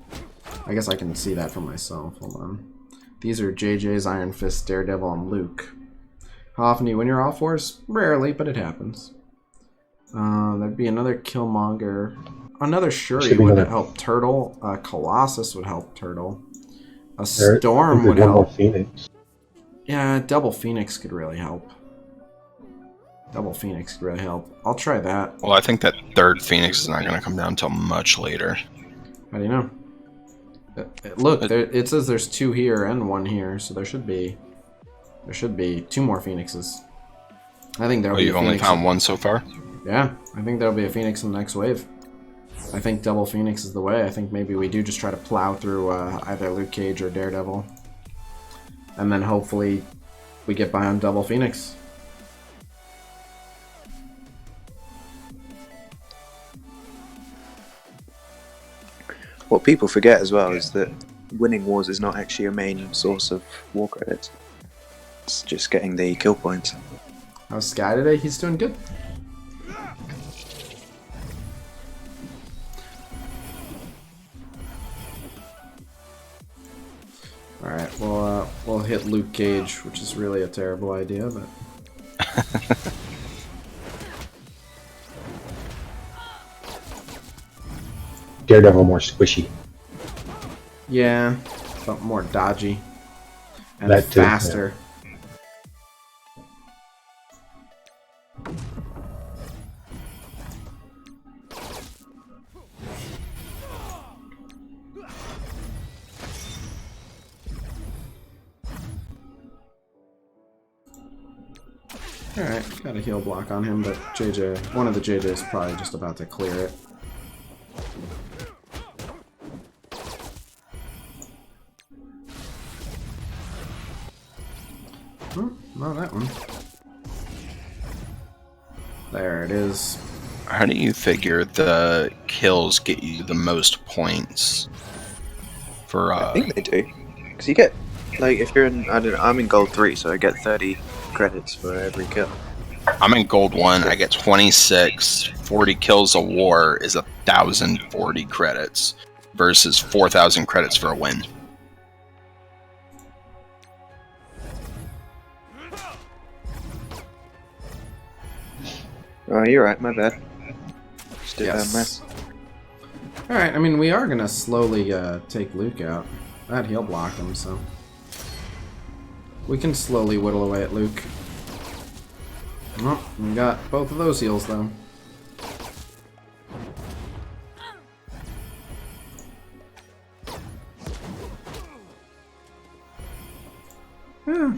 I guess I can see that for myself. Hold on. These are JJ's, Iron Fist, Daredevil, and Luke. How often do you win your all fours? Rarely, but it happens. There'd be another Killmonger. Another Shuri would help Turtle. Colossus would help Turtle. A Storm would help. Phoenix. Yeah, Double Phoenix could really help. Double Phoenix could really help. I'll try that. Well, I think that third Phoenix is not going to come down until much later. How do you know? Look, it says there's 2 here and 1 here, so there should be 2 more Phoenixes. I think there'll be. You've only found 1 so far? Yeah, I think there'll be a Phoenix in the next wave. I think Double Phoenix is the way. I think maybe we do just try to plow through either Luke Cage or Daredevil, and then hopefully we get by on Double Phoenix. What people forget as well is that winning wars is not actually a main source of war credits. It's just getting the kill points. How's Sky today? He's doing good. Alright, well, we'll hit Luke Cage, which is really a terrible idea, but... Daredevil more squishy. Yeah, but more dodgy. And That too, faster. Alright, got a heal block on him, but one of the JJ is probably just about to clear it. Not that one. There it is. How do you figure the kills get you the most points? For I think they do, because you get, like, if you're in, I don't know, I'm in gold 3, so I get 30 credits for every kill. I'm in gold 1. I get 26. 40 kills a war is 1,040 credits versus 4,000 credits for a win. Oh, you're right. My bad. Just did that Yes. mess. Alright, I mean, we are gonna slowly take Luke out. That he'll block him, so... we can slowly whittle away at Luke. Oh, we got both of those heals, though. Yeah.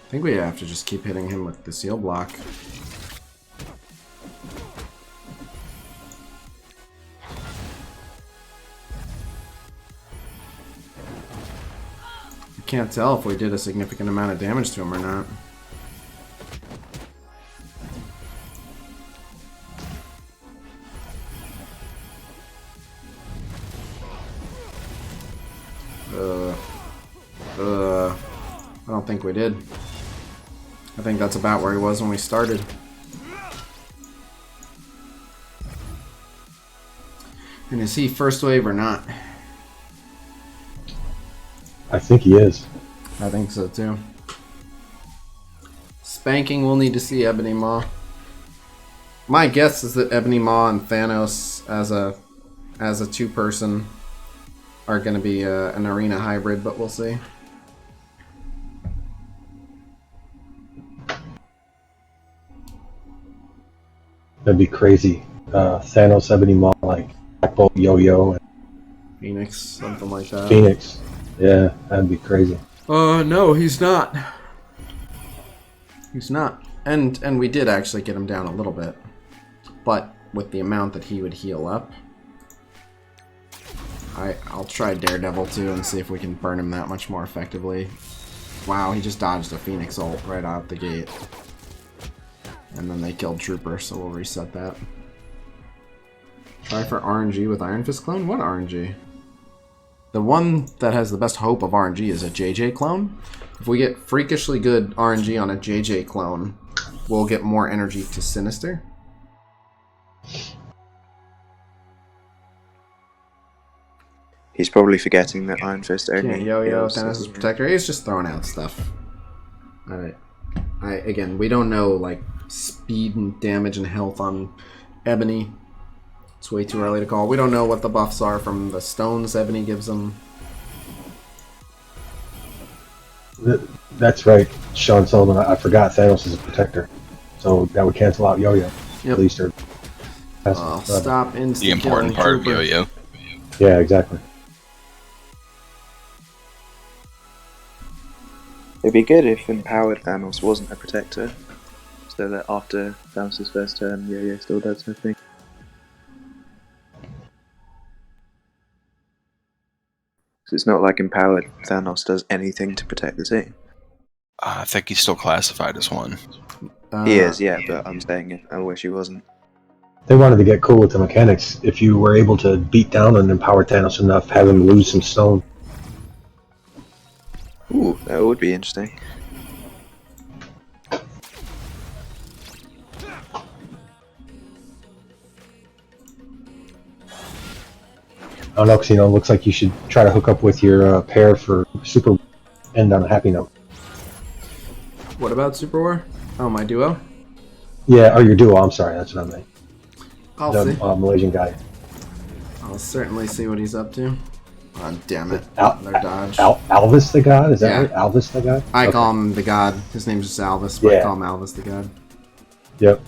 I think we have to just keep hitting him with the seal block. I can't tell if we did a significant amount of damage to him or not. I don't think we did. I think that's about where he was when we started. And is he first wave or not? I think he is. I think so too. Spanking, we'll need to see Ebony Maw. My guess is that Ebony Maw and Thanos as a two-person are going to be an arena hybrid, but we'll see. That'd be crazy. Thanos, Ebony Maw, like Black Bolt, Yo-Yo, and Phoenix, something like that. Phoenix. Yeah, that'd be crazy. No, he's not. He's not. And we did actually get him down a little bit. But with the amount that he would heal up, I'll try Daredevil too and see if we can burn him that much more effectively. Wow, he just dodged a Phoenix ult right out the gate. And then they killed Trooper, so we'll reset that. Try for RNG with Iron Fist clone? What RNG? The one that has the best hope of RNG is a JJ clone. If we get freakishly good RNG on a JJ clone, we'll get more energy to Sinister. He's probably forgetting that Iron Fist only. Yeah, Yo-Yo, heals- Thanos' protector. He's just throwing out stuff. Again, we don't know like speed and damage and health on Ebony. It's way too early to call. We don't know what the buffs are from the stones Ebony gives them. That's right, Sean Sullivan. I forgot Thanos is a protector, so that would cancel out Yo-Yo. Yep. At least, or Stop instant The important killing part of Trooper. Yo-Yo. Yeah, exactly. It'd be good if empowered Thanos wasn't a protector, so that after Thanos' first turn, Yo-Yo still does nothing. So it's not like empowered Thanos does anything to protect the team. I think he's still classified as one. He is, yeah, but I'm saying I wish he wasn't. They wanted to get cool with the mechanics. If you were able to beat down and empower Thanos enough, have him lose some stone. Ooh, that would be interesting. I don't know, Khasino. Looks like you should try to hook up with your pair for Super end on a happy note. What about Super War? Oh, my duo? Yeah, or your duo. I'm sorry, that's what I meant. I'll The see. Malaysian guy. I'll certainly see what he's up to. Oh, damn it. Al- Another dodge. Alvis the God? Is that Yeah. right? Alvis the God? I Okay. call him the God. His name's just Alvis, but I Yeah. call him Alvis the God. Yep.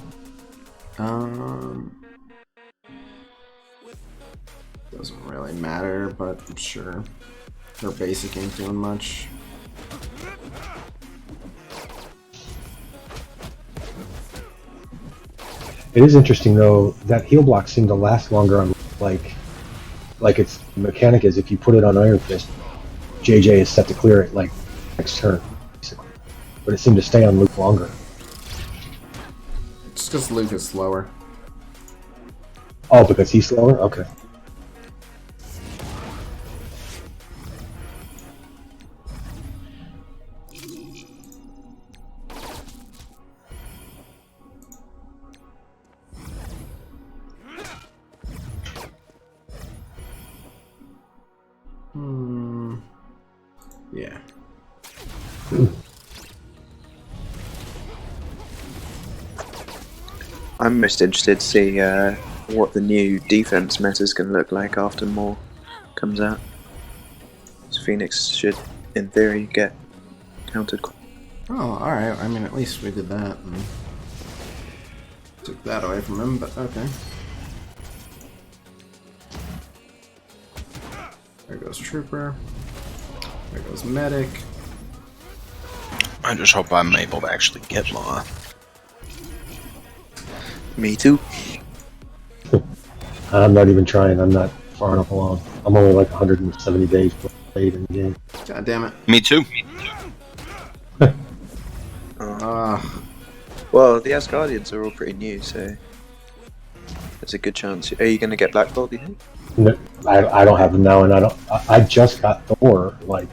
Doesn't really matter, but I'm sure. Their basic ain't doing much. It is interesting though that heal block seemed to last longer on like its mechanic is if you put it on Iron Fist, JJ is set to clear it like next turn, basically. But it seemed to stay on Luke longer. Just because Luke is slower. Oh, because he's slower? Okay. Yeah. I'm most interested to see what the new defense meta is going to look like after more comes out. So Phoenix should, in theory, get countered. Oh, alright. I mean, at least we did that. And took that away from him, but okay. There goes Trooper. There goes Medic. I just hope I'm able to actually get Law. Me too. I'm not even trying. I'm not far enough along. I'm only like 170 days played in the game. God damn it. Me too. Well, the Asgardians are all pretty new, so there's a good chance. Are you going to get Black Bolt, do you think? No, I don't have them now, and I just got Thor like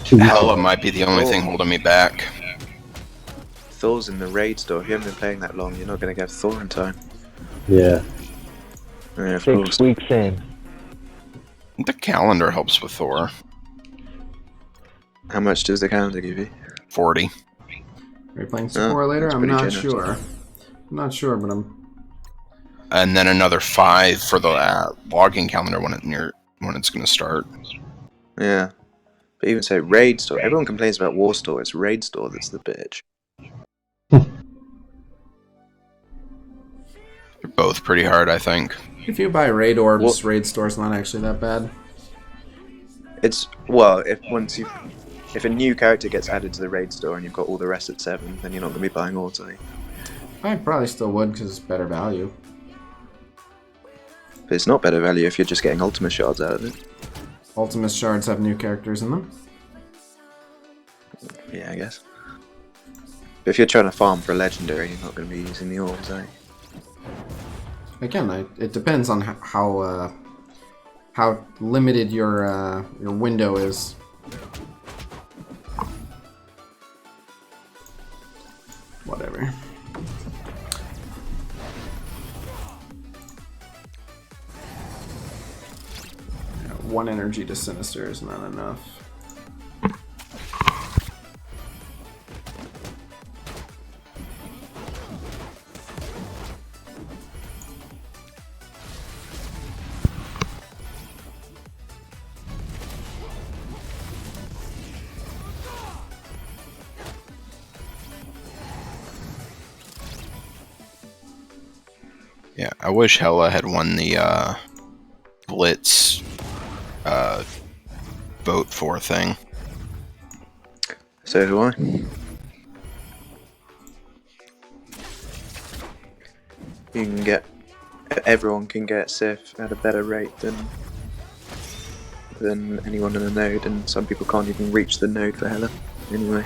2 weeks Hella ago. might be the only thing holding me back. Thor's in the raid store. If you haven't been playing that long, you're not going to get Thor in time. Yeah. Yeah, of 6 course. weeks in. The calendar helps with Thor. How much does the calendar give you? 40. Are you playing support later? that's I'm pretty not generous. sure. I'm not sure, but I'm... And then another 5 for the logging calendar when it's going to start. Yeah. But even so, raid store. Everyone complains about war store. It's raid store that's the bitch. They're both pretty hard, I think. If you buy raid orbs, raid store's not actually that bad. It's well, if a new character gets added to the raid store and you've got all the rest at 7, then you're not going to be buying all, are you? I probably still would because it's better value. But it's not better value if you're just getting Ultimate shards out of it. Ultimate shards have new characters in them. Yeah, I guess. But if you're trying to farm for a legendary, you're not going to be using the orbs, are you? Again, it depends on how limited your window is. Whatever. Yeah, 1 energy to Sinister is not enough. Yeah, I wish Hella had won the Blitz vote for thing. So do I. You can get... Everyone can get Sif at a better rate than anyone in the node, and some people can't even reach the node for Hela. Anyway.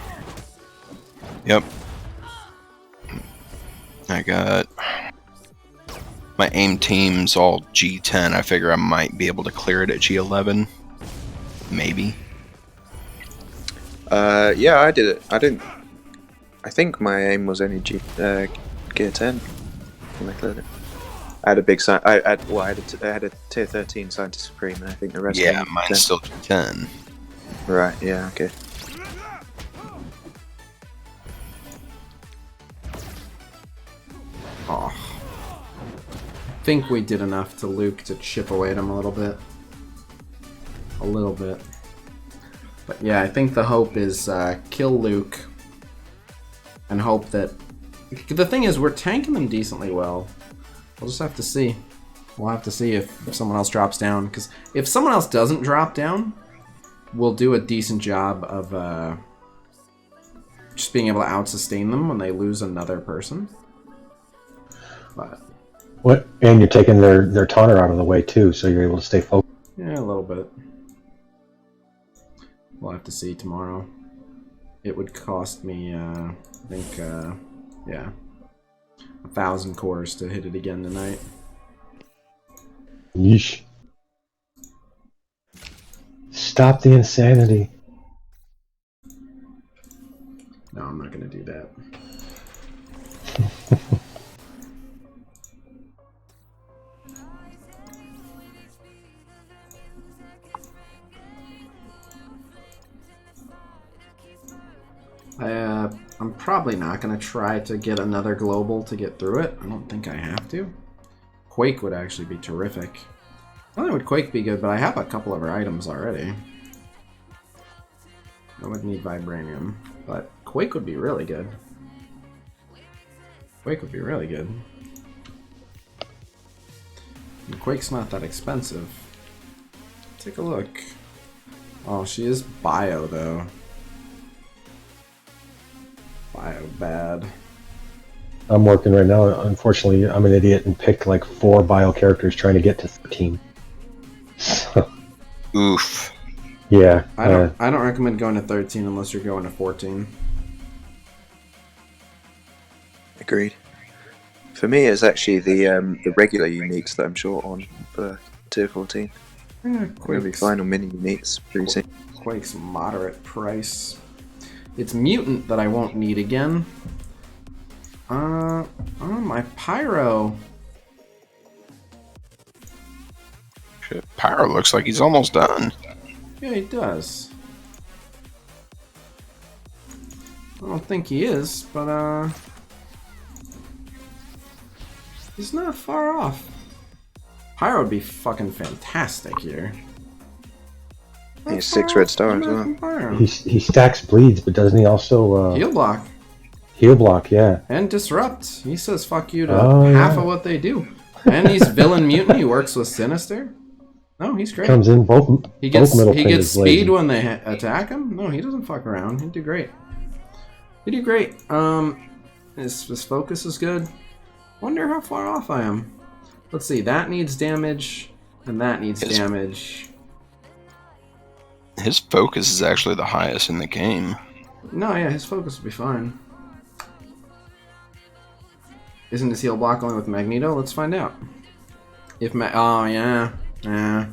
Yep. I got... My aim team's all G10. I figure I might be able to clear it at G11. Maybe. Yeah, I did it. I think my aim was only gear 10 when I cleared it. I had a big sign. I had a tier 13 Scientist Supreme, and I think the rest. Yeah, of mine's still G10. Right. Yeah. Okay. Oh. I think we did enough to Luke to chip away at him a little bit. A little bit. But yeah, I think the hope is kill Luke and hope that... The thing is, we're tanking them decently well. We'll just have to see. We'll have to see if someone else drops down. Because if someone else doesn't drop down, we'll do a decent job of just being able to out-sustain them when they lose another person. But... What? And you're taking their taunter out of the way too, so you're able to stay focused. Yeah, a little bit. We'll have to see tomorrow. It would cost me, I think, yeah, 1,000 cores to hit it again tonight. Yeesh. Stop the insanity. No, I'm not gonna do that. I'm probably not going to try to get another global to get through it. I don't think I have to. Quake would actually be terrific. Not only would Quake be good, but I have a couple of her items already. I would need Vibranium, but Quake would be really good. Quake would be really good. And Quake's not that expensive. Take a look. Oh, she is bio, though. Bio bad. I'm working right now. Unfortunately, I'm an idiot and picked like 4 bio characters trying to get to 13. Oof. Yeah. I don't recommend going to 13 unless you're going to 14. Agreed. For me, it's actually the regular uniques that I'm short on for tier 14. Yeah, We'll be fine on mini uniques pretty soon. Quake's moderate price. It's mutant that I won't need again. Oh, my pyro. Shit, Pyro looks like he's almost done. Yeah, he does. I don't think he is, but he's not far off. Pyro would be fucking fantastic here. He has 6 red stars as well. He stacks bleeds, but doesn't he also Heal block. Heal block, yeah. And disrupt. He says fuck you to Oh, half yeah. of what they do. And he's villain mutant. He works with Sinister. No, he's great. Comes in both. He gets both middle he gets fingers speed lazy. when they attack him. No, he doesn't fuck around. He'd do great. He'd do great. His focus is good. Wonder how far off I am. Let's see. That needs damage, and that needs damage. His focus is actually the highest in the game. No, yeah, his focus will be fine. Isn't his heal block only with Magneto? Let's find out. If oh yeah, yeah.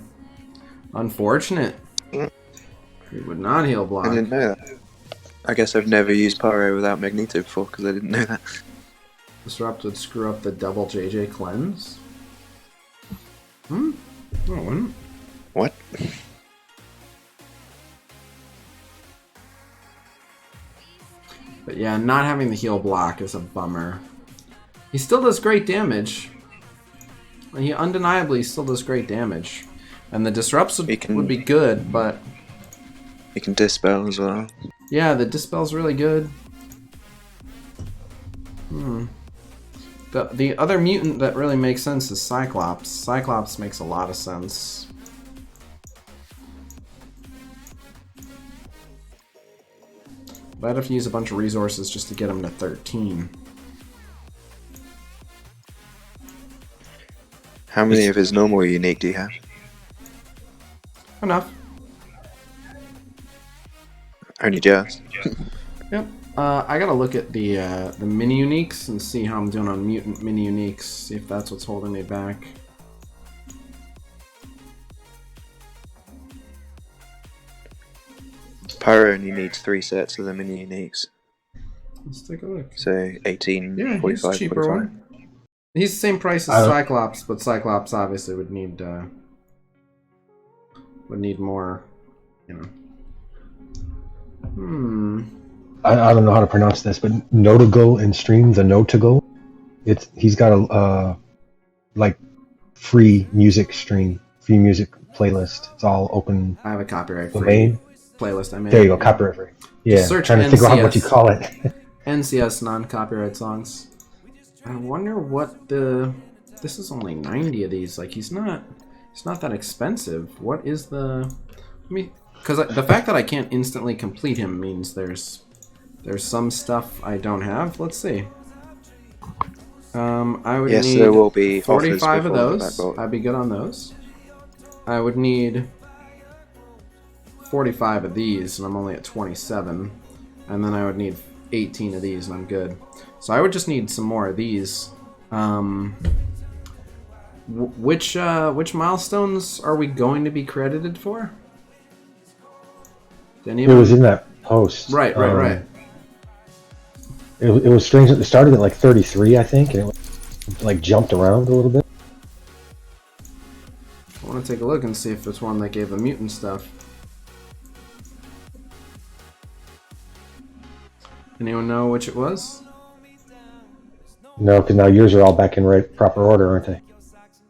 Unfortunate. He would not heal block. I didn't know that. I guess I've never used Pyro without Magneto before because I didn't know that. Disrupt would screw up the double JJ cleanse. No, it wouldn't. What? But yeah, not having the heal block is a bummer. He still does great damage. He undeniably still does great damage. And the disrupts would be good, but... He can dispel as well. Yeah, the dispel's really good. The other mutant that really makes sense is Cyclops. Cyclops makes a lot of sense. But I'd have to use a bunch of resources just to get him to 13. How many of his normal unique do you have? Enough. Only just. Yep. I gotta look at the mini uniques and see how I'm doing on mutant mini uniques. See if that's what's holding me back. Pyro only needs 3 sets of the mini uniques. Let's take a look. So 18, Yeah, 45, he's a cheaper 45. one. He's the same price as Cyclops, but Cyclops obviously would need more, you know. I don't know how to pronounce this, but Notable in stream, the Notable, he's got a like free music stream, free music playlist. It's all open. I have a copyright domain playlist I made. There you go, copyright free. Yeah, Just search trying to figure out what you call it. NCS non-copyright songs. I wonder what the. This is only 90 of these. Like he's not that expensive. What is the? Because the fact that I can't instantly complete him means there's some stuff I don't have. Let's see. I would need there will be 45 of offers before those. that, I'd be good on those. I would need 45 of these, and I'm only at 27. And then I would need 18 of these, and I'm good. So I would just need some more of these. Which milestones are we going to be credited for? It was in that post. Right. It was strange. It started at like 33, I think, and it like jumped around a little bit. I want to take a look and see if it's one that gave the mutant stuff. Anyone know which it was? No, because now yours are all back in proper order, aren't they?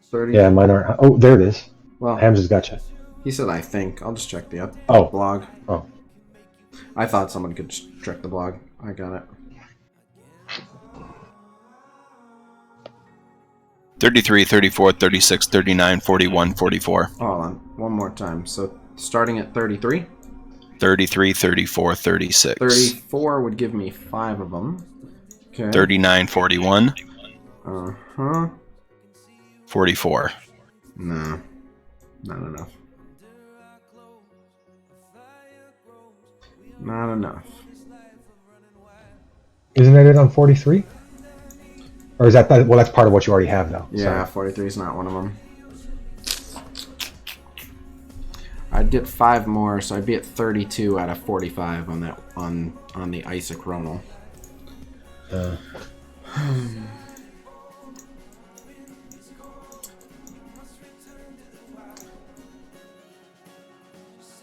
30. Yeah, mine aren't. Oh, there it is. Well, Hams has got you. He said, I think. I'll just check the blog. Oh. I thought someone could check the blog. I got it. 33, 34, 36, 39, 41, 44. Hold on. One more time. So starting at 33? 33, 34, 36. 34 would give me 5 of them. Okay. 39, 41. Uh-huh. 44. No. Not enough. Not enough. Isn't that it on 43? Or is that well? That's part of what you already have, though. Yeah, 43 is not one of them. I'd get 5 more, so I'd be at 32 out of 45 on that on the isochronal.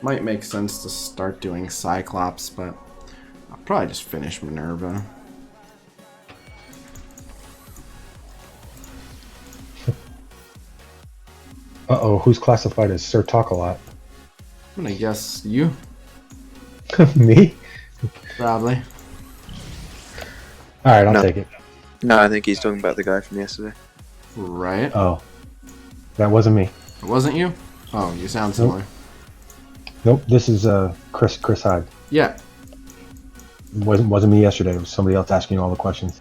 Might make sense to start doing Cyclops, but I'll probably just finish Minerva. Uh-oh, who's classified as Sir Talk-A-Lot? I'm gonna guess you. Me? Probably. Alright, I'll take it. No, I think he's talking about the guy from yesterday. Right. Oh. That wasn't me. It wasn't you? Oh, you sound similar. Nope, this is Chris Hyde. Yeah. It wasn't me yesterday, it was somebody else asking you all the questions.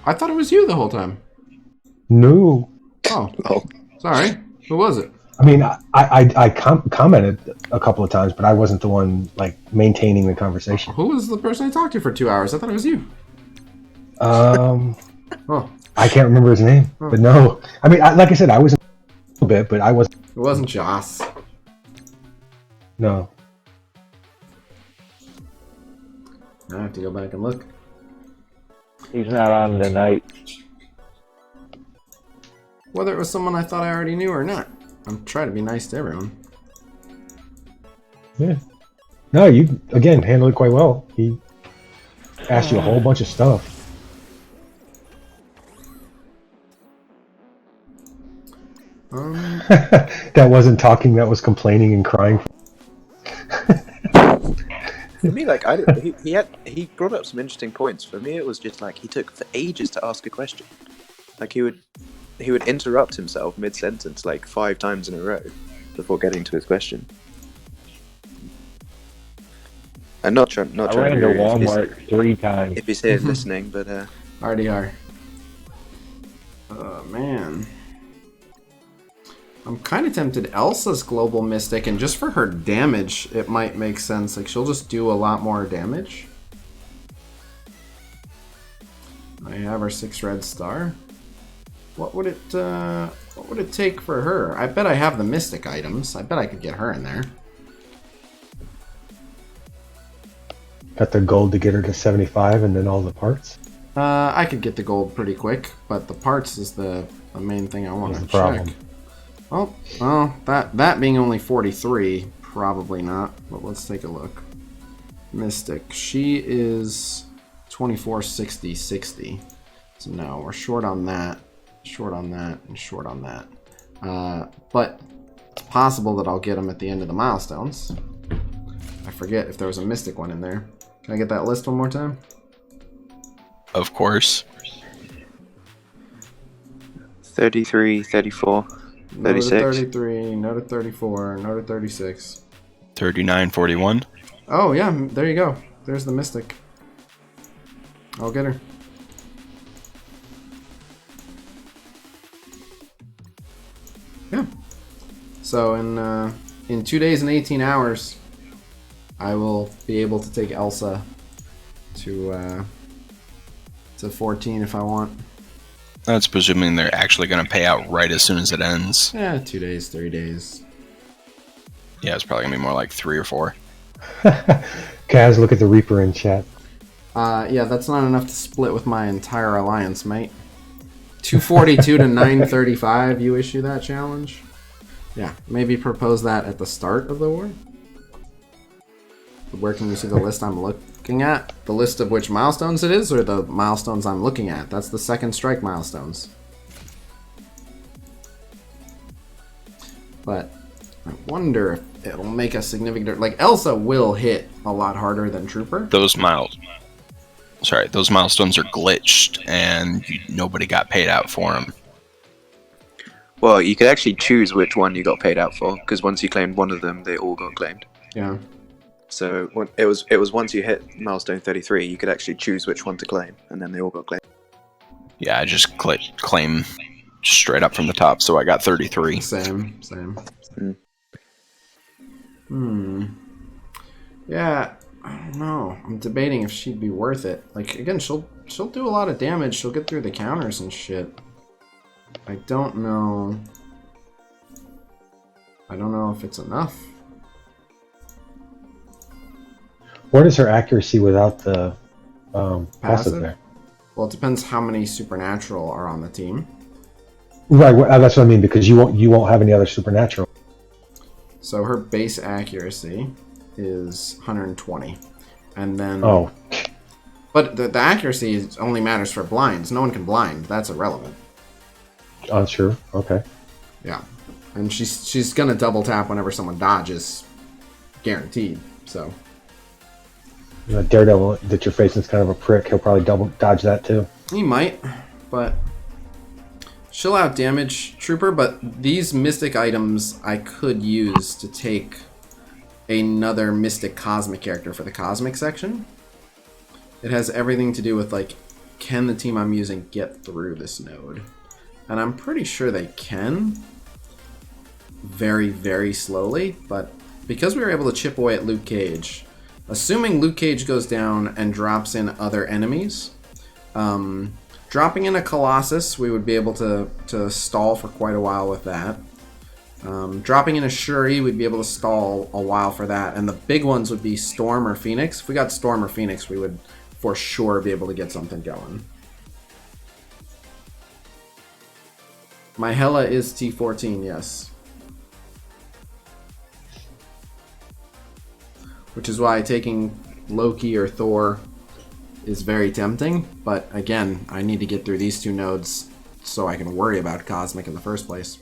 I thought it was you the whole time. No. Oh. Sorry. Who was it? I mean, I commented a couple of times, but I wasn't the one, like, maintaining the conversation. Who was the person I talked to for 2 hours? I thought it was you. Oh. I can't remember his name, but no. I mean, like I said, I was a little bit, but I wasn't. It wasn't Joss. No. I have to go back and look. He's not on tonight. Whether it was someone I thought I already knew or not. I'm trying to be nice to everyone. Yeah. No, you, again, handled it quite well. He asked you a whole bunch of stuff. That wasn't talking, that was complaining and crying. For me, like, he brought up some interesting points. For me, it was just like he took for ages to ask a question. Like he would interrupt himself mid-sentence like 5 times in a row before getting to his question. And not trying I ran to Walmart 3 times. If he's here listening, but RDR. Oh man. I'm kind of tempted Elsa's Global Mystic, and just for her damage, it might make sense. Like, she'll just do a lot more damage. I have our 6 red star. What would it take for her? I bet I have the Mystic items. I bet I could get her in there. Got the gold to get her to 75 and then all the parts? I could get the gold pretty quick, but the parts is the main thing I want to check. Problem. Well, that being only 43, probably not. But let's take a look. Mystic, she is 24, 60, 60. So no, we're short on that, short on that, and short on that. But it's possible that I'll get them at the end of the milestones. I forget if there was a Mystic one in there. Can I get that list one more time? Of course. 33, 34. 36. No to 33, no to 34, no to 36. 39, 41. Oh, yeah, there you go. There's the Mystic. I'll get her. Yeah. So in 2 days and 18 hours, I will be able to take Elsa to 14 if I want. That's presuming they're actually going to pay out right as soon as it ends. Yeah, 2 days, 3 days. Yeah, it's probably going to be more like 3 or 4. Kaz, look at the Reaper in chat. Yeah, that's not enough to split with my entire alliance, mate. 242 to 935, you issue that challenge? Yeah, maybe propose that at the start of the war? Where can you see the list I'm looking at? The list of which milestones it is, or the milestones I'm looking at? That's the second strike milestones. But I wonder if it'll make a significant... Like, Elsa will hit a lot harder than Trooper. Those milestones are glitched, and nobody got paid out for them. Well, you could actually choose which one you got paid out for, because once you claimed one of them, they all got claimed. Yeah. So it was once you hit milestone 33, you could actually choose which one to claim, and then they all got claimed. Yeah, I just clicked claim straight up from the top, so I got 33. Same. Yeah, I don't know. I'm debating if she'd be worth it. Like, again, she'll do a lot of damage. She'll get through the counters and shit. I don't know. I don't know if it's enough. What is her accuracy without the passive there? Well, it depends how many supernatural are on the team. Right, that's what I mean, because you won't have any other supernatural. So her base accuracy is 120, and then but the accuracy only matters for blinds. No one can blind. That's irrelevant. Oh, sure. Okay. Yeah, and she's gonna double tap whenever someone dodges, guaranteed. So. Daredevil that you're facing is kind of a prick. He'll probably double dodge that too. He might, but she'll out damage Trooper. But these mystic items I could use to take another mystic cosmic character for the cosmic section. It has everything to do with, like, can the team I'm using get through this node? And I'm pretty sure they can. Very, very slowly, but because we were able to chip away at Luke Cage, assuming Luke Cage goes down and drops in other enemies, dropping in a Colossus, we would be able to stall for quite a while with that. Dropping in a Shuri, we'd be able to stall a while for that. And the big ones would be Storm or Phoenix. If we got Storm or Phoenix, we would for sure be able to get something going. My Hela is T14, yes. Which is why taking Loki or Thor is very tempting, but again, I need to get through these two nodes so I can worry about Cosmic in the first place.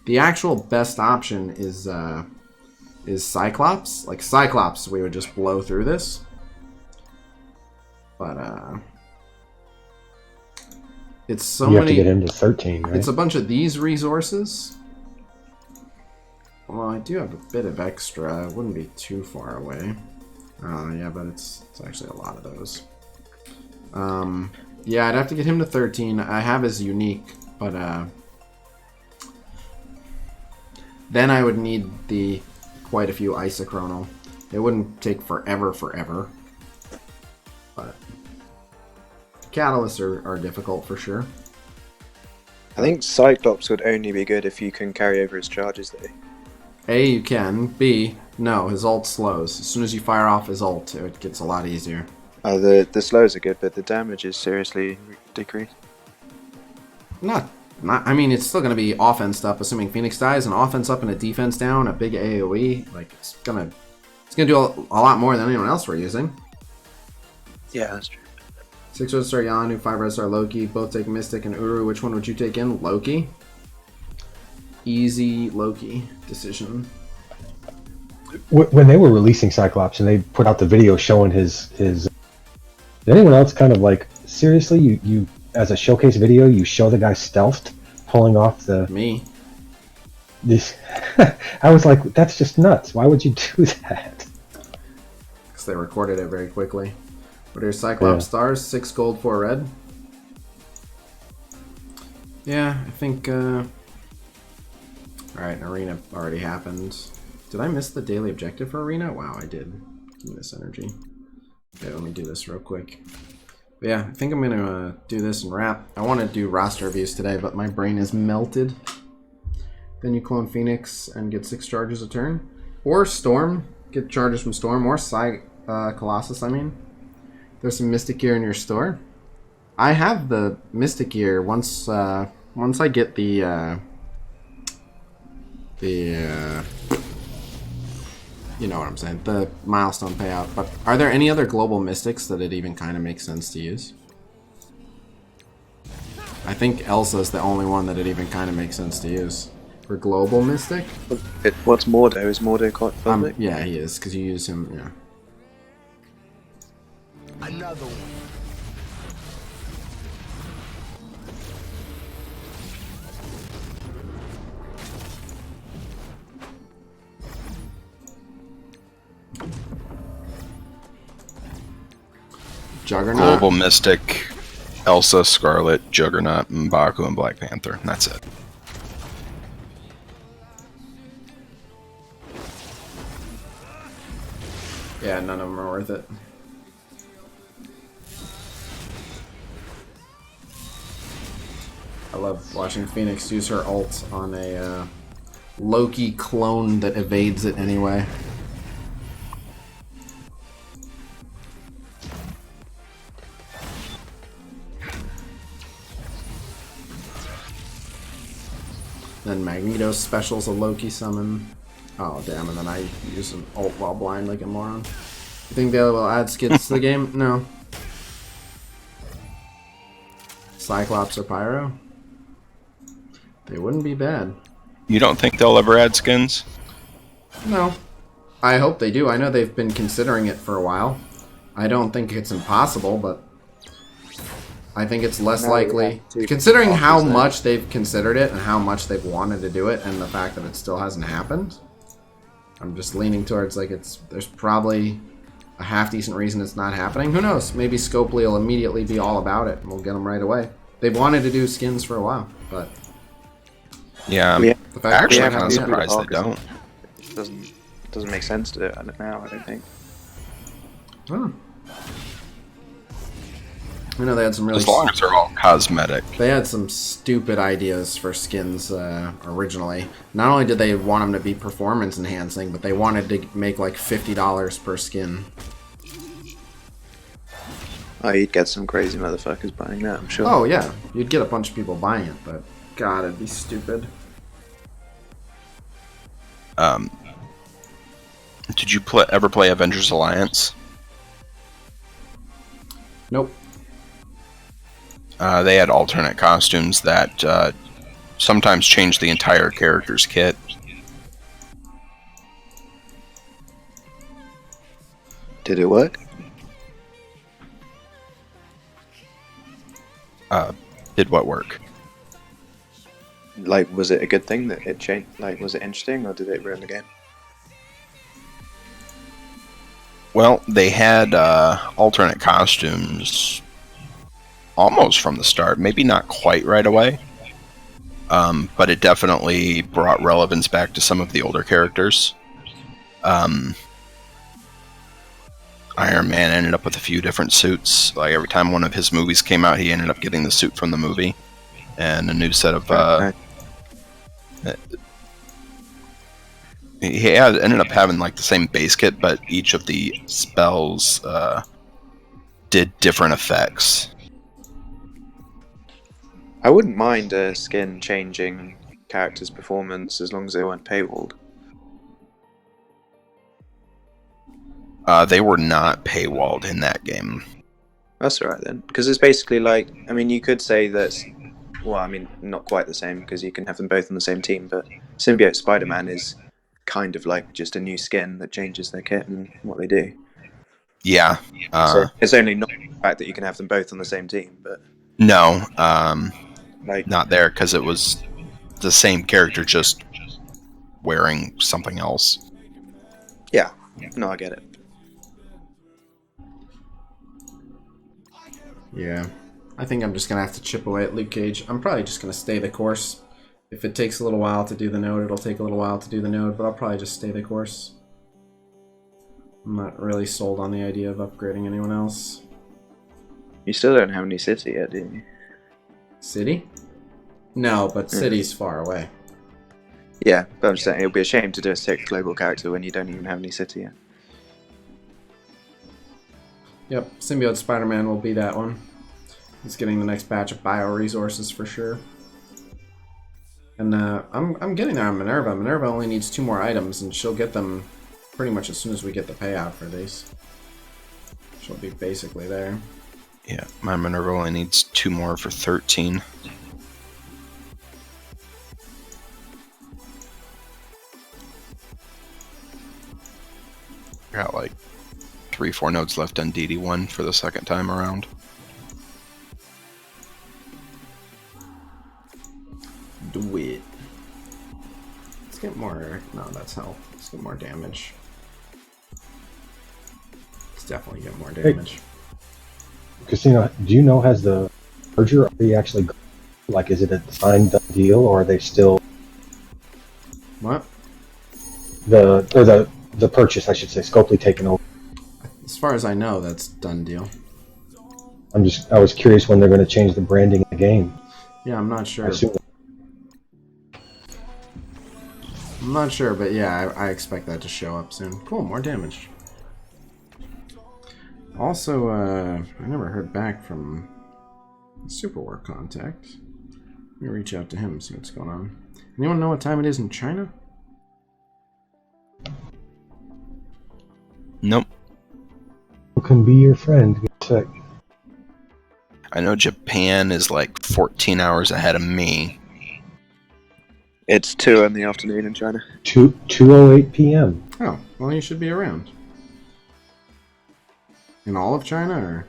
The actual best option is Cyclops. Like, Cyclops, we would just blow through this. But, it's so many... You have to get him to 13, right? It's a bunch of these resources. Well, I do have a bit of extra. It wouldn't be too far away. Yeah, but it's actually a lot of those. Yeah, I'd have to get him to 13. I have his unique, but then I would need quite a few isochronal. It wouldn't take forever, but catalysts are difficult for sure. I think Cyclops would only be good if you can carry over his charges, though. A, you can. B, no, his ult slows. As soon as you fire off his ult, it gets a lot easier. The slows are good, but the damage is seriously decreased. Not. I mean, it's still going to be offense up, assuming Phoenix dies, an offense up and a defense down, a big AoE. Like, it's gonna do a lot more than anyone else we're using. Yeah, that's true. 6 red star Yanu, 5 red star Loki, both take Mystic and Uru. Which one would you take in? Loki. Easy Loki decision. When they were releasing Cyclops and they put out the video showing his did anyone else kind of like, seriously, you as a showcase video, you show the guy stealthed pulling off the... Me. This, I was like, that's just nuts. Why would you do that? Because they recorded it very quickly. What are your Cyclops stars? 6 gold, 4 red. Yeah, I think... Alright, Arena already happened. Did I miss the daily objective for Arena? Wow, I did. Give me this energy. Okay, let me do this real quick. But yeah, I think I'm going to do this and wrap. I want to do roster reviews today, but my brain is melted. Then you clone Phoenix and get 6 charges a turn. Or Storm. Get charges from Storm. Or Colossus, I mean. There's some Mystic Gear in your store. I have the Mystic Gear once I get You know what I'm saying, the milestone payout. But are there any other global mystics that it even kind of makes sense to use? I think Elsa's the only one that it even kind of makes sense to use. For global mystic? What's Mordo? Is Mordo quite public? Yeah, he is, because you use him, yeah. Another one. Juggernaut. Global Mystic, Elsa, Scarlet, Juggernaut, M'Baku, and Black Panther. And that's it. Yeah, none of them are worth it. I love watching Phoenix use her ult on a Loki clone that evades it anyway. Then Magneto's specials a Loki summon. Oh damn, and then I use an ult while blind like a moron. You think they will add skins to the game? No. Cyclops or Pyro? They wouldn't be bad. You don't think they'll ever add skins? No. I hope they do. I know they've been considering it for a while. I don't think it's impossible, but I think it's less likely. Considering how much they've considered it and how much they've wanted to do it and the fact that it still hasn't happened, I'm just leaning towards like there's probably a half-decent reason it's not happening. Who knows? Maybe Scopely will immediately be all about it and we'll get them right away. They've wanted to do skins for a while, but... Yeah, the fact actually that kind of surprised they don't. It doesn't make sense to do it now, I don't think. Oh. I know they had some really... As long as they're all cosmetic. They had some stupid ideas for skins originally. Not only did they want them to be performance enhancing, but they wanted to make like $50 per skin. Oh, you'd get some crazy motherfuckers buying that, I'm sure. Oh yeah, you'd get a bunch of people buying it, but God, it'd be stupid. Did you ever play Avengers Alliance? Nope. They had alternate costumes that sometimes changed the entire character's kit. Did it work? Did what work? Like, was it a good thing that it changed? Like, was it interesting, or did it ruin the game? Well, they had alternate costumes almost from the start. Maybe not quite right away. But it definitely brought relevance back to some of the older characters. Iron Man ended up with a few different suits. Like every time one of his movies came out, he ended up getting the suit from the movie. And a new set of... he ended up having like the same base kit, but each of the spells did different effects. I wouldn't mind a skin changing character's performance as long as they weren't paywalled. They were not paywalled in that game. That's alright then, because it's basically like, I mean, you could say that's, well, I mean, not quite the same because you can have them both on the same team, but Symbiote Spider-Man is kind of like just a new skin that changes their kit and what they do. Yeah. So it's only not the fact that you can have them both on the same team, but... No, like, not there, because it was the same character just wearing something else. Yeah, no, I get it. Yeah. I think I'm just going to have to chip away at Luke Cage. I'm probably just going to stay the course. If it takes a little while to do the node, it'll take a little while to do the node, but I'll probably just stay the course. I'm not really sold on the idea of upgrading anyone else. You still don't have any city yet, do you? City? No, but city's far away. Yeah, but I'm just saying, it would be a shame to do a 6th global character when you don't even have any city yet. Yep, Symbiote Spider-Man will be that one. He's getting the next batch of bio-resources for sure. And I'm getting there on Minerva. Minerva only needs 2 more items, and she'll get them pretty much as soon as we get the payout for these. She'll be basically there. Yeah, my Minerva only needs 2 more for 13. Got like 3-4 nodes left on DD1 for the second time around. Do it. Let's get more. No, that's health. Let's get more damage. Let's definitely get more damage. Khasino, do you know, has the merger already actually, like, is it a signed done deal, or are they still... What? The purchase, I should say, Scopely taken over. As far as I know, that's done deal. I was curious when they're going to change the branding of the game. Yeah, I'm not sure. I assume I'm not sure, but yeah, I expect that to show up soon. Cool, more damage. Also, I never heard back from Super War contact. Let me reach out to him and see what's going on. Anyone know what time it is in China? Nope. Who can be your friend? Check. I know Japan is like 14 hours ahead of me. It's 2 in the afternoon in China. 2:08 p.m. Oh, well, you should be around. In all of China, or?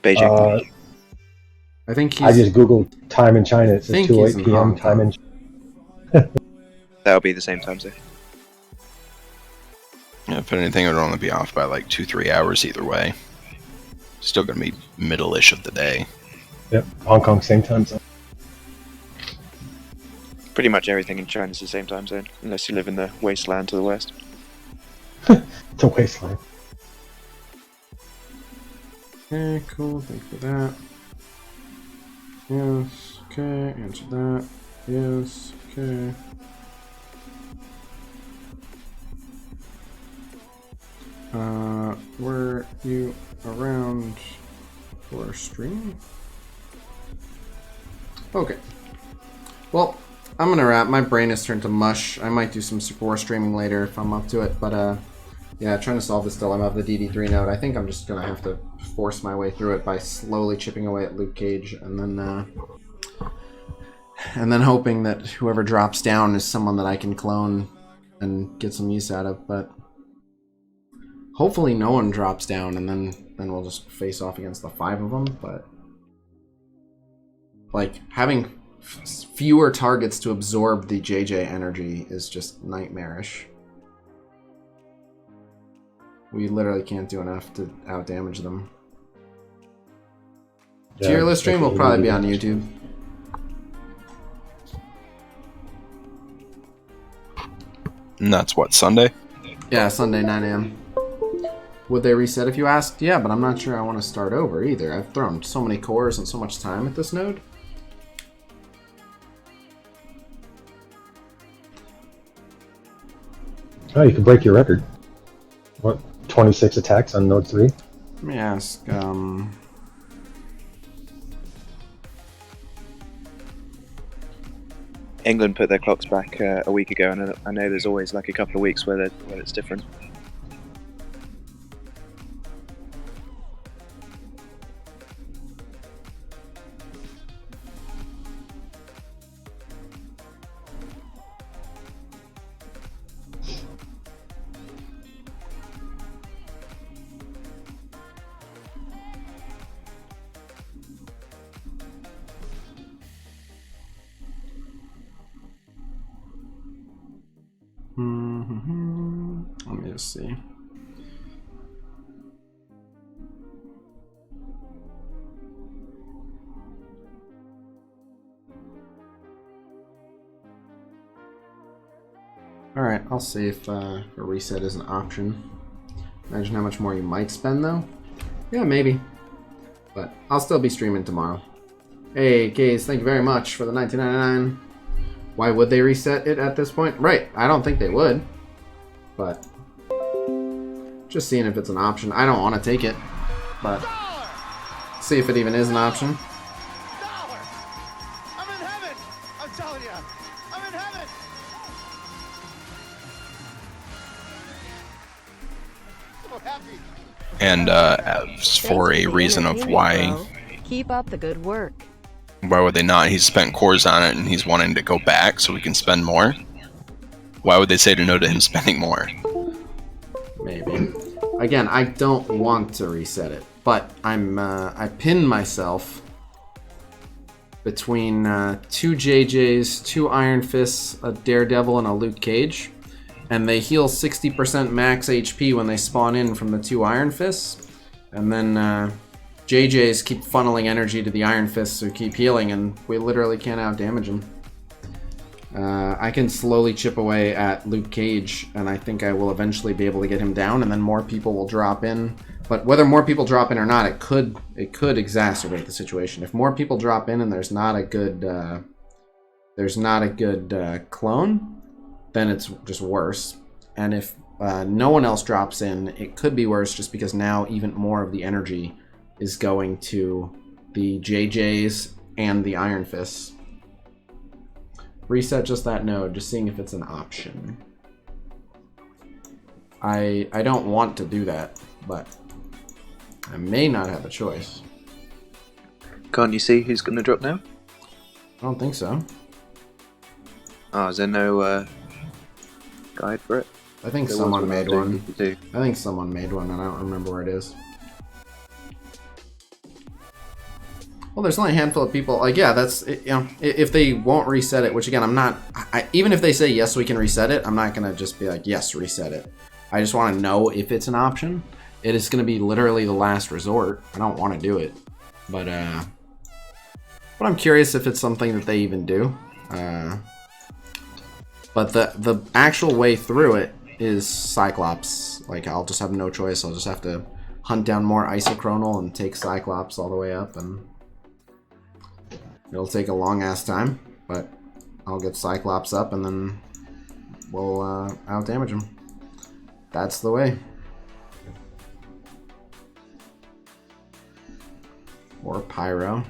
Beijing. I think he's... I just googled time in China. It says 2:08 p.m. time in... That'll be the same time zone. Yeah, if anything, it would only be off by like 2-3 hours either way. Still gonna be middle-ish of the day. Yep, Hong Kong same time zone. Pretty much everything in China is the same time zone, unless you live in the wasteland to the west. It's a wasteland. Okay, cool, thank you for that. Yes, okay, answer that. Yes, okay. Were you around for stream? Okay. Well, I'm gonna wrap. My brain has turned to mush. I might do some Super War streaming later if I'm up to it, but yeah, trying to solve this dilemma of the DD3 node. I think I'm just gonna have to force my way through it by slowly chipping away at Luke Cage, and then hoping that whoever drops down is someone that I can clone and get some use out of. But hopefully no one drops down, and then we'll just face off against the 5 of them. But like having fewer targets to absorb the JJ energy is just nightmarish. We literally can't do enough to outdamage them. Yeah, Tier list stream will probably be on YouTube. And that's what, Sunday? Yeah, Sunday 9 a.m. Would they reset if you asked? Yeah, but I'm not sure I want to start over either. I've thrown so many cores and so much time at this node. Oh, you can break your record. What, 26 attacks on node 3? Let me ask, England put their clocks back a week ago, and I know there's always like a couple of weeks where it's different. Let me just see. Alright, I'll see if a reset is an option. Imagine how much more you might spend, though. Yeah, maybe. But I'll still be streaming tomorrow. Hey, Kays, thank you very much for the $19.99. Why would they reset it at this point? Right, I don't think they would. But just seeing if it's an option. I don't want to take it, but see if it even is an option. And for a reason of why Keep up the good work. would they not? He's spent cores on it and he's wanting to go back so we can spend more. Why would they say no to him spending more? Maybe. Again, I don't want to reset it, but I pinned myself between 2 JJs, 2 Iron Fists, a Daredevil, and a Luke Cage. And they heal 60% max HP when they spawn in from the 2 Iron Fists. And then JJs keep funneling energy to the Iron Fists who keep healing, and we literally can't out-damage them. I can slowly chip away at Luke Cage, and I think I will eventually be able to get him down, and then more people will drop in. But whether more people drop in or not, it could exacerbate the situation. If more people drop in and there's not a good clone, then it's just worse. And if no one else drops in, it could be worse just because now even more of the energy is going to the JJs and the Iron Fists. Reset just that node, just seeing if it's an option. I don't want to do that, but I may not have a choice. Can't you see who's going to drop now? I don't think so. Oh, is there no guide for it? I think someone made one. I think someone made one, and I don't remember where it is. Well, there's only a handful of people. Like, yeah, that's, you know, if they won't reset it, which again, I'm not, even if they say yes, we can reset it, I'm not going to just be like, yes, reset it. I just want to know if it's an option. It is going to be literally the last resort. I don't want to do it. But I'm curious if it's something that they even do. But the actual way through it is Cyclops. Like, I'll just have no choice. I'll just have to hunt down more Isochronal and take Cyclops all the way up, and it'll take a long ass time, but I'll get Cyclops up and then we'll out damage him. That's the way. Or Pyro.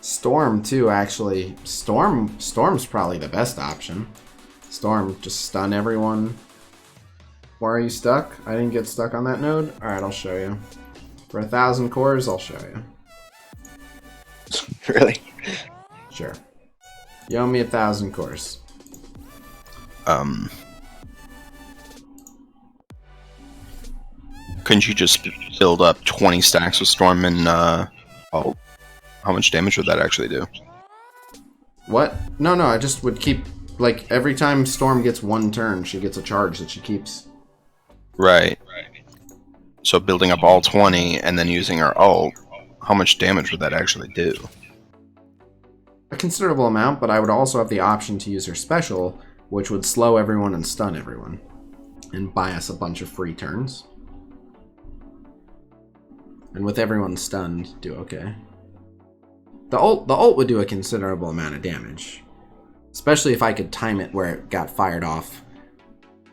Storm too, actually. Storm's probably the best option. Storm, just stun everyone. Why are you stuck? I didn't get stuck on that node? Alright, I'll show you. For 1,000 cores, I'll show you. Really? Sure. You owe me 1,000 cores. Couldn't you just build up 20 stacks with Storm and ult? How much damage would that actually do? What? No, I just would keep, like, every time Storm gets one turn, she gets a charge that she keeps. Right. So building up all 20 and then using her ult, how much damage would that actually do? A considerable amount, but I would also have the option to use her special, which would slow everyone and stun everyone. And buy us a bunch of free turns. And with everyone stunned, do okay. The ult would do a considerable amount of damage. Especially if I could time it where it got fired off.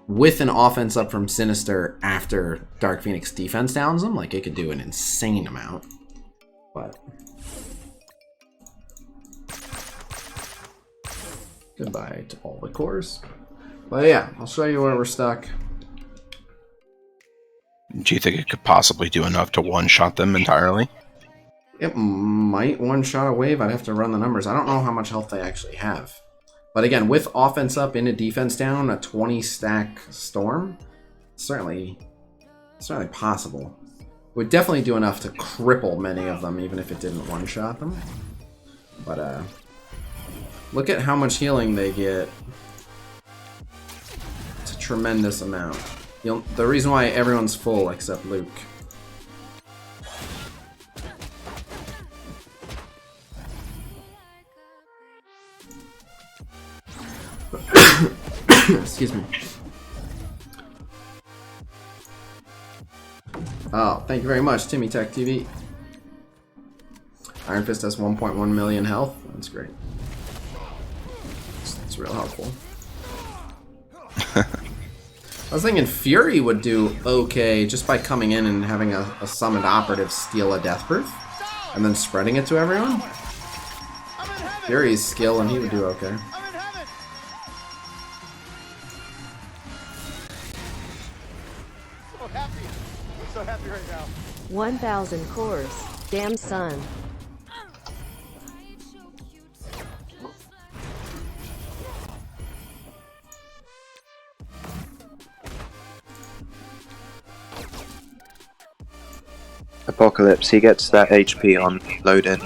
With an offense up from Sinister after Dark Phoenix defense downs them, like, it could do an insane amount. But goodbye to all the cores. But yeah, I'll show you where we're stuck. Do you think it could possibly do enough to one-shot them entirely? It might one-shot a wave. I'd have to run the numbers. I don't know how much health they actually have. But again, with offense up and a defense down, a 20-stack Storm, certainly possible. Would definitely do enough to cripple many of them, even if it didn't one-shot them. But look at how much healing they get. It's a tremendous amount. The reason why everyone's full except Luke. Excuse me. Oh, thank you very much, Timmy Tech TV. Iron Fist has 1.1 million health. That's great. It's real helpful. I was thinking Fury would do okay just by coming in and having a summoned operative steal a Death Proof and then spreading it to everyone. Fury's skill and he would do okay. so happy. I'm so happy right now. 1,000 cores. Damn son. Apocalypse, he gets that HP on load in.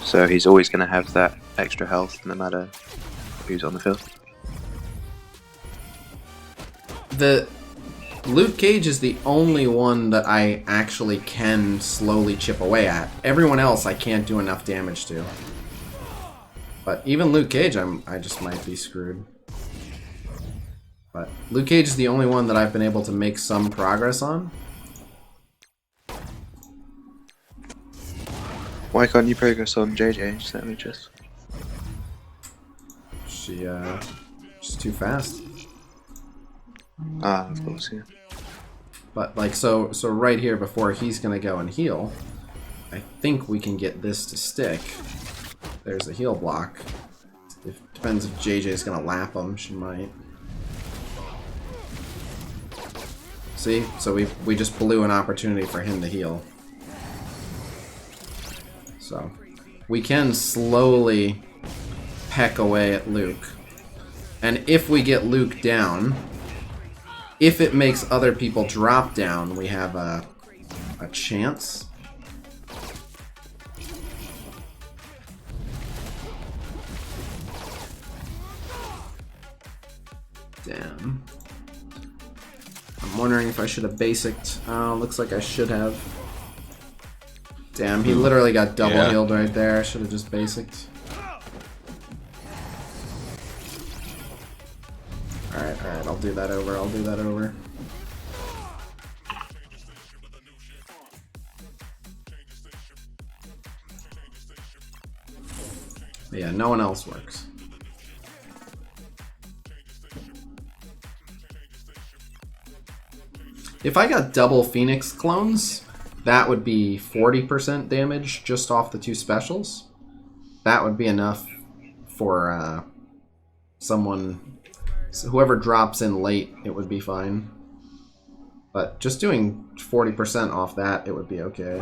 So he's always going to have that extra health no matter who's on the field. The Luke Cage is the only one that I actually can slowly chip away at. Everyone else I can't do enough damage to. But even Luke Cage, I just might be screwed. But Luke Cage is the only one that I've been able to make some progress on. Why can't you progress on JJ? Just let me just. She's too fast. Ah, of course, yeah. But like so right here before he's gonna go and heal, I think we can get this to stick. There's a heal block. It depends if JJ's gonna lap him. She might. See? So we just blew an opportunity for him to heal. So we can slowly peck away at Luke. And if we get Luke down, if it makes other people drop down, we have a chance. Damn. I'm wondering if I should have basicked. Oh, looks like I should have. Damn, he literally got double healed right there. I should have just basicked. Alright, I'll do that over, But yeah, no one else works. If I got double Phoenix clones, that would be 40% damage just off the two specials. That would be enough for someone, whoever drops in late, it would be fine. But just doing 40% off that, it would be okay.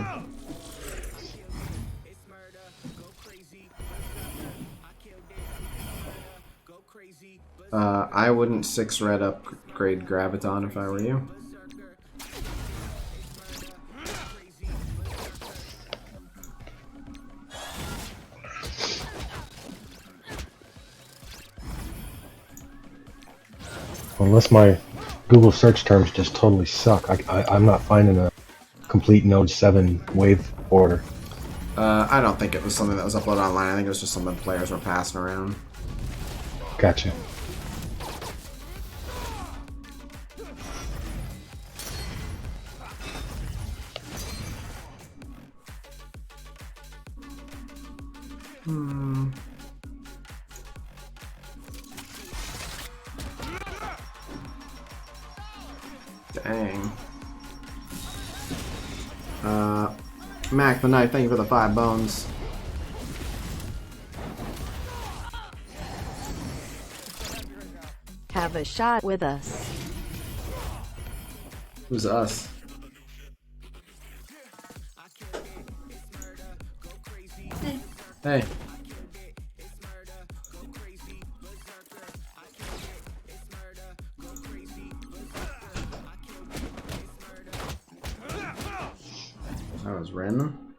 I wouldn't 6 red upgrade Graviton if I were you. Unless my Google search terms just totally suck, I'm not finding a complete Node 7 wave order. I don't think it was something that was uploaded online. I think it was just something players were passing around. Gotcha. Dang. Mac the Knife, thank you for the 5 bones. Have a shot with us. Who's us? Hey. That was random.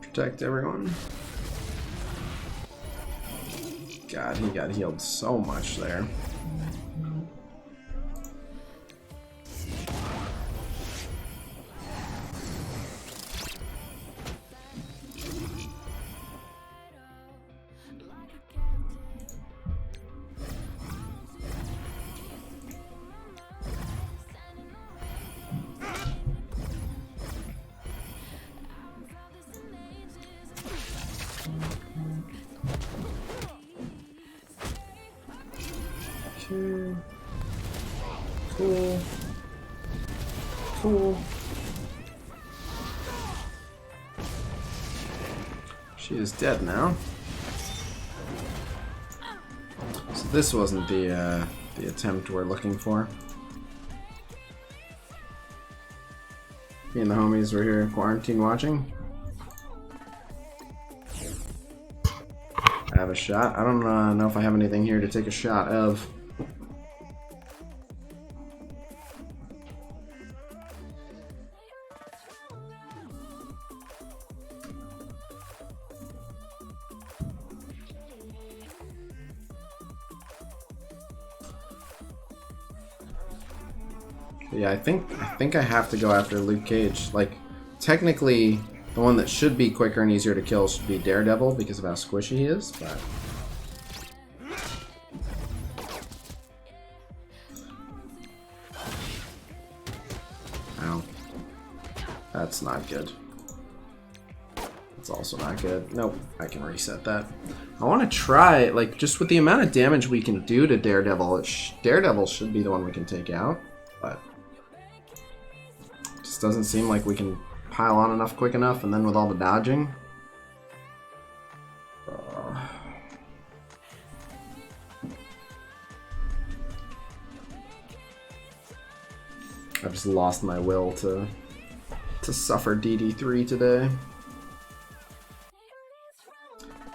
Protect everyone. God, he got healed so much there. Okay. Cool. Cool. She is dead now. So this wasn't the attempt we're looking for. Me and the homies were here in quarantine watching. I have a shot. I don't know if I have anything here to take a shot of. Yeah, I think I have to go after Luke Cage. Like, technically, the one that should be quicker and easier to kill should be Daredevil because of how squishy he is, but... Ow. That's not good. That's also not good. Nope, I can reset that. I want to try, like, just with the amount of damage we can do to Daredevil, Daredevil should be the one we can take out, but... Just doesn't seem like we can pile on enough quick enough, and then with all the dodging. I've just lost my will to suffer DD3 today.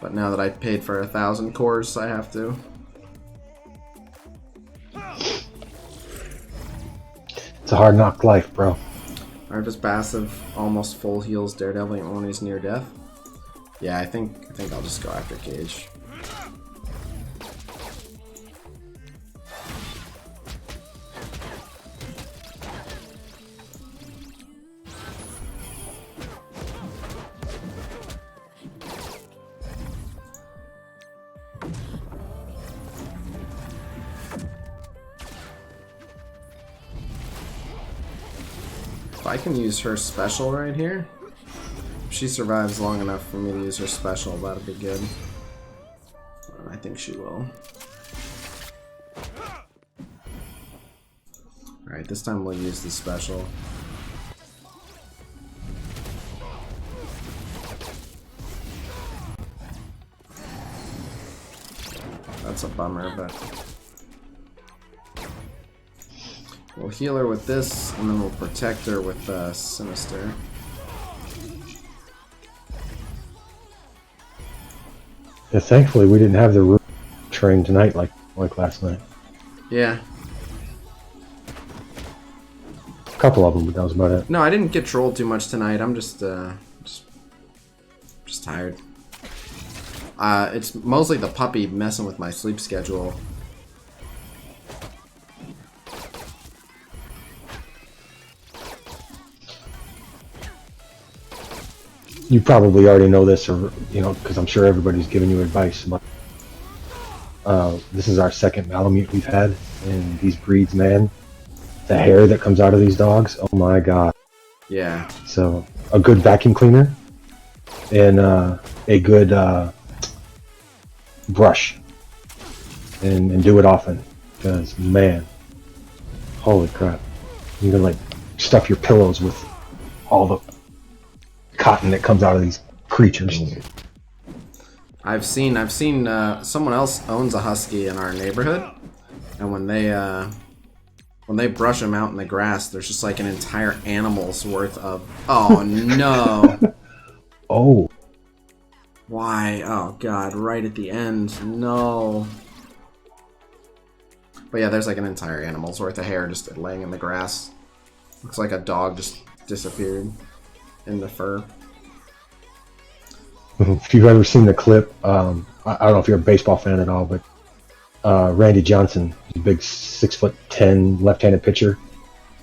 But now that I paid for 1,000 cores, I have to. It's a hard knock life, bro. Arvis passive almost full heals Daredevil when he's near death. Yeah, I think I'll just go after Cage. I can use her special right here. If she survives long enough for me to use her special, that'll be good. I think she will. Alright, this time we'll use the special. That's a bummer, but... We'll heal her with this, and then we'll protect her with Sinister. Yeah, thankfully we didn't have the room train tonight like last night. Yeah. A couple of them, but that was about it. No, I didn't get trolled too much tonight. I'm just tired. It's mostly the puppy messing with my sleep schedule. You probably already know this, or because I'm sure everybody's giving you advice. But this is our second Malamute we've had, and these breeds, man, the hair that comes out of these dogs, oh my god. Yeah. So a good vacuum cleaner and a good brush, and do it often, because man, holy crap, you can like stuff your pillows with all the cotton that comes out of these creatures. I've seen someone else owns a husky in our neighborhood, and when they brush them out in the grass, there's just like an entire animal's worth of... Oh no. Oh. Why? Oh god, right at the end. No. But yeah, there's like an entire animal's worth of hair just laying in the grass. Looks like a dog just disappeared in the fur. If you've ever seen the clip, I don't know if you're a baseball fan at all, but Randy Johnson, a big 6'10" left-handed pitcher.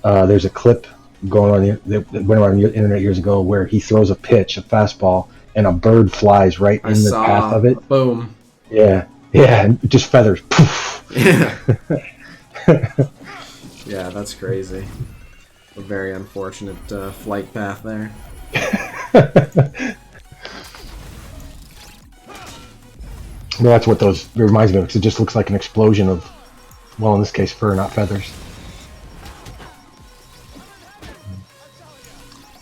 There's a clip going on that went around the internet years ago where he throws a pitch, a fastball, and a bird flies right in the path of it. Boom. Yeah, and just feathers. Poof. Yeah. Yeah, that's crazy. A very unfortunate flight path there. No, that's what it reminds me of, because it just looks like an explosion of, well, in this case, fur, not feathers.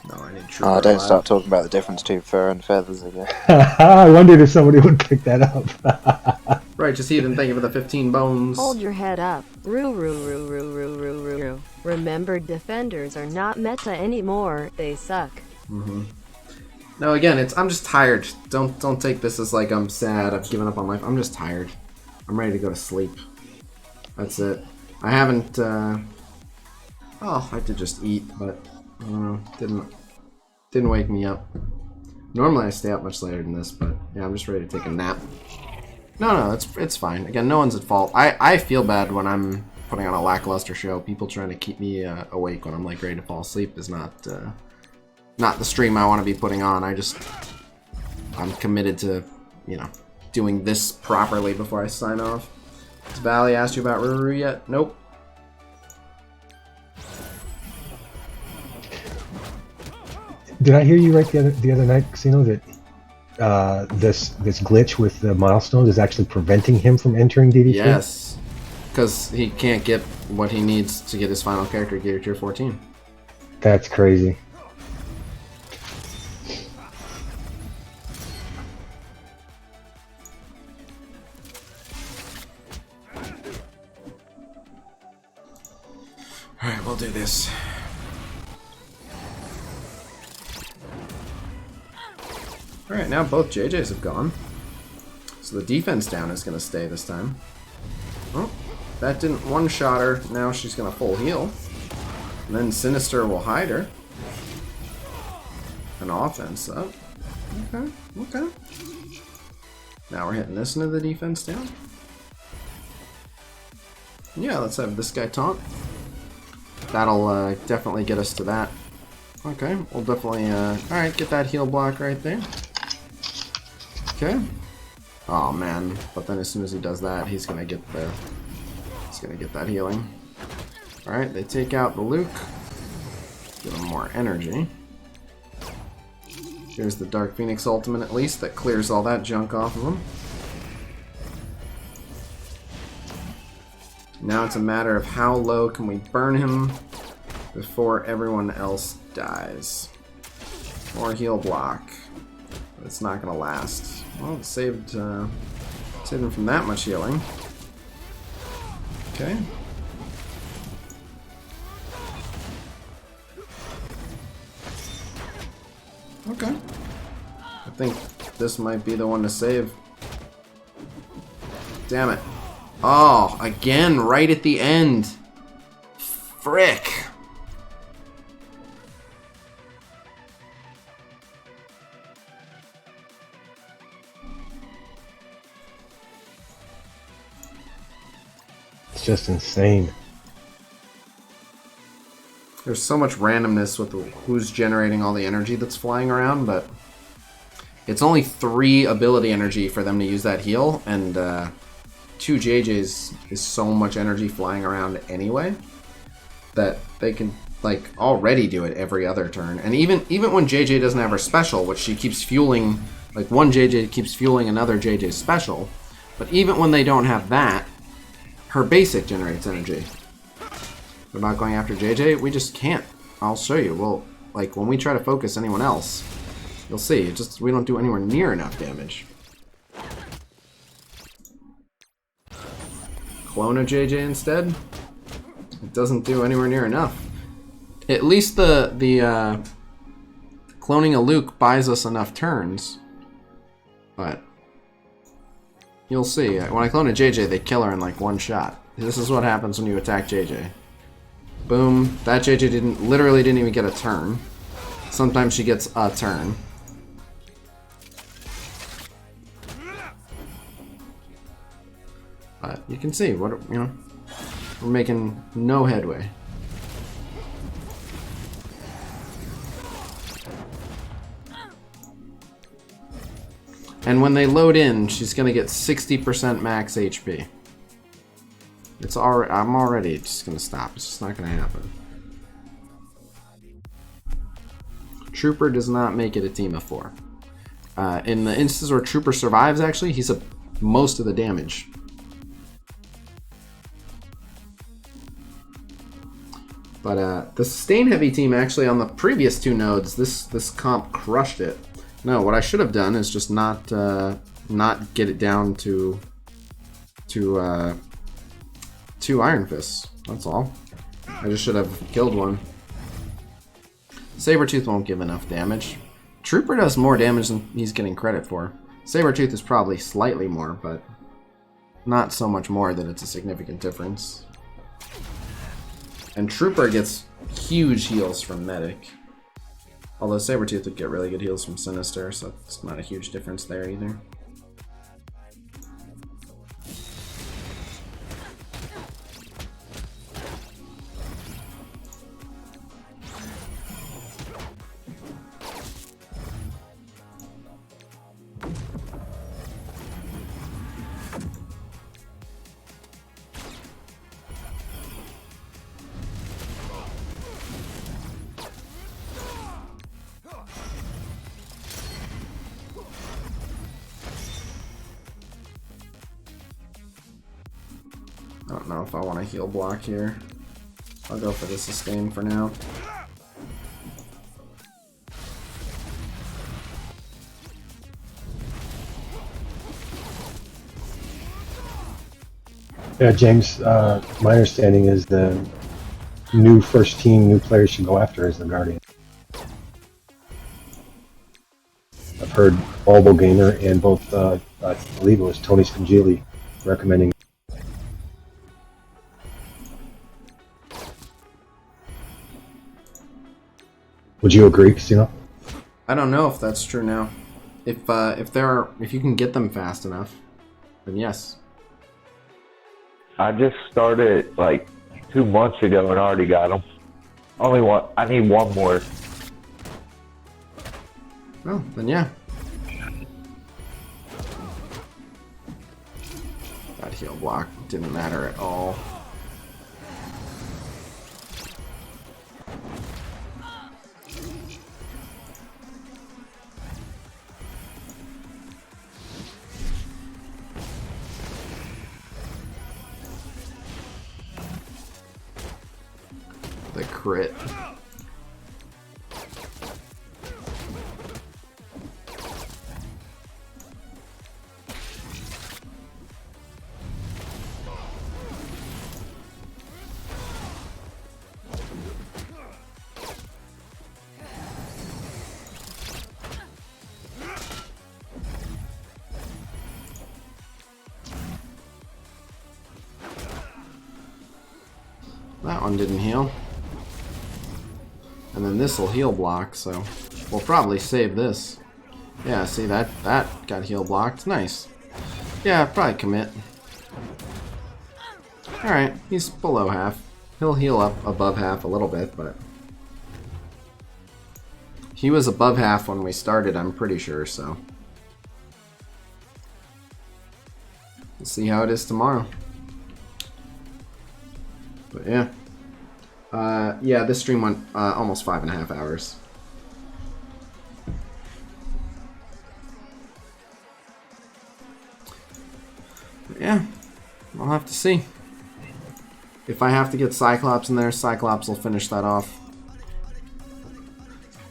No, I need Oh, don't start talking about the difference between fur and feathers again. I wondered if somebody would pick that up. Righteous Heathen, thank you for the 15 bones. Hold your head up. Roo roo roo roo roo roo roo roo. Remember, defenders are not meta anymore. They suck. No, again, I'm just tired. Don't take this as like I'm sad, I've given up on life. I'm just tired. I'm ready to go to sleep. That's it. I haven't, oh, I did just eat, but, I don't know, didn't wake me up. Normally I stay up much later than this, but, yeah, I'm just ready to take a nap. No, it's fine. Again, no one's at fault. I feel bad when I'm putting on a lackluster show. People trying to keep me awake when I'm, like, ready to fall asleep is not the stream I want to be putting on. I'm committed to, you know, doing this properly before I sign off. Has Valley asked you about Ruru yet? Nope. Did I hear you right the other night, Khasino, that this glitch with the milestones is actually preventing him from entering DD3? Yes. Because he can't get what he needs to get his final character gear tier 14. That's crazy. Alright, we'll do this. Alright, now both JJs have gone. So the defense down is going to stay this time. Oh, that didn't one-shot her. Now she's going to full heal. And then Sinister will hide her. An offense up. Okay. Now we're hitting this into the defense down. Yeah, let's have this guy taunt. That'll definitely get us to that. Okay, we'll definitely, alright, get that heal block right there. Okay. Oh man, but then as soon as he does that, he's gonna get that healing. Alright, they take out the Luke. Give him more energy. Here's the Dark Phoenix ultimate at least, that clears all that junk off of him. Now it's a matter of how low can we burn him before everyone else dies. More heal block. But it's not gonna last. Well, it saved him from that much healing. Okay. Okay. I think this might be the one to save. Damn it. Oh, again, right at the end. Frick. It's just insane. There's so much randomness with who's generating all the energy that's flying around, but it's only 3 ability energy for them to use that heal, and 2 JJs is so much energy flying around anyway that they can like already do it every other turn. And even when JJ doesn't have her special, which she keeps fueling, like one JJ keeps fueling another JJ's special, but even when they don't have that, her basic generates energy. We're not going after JJ, we just can't. I'll show you. Well, like when we try to focus anyone else, you'll see, we don't do anywhere near enough damage. Clone a JJ instead. It doesn't do anywhere near enough. At least the cloning a Luke buys us enough turns. But you'll see. When I clone a JJ, they kill her in like one shot. This is what happens when you attack JJ. Boom. That JJ literally didn't even get a turn. Sometimes she gets a turn. But you can see we're making no headway. And when they load in, she's gonna get 60% max HP. I'm already just gonna stop. It's just not gonna happen. Trooper does not make it a team of 4. In the instances where Trooper survives, actually, he's most of the damage. But the sustain heavy team actually on the previous 2 nodes, this comp crushed it. No, what I should have done is just not get it down to two Iron Fists. That's all. I just should have killed one. Sabretooth won't give enough damage. Trooper does more damage than he's getting credit for. Sabretooth is probably slightly more, but not so much more that it's a significant difference. And Trooper gets huge heals from Medic. Although Sabretooth would get really good heals from Sinister, so it's not a huge difference there either. I don't know if I want to heal block here. I'll go for the sustain for now. Yeah, James, my understanding is the new first team, new players should go after is the Guardian. I've heard Bulbo Gamer and both, I believe it was Tony Spangili recommending. Would you agree, Khasino? I don't know if that's true now. If you can get them fast enough, then yes. I just started like 2 months ago and already got them. Only one. I need one more. Oh, then yeah. That heal block didn't matter at all. The crit. That one didn't heal. And then this will heal block, so we'll probably save this. Yeah, see that got heal blocked. Nice. Yeah, probably commit. Alright, he's below half. He'll heal up above half a little bit, but he was above half when we started, I'm pretty sure, so we'll see how it is tomorrow. But yeah. Yeah, this stream went almost 5.5 hours. But yeah, I'll have to see. If I have to get Cyclops in there, Cyclops will finish that off.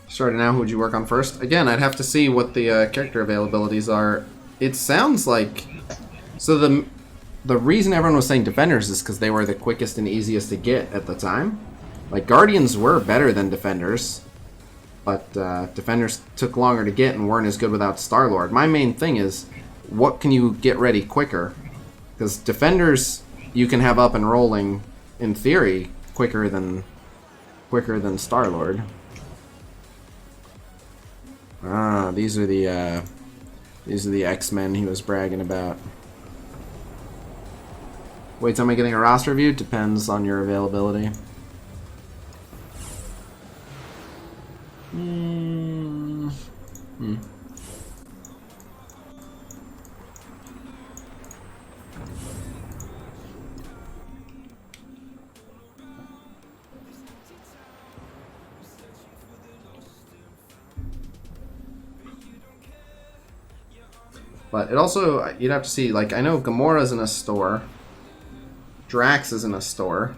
Starting now, who would you work on first? Again, I'd have to see what the character availabilities are. It sounds like... So the reason everyone was saying Defenders is because they were the quickest and easiest to get at the time. Like, Guardians were better than Defenders, but Defenders took longer to get and weren't as good without Star-Lord. My main thing is, what can you get ready quicker? Because Defenders, you can have up and rolling, in theory, quicker than Star-Lord. Ah, these are the X-Men he was bragging about. Wait, am I getting a roster review? Depends on your availability. But it also, you'd have to see, like, I know Gamora's in a store. Drax is in a store.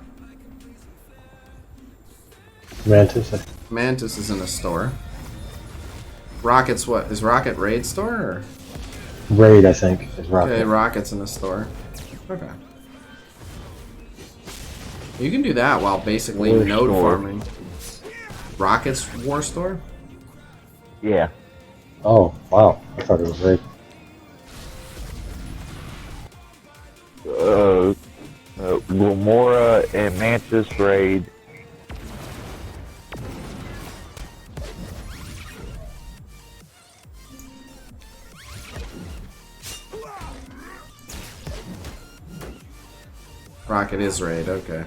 Mantis is in a store. Rocket's what? Is Rocket Raid store? Or? Raid, I think, is Rocket. Okay, Rocket's in a store. Okay. You can do that while basically War node store. farming. Rocket's War Store? Yeah. Oh, wow. I thought it was raid. Gamora and Mantis raid. Rocket is raid, okay.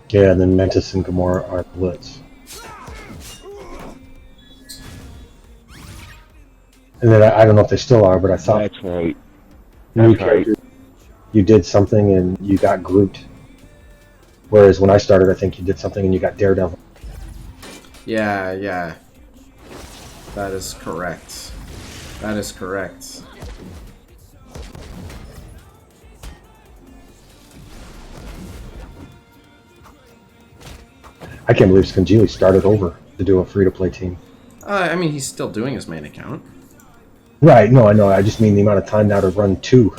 Yeah, and then Mantis and Gamora are Blitz. And then I don't know if they still are, but I thought That's right. new That's right. character, you did something and you got Groot. Whereas when I started, I think you did something and you got Daredevil. Yeah, yeah. That is correct. That is correct. I can't believe Scongeely started over to do a free-to-play team. I mean, he's still doing his main account. Right, no, I know. I just mean the amount of time now to run two.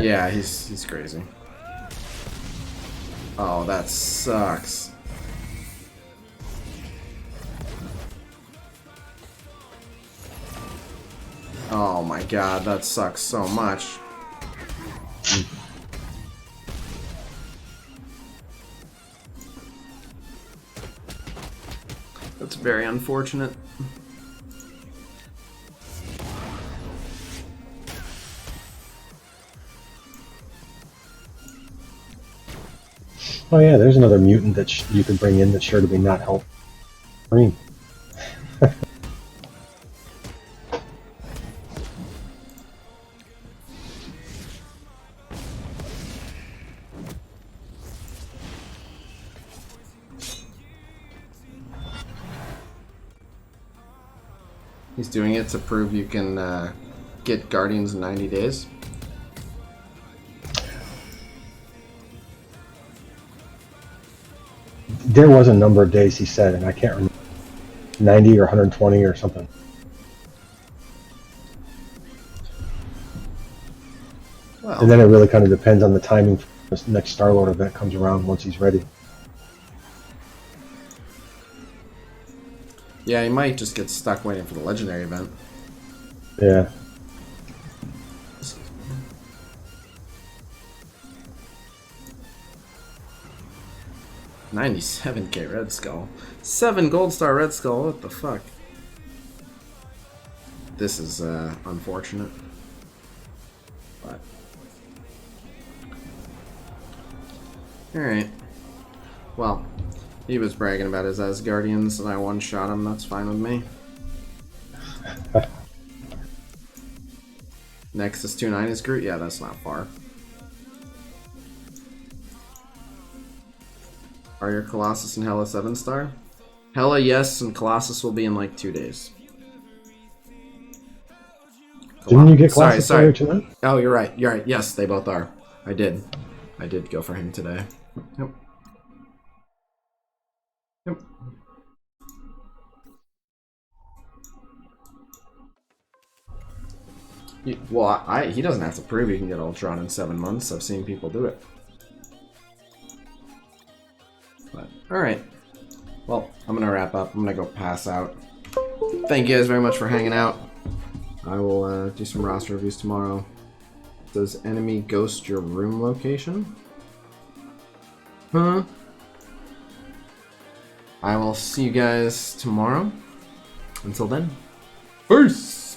Yeah, he's crazy. Oh, that sucks. Oh my god, that sucks so much. That's very unfortunate. Oh yeah, there's another mutant that you can bring in that's sure to be not help. Green. He's doing it to prove you can get Guardians in 90 days. There was a number of days he said, and I can't remember. 90 or 120 or something. Well, And then it really kind of depends on the timing for this next Star-Lord event comes around once he's ready. yeah, he might just get stuck waiting for the legendary event. Yeah. $97K Red Skull. 7 Gold Star Red Skull, what the fuck? This is unfortunate. But alright. Well, he was bragging about his Asgardians and I one-shot him, that's fine with me. Nexus 2-9 is Groot? Yeah, that's not far. Are your Colossus and Hela 7-star? Hela, yes, and Colossus will be in like 2 days. Didn't you get Colossus earlier tonight? Oh, you're right. You're right. Yes, they both are. I did. I did go for him today. Yep. Yep. Well, he doesn't have to prove he can get Ultron in 7 months. I've seen people do it. But, alright. Well, I'm gonna wrap up. I'm gonna go pass out. Thank you guys very much for hanging out. I will do some roster reviews tomorrow. Does enemy ghost your room location? Huh? I will see you guys tomorrow. Until then, peace!